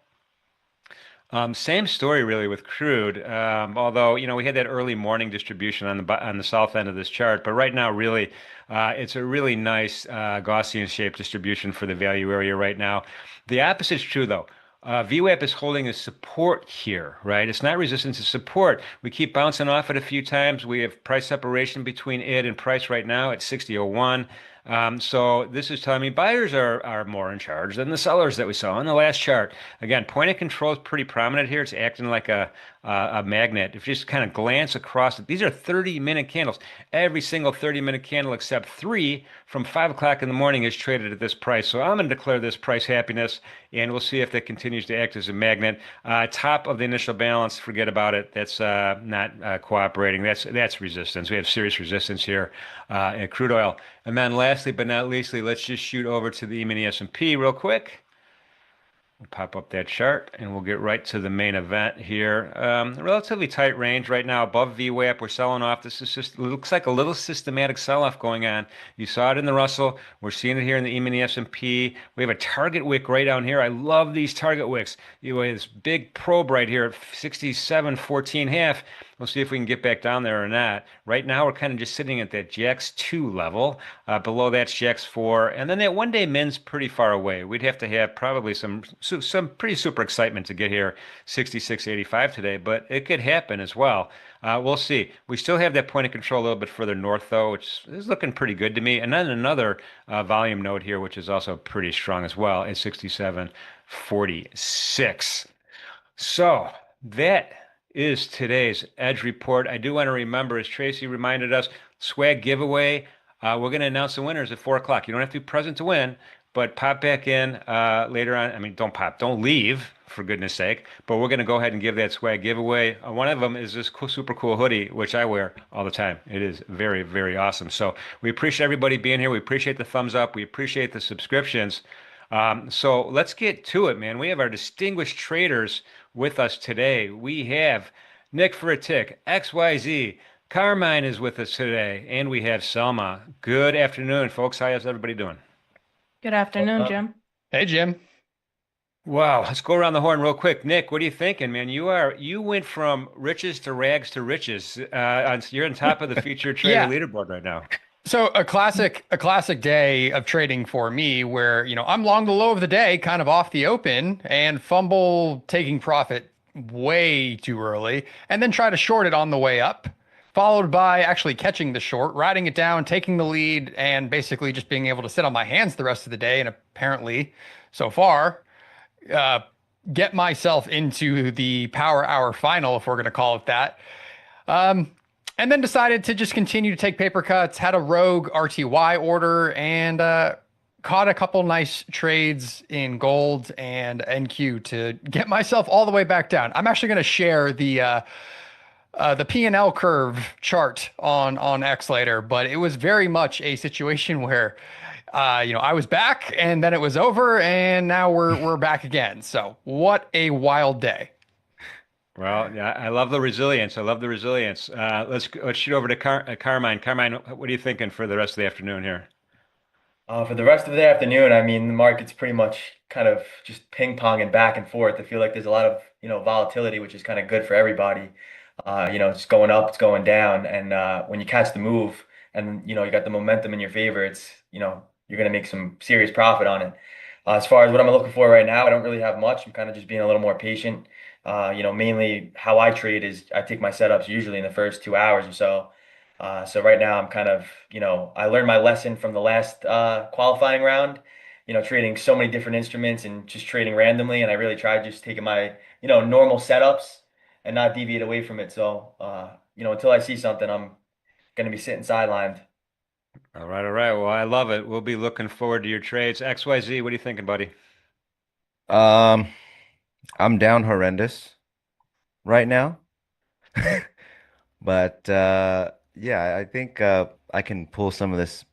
Same story really with crude, although we had that early morning distribution on the south end of this chart, but right now really it's a really nice Gaussian shaped distribution for the value area right now. The opposite is true though. VWAP is holding a support here, right? It's not resistance, it's support. We keep bouncing off it a few times. We have price separation between it and price right now at 60.01. So this is telling me buyers are more in charge than the sellers that we saw on the last chart. Again, point of control is pretty prominent here. It's acting like a magnet. If you just kind of glance across it, these are 30-minute candles. Every single 30-minute candle except 3 from 5 o'clock in the morning is traded at this price. So I'm going to declare this price happiness, and we'll see if that continues to act as a magnet. Top of the initial balance, forget about it. That's not cooperating. That's resistance. We have serious resistance here in crude oil. And then lastly but not leastly, let's just shoot over to the E-mini S&P real quick. We'll pop up that chart and we'll get right to the main event here. Relatively tight range right now above VWAP. We're selling off. This is just looks like a little systematic sell-off going on. You saw it in the Russell. We're seeing it here in the E-mini S&P. We have a target wick right down here. I love these target wicks. You have this big probe right here at 67.14.5. We'll see if we can get back down there or not. Right now, we're kind of just sitting at that JAX 2 level. Below that's JAX 4. And then that one-day min's pretty far away. We'd have to have probably some pretty super excitement to get here 66.85 today, but it could happen as well. We'll see. We still have that point of control a little bit further north, though, which is looking pretty good to me. And then another volume node here, which is also pretty strong as well, at 67.46. So that is today's Edge Report. I do want to remember, as Tracy reminded us, swag giveaway. We're going to announce the winners at 4 o'clock. You don't have to be present to win, but pop back in later on. I mean, don't leave, for goodness sake. But we're going to go ahead and give that swag giveaway. One of them is this super cool hoodie, which I wear all the time. It is very, very awesome. So we appreciate everybody being here. We appreciate the thumbs up. We appreciate the subscriptions. So let's get to it, man. We have our distinguished traders with us today. We have Nick for a Tick, XYZ, Carmine is with us today, and we have Selma. Good afternoon, folks. How's everybody doing? Good afternoon, Jim. Hey, Jim. Wow, let's go around the horn real quick. Nick, what are you thinking, man? You went from riches to rags to riches. You're on top of the featured trader Yeah. leaderboard right now. So a classic day of trading for me where, I'm long the low of the day, kind of off the open and fumble taking profit way too early and then try to short it on the way up, followed by actually catching the short, riding it down, taking the lead and basically just being able to sit on my hands the rest of the day and apparently so far uh, get myself into the power hour final, if we're going to call it that. And then decided to just continue to take paper cuts, had a rogue RTY order, and caught a couple nice trades in gold and NQ to get myself all the way back down. I'm actually going to share the P&L curve chart on X later, but it was very much a situation where I was back and then it was over and now we're back again. So what a wild day. Well, yeah, I love the resilience. I love the resilience. Let's shoot over to Carmine. Carmine, what are you thinking for the rest of the afternoon here? For the rest of the afternoon, I mean, the market's pretty much kind of just ping-ponging back and forth. I feel like there's a lot of, volatility, which is kind of good for everybody. It's going up, it's going down. And when you catch the move and, you got the momentum in your favor, you're going to make some serious profit on it. As far as what I'm looking for right now, I don't really have much. I'm kind of just being a little more patient. Mainly how I trade is I take my setups usually in the first 2 hours or so. So right now I'm kind of, I learned my lesson from the last qualifying round, trading so many different instruments and just trading randomly. And I really tried just taking my, normal setups and not deviate away from it. So, until I see something, I'm going to be sitting sidelined. All right, all right. Well, I love it. We'll be looking forward to your trades. XYZ, what are you thinking, buddy? I'm down horrendous right now. But yeah, I think I can pull some of this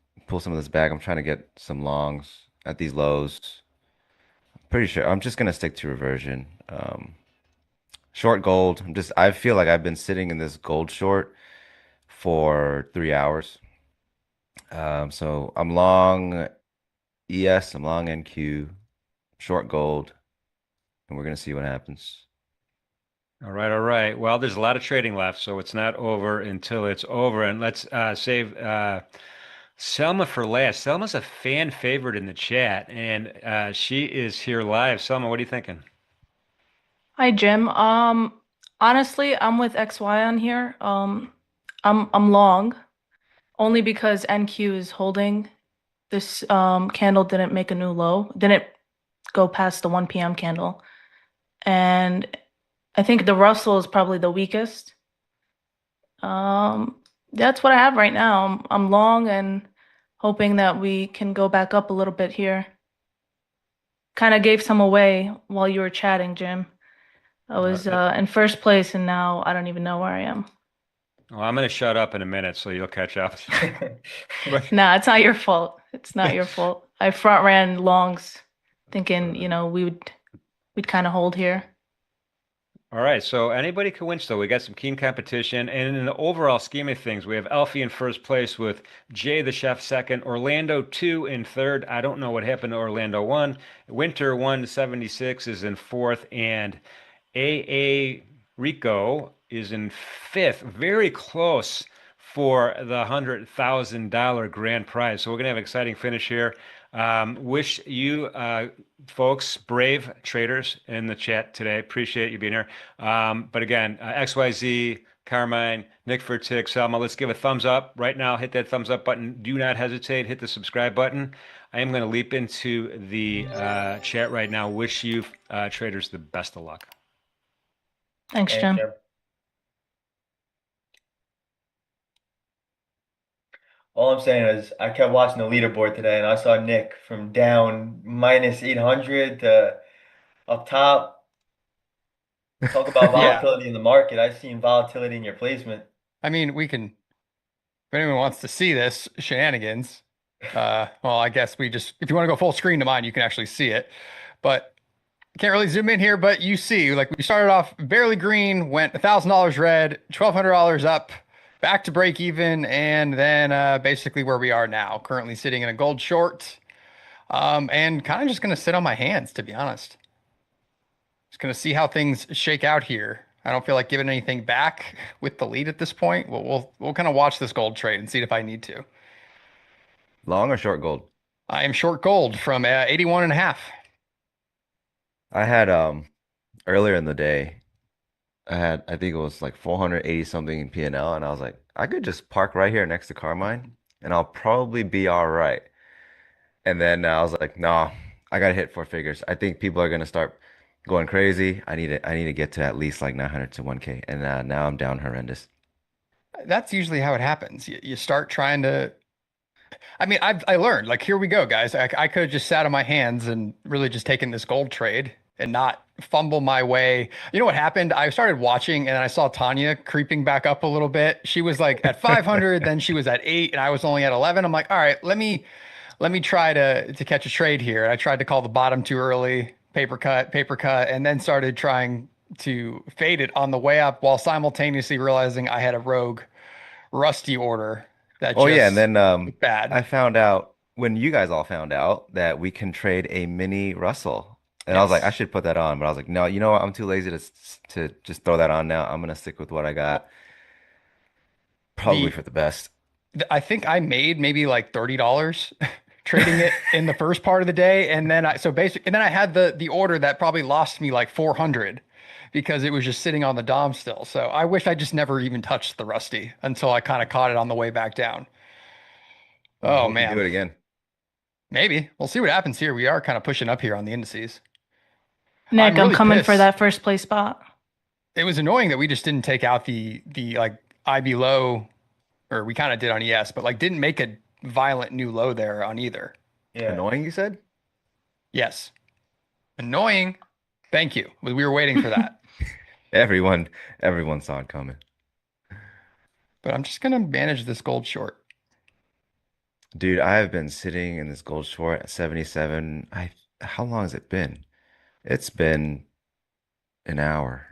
back. I'm trying to get some longs at these lows. Pretty sure I'm just gonna stick to reversion. Short gold. I feel like I've been sitting in this gold short for 3 hours. So I'm long ES, I'm long NQ, short gold, and we're gonna see what happens. All right, all right. Well, there's a lot of trading left, so it's not over until it's over. And let's save Selma for last. Selma's a fan favorite in the chat, and she is here live. Selma, what are you thinking? Hi, Jim. Honestly, I'm with XY on here. I'm long only because NQ is holding. This candle didn't make a new low, didn't go past the 1 p.m. candle. And I think the Russell is probably the weakest. That's what I have right now. I'm long and hoping that we can go back up a little bit here. Kind of gave some away while you were chatting, Jim. I was in first place and now I don't even know where I am. Well, I'm going to shut up in a minute so you'll catch up. Nah, it's not your fault. It's not your fault. I front ran longs thinking, we'd kind of hold here. All right, so anybody can win still. We got some keen competition. And in the overall scheme of things, we have Alfie in first place with Jay the Chef second, Orlando 2 in third. I don't know what happened to Orlando 1. Winter 176 is in fourth, and AA Rico is in fifth. Very close for the $100,000 grand prize. So we're going to have an exciting finish here. Wish you folks, brave traders in the chat today. Appreciate you being here. But again, XYZ, Carmine, Nick Furtick, Selma, let's give a thumbs up right now. Hit that thumbs up button. Do not hesitate. Hit the subscribe button. I am going to leap into the chat right now. Wish you traders the best of luck. Thanks, Jim. All I'm saying is I kept watching the leaderboard today and I saw Nick from down minus 800 to up top. Talk about Yeah. volatility in the market. I've seen volatility in your placement. I mean, if anyone wants to see this shenanigans, well, I guess if you want to go full screen to mine, you can actually see it. But can't really zoom in here, but you see, like we started off barely green, went $1,000 red, $1,200 up, back to break even, and then basically where we are now, currently sitting in a gold short, and kind of just going to sit on my hands, to be honest. Just gonna see how things shake out here. I don't feel like giving anything back with the lead at this point. We'll kind of watch this gold trade and see if I need to. Long or short gold? I am short gold from 81 and a half. I had earlier in the day, I think it was like 480 something in P&L, and I was like, I could just park right here next to Carmine and I'll probably be all right. And then I was like, no, I gotta hit four figures. I think people are gonna start going crazy. I need to get to at least like 900 to 1K. And now I'm down horrendous. That's usually how it happens. You start trying to. I mean, I learned, like, here we go, guys. I could have just sat on my hands and really just taken this gold trade and not fumble my way. You know what happened? I started watching and I saw Tanya creeping back up a little bit. She was like at 500, then she was at 8, and I was only at 11. I'm like, all right, let me try to catch a trade here. I tried to call the bottom too early, paper cut, and then started trying to fade it on the way up while simultaneously realizing I had a rogue rusty order that Oh yeah, and just then bad. I found out when you guys all found out that we can trade a mini Russell. And I was like, I Yes. should put that on, but I was like, no, you know what? I'm too lazy to just throw that on now. I'm gonna stick with what I got. Probably The for the best. I think I made maybe like $30 trading it in the first part of the day, and then I had the order that probably lost me like 400 because it was just sitting on the dom still. So I wish I just never even touched the rusty until I kind of caught it on the way back down. I Oh hope you do man, it again. maybe we'll see what happens here. We are kind of pushing up here on the indices. Nick, I'm I'm really coming for pissed. that first place spot. It was annoying that we just didn't take out the like IB low, or we kind of did on ES, but like didn't make a violent new low there on either. Yeah. Annoying, you said? Yes. Annoying. Thank you. We were waiting for that. Everyone saw it coming. But I'm just gonna manage this gold short. Dude, I have been sitting in this gold short at 77. How long has it been? It's been an hour.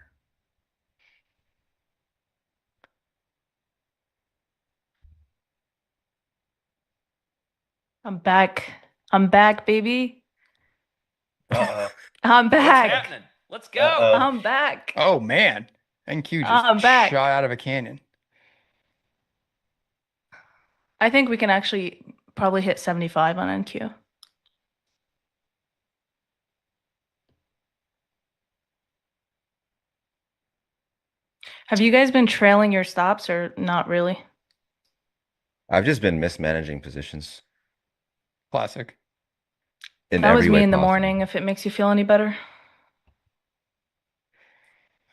I'm back. I'm back, baby. Uh-oh. I'm What's back. happening? Let's go. Uh-oh. I'm back. Oh man. NQ just I'm back. shot out of a cannon. I think we can actually probably hit 75 on NQ. Have you guys been trailing your stops or not really? I've just been mismanaging positions Classic. in That was every me way in the possible. morning, if it makes you feel any better.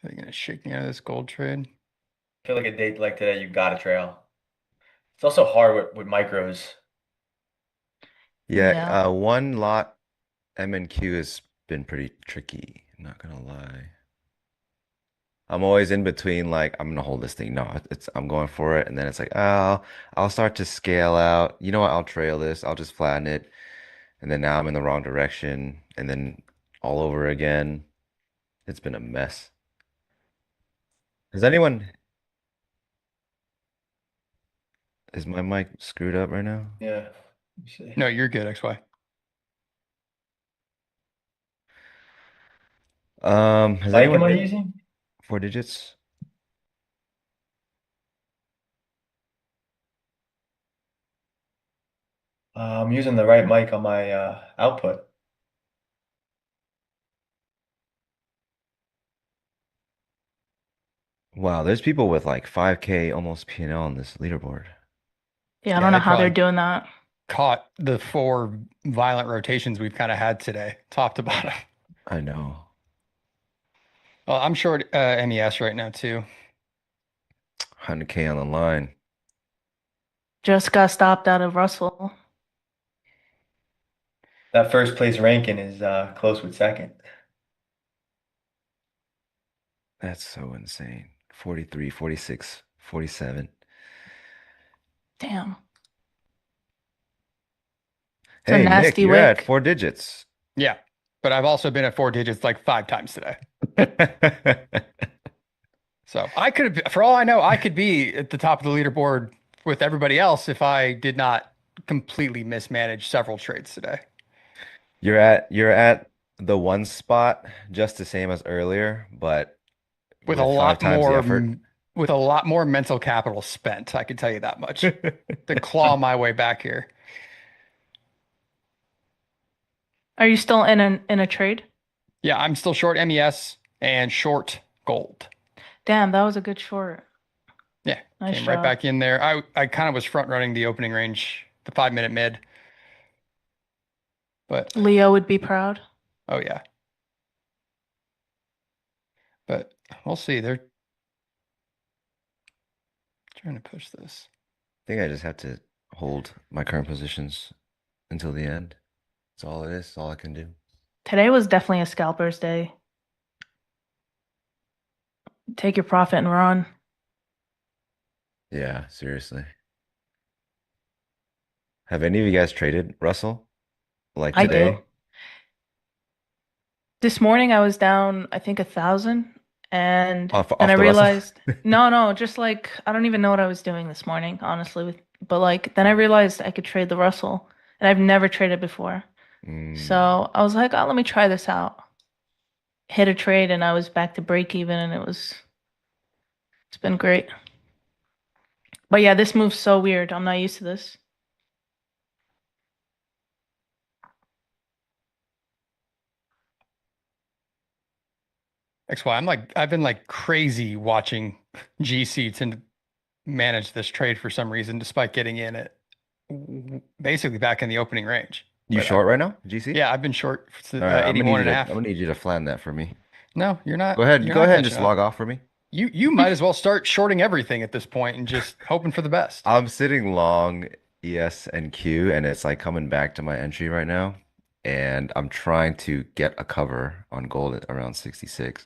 Are they gonna shake me out of this gold trade? I feel like a date like today, you gotta trail. It's also hard with micros. Yeah, Yeah. one lot MNQ has been pretty tricky, not gonna lie. I'm always in between, like, I'm gonna hold this thing. No, I'm going for it, and then it's like, oh, I'll start to scale out. You know what? I'll trail this. I'll just flatten it, and then now I'm in the wrong direction, and then all over again. It's been a mess. Is anyone? Is my mic screwed up right now? Yeah. Let me see. No, you're good, XY. Has Mic anyone am I hit using? 4 digits? I'm using the right mic on my output. Wow, there's people with like 5K almost P&L on this leaderboard. Yeah, I Yeah, don't know they how they're probably doing that. caught the 4 violent rotations we've kind of had today, top to bottom. I know. Well, I'm short MES right now too. 100K on the line. Just got stopped out of Russell. That first place ranking is close with second. That's so insane. 43, 46, 47. Damn. It's a Hey, Nick, nasty you're at wick. 4 digits. Yeah, but I've also been at 4 digits like 5 times today. So I could have, for all I know, I could be at the top of the leaderboard with everybody else if I did not completely mismanage several trades today. You're at the one spot just the same as earlier, but with a with five lot times the more effort. with a lot more mental capital spent. I can tell you that much to claw my way back here. Are you still in a trade? Yeah, I'm still short MES and short gold. Damn, that was a good short. Yeah, Nice came right job. back in there. I kind of was front running the opening range, the 5-minute mid. But Leo would be proud. oh yeah. But we'll see. They're trying to push this. I think I just have to hold my current positions until the end. That's all it is. That's all I can do. Today was definitely a scalper's day. Take your profit and run. Yeah, seriously. Have any of you guys traded Russell? Like I today? do. This morning I was down, I think 1,000, and Off then I the Russell? realized no, just like I don't even know what I was doing this morning, honestly. But like then I realized I could trade the Russell, and I've never traded before. So I was like, oh, let me try this out. Hit a trade, and I was back to break even, and it's been great. But yeah, this move's so weird. I'm not used to this. XY, I've been like crazy watching GC to manage this trade for some reason, despite getting in it basically back in the opening range. You But short right now, GC? yeah, I've been short All right, 81 and a half. I'm gonna need you to flan that for me. No, you're not. Go ahead You're and not just catching log up. off for me. You might as well start shorting everything at this point and just hoping for the best. I'm sitting long ES and Q, and it's like coming back to my entry right now. And I'm trying to get a cover on gold at around 66.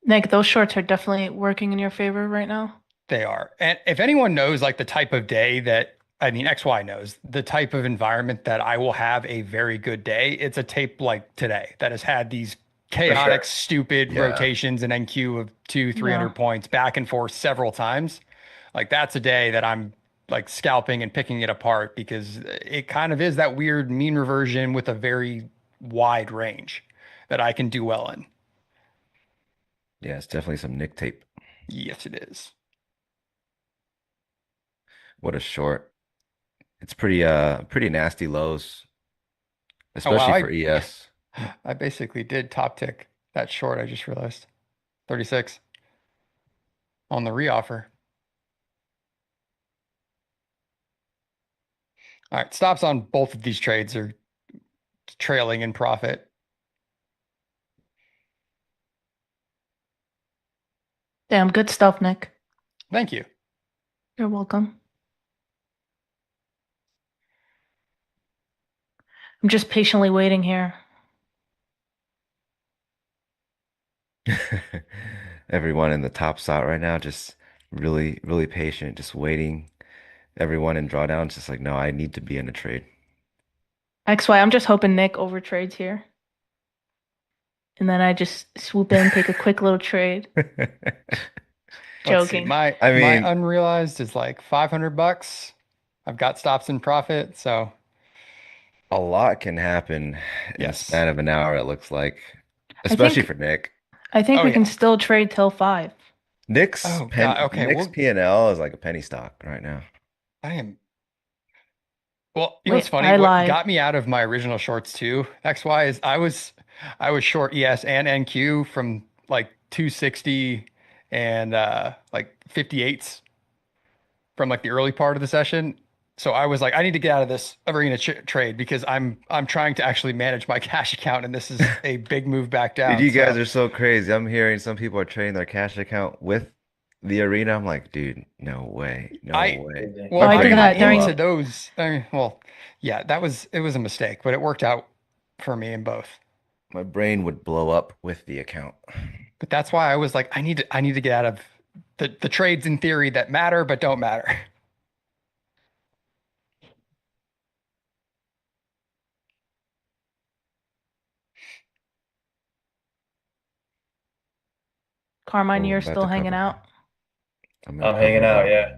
Nick, those shorts are definitely working in your favor right now. They are. And if anyone knows like the type of day that, I mean, XY knows the type of environment that I will have a very good day, it's a tape like today that has had these chaotic, stupid Yeah. rotations and NQ of 200-300 Yeah. points back and forth several times. Like that's a day that I'm like scalping and picking it apart because it kind of is that weird mean reversion with a very wide range that I can do well in. Yeah, it's definitely some Nick tape. Yes, it is. What a short. It's pretty nasty lows, Oh, wow. especially for ES. I basically did top tick that short. I just realized 36 on the reoffer. All right, stops on both of these trades are trailing in profit. Damn, good stuff, Nick. Thank you. You're welcome. I'm just patiently waiting here. Everyone in the top spot right now, just really, really patient, just waiting. Everyone in drawdown, just like, no, I need to be in a trade. XY, I'm just hoping Nick overtrades here. And then I just swoop in, take a quick little trade. Let's see, Joking. my unrealized is like $500. I've got stops in profit, so a lot can happen in the span of an hour, it looks like, especially for Nick. I think we can still trade till 5. Nick's okay, Nick's P&L is like a penny stock right now. I am. Well, you know what's Wait, funny? I What lied. got me out of my original shorts too, XY, is I was short ES and NQ from like 260 and like 58s from like the early part of the session. So I was like, I need to get out of this arena trade because I'm trying to actually manage my cash account, and this is a big move back down. Dude, you guys are so crazy. I'm hearing some people are trading their cash account with the arena. I'm like, dude, no way, no way. Well, My I brain got will blow into up. those. Well, yeah, it was a mistake, but it worked out for me in both. My brain would blow up with the account. But that's why I was like, I need to get out of the trades in theory that matter but don't matter. Carmine, Oh, you're I'm about still to hanging cover. out? I'm hanging out, yeah.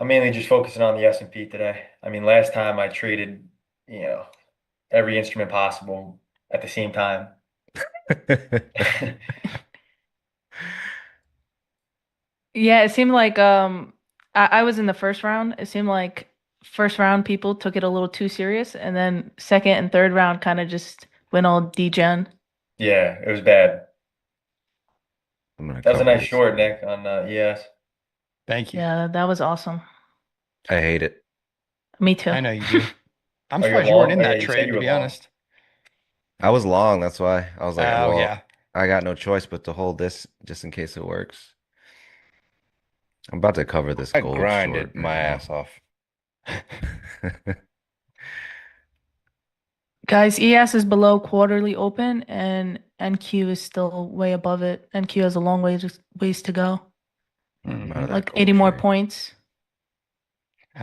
I'm mainly just focusing on the S&P today. I mean, last time I traded, every instrument possible at the same time. Yeah, it seemed like I was in the first round. It seemed like first round people took it a little too serious, and then second and third round kind of just went all degen. Yeah, it was bad. I'm gonna That was a cover nice this. short, Nick, on ES. Thank you. Yeah, that was awesome. I hate it. Me too. I know you do. I'm Oh, you're surprised you weren't long? in Oh, yeah, that you said trade, you to were be long. honest. I was long, that's why. I was like, Oh, well, yeah. I got no choice but to hold this just in case it works. I'm about to cover this I gold grinded short my right now. ass off. Guys, ES is below quarterly open and NQ is still way above it. NQ has a long ways to go. I'm out of that Like gold 80 more trade. points.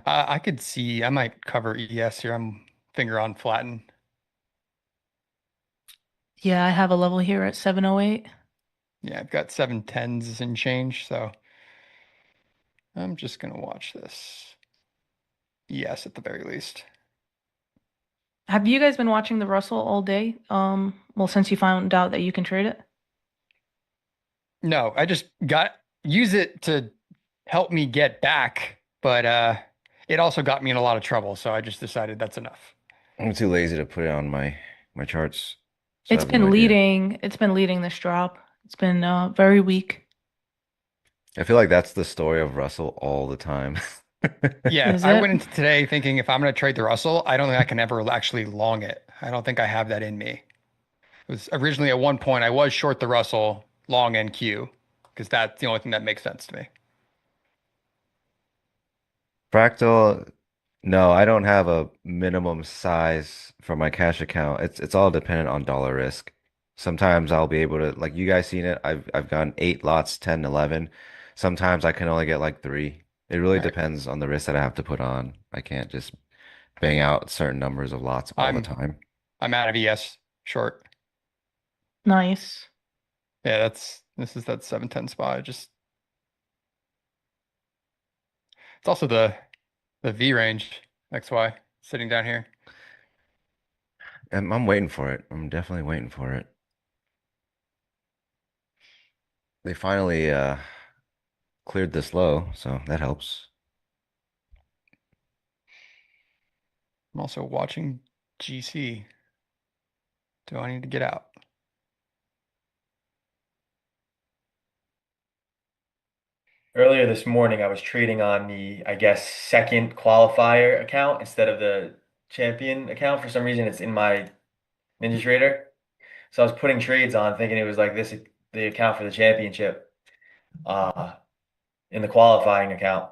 I could see, I might cover ES here. I'm finger on flatten. Yeah, I have a level here at 708. Yeah, I've got 710s and change, so I'm just going to watch this. ES at the very least. Have you guys been watching the Russell all day? Well, since you found out that you can trade it? No, I just use it to help me get back, but it also got me in a lot of trouble, so I just decided that's enough. I'm too lazy to put it on my charts. So I have no idea. It's been leading this drop. It's been very weak. I feel like that's the story of Russell all the time. Yeah, Is I it? went into today thinking if I'm going to trade the Russell, I don't think I can ever actually long it. I don't think I have that in me. It was originally at one point I was short the Russell, long NQ, because that's the only thing that makes sense to me. Fractal, no, I don't have a minimum size for my cash account. It's all dependent on dollar risk. Sometimes I'll be able to, like you guys seen it, I've gotten 8 lots, 10, 11. Sometimes I can only get like 3. It really Right. depends on the risk that I have to put on. I can't just bang out certain numbers of lots all the time. I'm out of ES short. Nice. Yeah, this is that 710 spot. It's also the V range XY sitting down here. I'm waiting for it. I'm definitely waiting for it. They finally cleared this low, so that helps. I'm also watching GC. Do I need to get out? Earlier this morning, I was trading on the, I guess, second qualifier account instead of the champion account. For some reason, it's in my Ninja Trader. So I was putting trades on thinking it was like this, the account for the championship, uh, in the qualifying account.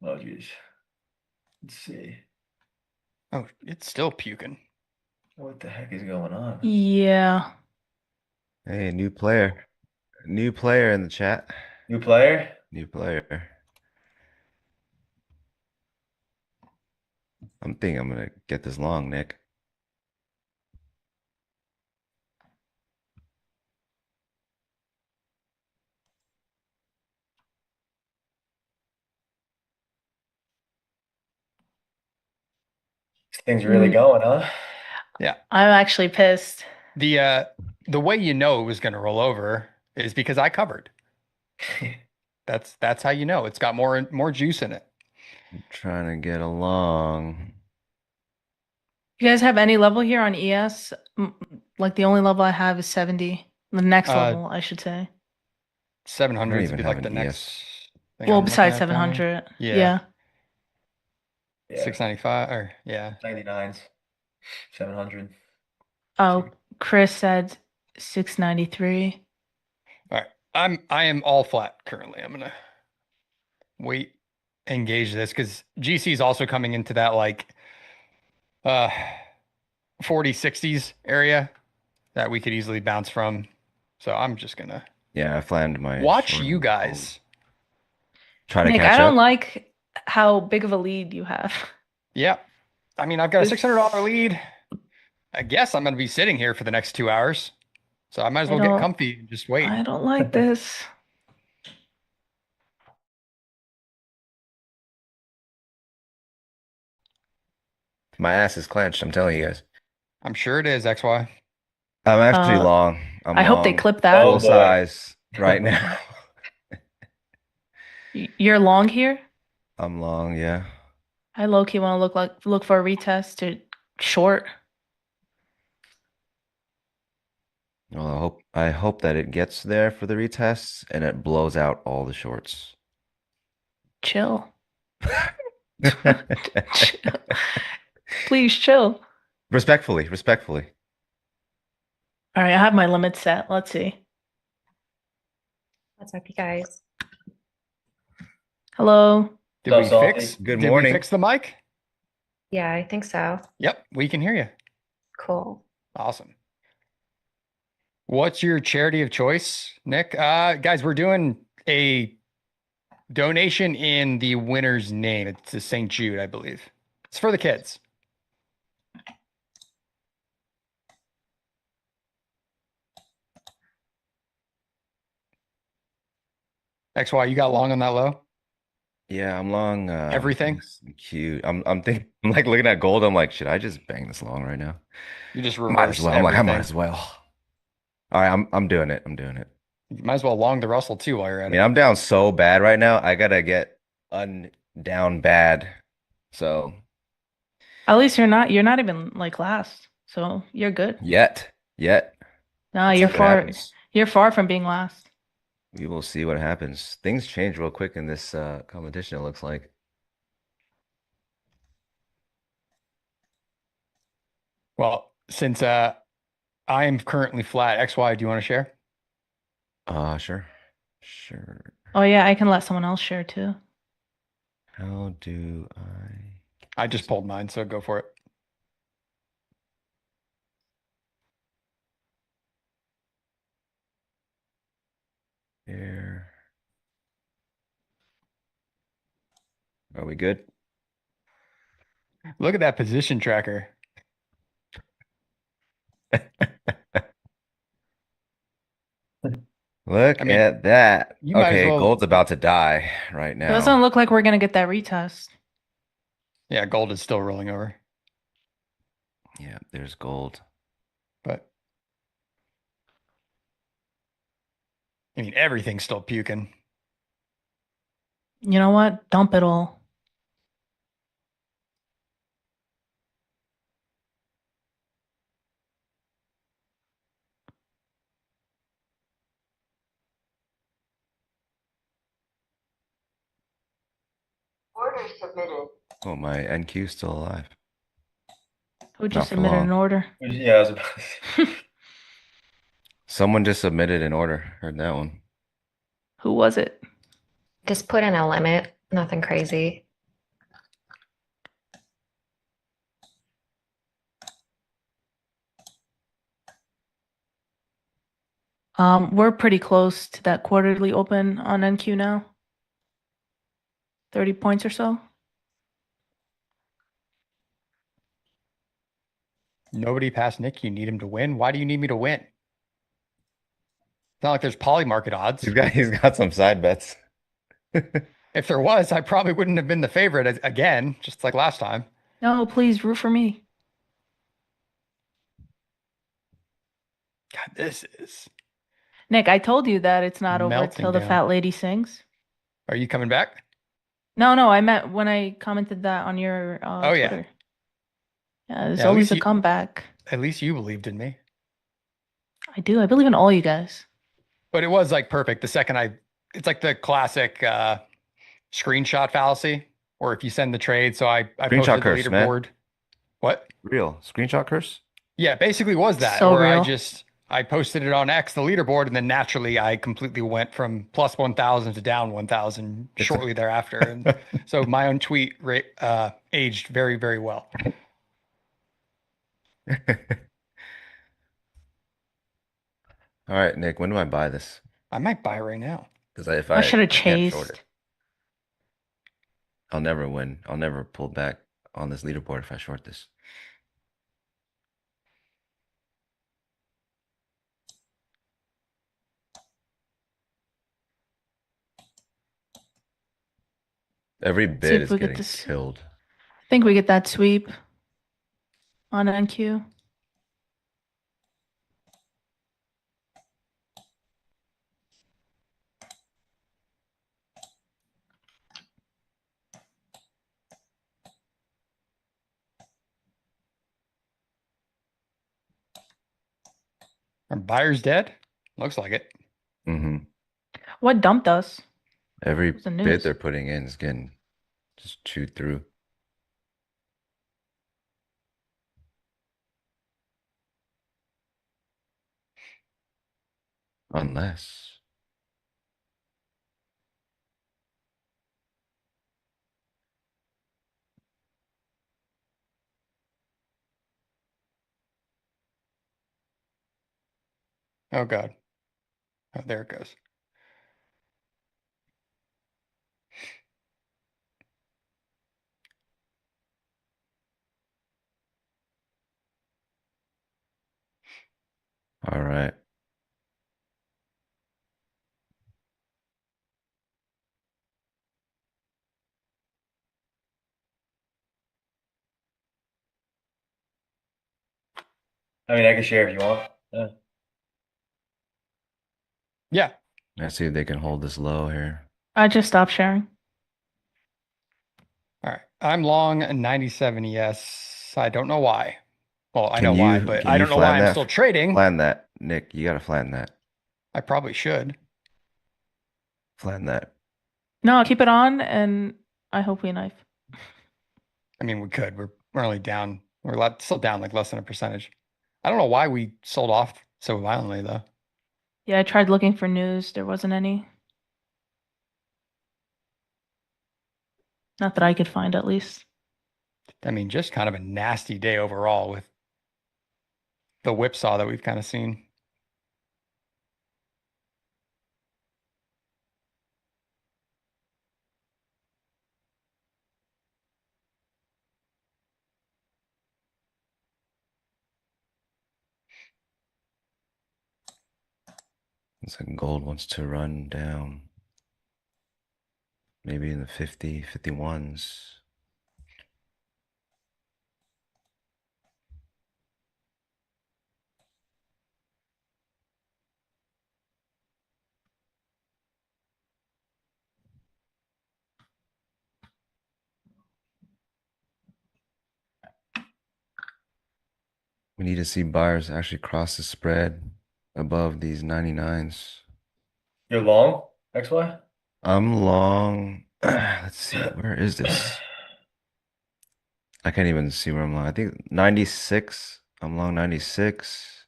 Oh, geez. Let's see. Oh, it's still puking. What the heck is going on? Yeah. Hey, new player. New player in the chat. New player? New player. I'm thinking I'm gonna get this long, Nick. This thing's really going, huh? Yeah. I'm actually pissed. The way you know it was going to roll over is because I covered. That's how you know it's got more juice in it. I'm trying to get along. You guys have any level here on ES? Like the only level I have is 70. The next level, I should say. 700s even would be have like the an next thing Well, I'm besides looking at down 700. here. Yeah. 695 or yeah. 99s. 700. Oh, Chris said 693. All right. I am all flat currently. I'm gonna wait, engage this because GC is also coming into that like 40 60s area that we could easily bounce from. So I'm just gonna Yeah, I flattened my watch short you on guys. Try to Nick, catch I don't up. like how big of a lead you have. Yeah. I mean, I've got a $600 lead. I guess I'm going to be sitting here for the next 2 hours. So I might as I well get don't- comfy and just wait. I don't like this. My ass is clenched. I'm telling you guys. I'm sure it is, XY. I'm actually Uh, long. I'm I hope they long clip that. full Oh, boy. size right now. You're long here? I'm long, yeah. I low-key want to look for a retest to short. Well, I hope that it gets there for the retests and it blows out all the shorts. Chill. Please chill. Respectfully, respectfully. All right, I have my limit set. Let's see. What's up, you guys? Hello. Did What's we up, Salty? fix? Good Did morning. we fix the mic? Yeah, I think so. Yep, we can hear you. Cool. Awesome. What's your charity of choice, Nick? Guys, we're doing a donation in the winner's name. It's to St. Jude, I believe. It's for the kids. XY, you got long on that low? Yeah, I'm long. Everything? Cute. I'm thinking. I'm like looking at gold. I'm like, should I just bang this long right now? You just Might as reverse well. I'm like, I might everything. as well. All right, I'm doing it. I'm doing it. You might as well long the Russell too while you're I at mean, it. I'm down so bad right now. I gotta get down bad. So At least you're not even like last. So you're good. yet. No, Let's see you're what far happens. you're far from being last. We will see what happens. Things change real quick in this competition, it looks like. Well, since I am currently flat, XY, do you want to share? Sure. Sure. Oh yeah, I can let someone else share too. How do I I just pulled mine, so go for it. share? Are we good? Look at that position tracker. Look I mean, at that. you might as Okay, well- gold's about to die right It now. doesn't look like we're gonna get that retest. Yeah, gold is still rolling over. Yeah, there's gold. But I mean, everything's still puking. You know what? Dump it all. Order submitted. Oh, my NQ still alive. Who Not just for submitted long. an order? Yeah, I was about to say. Someone just submitted an order. Heard that one. Who was it? Just put in a limit. Nothing crazy. We're pretty close to that quarterly open on NQ now. 30 points or so. Nobody past Nick. You need him to win. Why do you need me to win? It's not like there's poly market odds. He's got some side bets. If there was, I probably wouldn't have been the favorite again, just like last time. No, please root for me. God, this is Nick, I told you that it's not over melting till the down. fat lady sings. Are you coming back? No, I meant when I commented that on your Oh, yeah. Twitter. Yeah, there's Yeah, at always least a you- comeback. At least you believed in me. I do. I believe in all you guys. But it was like perfect. The second it's like the classic screenshot fallacy, or if you send the trade. So I Screenshot posted curse, the man. leaderboard. What? Real. Screenshot curse? Yeah, basically was that. So where real. I posted it on X, the leaderboard, and then naturally I completely went from plus 1,000 to down 1,000 shortly thereafter. And so my own tweet aged very, very well. All right, Nick, when do I buy this? I might buy right now. Because if I should have can't short it, chased. I'll never win. I'll never pull back on this leaderboard if I short this. Every See bid if is we get getting this. killed. I think we get that sweep on NQ. Are buyers dead? Looks like it. Mm-hmm. What dumped us? Every What's the bid news? they're putting in is getting just chewed through. Unless. Oh God. Oh, there it goes. All right. I mean, I can share if you want. Yeah. Yeah. Let's see if they can hold this low here. I just stopped sharing. All right. I'm long 97 yes. I don't know why. Well, I Can know why, you but can I you don't know why flatten I'm that? still trading. Flatten that, Nick. You gotta flatten that. I probably should. Flatten that. No, keep it on, and I hope we knife. I mean, we could. We're only down. Still down like less than a percentage. I don't know why we sold off so violently though. Yeah, I tried looking for news. There wasn't any. Not that I could find, at least. I mean, just kind of a nasty day overall with the whipsaw that we've kind of seen. Looks like gold wants to run down. Maybe in the 50, 51s. We need to see buyers actually cross the spread above these 99s. You're long, XY? I'm long. Let's see, where is this? I can't even see where I'm long. I think 96. I'm long 96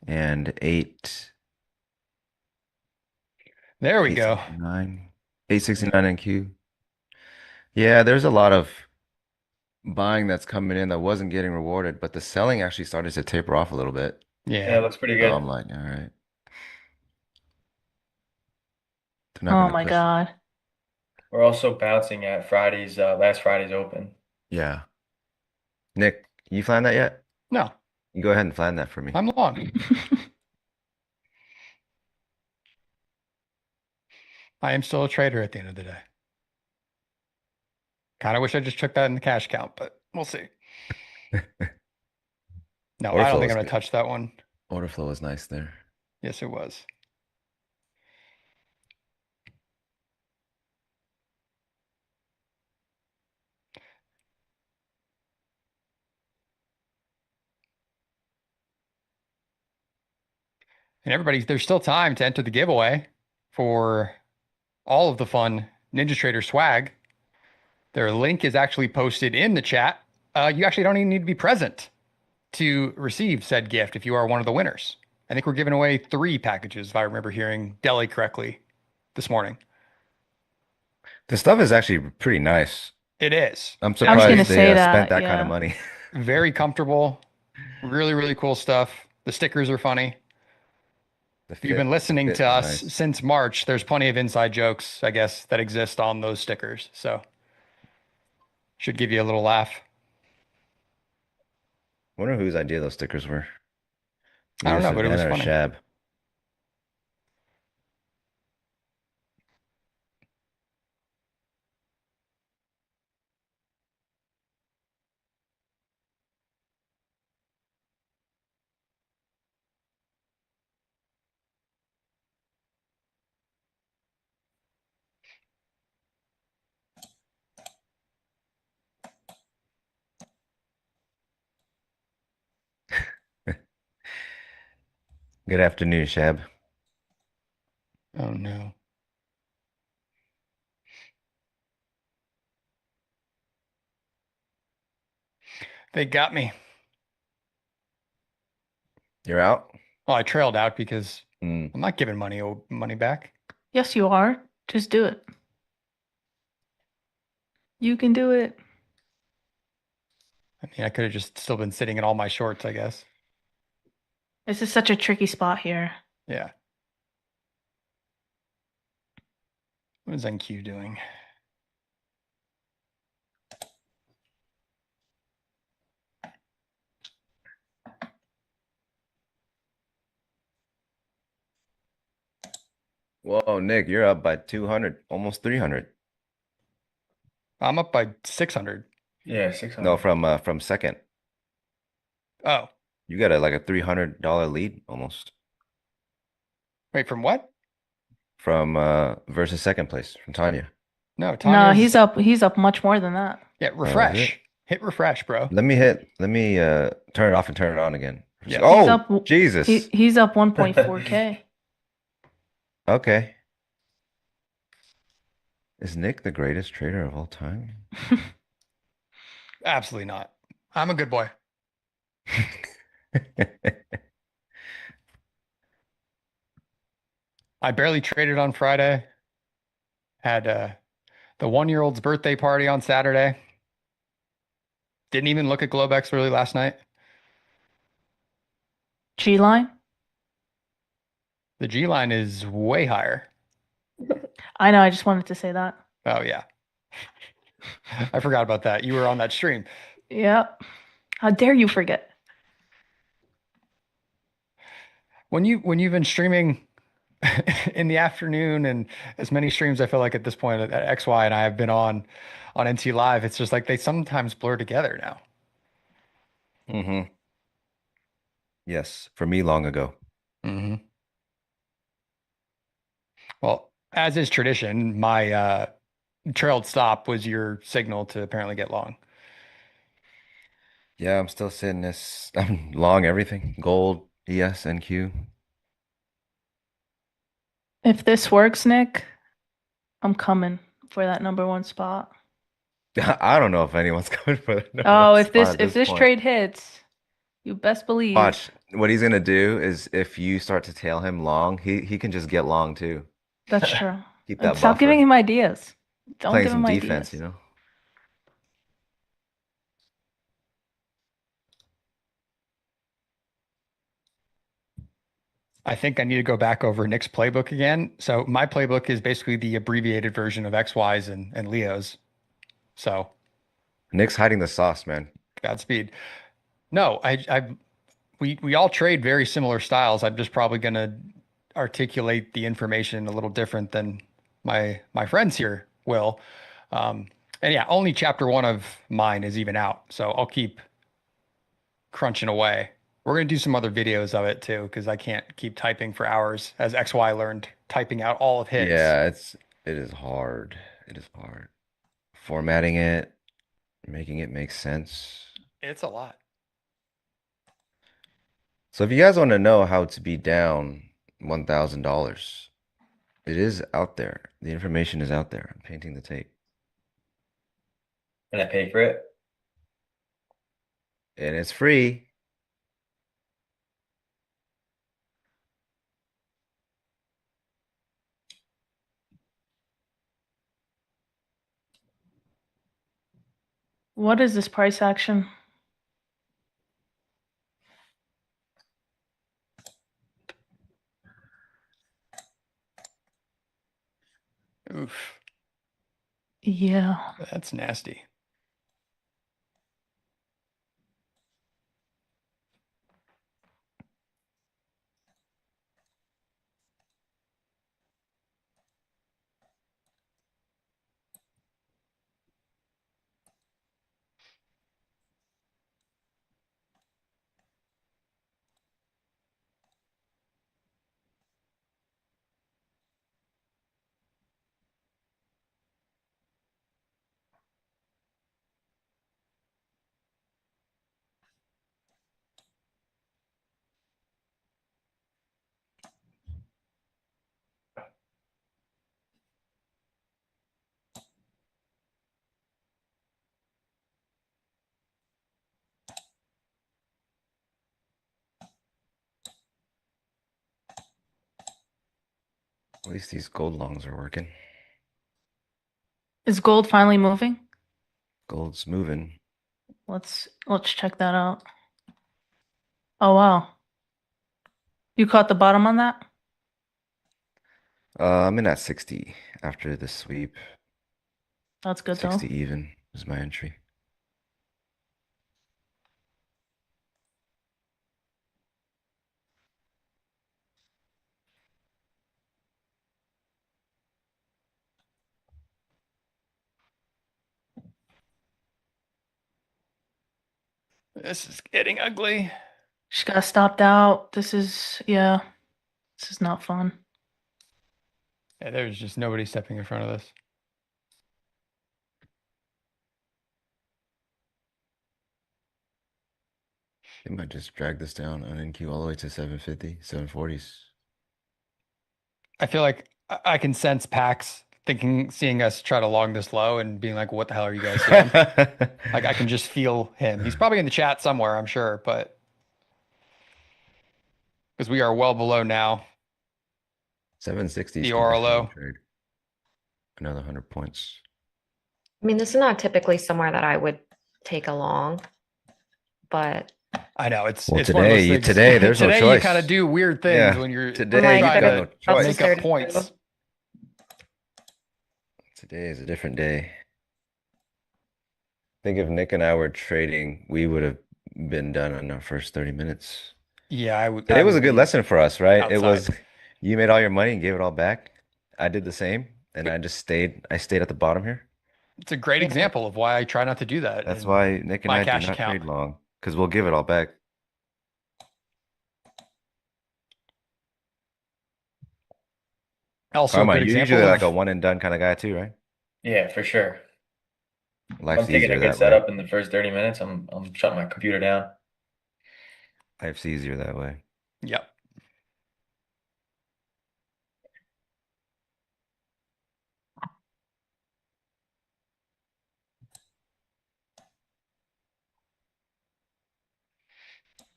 and 8. There we go. 869. 869 NQ. Yeah, there's a lot of buying that's coming in that wasn't getting rewarded, but the selling actually started to taper off a little bit. Yeah, it looks pretty So good. I'm like, all right. They're not Oh gonna my push. God. We're also bouncing at Friday's last Friday's open. Yeah. Nick, you find that yet? No. You go ahead and find that for me. I'm long. I am still a trader at the end of the day. Kind of wish I just took that in the cash count, but we'll see. No, Order I don't flow think was I'm going to good. touch that one. Order flow was nice there. Yes, it was. And everybody, there's still time to enter the giveaway for all of the fun Ninja Trader swag. Their link is actually posted in the chat. You actually don't even need to be present to receive said gift if you are one of the winners. I think we're giving away 3 packages, if I remember hearing Deli correctly this morning. The stuff is actually pretty nice. It is. I'm I was gonna surprised say they spent that, that kind of yeah. money. Very comfortable. Really, really cool stuff. The stickers are funny. If you've been listening fit to is us nice. since March, there's plenty of inside jokes, I guess, that exist on those stickers. So should give you a little laugh. Wonder whose idea those stickers were. I don't Either know, but it was Savannah or funny. Shab. Good afternoon, Shab. Oh no. They got me. You're out? Well, I trailed out because Mm. I'm not giving money back. Yes, you are. Just do it. You can do it. I mean, I could have just still been sitting in all my shorts, I guess. This is such a tricky spot here. Yeah. What is NQ doing? Whoa, Nick, you're up by 200, almost 300. I'm up by 600. Yeah, 600. No, from second. Oh, You got like a $300 lead almost wait, from what? from versus second place from Tanya. No, No, Tanya's. he's up much more than that. Yeah, Oh, is refresh. it? Hit refresh, bro. Let me turn it off and turn it on again. Yeah. He's Oh, up Jesus. he's up 1.4K. Okay. Is Nick the greatest trader of all time? Absolutely not. I'm a good boy. I barely traded on Friday. Had the 1-year-old's birthday party on Saturday. Didn't even look at Globex really last night. G line? The G line is way higher. I know, I just wanted to say that. Oh yeah. I forgot about that. You were on that stream. Yep. How dare you forget? When you've been streaming in the afternoon and as many streams I feel like at this point at XY and I have been on NT Live, it's just like they sometimes blur together now. Mm-hmm. Yes, for me long ago. Mm-hmm. Well, as is tradition, my trailed stop was your signal to apparently get long. Yeah, I'm still sitting this. I'm long everything. Gold, ES, NQ. If this works, Nick, I'm coming for that #1 spot. I don't know if anyone's going for the number Oh, one if spot this at this point. trade hits, you best believe. Watch. What he's gonna do is if you start to tail him long, he can just get long too. That's true. Keep And that stop giving buffer. him ideas. Don't Playing give some him defense, ideas. you know? I think I need to go back over Nick's playbook again. So my playbook is basically the abbreviated version of XY's and Leo's. So Nick's hiding the sauce, man. Godspeed. No, we all trade very similar styles. I'm just probably gonna articulate the information a little different than my friends here will. And yeah, only chapter 1 of mine is even out, so I'll keep crunching away. We're gonna do some other videos of it too, because I can't keep typing for hours, as XY learned, typing out all of his. Yeah, it is hard. It is hard. Formatting it, making it make sense. It's a lot. So if you guys want to know how to be down $1,000, it is out there. The information is out there. I'm painting the tape. And I pay for it. And it's free. What is this price action? Oof, Yeah. that's nasty. At least these gold longs are working. Is gold finally moving? Gold's moving. Let's check that out. Oh wow. You caught the bottom on that? I'm in at 60 after the sweep. That's good though. 60 even is my entry. This is getting ugly. She got stopped out. This is not fun. Yeah, there's just nobody stepping in front of this. They might just drag this down on NQ all the way to 750, 740s. I feel like I can sense Pax seeing us try to long this low and being like, what the hell are you guys doing? Like I can just feel him. He's probably in the chat somewhere, I'm sure, but because we are well below now. 760 The is gonna be a fun Orlo. trade. Another 100 points. I mean, this is not typically somewhere that I would take along, but I know it's Well, it's one of those today, things. today there's no Today you choice. kind of do weird things Yeah, when you're today trying you've got to no choice. make up points. Today is a different day. I think if Nick and I were trading, we would have been done in our first 30 minutes. Yeah, I would. Today was a good lesson for us, right? It outside. was you made all your money and gave it all back. I did the same, and I stayed at the bottom here. It's a great example of why I try not to do that. That's in why Nick and my I do cash not account. trade long, because we'll give it all back. Also, a Armand, good you're example usually like a of one and done kind of guy too, right? Yeah, for sure. If Life's I'm taking easier a good that way. setup in the first 30 minutes, I'm shutting my computer down. Life's easier that way. Yep.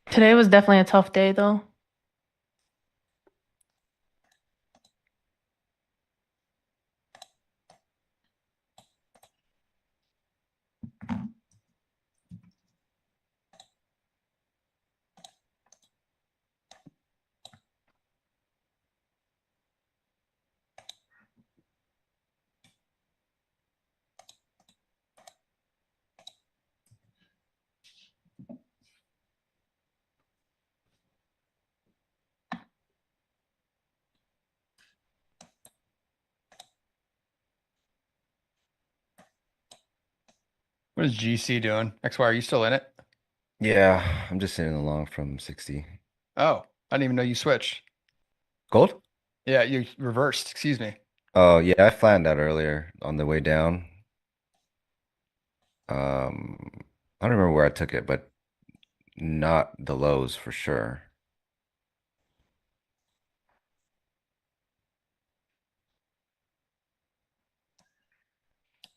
Today was definitely a tough day though. What is GC doing? XY, are you still in it? Yeah, I'm just sitting along from 60. Oh, I didn't even know you switched. Gold? Yeah, you reversed. Excuse me. Oh, yeah, I flattened out earlier on the way down. I don't remember where I took it, but not the lows for sure.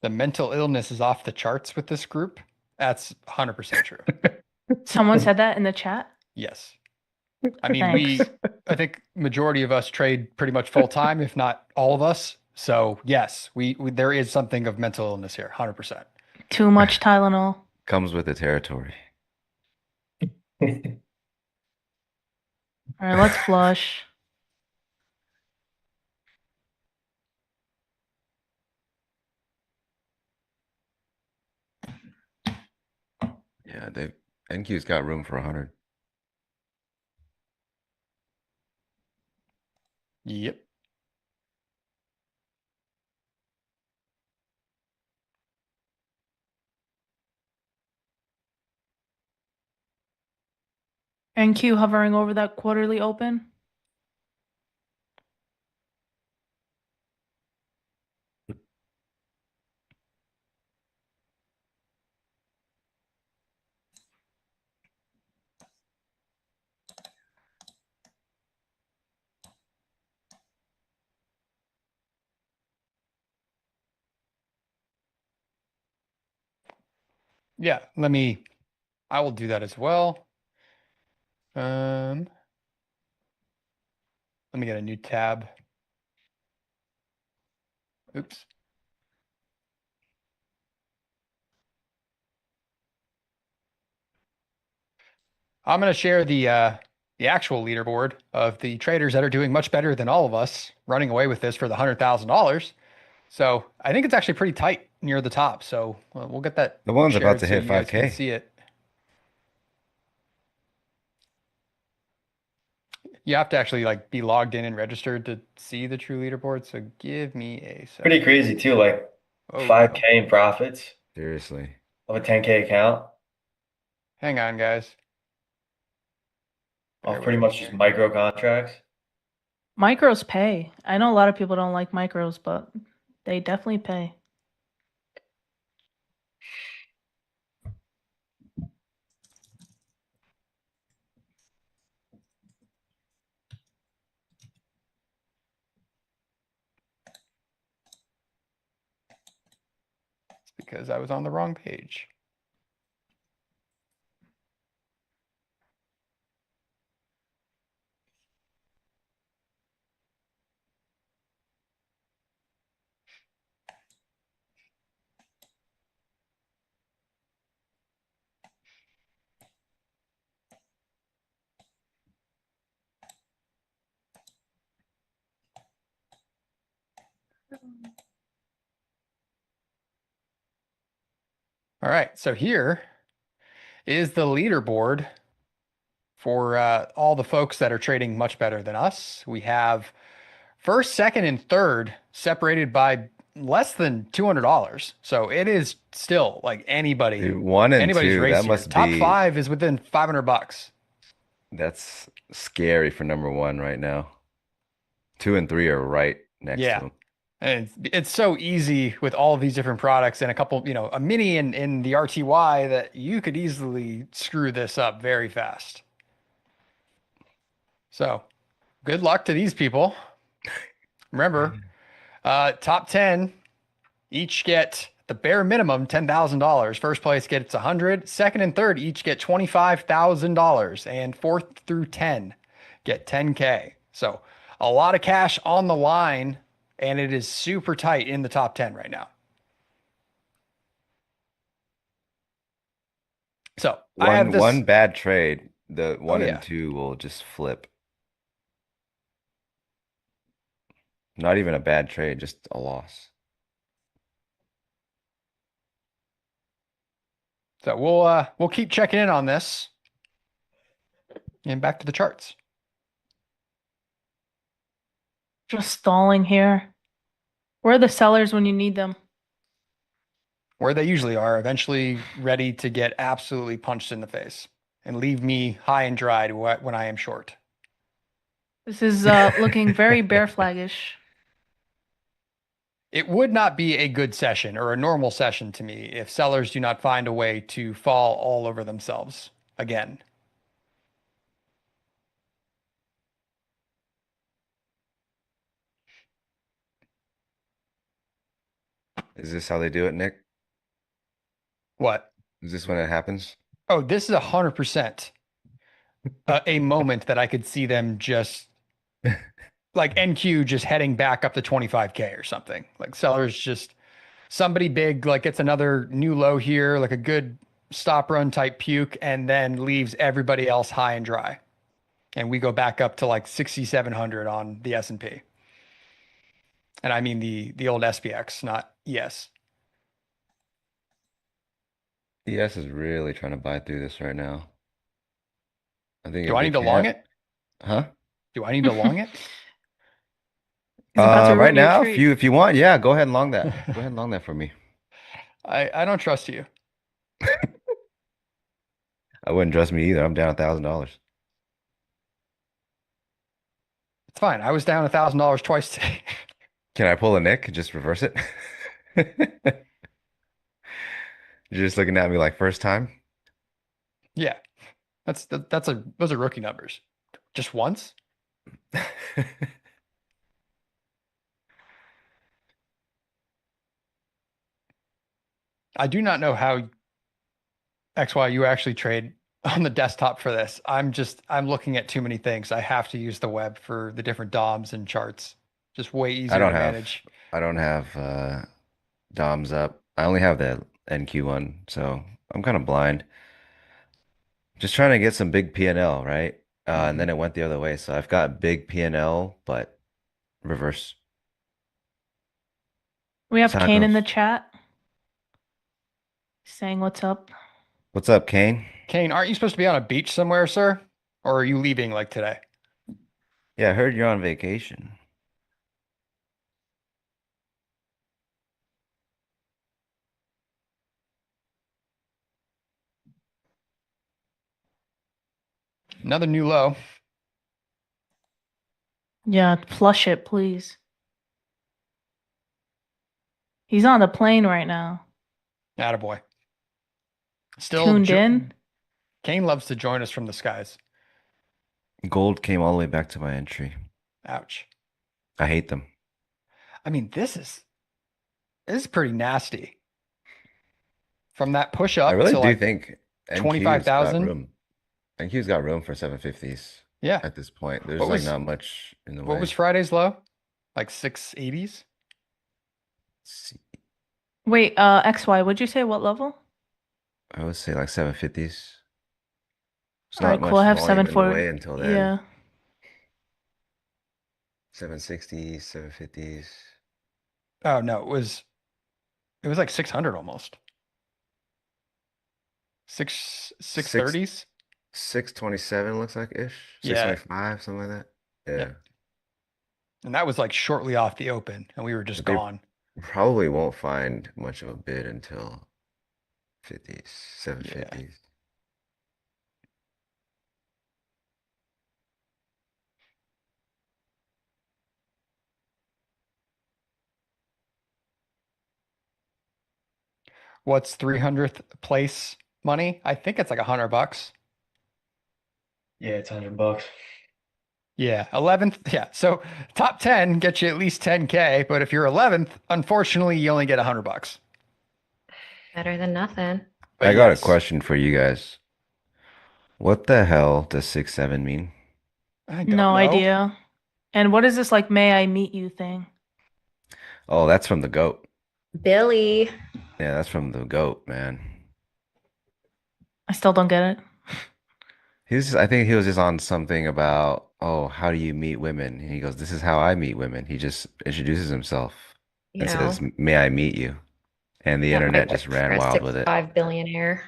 The mental illness is off the charts with this group. That's 100% true. Someone said that in the chat. Yes. I mean, Thanks. I think majority of us trade pretty much full time, if not all of us. So yes, we there is something of mental illness here, 100%. Too much Tylenol. Comes with the territory. All right, let's flush. Yeah, NQ's got room for 100. Yep. NQ hovering over that quarterly open. Yeah, I will do that as well. Let me get a new tab. Oops. I'm going to share the actual leaderboard of the traders that are doing much better than all of us, running away with this for the $100,000. So I think it's actually pretty tight near the top. So we'll get that The one's about shared to so hit you guys can 5K. see it. You have to actually like be logged in and registered to see the true leaderboard. So give me a second. Pretty crazy too, like Oh, 5K in profits Seriously. of a 10K account hang on, guys. Bear off pretty with me much just here. micro contracts. Micros pay. I know a lot of people don't like micros, but they definitely pay. It's because I was on the wrong page. All right, so here is the leaderboard for all the folks that are trading much better than us. We have first, second, and third separated by less than $200. So it is still like Dude, 1 and anybody's 2, race that here. must Top be, 5 is within $500. that's scary for number 1 right now. 2 and 3 are right next to Yeah. him. And it's so easy with all of these different products and a couple, a mini in the RTY that you could easily screw this up very fast. So good luck to these people. Remember, top 10 each get the bare minimum $10,000. First place gets 100. Second and third each get $25,000, and fourth through 10 get 10K. So a lot of cash on the line, and it is super tight in the top 10 right now. So I have this. One bad trade, the 1 yeah. and 2 will just flip. Not even a bad trade, just a loss. So we'll keep checking in on this. And back to the charts. Just stalling here. Where are the sellers when you need them? Where they usually are, eventually ready to get absolutely punched in the face and leave me high and dry when I am short. This is looking very bear flaggish. It would not be a good session or a normal session to me if sellers do not find a way to fall all over themselves again. Is this how they do it, Nick? What? Is this when it happens? Oh, this is 100% a moment that I could see them just like NQ just heading back up to 25K or something. Like sellers just somebody big like gets another new low here, like a good stop run type puke, and then leaves everybody else high and dry. And we go back up to like 6,700 on the S&P. And I mean the old SPX, not ES. ES is really trying to buy through this right now. I think Do if I they need to long can't- it? Huh? Do I need to long it? He's about to Right ruin your now, trade. if you want, yeah, go ahead and long that. Go ahead and long that for me. I don't trust you. I wouldn't trust me either. I'm down $1,000. It's fine. I was down $1,000 twice today. Can I pull a Nick and just reverse it? You're just looking at me like first time? Yeah. Those are rookie numbers. Just once? I do not know how XY you actually trade on the desktop for this. I'm looking at too many things. I have to use the web for the different DOMs and charts. Just way easier to manage. I don't have DOMs up. I only have the NQ one, so I'm kind of blind. Just trying to get some big P&L, right? And then it went the other way. So I've got big P&L, but reverse We have Kane in the tacos. chat saying what's up. What's up, Kane? Kane, aren't you supposed to be on a beach somewhere, sir? Or are you leaving like today? Yeah, I heard you're on vacation. Another new low. Yeah, flush it, please. He's on the plane right now. Attaboy. Still Tuned in. Kane loves to join us from the skies. Gold came all the way back to my entry. Ouch. I hate them. I mean, this is pretty nasty. From that push up I really to do like think NQ's got 25,000. room. NQ's got room for 750s. Yeah. At this point, there's What like was- not much in the What way. was Friday's low? Like 680s? Wait, XY, would you say what level? I would say like 750s. There's All right, not cool. I much have volume in the 740. way until then. Yeah. 760s, 750s. Oh no, it was like 600 almost. 630s? 627 looks like ish. Yeah. 625, something like that. Yeah. Yep. And that was like shortly off the open, and we were just But they gone. probably won't find much of a bid until 50s, 750s. What's 300th place money? I think it's like $100. Yeah, it's $100. Yeah, 11th. Yeah, so top 10 gets you at least 10K, but if you're 11th, unfortunately, you only get $100. Better than nothing. But I got yes. a question for you guys. What the hell does 6-7 mean? I don't No know. idea. And what is this like may I meet you thing? Oh, that's from the goat. Billy. Yeah, that's from the goat, man. I still don't get it. I think he was just on something about, oh, how do you meet women? And he goes, this is how I meet women. He just introduces himself You and know. says, may I meet you? And the That internet might just work ran for a wild with it. 6'5" billionaire.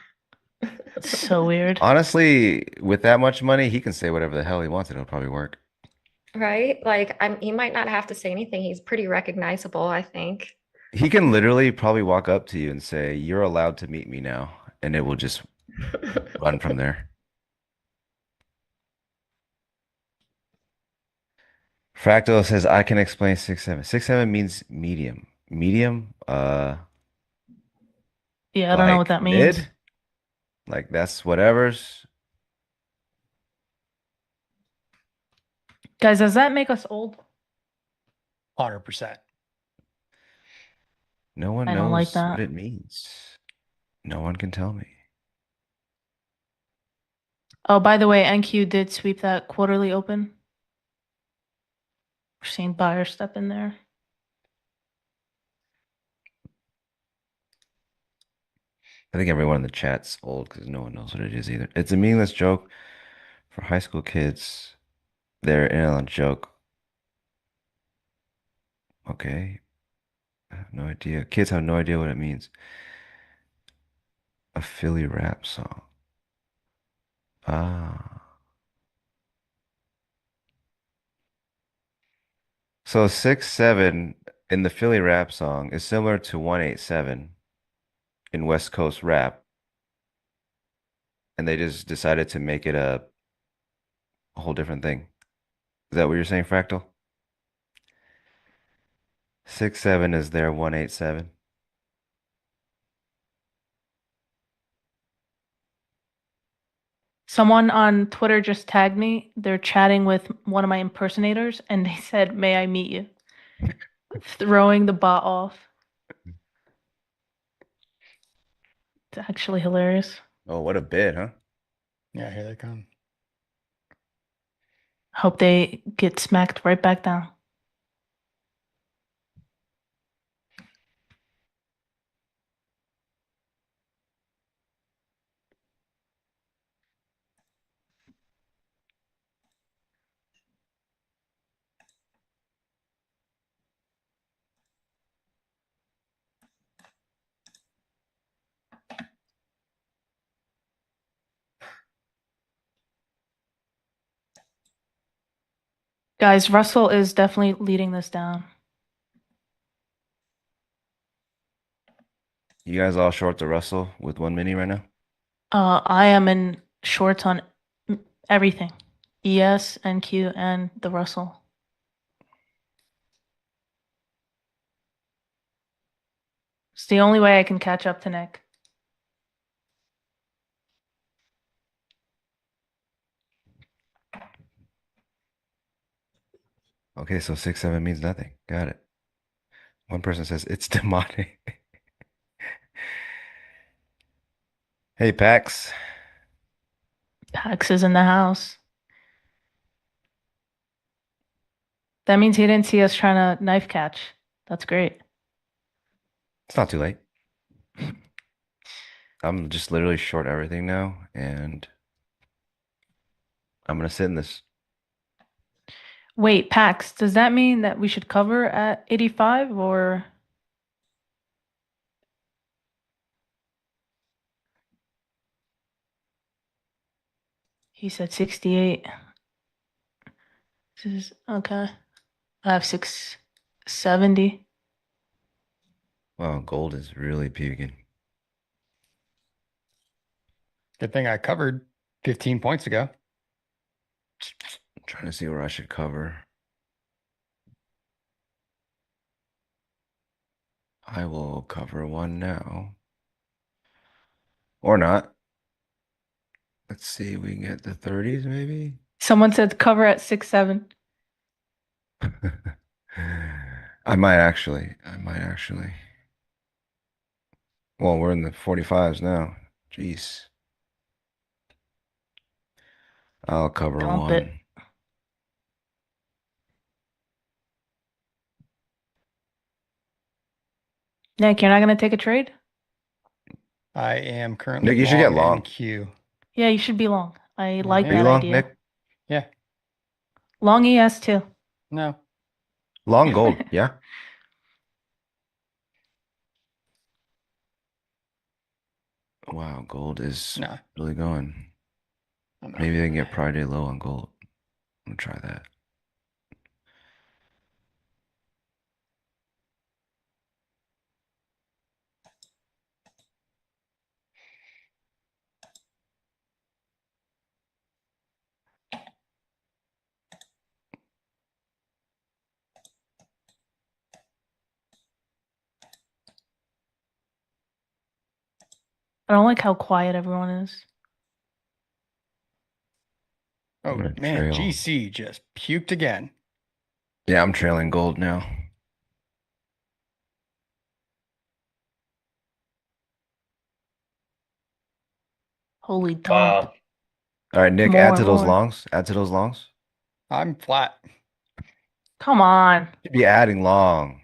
So weird. Honestly, with that much money, he can say whatever the hell he wants and it'll probably work. Right? Like he might not have to say anything. He's pretty recognizable, I think. He can literally probably walk up to you and say, you're allowed to meet me now. And it will just run from there. Fractal says, I can explain 6-7. 6-7 means medium. Medium, Yeah, I don't know what that means. mid? Like that's whatever's. Guys, does that make us old? 100%. No one I don't like knows that. what it means. No one can tell me. Oh, by the way, NQ did sweep that quarterly open. We're seeing buyers step in there. I think everyone in the chat's old because no one knows what it is either. It's a meaningless joke for high school kids. They're in on a joke. Okay. I have no idea. Kids have no idea what it means. A Philly rap song. Ah. So 6-7 in the Philly rap song is similar to 187 in West Coast rap. And they just decided to make it a whole different thing. Is that what you're saying, Fractal? 6-7 is their 187. Someone on Twitter just tagged me. They're chatting with one of my impersonators, and they said, "May I meet you?" Throwing the bot off. It's actually hilarious. Oh, what a bid, huh? Yeah, here they come. Hope they get smacked right back down. Guys, Russell is definitely leading this down. You guys all short the Russell with one mini right now? I am in shorts on everything. ES, NQ, and the Russell. It's the only way I can catch up to Nick. Okay, so 6-7 means nothing. Got it. One person says it's demonic. Hey, Pax. Pax is in the house. That means he didn't see us trying to knife catch. That's great. It's not too late. I'm just literally short everything now, and I'm gonna sit in this. Wait, Pax, does that mean that we should cover at 85 or? He said 68. This is okay. I have 670. Wow, gold is really puking. Good thing I covered 15 points ago. I'm trying to see where I should cover. I will cover one now. Or not. Let's see, we can get the 30s maybe? Someone said cover at 6-7. I might actually. I might actually. Well, we're in the 45s now. Jeez. I'll cover Dump one. it. Nick, you're not gonna take a trade? I am currently Nick, you should get long long. NQ. Yeah, you should be long. I like Yeah. Are you that long, idea. Nick? Yeah. Long ES too. No. Long gold, yeah? Wow, gold is No. really going. I'm not. Maybe I can get Friday low on gold. I'm gonna try that. I don't like how quiet everyone is. Oh, I'm gonna man, trail. GC just puked again. Yeah, I'm trailing gold now. Holy dump. Wow. All right, Nick, More, add to those more. longs. Add to those longs. I'm flat. Come on. You'd be adding long.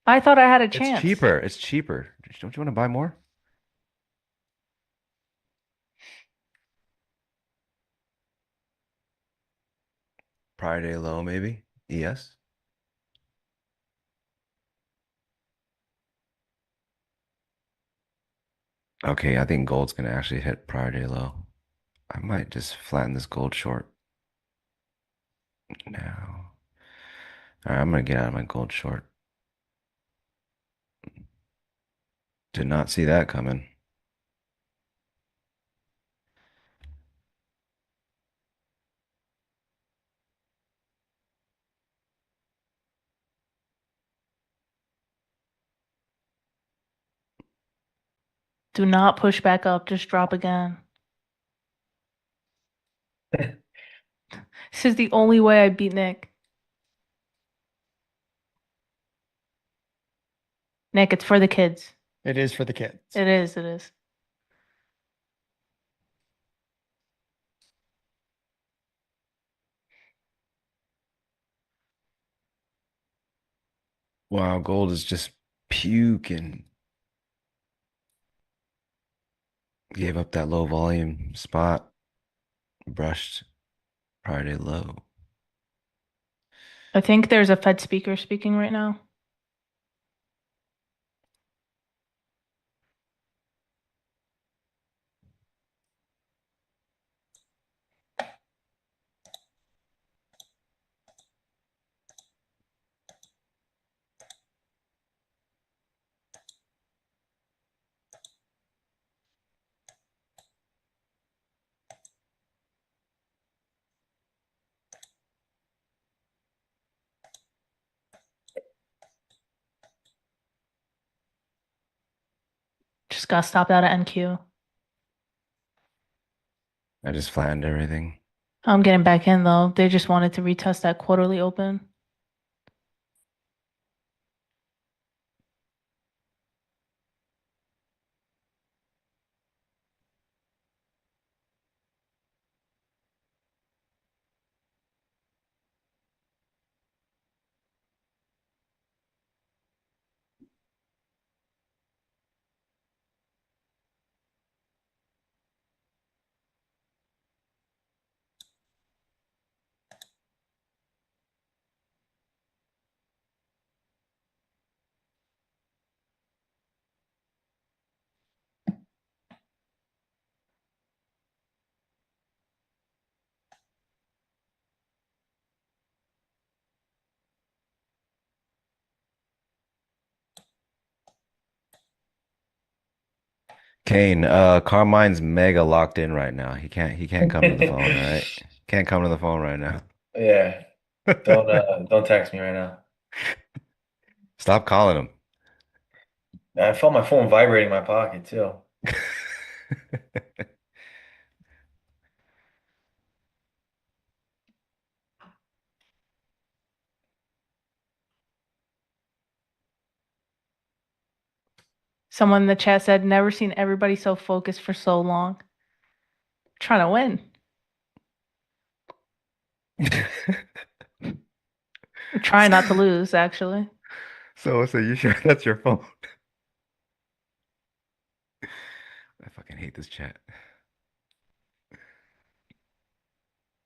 I thought I had a It's chance. cheaper. It's cheaper. Don't you want to buy more? Friday low, maybe? Yes. Okay, I think gold's gonna actually hit prior day low. I might just flatten this gold short now. All right, I'm gonna get out of my gold short. Did not see that coming. Do not push back up. Just drop again. This is the only way I beat Nick. Nick, it's for the kids. It is for the kids. It is, it is. Wow, gold is just puking. Gave up that low volume spot. Brushed prior day low. I think there's a Fed speaker speaking right now. Just got stopped out of NQ. I just flattened everything. I'm getting back in though. They just wanted to retest that quarterly open. Kane, Carmine's mega locked in right now. He can't come to the phone, all right? Can't come to the phone right now. Yeah. Don't text me right now. Stop calling him. I felt my phone vibrating in my pocket too. Someone in the chat said, never seen everybody so focused for so long. Trying to win. Trying not to lose, actually. So you sure that's your phone? I fucking hate this chat.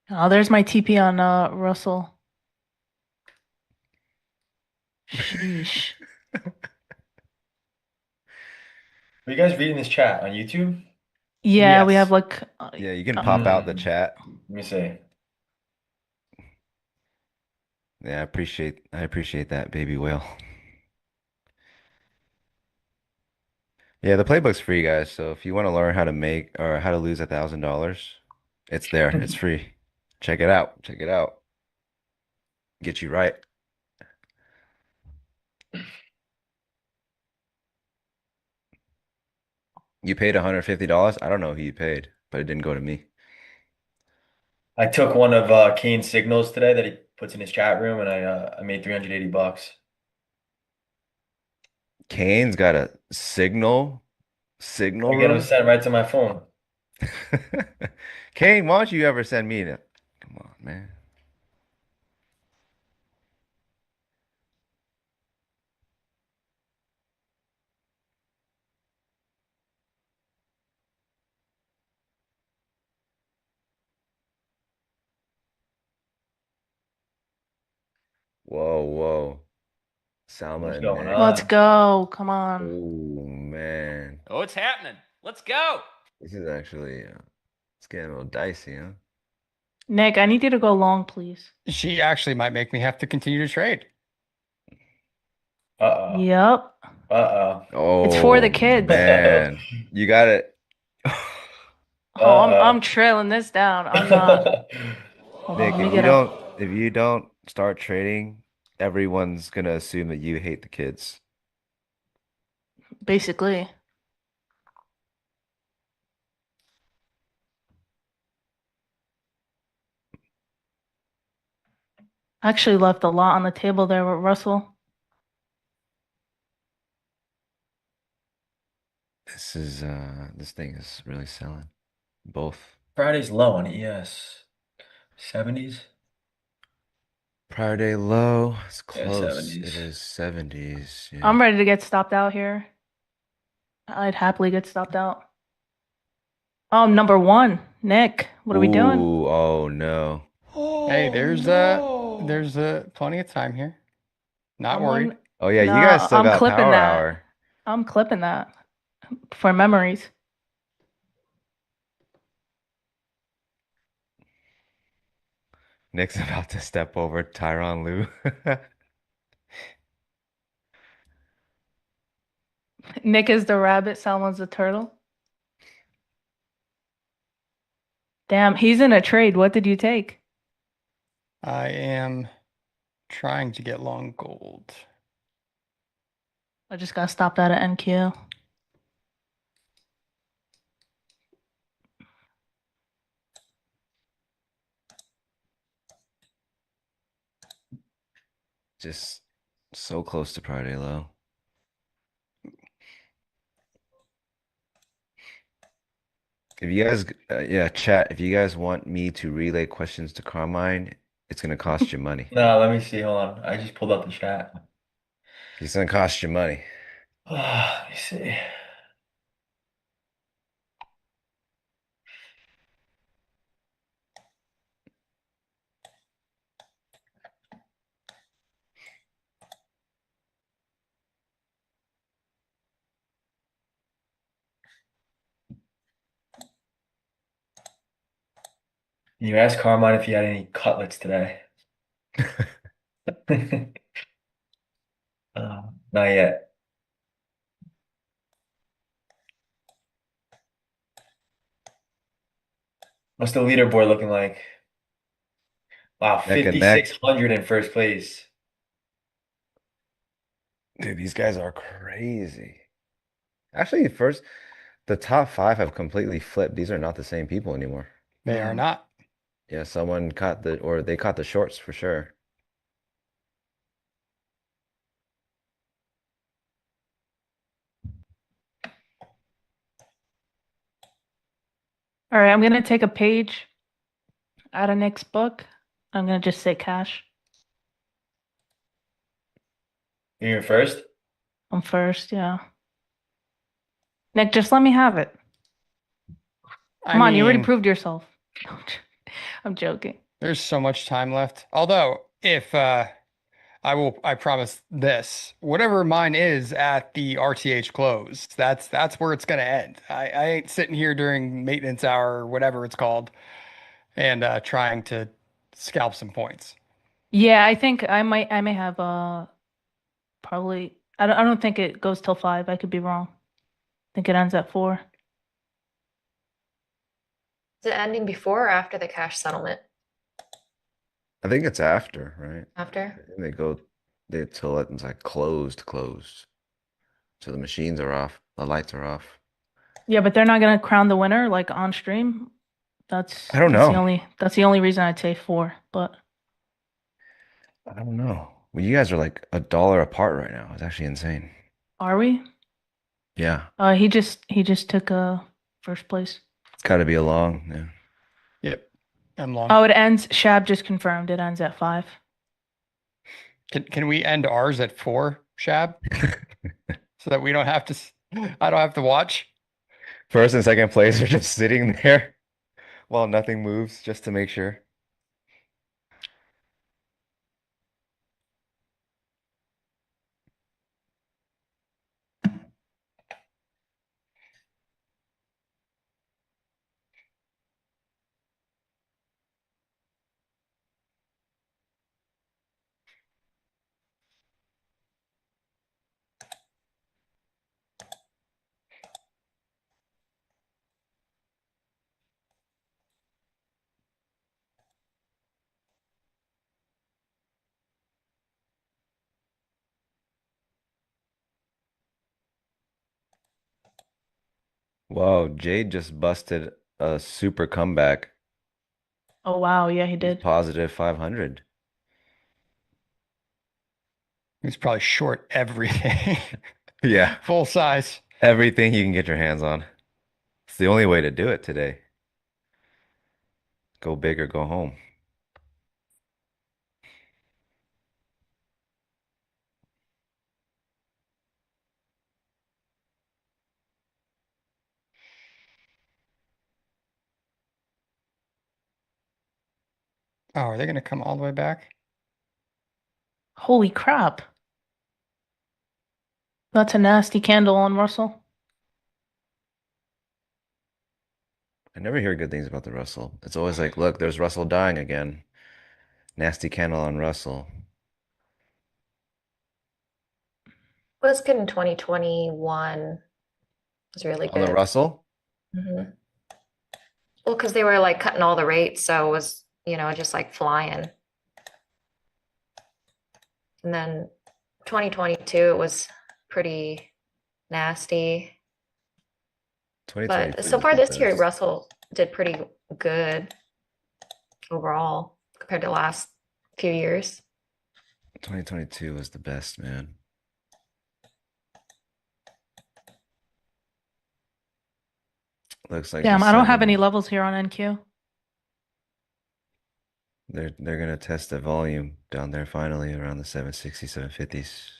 Oh, there's my TP on Russell. Sheesh. Are you guys reading this chat on YouTube? Yeah, we have like Yeah, you can pop out the chat. Let me see. Yeah, I appreciate that, baby whale. Yeah, the playbook's free, guys. So if you want to learn how to make or how to lose $1,000, it's there. It's free. Check it out. Check it out. Get you right. You paid $150? I don't know who you paid, but it didn't go to me. I took one of Kane's signals today that he puts in his chat room, and I made $380. Kane's got a signal I get them room. sent right to my phone. Kane, why don't you ever send me that? Come on, man. Whoa, whoa. Salma What's and going Nick. Let's go. Come on. Oh, man. Oh, it's happening. Let's go. This is actually, it's getting a little dicey, huh? Nick, I need you to go long, please. She actually might make me have to continue to trade. Uh-oh. Yep. Uh-oh. Oh, It's for the kids. man. You got it. Oh, I'm trailing this down. I'm not. Hold on, Nick, let me get up. if you don't start trading, everyone's gonna assume that you hate the kids. Basically. I actually left a lot on the table there with Russell. This thing is really selling. Both. Friday's low on ES. 70s? Prior day low. It's Yeah, close. 70s. It is 70s. Yeah. I'm ready to get stopped out here. I'd happily get stopped out. Oh, number one. Nick, what are we doing? Ooh, oh no. Hey, there's plenty of time here. Not I'm worried. one- Oh yeah, you No, guys still I'm got clipping power that. hour. I'm clipping that for memories. Nick's about to step over Tyronn Lue. Nick is the rabbit, Salmon's the turtle. Damn, he's in a trade. What did you take? I am trying to get long gold. I just got stopped out of NQ. Just so close to Friday low. If you guys, yeah, chat, if you guys want me to relay questions to Carmine, it's gonna cost you money. No, let me see. Hold on. I just pulled up the chat. It's gonna cost you money. Let me see. You asked Carmine if he had any cutlets today. Not yet. What's the leaderboard looking like? Wow, Neck and neck. 5,600 in first place. Dude, these guys are crazy. Actually, the top five have completely flipped. These are not the same people anymore. They are not. Yeah, someone caught or they caught the shorts for sure. All right, I'm gonna take a page out of Nick's book. I'm gonna just say cash. You're first? I'm first, yeah. Nick, just let me have it. Come on, you already proved yourself. I'm joking. There's so much time left. Although, if I promise this, whatever mine is at the RTH close, that's where it's gonna end. I ain't sitting here during maintenance hour or whatever it's called, and trying to scalp some points. Yeah, I think I may have probably I don't think it goes till 5. I could be wrong. I think it ends at 4. Is it ending before or after the cash settlement? I think it's after, right? After? And they till it's like closed. So the machines are off, the lights are off. Yeah, but they're not gonna crown the winner like on stream. I don't know. That's the only reason I'd say 4, but I don't know. Well, you guys are like $1 apart right now. It's actually insane. are we? Yeah, He just took first place. it's got to be a long. Yeah. Yep, I'm long. Oh, it ends. Shab just confirmed it ends at 5. Can we end ours at 4, Shab? So that we don't have to. I don't have to watch. First and second place are just sitting there while nothing moves, just to make sure. Wow, Jade just busted a super comeback. Oh wow, yeah, he He's did. positive 500. He's probably short everything. Yeah, Full size. everything you can get your hands on. It's the only way to do it today. Go big or go home. Oh, are they going to come all the way back? Holy crap. That's a nasty candle on Russell. I never hear good things about the Russell. It's always like, look, there's Russell dying again. Nasty candle on Russell. Was good in 2021. Was really On the good. Russell? Mhm. Well, because they were like cutting all the rates, so it was, just like flying. And then 2022, it was pretty nasty. But so far this year, Russell did pretty good overall compared to the last few years. 2022 was the best, man. Looks like Damn, just I don't have any seven. levels here on NQ. They're gonna test the volume down there finally around the 760, 750s.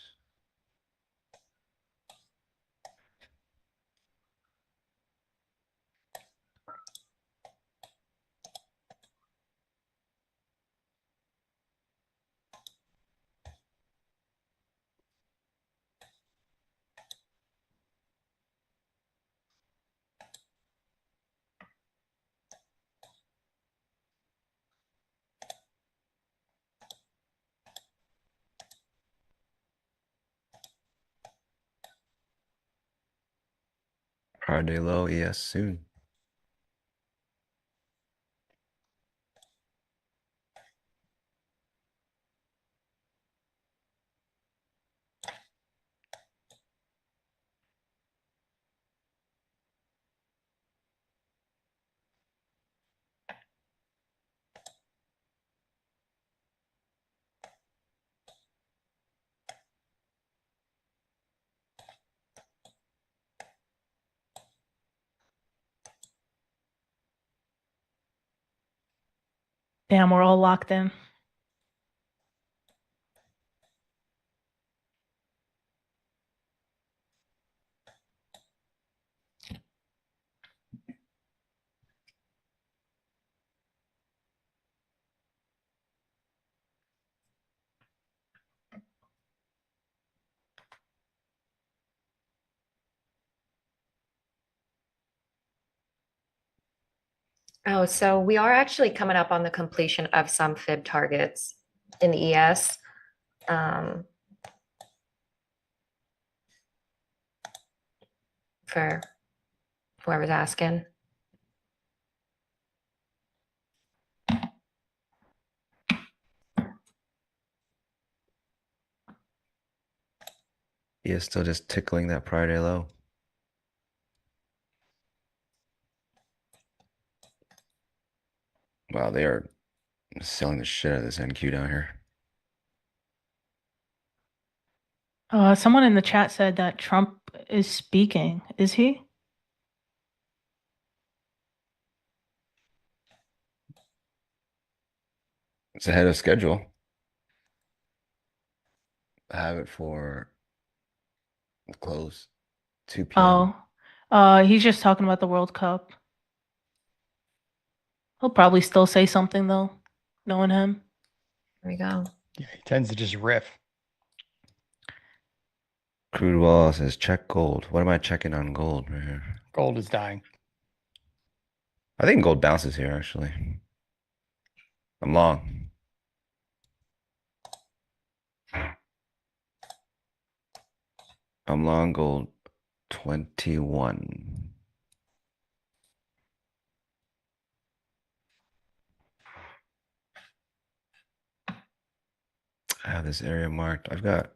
Friday low, yes, soon. Damn, we're all locked in. Oh, so we are actually coming up on the completion of some fib targets in the ES. For whoever's asking. He is still just tickling that Friday low. Wow, they are selling the shit out of this NQ down here. Someone in the chat said that Trump is speaking. Is he? It's ahead of schedule. I have it for close 2 p.m. He's just talking about the World Cup. He'll probably still say something though, knowing him. There we go. Yeah, he tends to just riff. Crude wall says check gold. What am I checking on gold right here? Gold is dying. I think gold bounces here actually. I'm long. I'm long gold 21. I have this area marked. I've got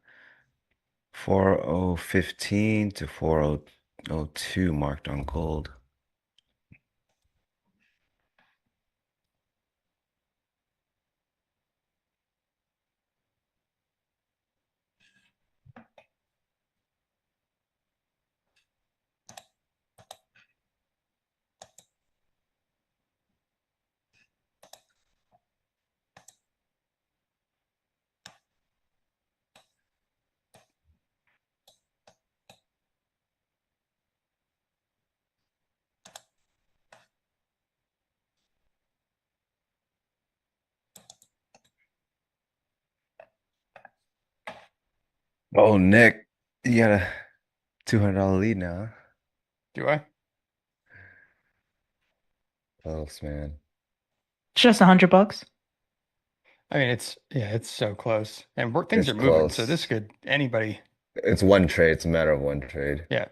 4015 to 4002 marked on gold. Oh, Nick, you got a $200 lead now, huh? Do I? Close, man. It's just $100. I mean, it's so close, and things It's are moving, so this close. could anybody. It's one trade. It's a matter of one trade. Yeah.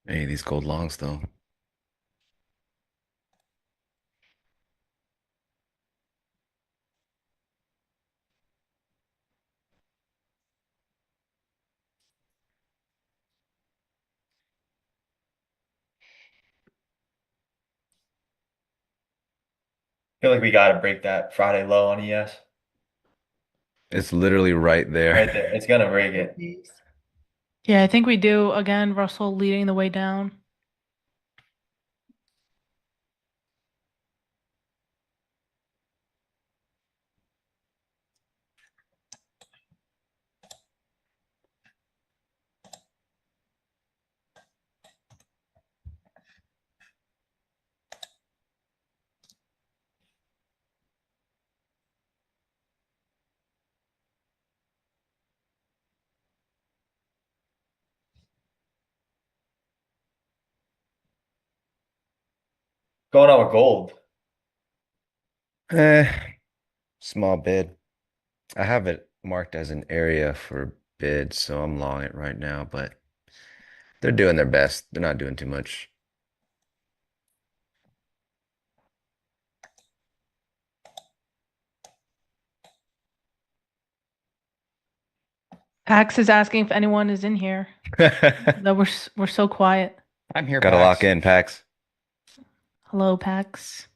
Hey, these gold longs though. feel like we got to break that Friday low on ES. It's literally right there. Right there. It's gonna rig it. Yeah, I think we do. Again, Russell leading the way down. Going on with gold. Eh, small bid. I have it marked as an area for bid, so I'm long it right now, but they're doing their best. They're not doing too much. Pax is asking if anyone is in here. That we're so quiet. I'm here, Gotta Pax. lock in, Pax. Hello, Pax.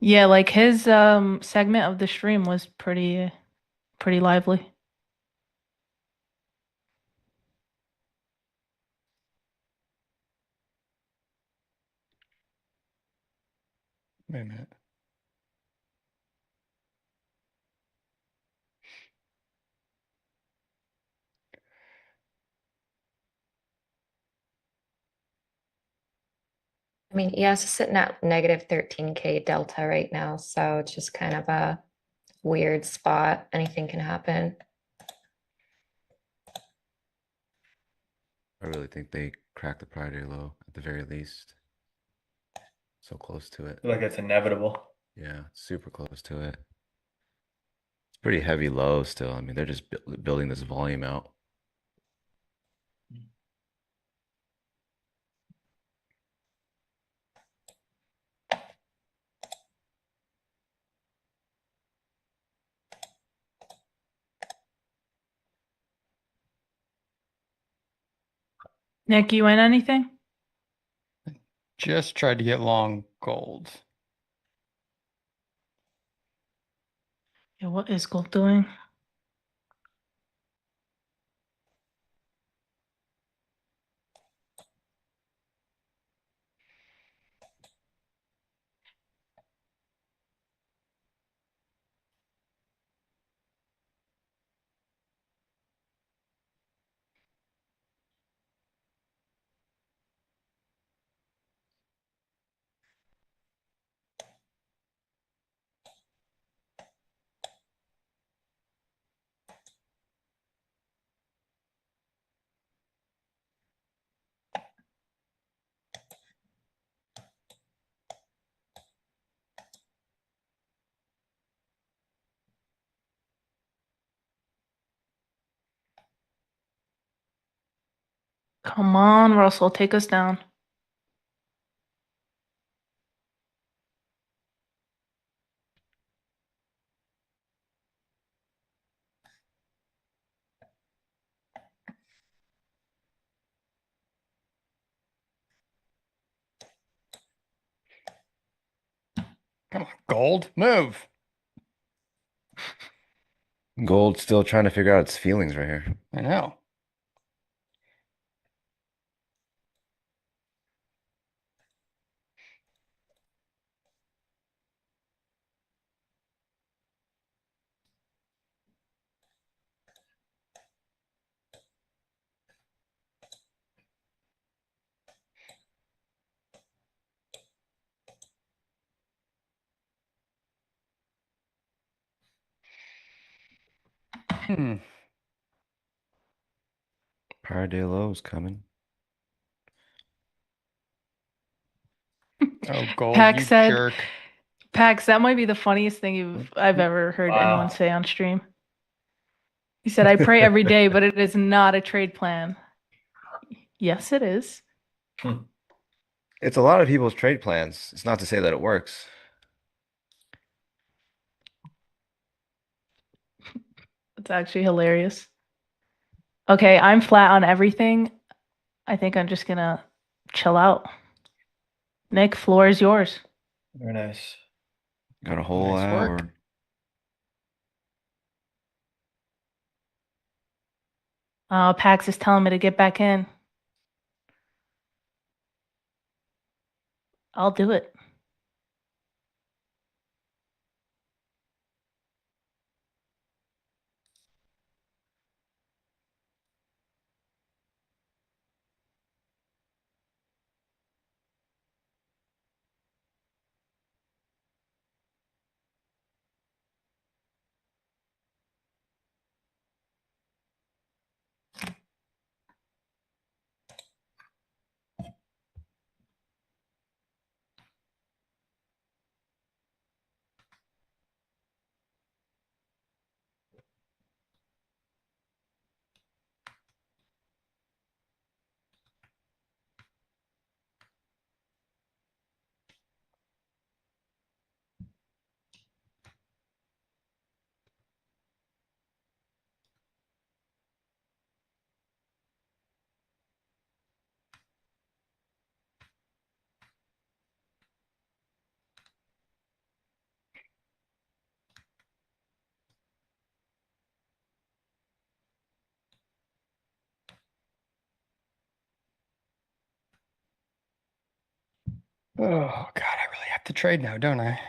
Yeah, like his segment of the stream was pretty lively. Wait a minute. I mean, ES is sitting at negative 13K delta right now, so it's just kind of a weird spot. Anything can happen. I really think they cracked the Friday low at the very least. So close to it. I feel like it's inevitable. Yeah, super close to it. It's pretty heavy low still. I mean, they're just building this volume out. Nick, you in anything? Just tried to get long gold. Yeah, what is gold doing? Come on, Russell, take us down. Come on, gold, move. Gold still trying to figure out its feelings right here. I know. Hmm. Prior day low is coming. Oh, gold, Pax you said, jerk. Pax, that might be the funniest thing I've ever heard anyone Wow. say on stream. He said, I pray every day, but it is not a trade plan. Yes, it is. It's a lot of people's trade plans. It's not to say that it works. It's actually hilarious. Okay, I'm flat on everything. I think I'm just gonna chill out. Nick, floor is yours. Very nice. Got a whole Nice hour. work. Pax is telling me to get back in. I'll do it. Oh, God, I really have to trade now, don't I?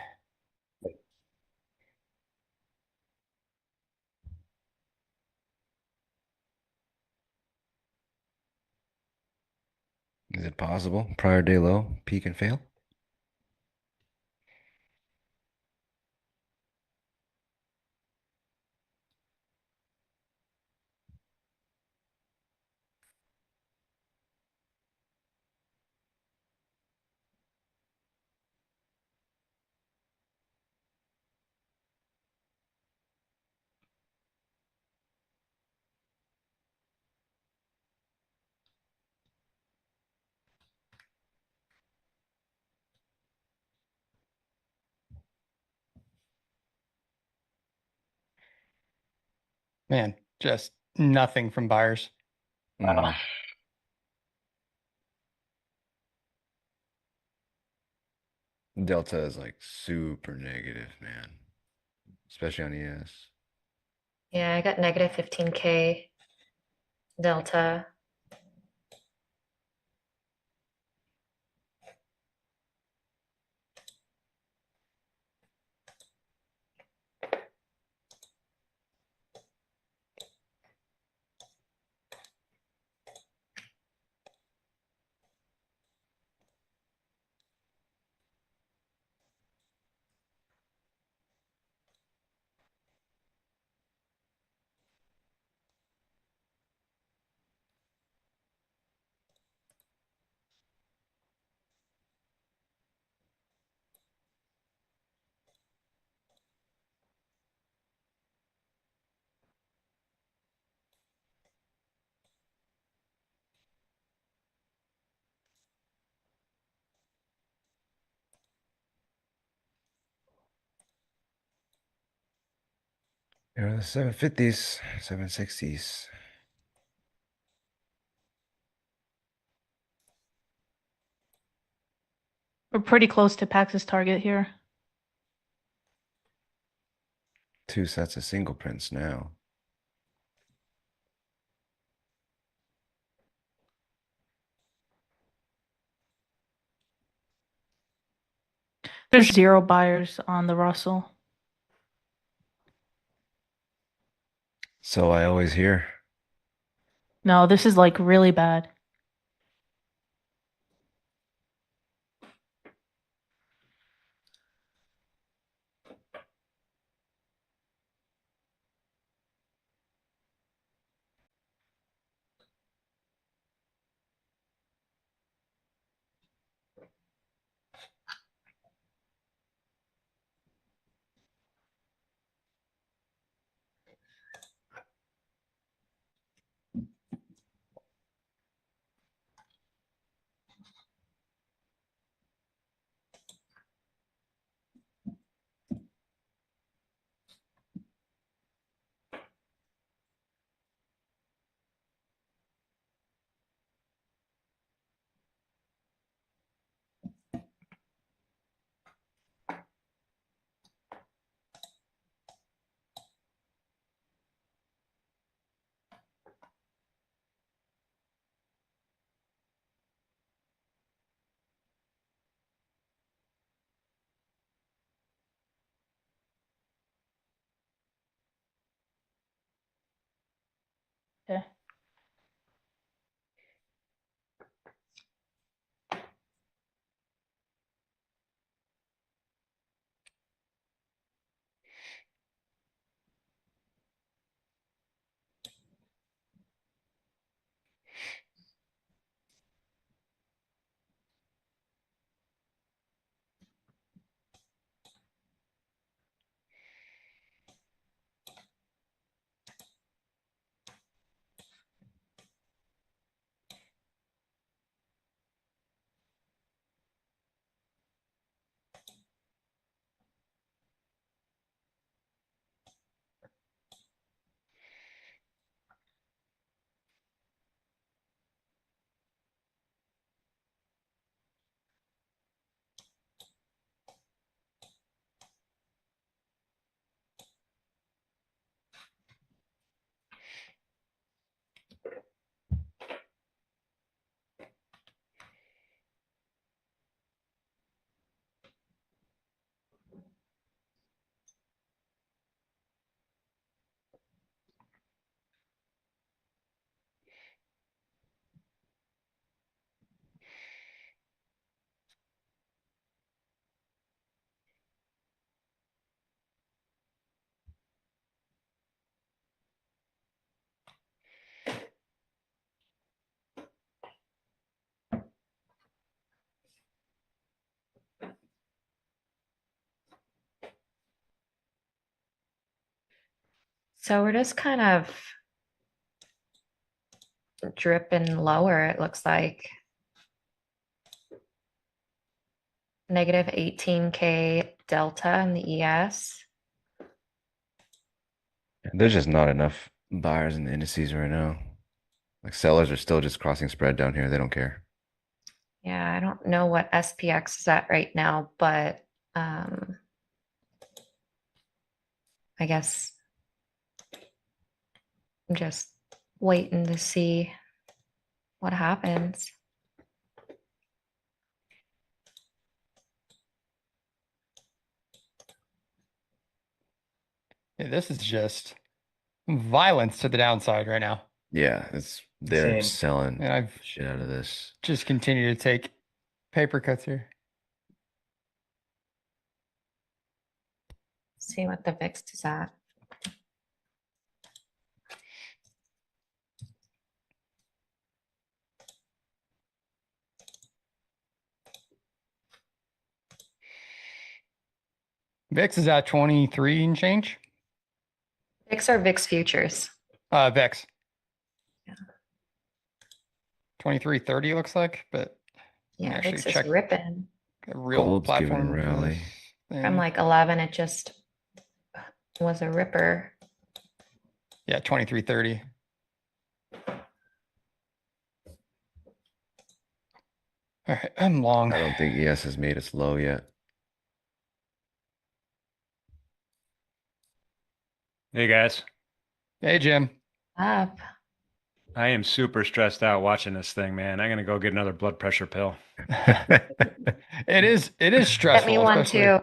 Is it possible? Prior day low, peak and fail? Man, just nothing from buyers. Mm. Delta is like super negative, man. Especially on ES. Yeah, I got negative 15K delta. Here are the 750s, 760s. We're pretty close to Pax's target here. 2 sets of single prints now. There's 0 buyers on the Russell. So I always hear. No, this is like really bad. So we're just kind of dripping lower, it looks like. Negative 18K delta in the ES. There's just not enough buyers in the indices right now. Like sellers are still just crossing spread down here. They don't care. Yeah, I don't know what SPX is at right now, but I guess I'm just waiting to see what happens. Yeah, this is just violence to the downside right now. Yeah, they're Insane. selling And I've shit out of this. just continued to take paper cuts here. See what the VIX is at. VIX is at 23 and change. VIX or VIX futures? VIX. Yeah. 23.30 looks like, but Yeah, actually VIX is check ripping. a real Gold's giving a platform. for rally. this thing. From like 11, it just was a ripper. Yeah, 23.30. All right, I'm long. I don't think ES has made its low yet. Hey guys, Hey, Jim. Up. I am super stressed out watching this thing, man. I'm gonna go get another blood pressure pill. It is Get stressful, me one especially. too.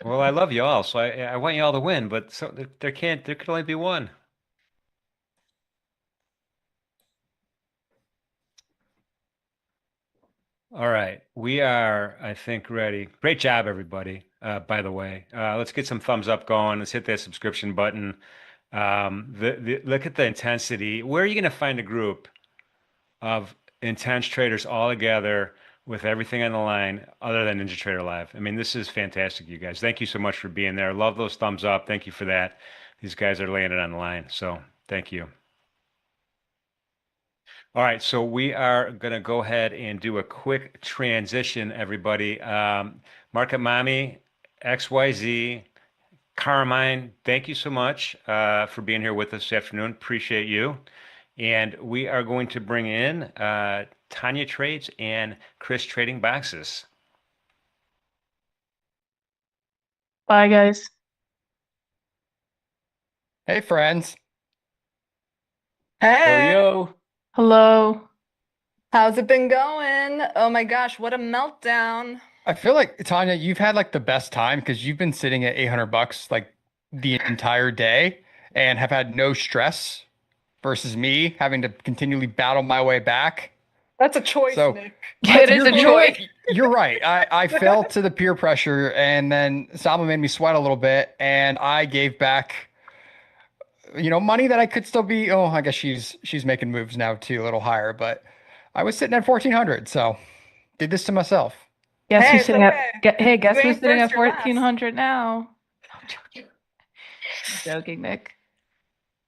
Well, I love you all, so I want you all to win, but so there could only be one. All right, we are, I think, ready. Great job, everybody. By the way, let's get some thumbs up going. Let's hit that subscription button. Look at the intensity. Where are you going to find a group of intense traders all together with everything on the line other than Ninja Trader Live? I mean, this is fantastic, you guys. Thank you so much for being there. Love those thumbs up. Thank you for that. These guys are laying it on the line. So thank you. All right, so we are going to go ahead and do a quick transition, everybody. Market Mommy, XYZ, Carmine, thank you so much for being here with us this afternoon. Appreciate you. And we are going to bring in Tanya Trades and Chris Trading Boxes. Bye, guys. Hey, friends. Hey, Yo. Hello. how's it been going? Oh my gosh, what a meltdown. I feel like, Tanya, you've had like the best time because you've been sitting at $800 like the entire day and have had no stress versus me having to continually battle my way back. That's a choice, So Nick. It is a you know what? choice. You're right. I fell to the peer pressure, and then Salma made me sweat a little bit, and I gave back, money that I could still be. Oh, I guess she's making moves now too, a little higher, but I was sitting at 1,400, so did this to myself. Guess Hey, who's it's sitting okay. hey, guess You who's ain't sitting first, at you're last. 1,400 now? I'm joking. Joking, Nick.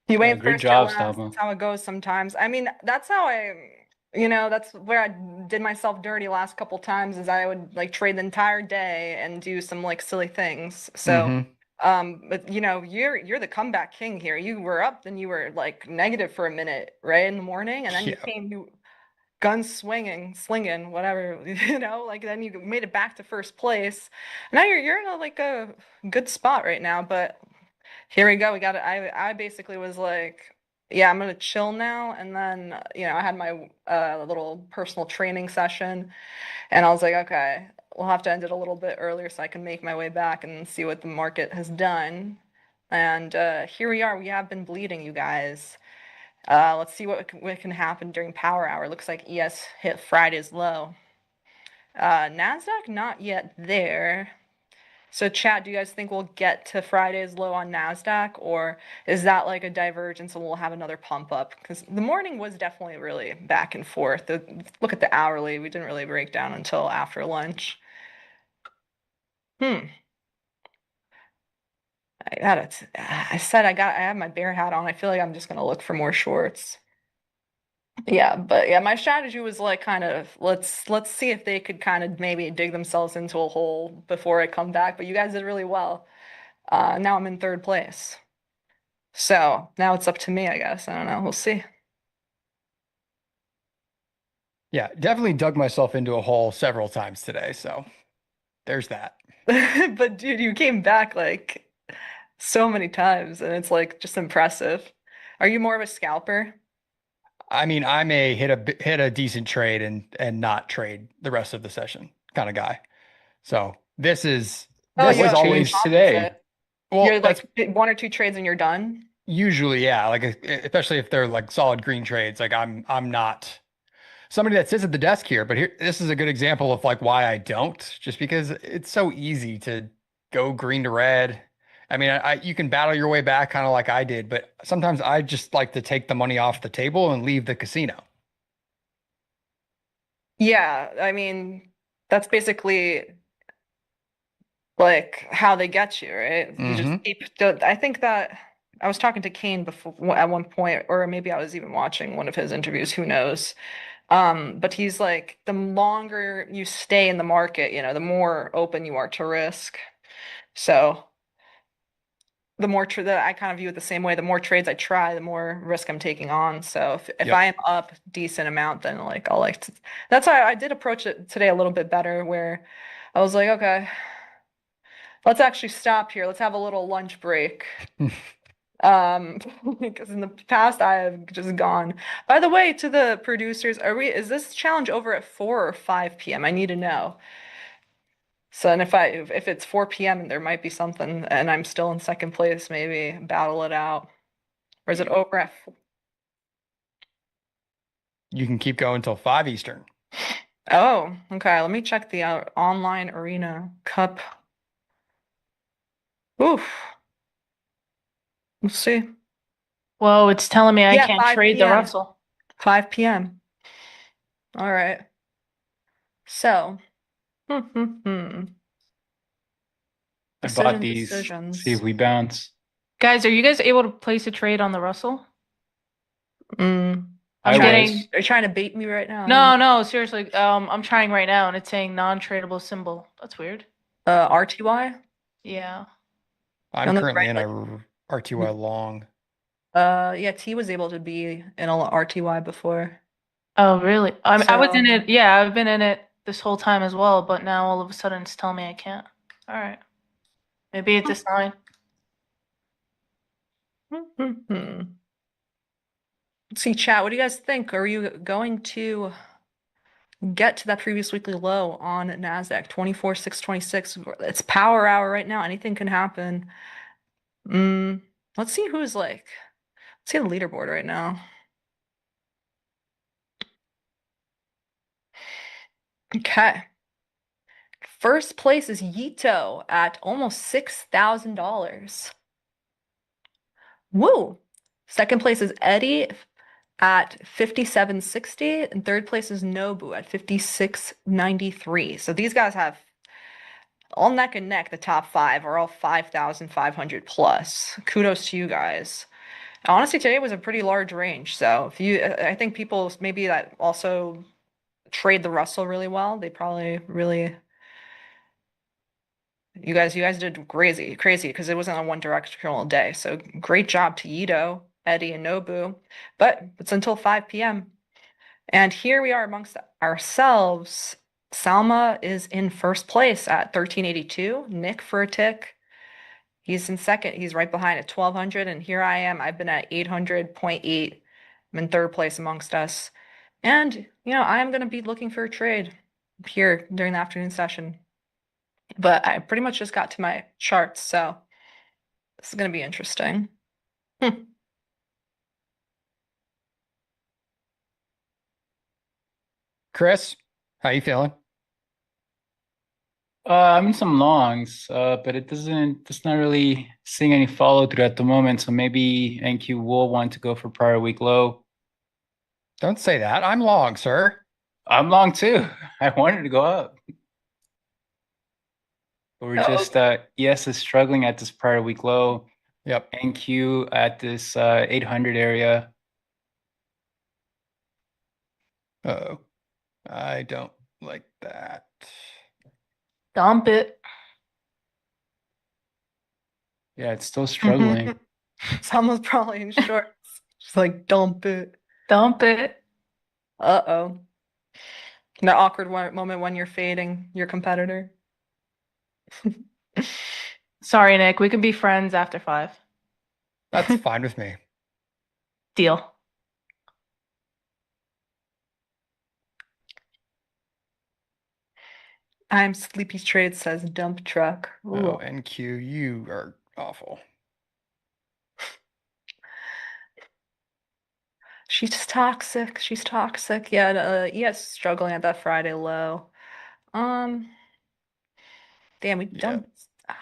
You Yeah, ain't great first, you're job, last. Stalma. That's how it goes sometimes. I mean, that's how that's where I did myself dirty last couple times is I would like trade the entire day and do some like silly things. So, but you're the comeback king here. You were up, then you were like negative for a minute, right, in the morning, and then you gun swinging, slinging, whatever, like then you made it back to first place. Now you're in a good spot right now, but here we go. I basically was like, yeah, I'm gonna chill now. And then, I had my little personal training session, and I was like, okay, we'll have to end it a little bit earlier so I can make my way back and see what the market has done. And here we are. We have been bleeding, you guys. Let's see what can happen during power hour. Looks like ES hit Friday's low. Nasdaq not yet there. So chat, do you guys think we'll get to Friday's low on Nasdaq, or is that like a divergence and we'll have another pump up? Because the morning was definitely really back and forth. Look at the hourly. We didn't really break down until after lunch. I said I have my bear hat on. I feel like I'm just gonna look for more shorts. Yeah, but yeah, my strategy was like kind of let's see if they could kind of maybe dig themselves into a hole before I come back. But you guys did really well. Now I'm in third place. So now it's up to me, I guess. I don't know. We'll see. Yeah, definitely dug myself into a hole several times today. So there's that. But dude, you came back like so many times, and it's like just impressive. Are you more of a scalper? I mean, I may hit a decent trade and not trade the rest of the session kind of guy. So this is Oh, this you're is like always opposite. well, You're that's like one or two trades and you're done. usually, yeah, like especially if they're like solid green trades. Like I'm not somebody that sits at the desk here, but here this is a good example of like why I don't, just because it's so easy to go green to red. I mean, you can battle your way back kind of like I did, but sometimes I just like to take the money off the table and leave the casino. Yeah, I mean, that's basically like how they get you, right? You just Mm-hmm. I think that I was talking to Kane before at one point, or maybe I was even watching one of his interviews, who knows? But he's like, the longer you stay in the market, the more open you are to risk. So the more that I kind of view it the same way, the more trades I try, the more risk I'm taking on. So if Yep. I am up decent amount, then like I'll like to, that's why I did approach it today a little bit better, where I was like, okay, let's actually stop here. Let's have a little lunch break. Because in the past I have just gone. By the way, to the producers, is this challenge over at 4 or 5 p.m.? I need to know. So, and if it's 4 p.m. and there might be something and I'm still in second place, maybe battle it out. Or is it over at You can keep going till 5 Eastern. Oh, okay. Let me check the online arena cup. Oof. Let's see. Whoa, it's telling me I Yeah, can't 5 trade the p.m. Russell. 5 p.m. All right. So, I bought these. See if decisions. we bounce. Guys, are you guys able to place a trade on the Russell? I'm I trying. was. Are you trying to bait me right now? No, seriously. I'm trying right now and it's saying non-tradable symbol. That's weird. RTY? Yeah. I'm On the currently right, in a RTY long. yeah, T was able to be in a RTY before. Oh, really? I was in So, it. Yeah, I've been in it this whole time as well, but now all of a sudden it's telling me I can't. All right. Maybe it's a sign. let's see, chat. What do you guys think? Are you going to get to that previous weekly low on NASDAQ, 24,626? It's power hour right now. Anything can happen. Let's see let's see the leaderboard right now. Okay. First place is Yito at almost $6,000. Woo! Second place is Eddie at 57.60, and third place is Nobu at 56.93. So these guys have all neck and neck. The top five are all 5,500 plus. Kudos to you guys. Honestly, today was a pretty large range. So I think people maybe that also trade the Russell really well, they probably really. You guys did crazy because it wasn't a one directional day. So great job to Ito, Eddie, and Nobu. But it's until 5 p.m. And here we are amongst ourselves. Salma is in first place at 1382. Nick for a tick. He's in second. He's right behind at 1200. And here I am. I've been at 800.8. I'm in third place amongst us. And, I am going to be looking for a trade here during the afternoon session. But I pretty much just got to my charts, so this is going to be interesting. Chris, how you feeling? I'm in some longs, but it's not really seeing any follow through at the moment. So maybe NQ will want to go for prior week low. Don't say that. I'm long, sir. I'm long too. I wanted to go up. We're just ES is struggling at this prior week low. Yep. NQ at this 800 area. Uh-oh. I don't like that. Dump it. Yeah, it's still struggling. Someone's probably in shorts. Just like dump it. Dump it. Uh-oh. The awkward moment when you're fading your competitor. Sorry, Nick. We can be friends after 5. That's fine with me. Deal. I'm Sleepy Trade says dump truck. Ooh. Oh, NQ, you are awful. She's toxic. She's toxic. Yeah, yes, struggling at that Friday low. Damn, we dumped.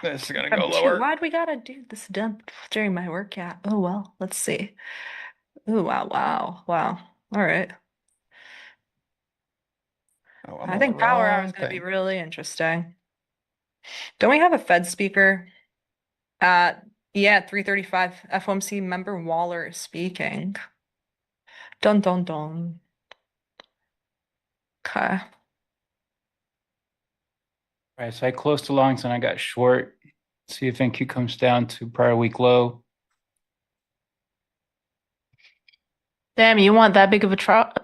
This is gonna I'm go too- lower. Why'd we gotta do this dump during my workout? Oh well, let's see. Oh wow, wow, wow. All right. Oh, I think Power Hour is gonna be really interesting. Don't we have a Fed speaker at 3:35 FOMC member Waller is speaking. Dun dun dun. Okay. All right, so I closed the longs and I got short. See if NQ comes down to prior week low. Damn, you want that big of a drop?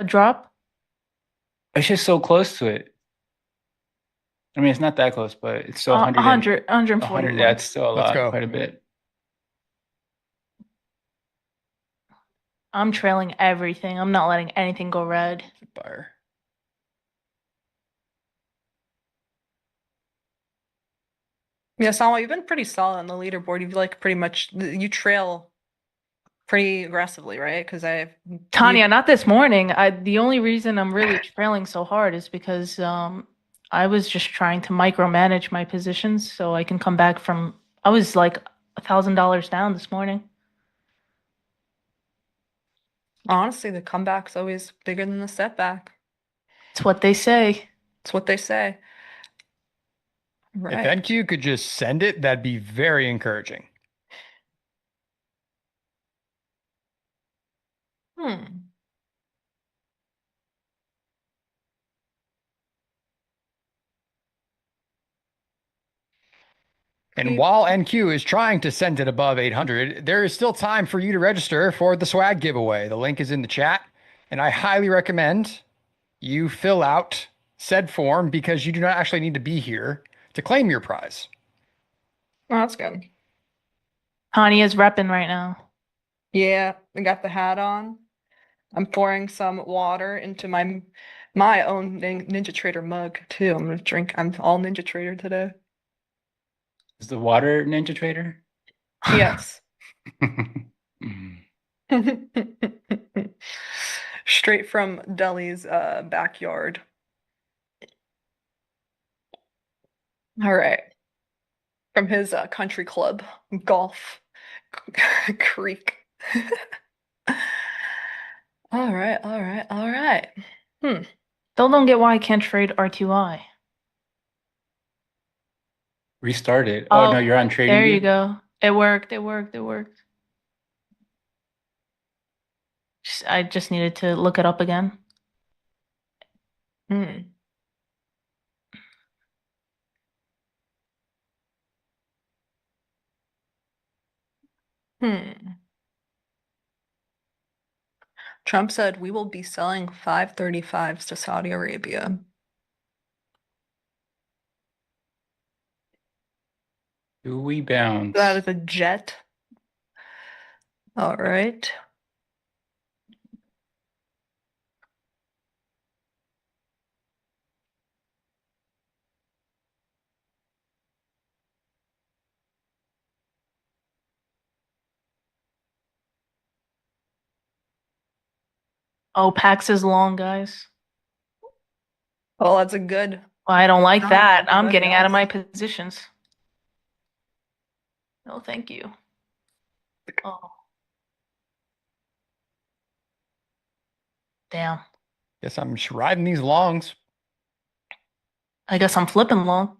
It's just so close to it. I mean, it's not that close, but it's still 100, 140. 141. Yeah, it's still a Let's lot, go. quite a bit. I'm trailing everything. I'm not letting anything go red. Buyer. Yeah, Salma, you've been pretty solid on the leaderboard. You've like pretty much you trail pretty aggressively, right? Because Tanya, not this morning. The only reason I'm really trailing so hard is because I was just trying to micromanage my positions so I can come back from. I was like $1,000 down this morning. honestly, the comeback's always bigger than the setback. It's what they say. It's what they say. Right. If NQ could just send it, that'd be very encouraging. Hmm. And while NQ is trying to send it above 800, there is still time for you to register for the swag giveaway. The link is in the chat, and I highly recommend you fill out said form because you do not actually need to be here to claim your prize. Oh, that's good. Tanya's repping right now. Yeah, I got the hat on. I'm pouring some water into my own Ninja Trader mug too. I'm gonna drink. I'm all Ninja Trader today. Is the water Ninja Trader? Yes. Straight from Deli's backyard. All right. From his country club, golf creek. All right, all right, all right. Still don't get why I can't trade R2I. Restart it. Oh, no, you're on trading. There you go. It worked. It worked. It worked. I just needed to look it up again. Trump said we will be selling 535s to Saudi Arabia. Do we bounce? That is a jet. All right. Oh, Pax is long, guys. Oh, that's a good. I don't like that. I'm That'd be getting out of my awesome. positions. No, thank you. Oh. Damn. Guess I'm just riding these longs. I guess I'm flipping long.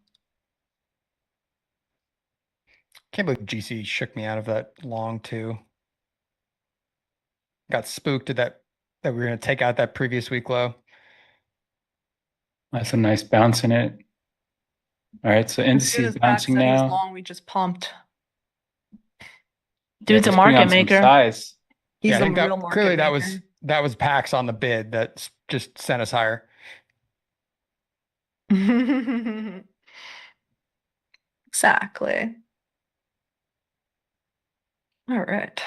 Can't believe GC shook me out of that long too. Got spooked at that we were going to take out that previous week low. That's a nice bounce in it. All right, so As soon indices as Pat bouncing said he's now. long, we just pumped. Dude's a he's putting market on some maker. size. He's Yeah, I the think real that market clearly maker. that was Pax on the bid that just sent us higher. Exactly. All right.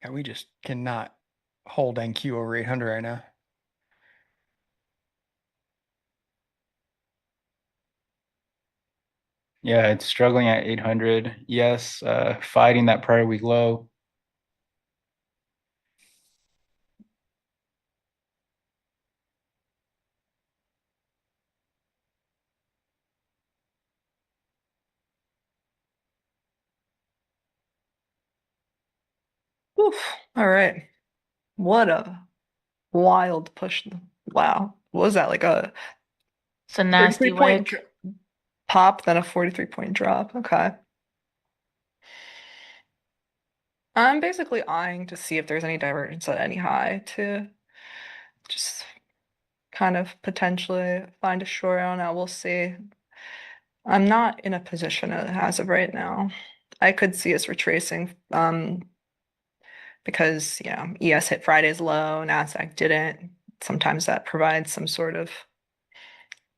Yeah, we just cannot hold NQ over 800 right now. Yeah, it's struggling at 800. Yes, fighting that prior week low. Oof. All right. What a wild push. Wow. What was that? Like a It's a nasty 33-point wick. pop, then a 43-point drop. Okay. I'm basically eyeing to see if there's any divergence at any high to just kind of potentially find a short on it. We'll see. I'm not in a position as of right now. I could see us retracing because ES hit Friday's low, NASDAQ didn't. Sometimes that provides some sort of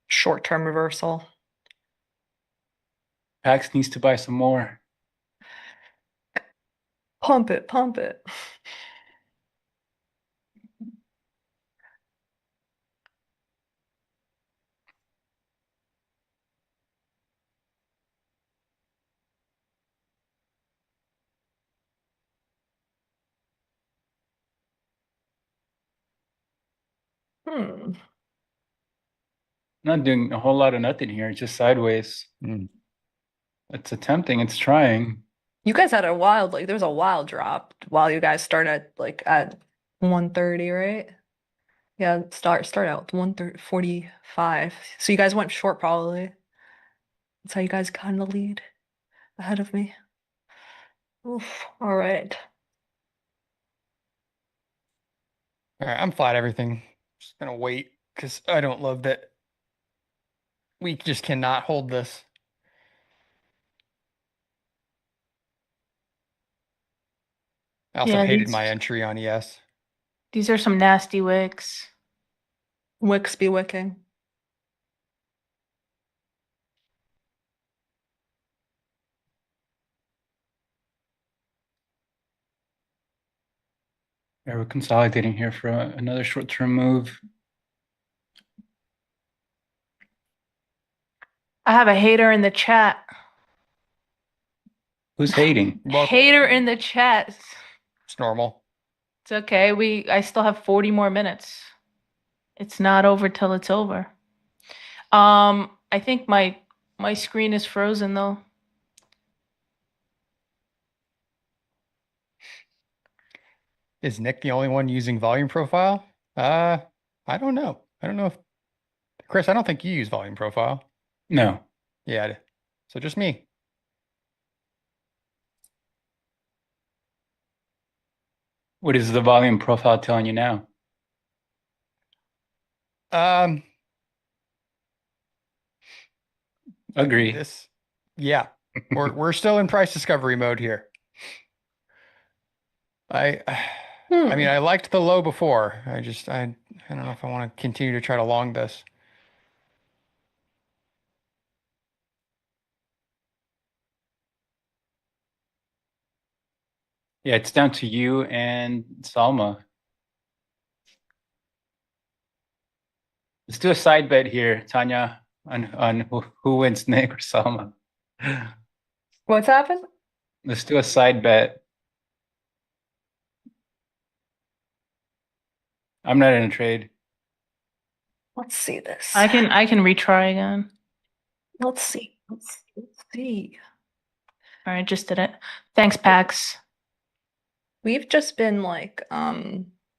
short-term reversal. Pax needs to buy some more. Pump it, pump it. Hmm. Not doing a whole lot of nothing here, just sideways. It's attempting, it's trying. You guys had a wild, there was a wild drop while you guys started at 130, right? Yeah, start out with 130.45. So you guys went short probably. That's how you guys got in the lead ahead of me. Oof. All right. All right, I'm flat everything. Just gonna wait because I don't love that we just cannot hold this. I also Yeah, hated my entry on ES. these are some nasty wicks. Wicks be wicking. Yeah, we're consolidating here for another short-term move. I have a hater in the chat. Who's hating? Hater in the chat. It's normal. It's okay. I still have 40 more minutes. It's not over till it's over. I think my screen is frozen though. Is Nick the only one using volume profile? I don't know. I don't know if Chris, I don't think you use volume profile. No. Yeah. So just me. What is the volume profile telling you now? Agree. Yeah. We're still in price discovery mode here. I mean, I liked the low before. I don't know if I want to continue to try to long this. Yeah, it's down to you and Salma. Let's do a side bet here, Tanya, on who wins, Nick or Salma. What's happened? Let's do a side bet. I'm not in a trade. Let's see this. I can retry again. Let's see. Let's see. All right, just did it. Thanks, Pax. We've just been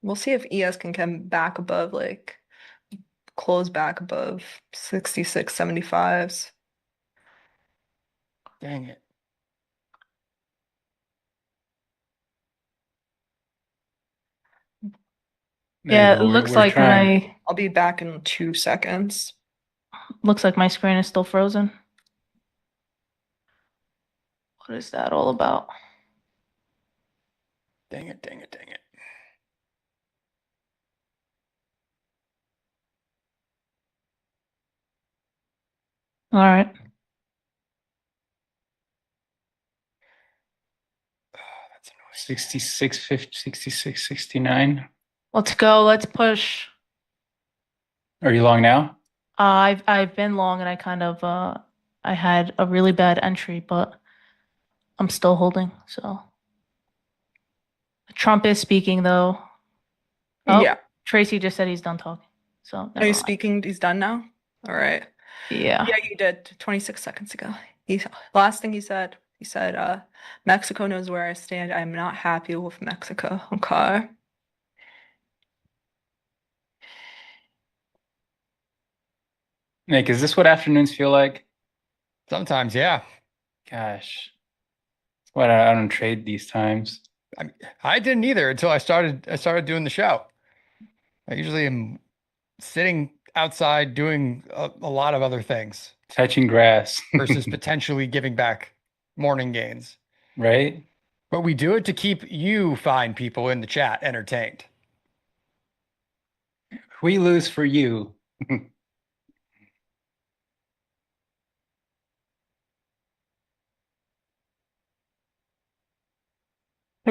We'll see if ES can come back above, like, close back above 66.75s. Dang it. There Yeah, you it go. looks We're like trying. I'll be back in 2 seconds. looks like my screen is still frozen. What is that all about? Dang it, dang it, dang it. All right. 66, 50, 66, 69. Let's go. Let's push. Are you long now? I've been long and I kind of I had a really bad entry, but I'm still holding. So Trump is speaking though. Oh, Yeah. Tracy just said he's done talking. So Are never you mind. speaking? He's done now? All right. Yeah. Yeah, you did 26 seconds ago. Last thing he said, Mexico knows where I stand. I'm not happy with Mexico. Okay. Nick, is this what afternoons feel like? Sometimes, yeah. Gosh. That's why I don't trade these times. I didn't either until I started doing the show. I usually am sitting outside doing a lot of other things Touching grass. versus potentially giving back morning gains. Right? But we do it to keep you fine people in the chat entertained. We lose for you. Do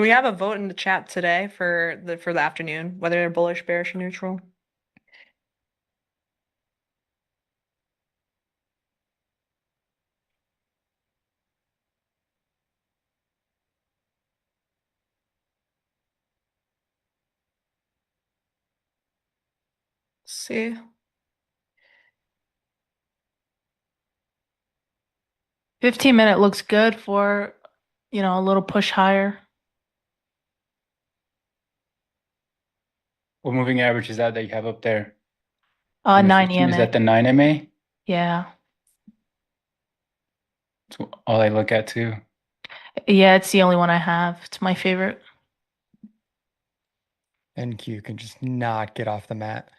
we have a vote in the chat today for the afternoon, whether they're bullish, bearish, or neutral? See. 15-minute looks good for, a little push higher. What moving average is that you have up there? On the 9 15, is EMA. that the 9 MA? Yeah. That's all I look at too. Yeah, it's the only one I have. It's my favorite. NQ can just not get off the mat.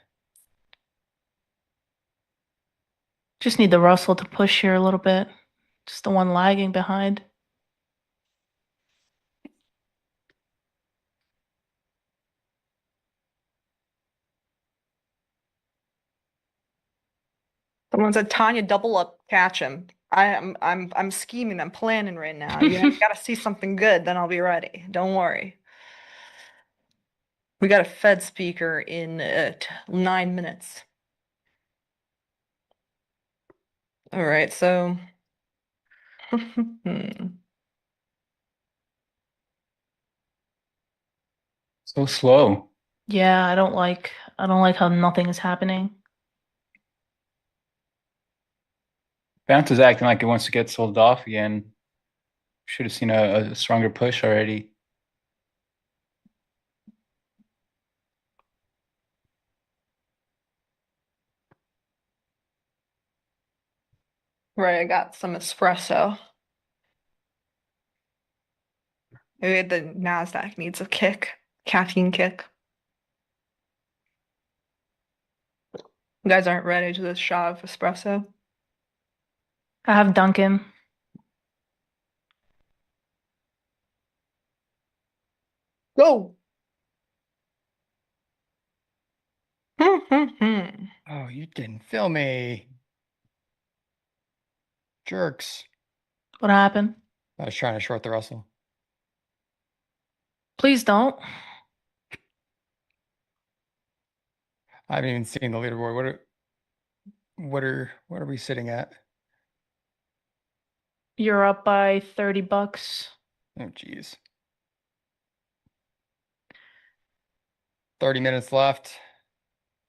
Just need the Russell to push here a little bit. Just the one lagging behind. Someone said, Tanya, double up, catch him. I'm scheming, I'm planning right now. You gotta see something good, then I'll be ready. Don't worry. We got a Fed speaker in 9 minutes. All right, so So slow. Yeah, I don't like how nothing is happening. Bounce is acting like it wants to get sold off again. Should have seen a stronger push already. right, I got some espresso. Maybe the NASDAQ needs a kick, caffeine kick. You guys aren't ready to this shot of espresso? I have Duncan. Go! Oh, you didn't film me. Jerks. What happened? I was trying to short the Russell. Please don't. I haven't even seen the leaderboard. What are we sitting at? You're up by $30. Oh, geez. 30 minutes left.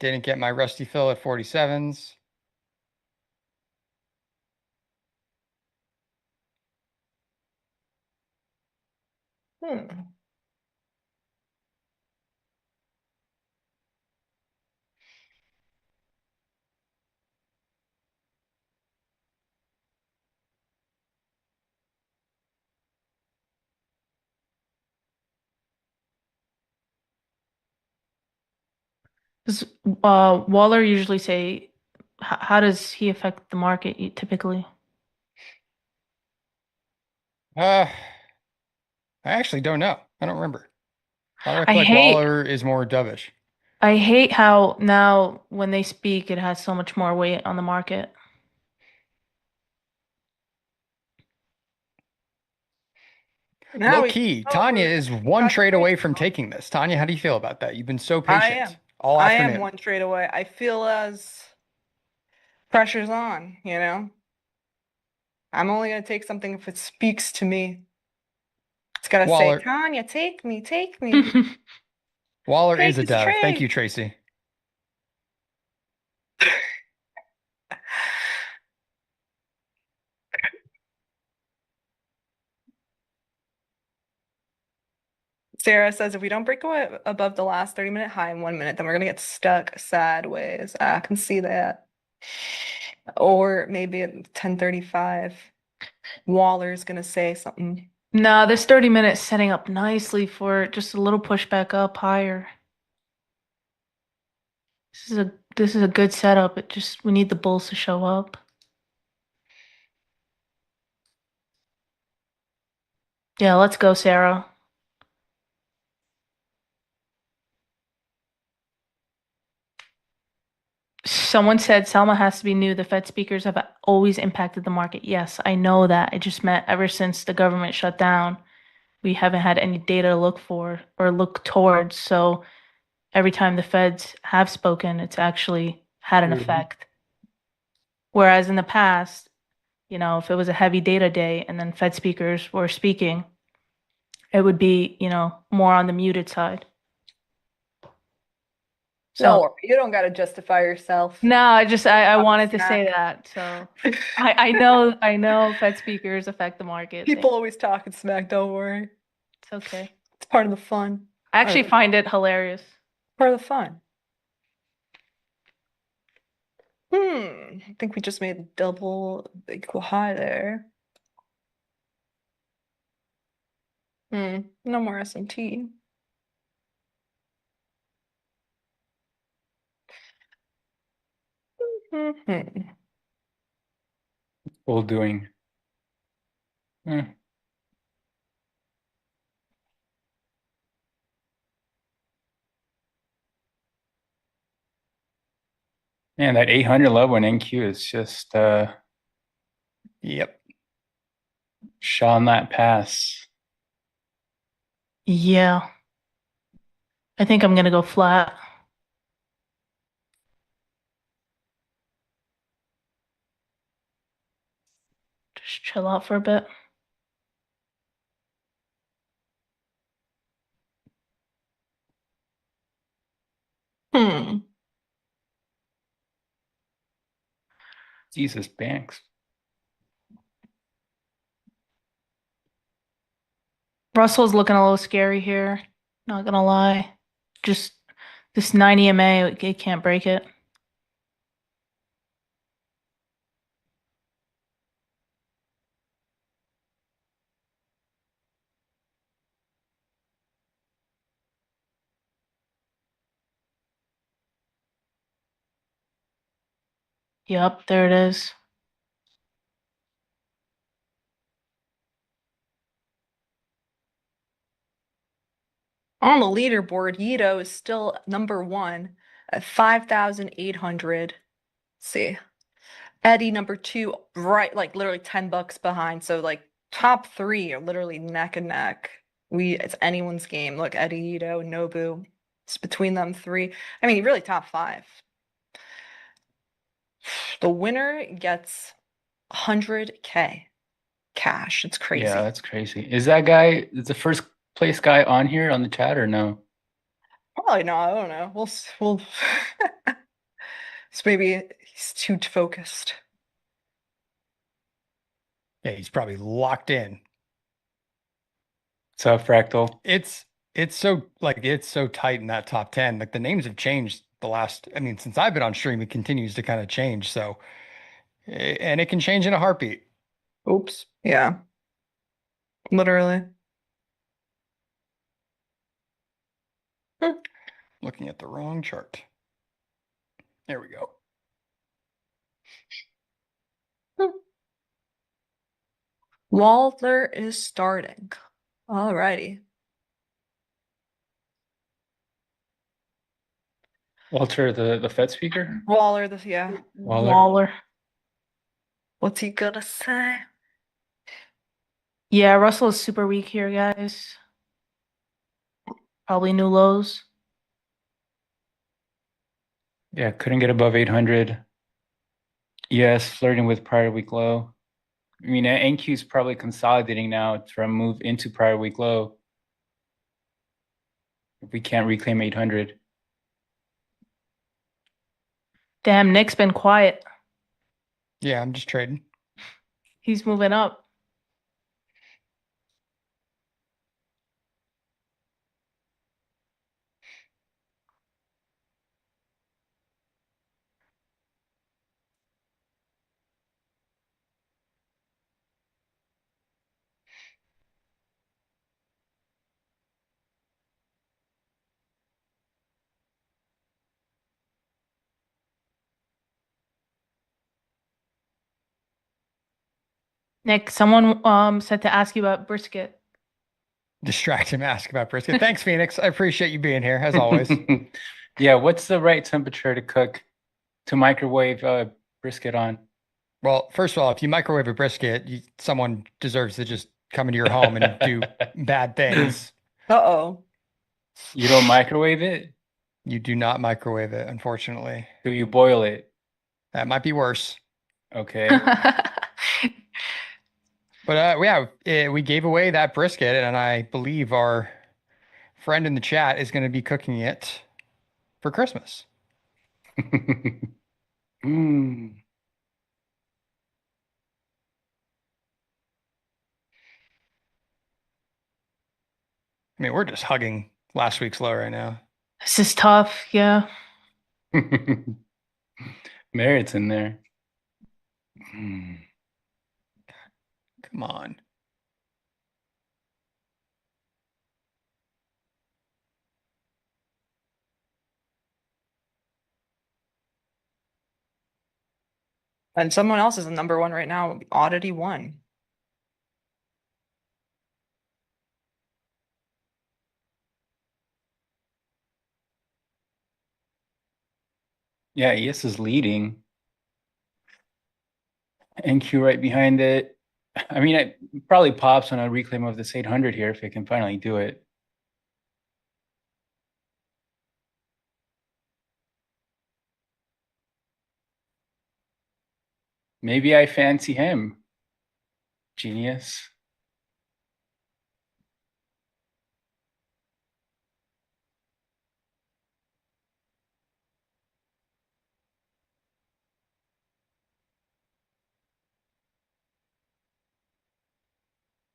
Didn't get my rusty fill at 47s. Does Waller usually say, how does he affect the market typically? I actually don't know. I don't remember. I I recollect hate Waller is more dovish. I hate how now when they speak, it has so much more weight on the market. Now Low we key, oh, Tanya we're is one got trade away from baseball. taking this. Tanya, how do you feel about that? You've been so I patient am. all I am afternoon. one trade away. I feel as pressure's on, you know? I'm only gonna take something if it speaks to me. It's gotta say, Waller, Tanya, take me, take me. Waller is Take a this dove. Thank trade. you, Tracy. Sarah says if we don't break away above the last 30-minute high in 1 minute, then we're gonna get stuck sideways. I can see that. Or maybe at 10:35, Waller's gonna say something. No, this 30 minutes setting up nicely for just a little pushback up higher. This is a good setup. It just we need the bulls to show up. Yeah, let's go, Sarah. Someone said Selma has to be new. The Fed speakers have always impacted the market. Yes, I know that. It just meant ever since the government shut down, we haven't had any data to look for or look towards. So every time the Feds have spoken, it's actually had an effect. Whereas in the past, if it was a heavy data day and then Fed speakers were speaking, it would be, more on the muted side. Don't worry, you don't gotta justify yourself. No, I Talk wanted to say smack. that. So I know Fed speakers affect the market. People always talking smack, don't worry. It's okay. It's part of the fun. I actually find it hilarious. Part of the fun. I think we just made a double equal high there. No more SMT. Bull doing. Man, that 800 level in NQ is just Yep. shot that pass. Yeah. I think I'm gonna go flat. Just chill out for a bit. Jesus, Banks. Russell's looking a little scary here. Not gonna lie. Just this 9 EMA, it can't break it. Yep, there it is. On the leaderboard, Yito is still number 1 at 5,800. See. Eddie number 2, right, like literally $10 behind. So like top 3 are literally neck and neck. It's anyone's game. Look, Eddie, Yito, Nobu. It's between them 3. I mean, really top 5. The winner gets 100K cash. It's crazy. Yeah, that's crazy. Is the first place guy on here on the chat or no? Probably not. I don't know. We'll so maybe he's too focused. Yeah, he's probably locked in. So Fractal. It's so tight in that top 10. Like the names have changed since I've been on stream, it continues to kind of change. So, and it can change in a heartbeat. Oops. Yeah. Literally. Looking at the wrong chart. There we go. Walter is starting. Alrighty. Walter, the Fed speaker? Waller, this yeah. Waller. What's he gonna say? Yeah, Russell is super weak here, guys. Probably new lows. Yeah, couldn't get above 800. Yes, flirting with prior week low. I mean, NQ is probably consolidating now from move into prior week low. If we can't reclaim 800. Damn, Nick's been quiet. Yeah, I'm just trading. He's moving up. Nick, someone said to ask you about brisket. Distract him, ask about brisket. Thanks, Phoenix. I appreciate you being here, as always. Yeah, what's the right temperature to microwave brisket on? Well, first of all, if you microwave a brisket, someone deserves to just come into your home and do bad things. Uh-oh. You don't microwave it? You do not microwave it, unfortunately. Do you boil it? That might be worse. Okay. But yeah, we gave away that brisket, and I believe our friend in the chat is going to be cooking it for Christmas. Mm. I mean, we're just hugging last week's low right now. This is tough, yeah. Merit's in there. Mm. Come on. And someone else is the number one right now, Oddity One. Yeah, ES is leading. NQ right behind it. I mean, it probably pops on a reclaim of this 800 here if it can finally do it. Maybe I fancy him. Genius.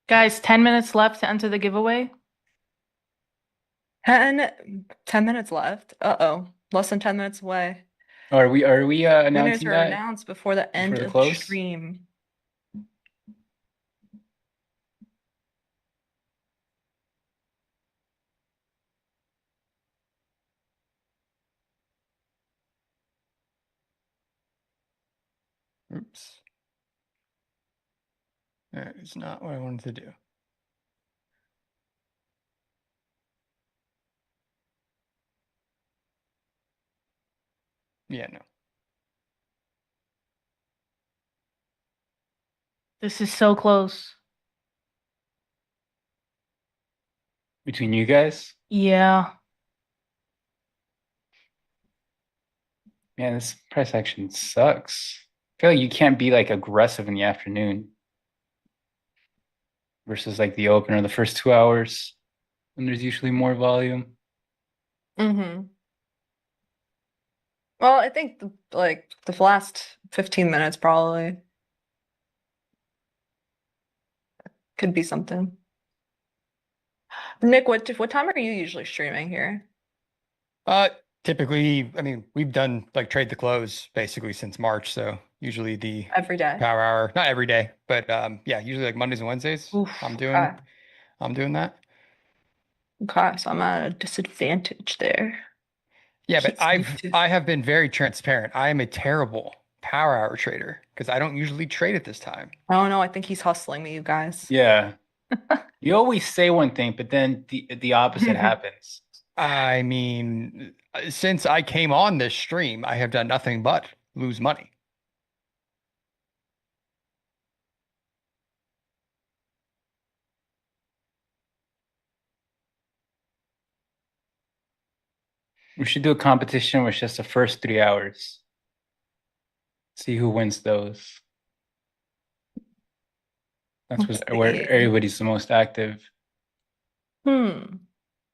Guys, 10 minutes left to enter the giveaway. 10 minutes left. Uh-oh. Less than 10 minutes away. Are we Winners announcing are that announced before the end before the of close? the stream. Oops. That is not what I wanted to do. Yeah, no. This is so close. Between you guys? Yeah. Man, this price action sucks. I feel like you can't be like aggressive in the afternoon versus like the open or the first 2 hours when there's usually more volume. Mm-hmm. Well, I think the last 15 minutes probably could be something. Nick, what time are you usually streaming here? Typically, I mean, we've done like trade the close basically since March, so usually the Every day. power hour, not every day, but yeah, usually like Mondays and Wednesdays. Oof, I'm doing that. Okay, so I'm at a disadvantage there. Yeah, but Me too. I have been very transparent. I am a terrible power hour trader because I don't usually trade at this time. Oh no, I think he's hustling me, you guys. Yeah. You always say one thing, but then the opposite happens. I mean, since I came on this stream, I have done nothing but lose money. We should do a competition with just the first 3 hours. See who wins those. That's Let's where see. everybody's the most active. Like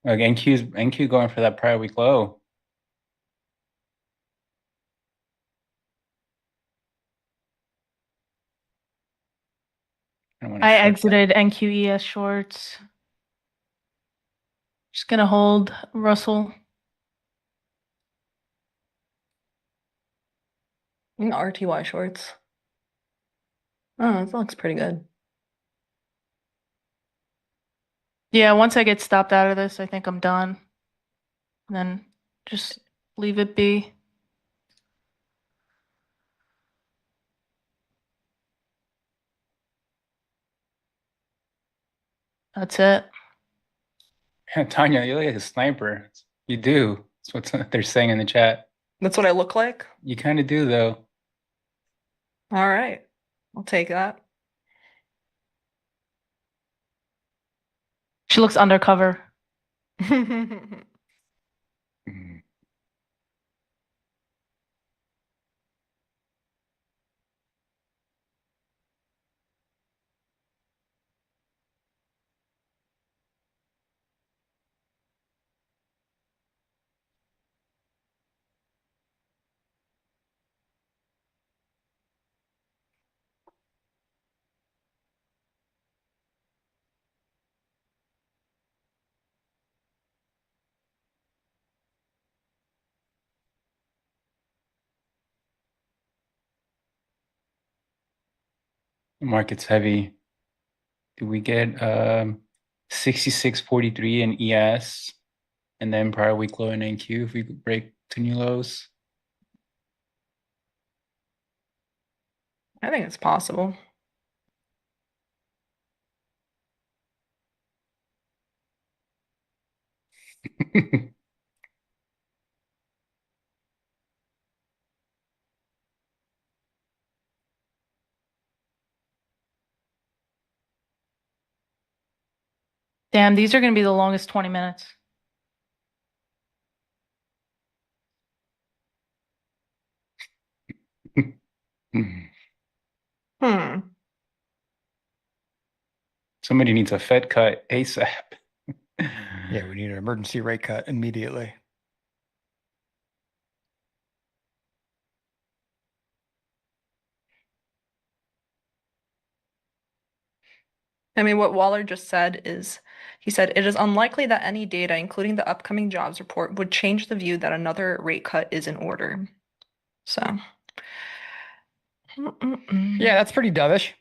NQ going for that prior week low. I exited NQES shorts. Just gonna hold Russell. RTY shorts. Oh, that looks pretty good. Yeah, once I get stopped out of this, I think I'm done. And then just leave it be. That's it. Tanya, you look like a sniper. You do. That's what they're saying in the chat. That's what I look like? You kind of do, though. All right. I'll take that. She looks undercover. The market's heavy. Do we get 66.43 in ES and then prior week low in NQ if we could break to new lows? I think it's possible. Damn, these are gonna be the longest 20 minutes. Somebody needs a Fed cut ASAP. Yeah, we need an emergency rate cut immediately. I mean, what Waller just said is, he said, it is unlikely that any data, including the upcoming jobs report, would change the view that another rate cut is in order. So. Yeah, that's pretty dovish.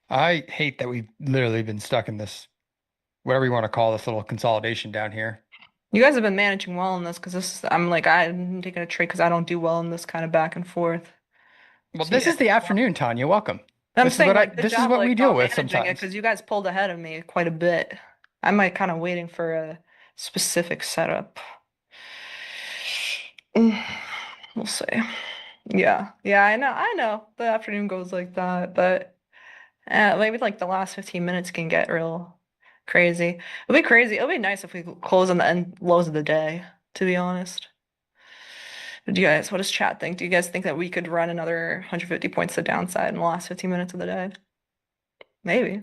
I hate that we've literally been stuck in this, whatever you want to call this little consolidation down here. You guys have been managing well in this because I'm taking a trade because I don't do well in this kind of back and forth. Well, So, this yeah. is the afternoon, Tanya. Welcome. I'm This is saying what like good this is job, what like, we deal y'all with managing it sometimes. because you guys pulled ahead of me quite a bit. I'm like kind of waiting for a specific setup. We'll see. Yeah, I know. The afternoon goes like that, but maybe like the last 15 minutes can get real crazy. It'll be crazy. It'll be nice if we close on the end lows of the day, to be honest. What does chat think? Do you guys think that we could run another 150 points to the downside in the last 15 minutes of the day? Maybe.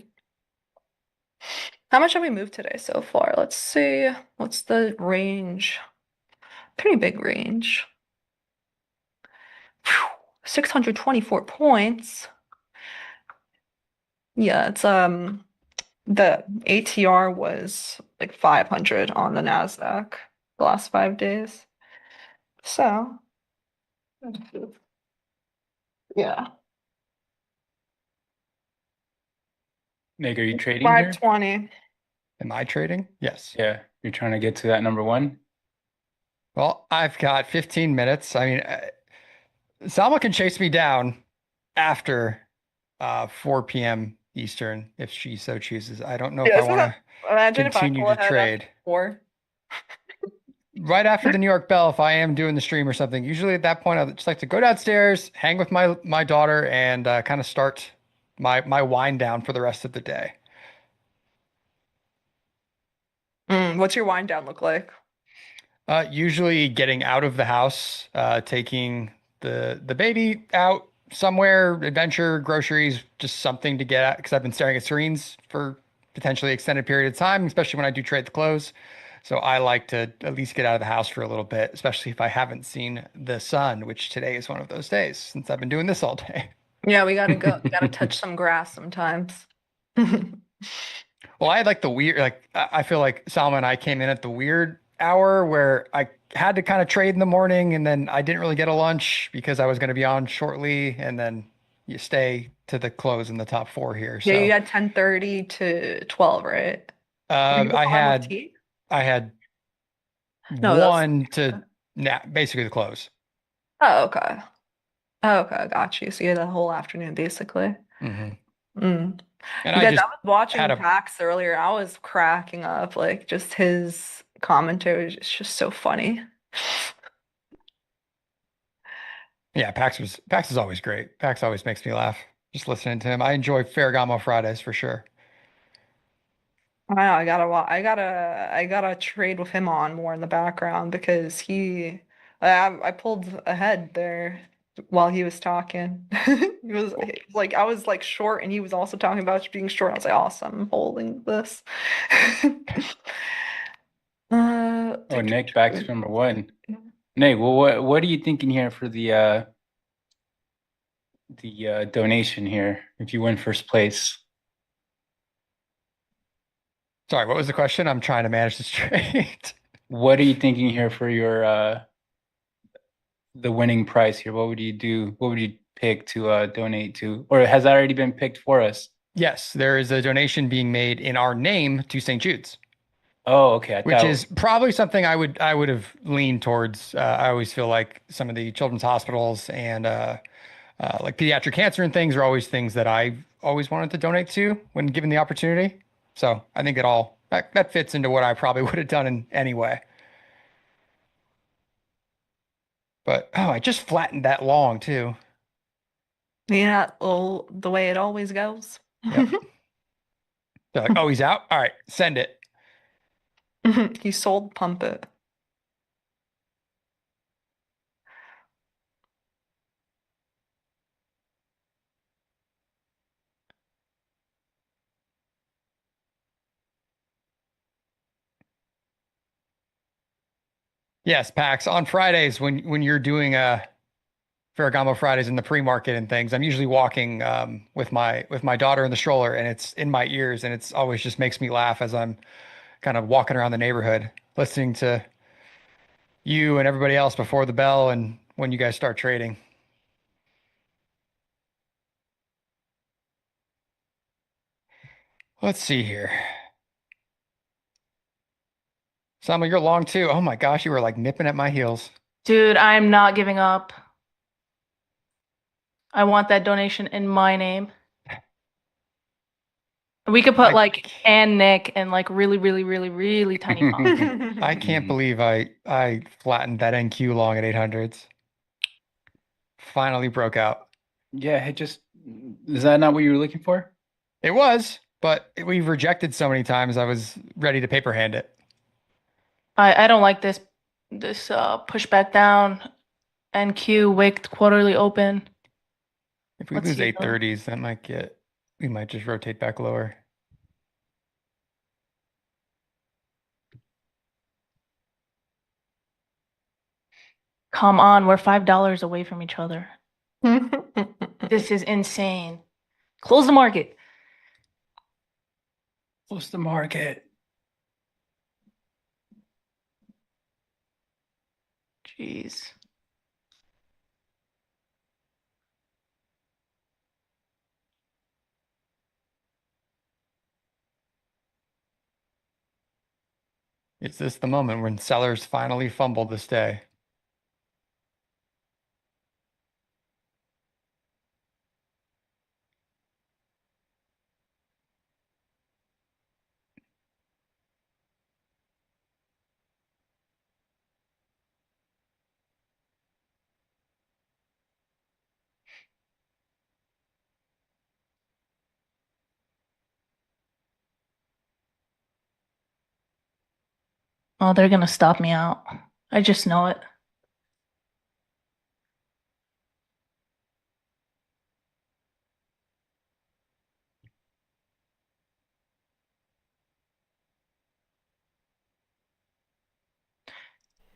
How much have we moved today so far? Let's see. What's the range? Pretty big range. 624 points. Yeah, it's the ATR was like 500 on the Nasdaq the last 5 days. So, yeah. Nick, are you trading here? 520. Am I trading? Yes. Yeah, you're trying to get to that number one. Well, I've got 15 minutes. I mean, Salma can chase me down after 4 p.m. Eastern if she so chooses. I don't know if Yeah, I this is want to imagine if I continue pull to ahead after trade. 4. Right after the New York Bell, if I am doing the stream or something, usually at that point, I just like to go downstairs, hang with my daughter, and kind of start my wind down for the rest of the day. What's your wind down look like? Usually getting out of the house, taking the baby out somewhere, adventure, groceries, just something to get at, because I've been staring at screens for potentially extended period of time, especially when I do trade the close. So I like to at least get out of the house for a little bit, especially if I haven't seen the sun, which today is one of those days since I've been doing this all day. Yeah, we gotta go. We gotta touch some grass sometimes. Well, I had like the weird, like I feel like Salma and I came in at the weird hour where I had to kind of trade in the morning, and then I didn't really get a lunch because I was going to be on shortly, and then you stay to the close in the top 4 here. Yeah, you So had 10:30 to 12, right? Were you I on with had tea? I had No, that's one to basically the close. Oh, okay. Oh, okay, got you. So you had the whole afternoon basically. Hmm. Mm. And You I guys, just I was watching had a Pax earlier. I was cracking up. Like just his commentary is just so funny. yeah. Pax is always great. Pax always makes me laugh just listening to him. I enjoy Ferragamo Fridays for sure. I know, I gotta trade with him on more in the background because I pulled ahead there while he was talking. I was like short and he was also talking about being short. I was like, awesome, I'm holding this. Oh, Nick, back to number one. Nick, well, what are you thinking here for the donation here if you win first place? Sorry, what was the question? I'm trying to manage this trade. What are you thinking here for your the winning price here? What would you do? What would you pick to donate to? Or has that already been picked for us? Yes, there is a donation being made in our name to St. Jude's. Oh, okay. Which is probably something I would have leaned towards. I always feel like some of the children's hospitals and like pediatric cancer and things are always things that I've always wanted to donate to when given the opportunity. So I think that fits into what I probably would have done in anyway. But I just flattened that long too. Yeah, well, the way it always goes. Yep. They're like, oh, he's out. All right, send it. He sold pump it. Yes, Pax. On Fridays when you're doing Ferragamo Fridays in the pre-market and things, I'm usually walking with my daughter in the stroller, and it's in my ears, and it's always just makes me laugh as I'm kind of walking around the neighborhood, listening to you and everybody else before the bell and when you guys start trading. Let's see here. Selma, you're long too. Oh my gosh, you were like nipping at my heels. Dude, I'm not giving up. I want that donation in my name. We could put like and Nick and like really, really, really, really tiny font. I can't believe I flattened that NQ long at 800s. Finally broke out. Yeah, is that not what you were looking for? It was, but we've rejected so many times I was ready to paper hand it. I don't like this pushback down NQ wicked quarterly open. If we Let's lose see, 830s, we might just rotate back lower. Come on, we're $5 away from each other. This is insane. Close the market. Close the market. Jeez. Is this the moment when sellers finally fumble this day? Oh, they're gonna stop me out. I just know it.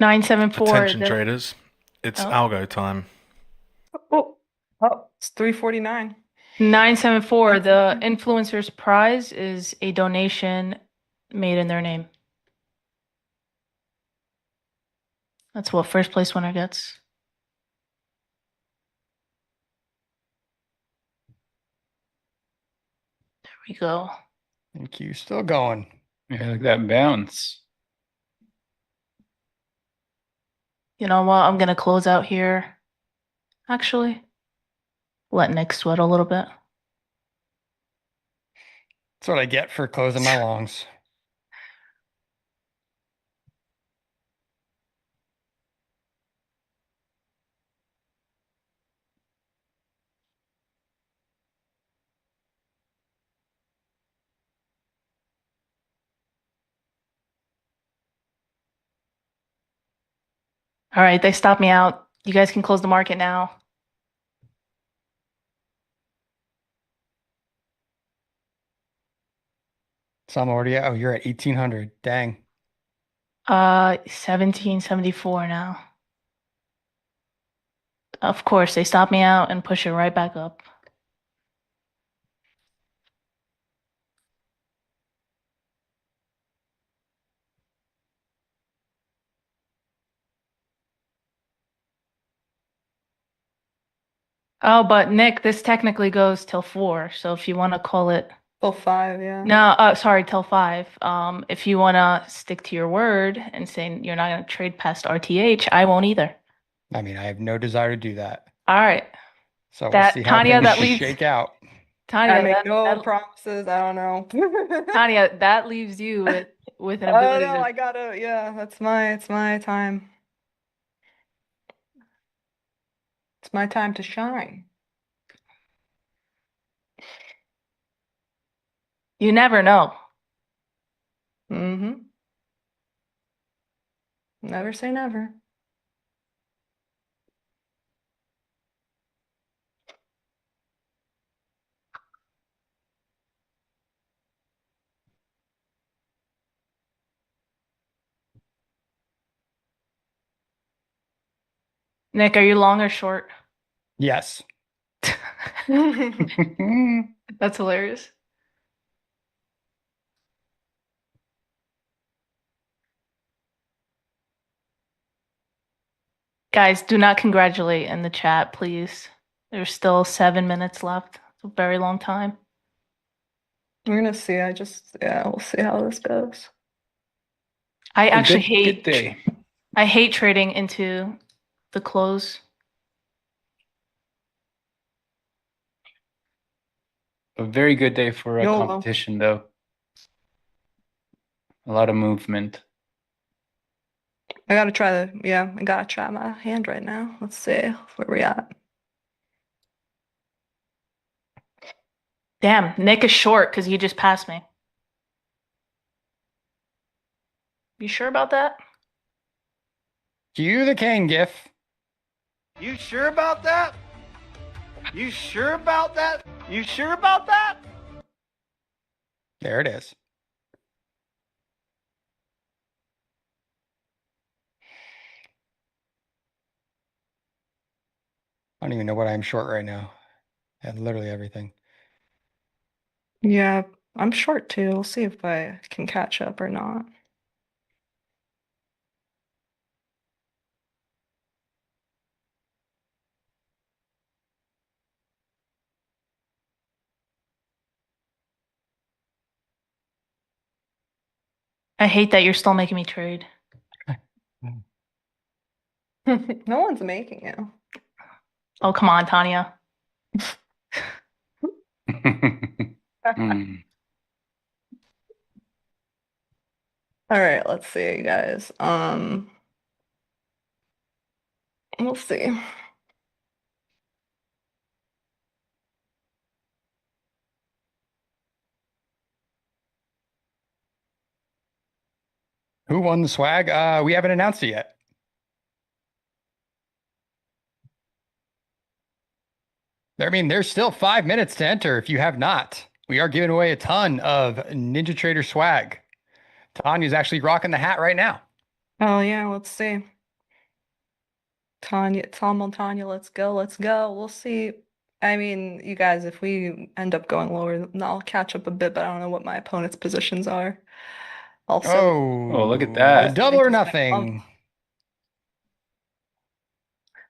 $974. Attention traders, it's algo time. Oh, it's 349. 974. The influencer's prize is a donation made in their name. That's what first place winner gets. There we go. Thank you. Still going. Yeah, look at that bounce. You know what? I'm gonna close out here. Actually, let Nick sweat a little bit. That's what I get for closing my longs. All right, they stopped me out. You guys can close the market now. So I'm already oh, you're at 1800. Dang. 1774 now. Of course, they stop me out and push it right back up. Oh, but Nick, this technically goes till 4. So if you want to call it Till 5, yeah. no, sorry, till 5. If you want to stick to your word and say you're not going to trade past RTH, I won't either. I mean, I have no desire to do that. All right. So we'll That see how Tanya, things that leaves shake out. Tanya, I make that, no that promises. I don't know. Tanya, that leaves you with an I don't ability know. to I gotta. Yeah, it's my time. It's my time to shine. you never know. Mm-hmm. Never say never. Nick, are you long or short? Yes. That's hilarious. Guys, do not congratulate in the chat, please. There's still 7 minutes left. It's a very long time. We're gonna see. We'll see how this goes. I A actually good day. I hate trading into the close. A very good day for YOLO. competition, though. A lot of movement. I gotta try my hand right now. Let's see where we at. Damn, Nick is short because you just passed me. You sure about that? Cue the Kane gif. You sure about that? You sure about that? You sure about that? There it is. I don't even know what I'm short right now. I have literally everything. Yeah, I'm short too. We'll see if I can catch up or not. I hate that you're still making me trade. No one's making you. Oh, come on, Tanya. All right, let's see, guys. We'll see. Who won the swag? We haven't announced it yet. I mean, there's still 5 minutes to enter if you have not. We are giving away a ton of Ninja Trader swag. Tanya's actually rocking the hat right now. Oh yeah, let's see. Tanya, let's go, let's go. We'll see. I mean, you guys, if we end up going lower, then I'll catch up a bit, but I don't know what my opponent's positions are. Also, Oh, look at that. Double or nothing.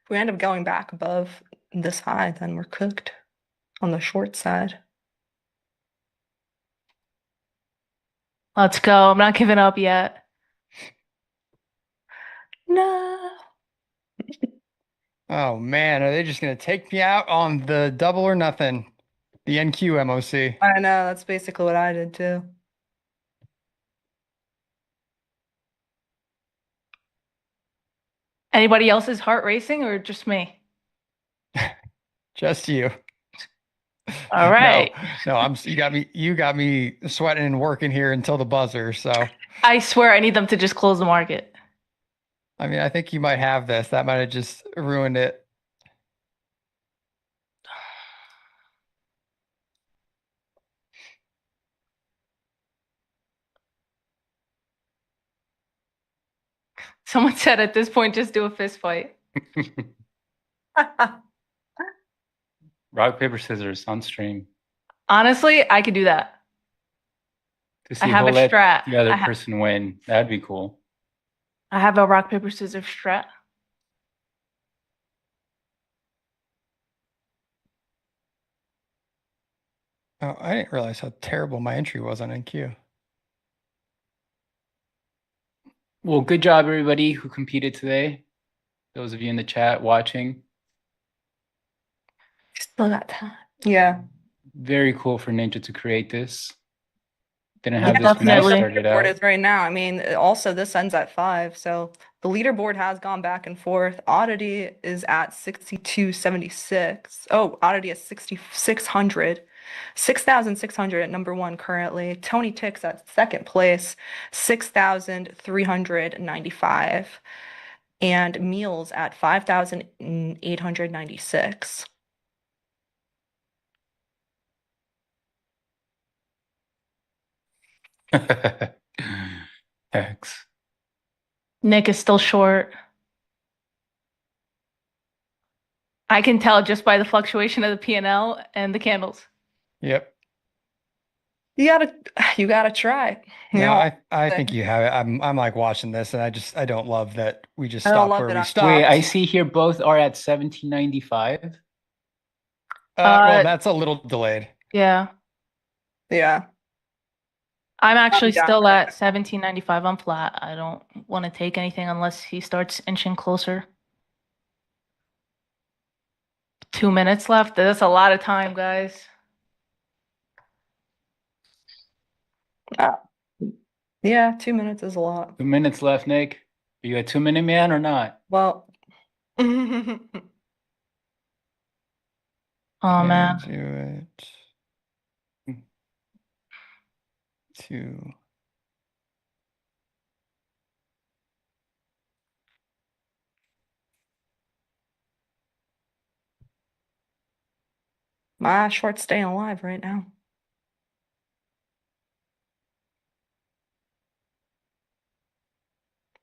if we end up going back above this high, then we're cooked on the short side. Let's go. I'm not giving up yet. No. Oh man, are they just gonna take me out on the double or nothing? The NQ MOC. I know, that's basically what I did too. Anybody else's heart racing or just me? Just you. All right. No, you got me sweating and working here until the buzzer, so I swear I need them to just close the market. I mean, I think you might have this. That might have just ruined it. Someone said at this point, just do a fist fight. Rock, paper, scissors on stream Honestly, I could do that. to see I have who'll a let strat. the other I ha- person win. That'd be cool. I have a rock, paper, scissors strat. Oh, I didn't realize how terrible my entry was on NQ. Well, good job, everybody who competed today. Those of you in the chat watching. Still got time. Yeah. Very cool for Ninja to create this. Didn't have this when I definitely. started Leaderboard out. is right now. I mean, also this ends at 5, so the leaderboard has gone back and forth. Oddity is at 6276. Oh, Oddity is 6600. 6,600 at number 1 currently. Tony Tick's at second place, 6,395. And Meals at 5,896. X. Nick is still short. I can tell just by the fluctuation of the P&L and the candles. Yep. You gotta try. You No, know, I think you have it. I'm like watching this and I don't love that we just I don't stopped love where that we I'm- stopped. Wait, I see here both are at 1795. Well, that's a little delayed. Yeah. Yeah. I'm actually down still for at 1795. I'm flat. I don't want to take anything unless he starts inching closer. 2 minutes left. That's a lot of time, guys. Yeah, 2 minutes is a lot. 2 minutes left, Nick. Are you a 2-minute man or not? Well, Oh Can man. do it. 2. my short's staying alive right now.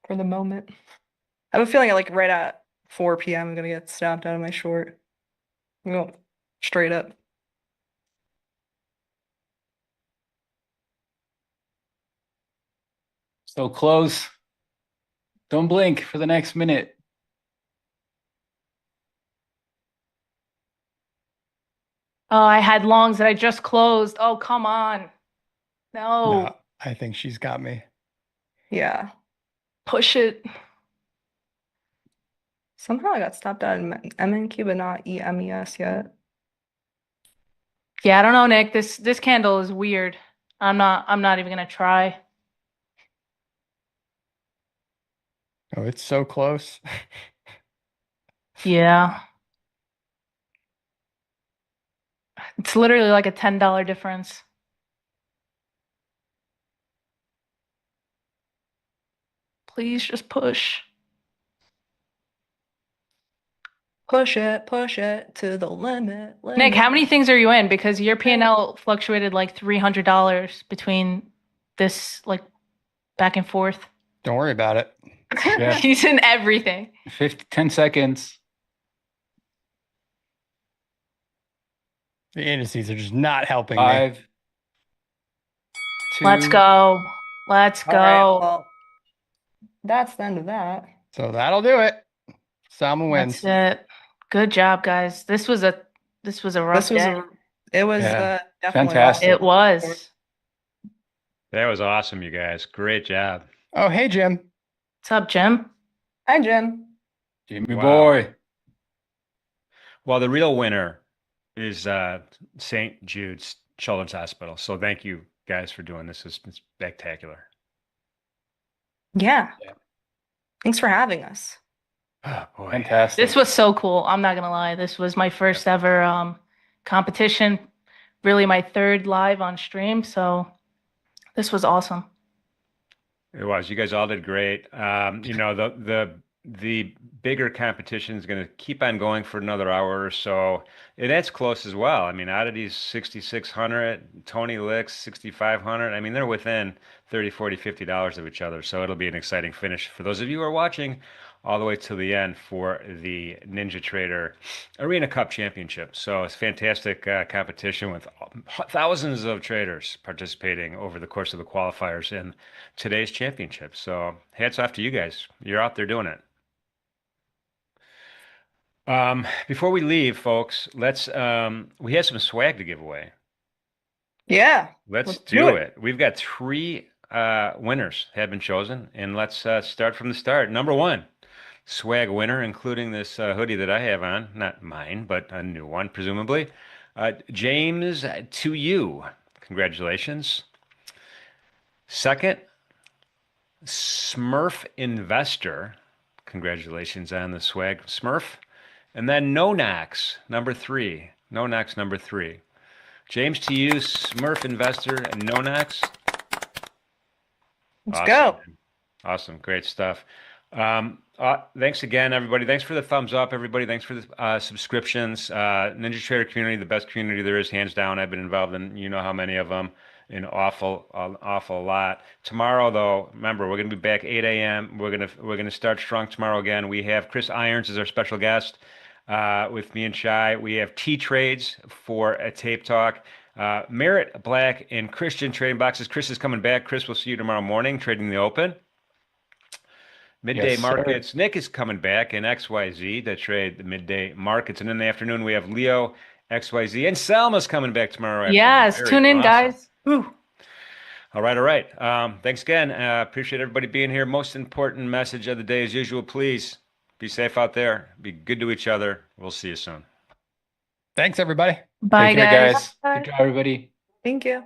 For the moment. I have a feeling like right at 4 p.m. I'm gonna get snapped out of my short. I'm going straight up. So close. Don't blink for the next minute. Oh, I had longs that I just closed. Oh, come on. No. No, I think she's got me. Yeah. Push it. Somehow I got stopped out in MNQ, but not EMES yet. Yeah, I don't know, Nick. This candle is weird. I'm not even gonna try. Oh, it's so close. Yeah. It's literally like a $10 difference. Please just push. Push it to the limit. Nick, how limit. many things are you in? Because your P&L fluctuated like $300 between this, like, back and forth. Don't worry about it. Yeah. He's in everything. 10 seconds. The indices are just not helping me. 5, 2. Let's go. Let's All right, go. well, that's the end of that. So that'll do it. Salmon wins. That's it. Good job, guys. This was a rough day. It was Yeah. definitely Fantastic. It was. That was awesome, you guys. Great job. Oh, hey, Jim. What's up, Jim? Hi, Jim. Jimmy Wow. boy. Well, the real winner is St. Jude's Children's Hospital. So thank you guys for doing this. It's spectacular. Yeah. Thanks for having us. Oh, boy. Fantastic. This was so cool. I'm not gonna lie. This was my first ever competition. Really my third live on stream. So this was awesome. It was. You guys all did great. You know, the bigger competition is going to keep on going for another hour or so. That's close as well. I mean, Oddity's 6,600, Tony Lick's 6,500. I mean, they're within 30, 40, $50 of each other. So it'll be an exciting finish for those of you who are watching all the way to the end for the Ninja Trader Arena Cup Championship. So it's fantastic competition with thousands of traders participating over the course of the qualifiers in today's championship. So hats off to you guys. You're out there doing it. Before we leave, folks, let's we have some swag to give away. Yeah. Let's do it. We've got 3 winners have been chosen, and let's start from the start. Number 1 swag winner, including this hoodie that I have on, not mine, but a new one, presumably. James, to you, congratulations. Second, Smurf Investor, congratulations on the swag, Smurf. And then No Knocks, number 3. No Knocks, number 3. James, to you, Smurf Investor, and No Knocks. Let's go. Man. Awesome. Great stuff. Thanks again, everybody. Thanks for the thumbs up, everybody. Thanks for the subscriptions. Ninja Trader community, the best community there is, hands down. I've been involved in, you know how many of them, an awful lot. Tomorrow, though, remember, we're going to be back 8 a.m. We're gonna start strong tomorrow again. We have Chris Irons as our special guest with me and Shai. We have T-Trades for a tape talk. Merritt Black and Christian trading boxes. Chris is coming back. Chris, we'll see you tomorrow morning trading the open. Midday Yes, sir. markets. Nick is coming back in XYZ to trade the midday markets. And in the afternoon, we have Leo, XYZ, and Selma's coming back tomorrow afternoon. Yes, Very tune in, awesome. guys. Woo. All right. Thanks again. Appreciate everybody being here. Most important message of the day, as usual, please be safe out there. Be good to each other. We'll see you soon. Thanks, everybody. Bye, Take care, guys. guys. Good job, everybody. Thank you.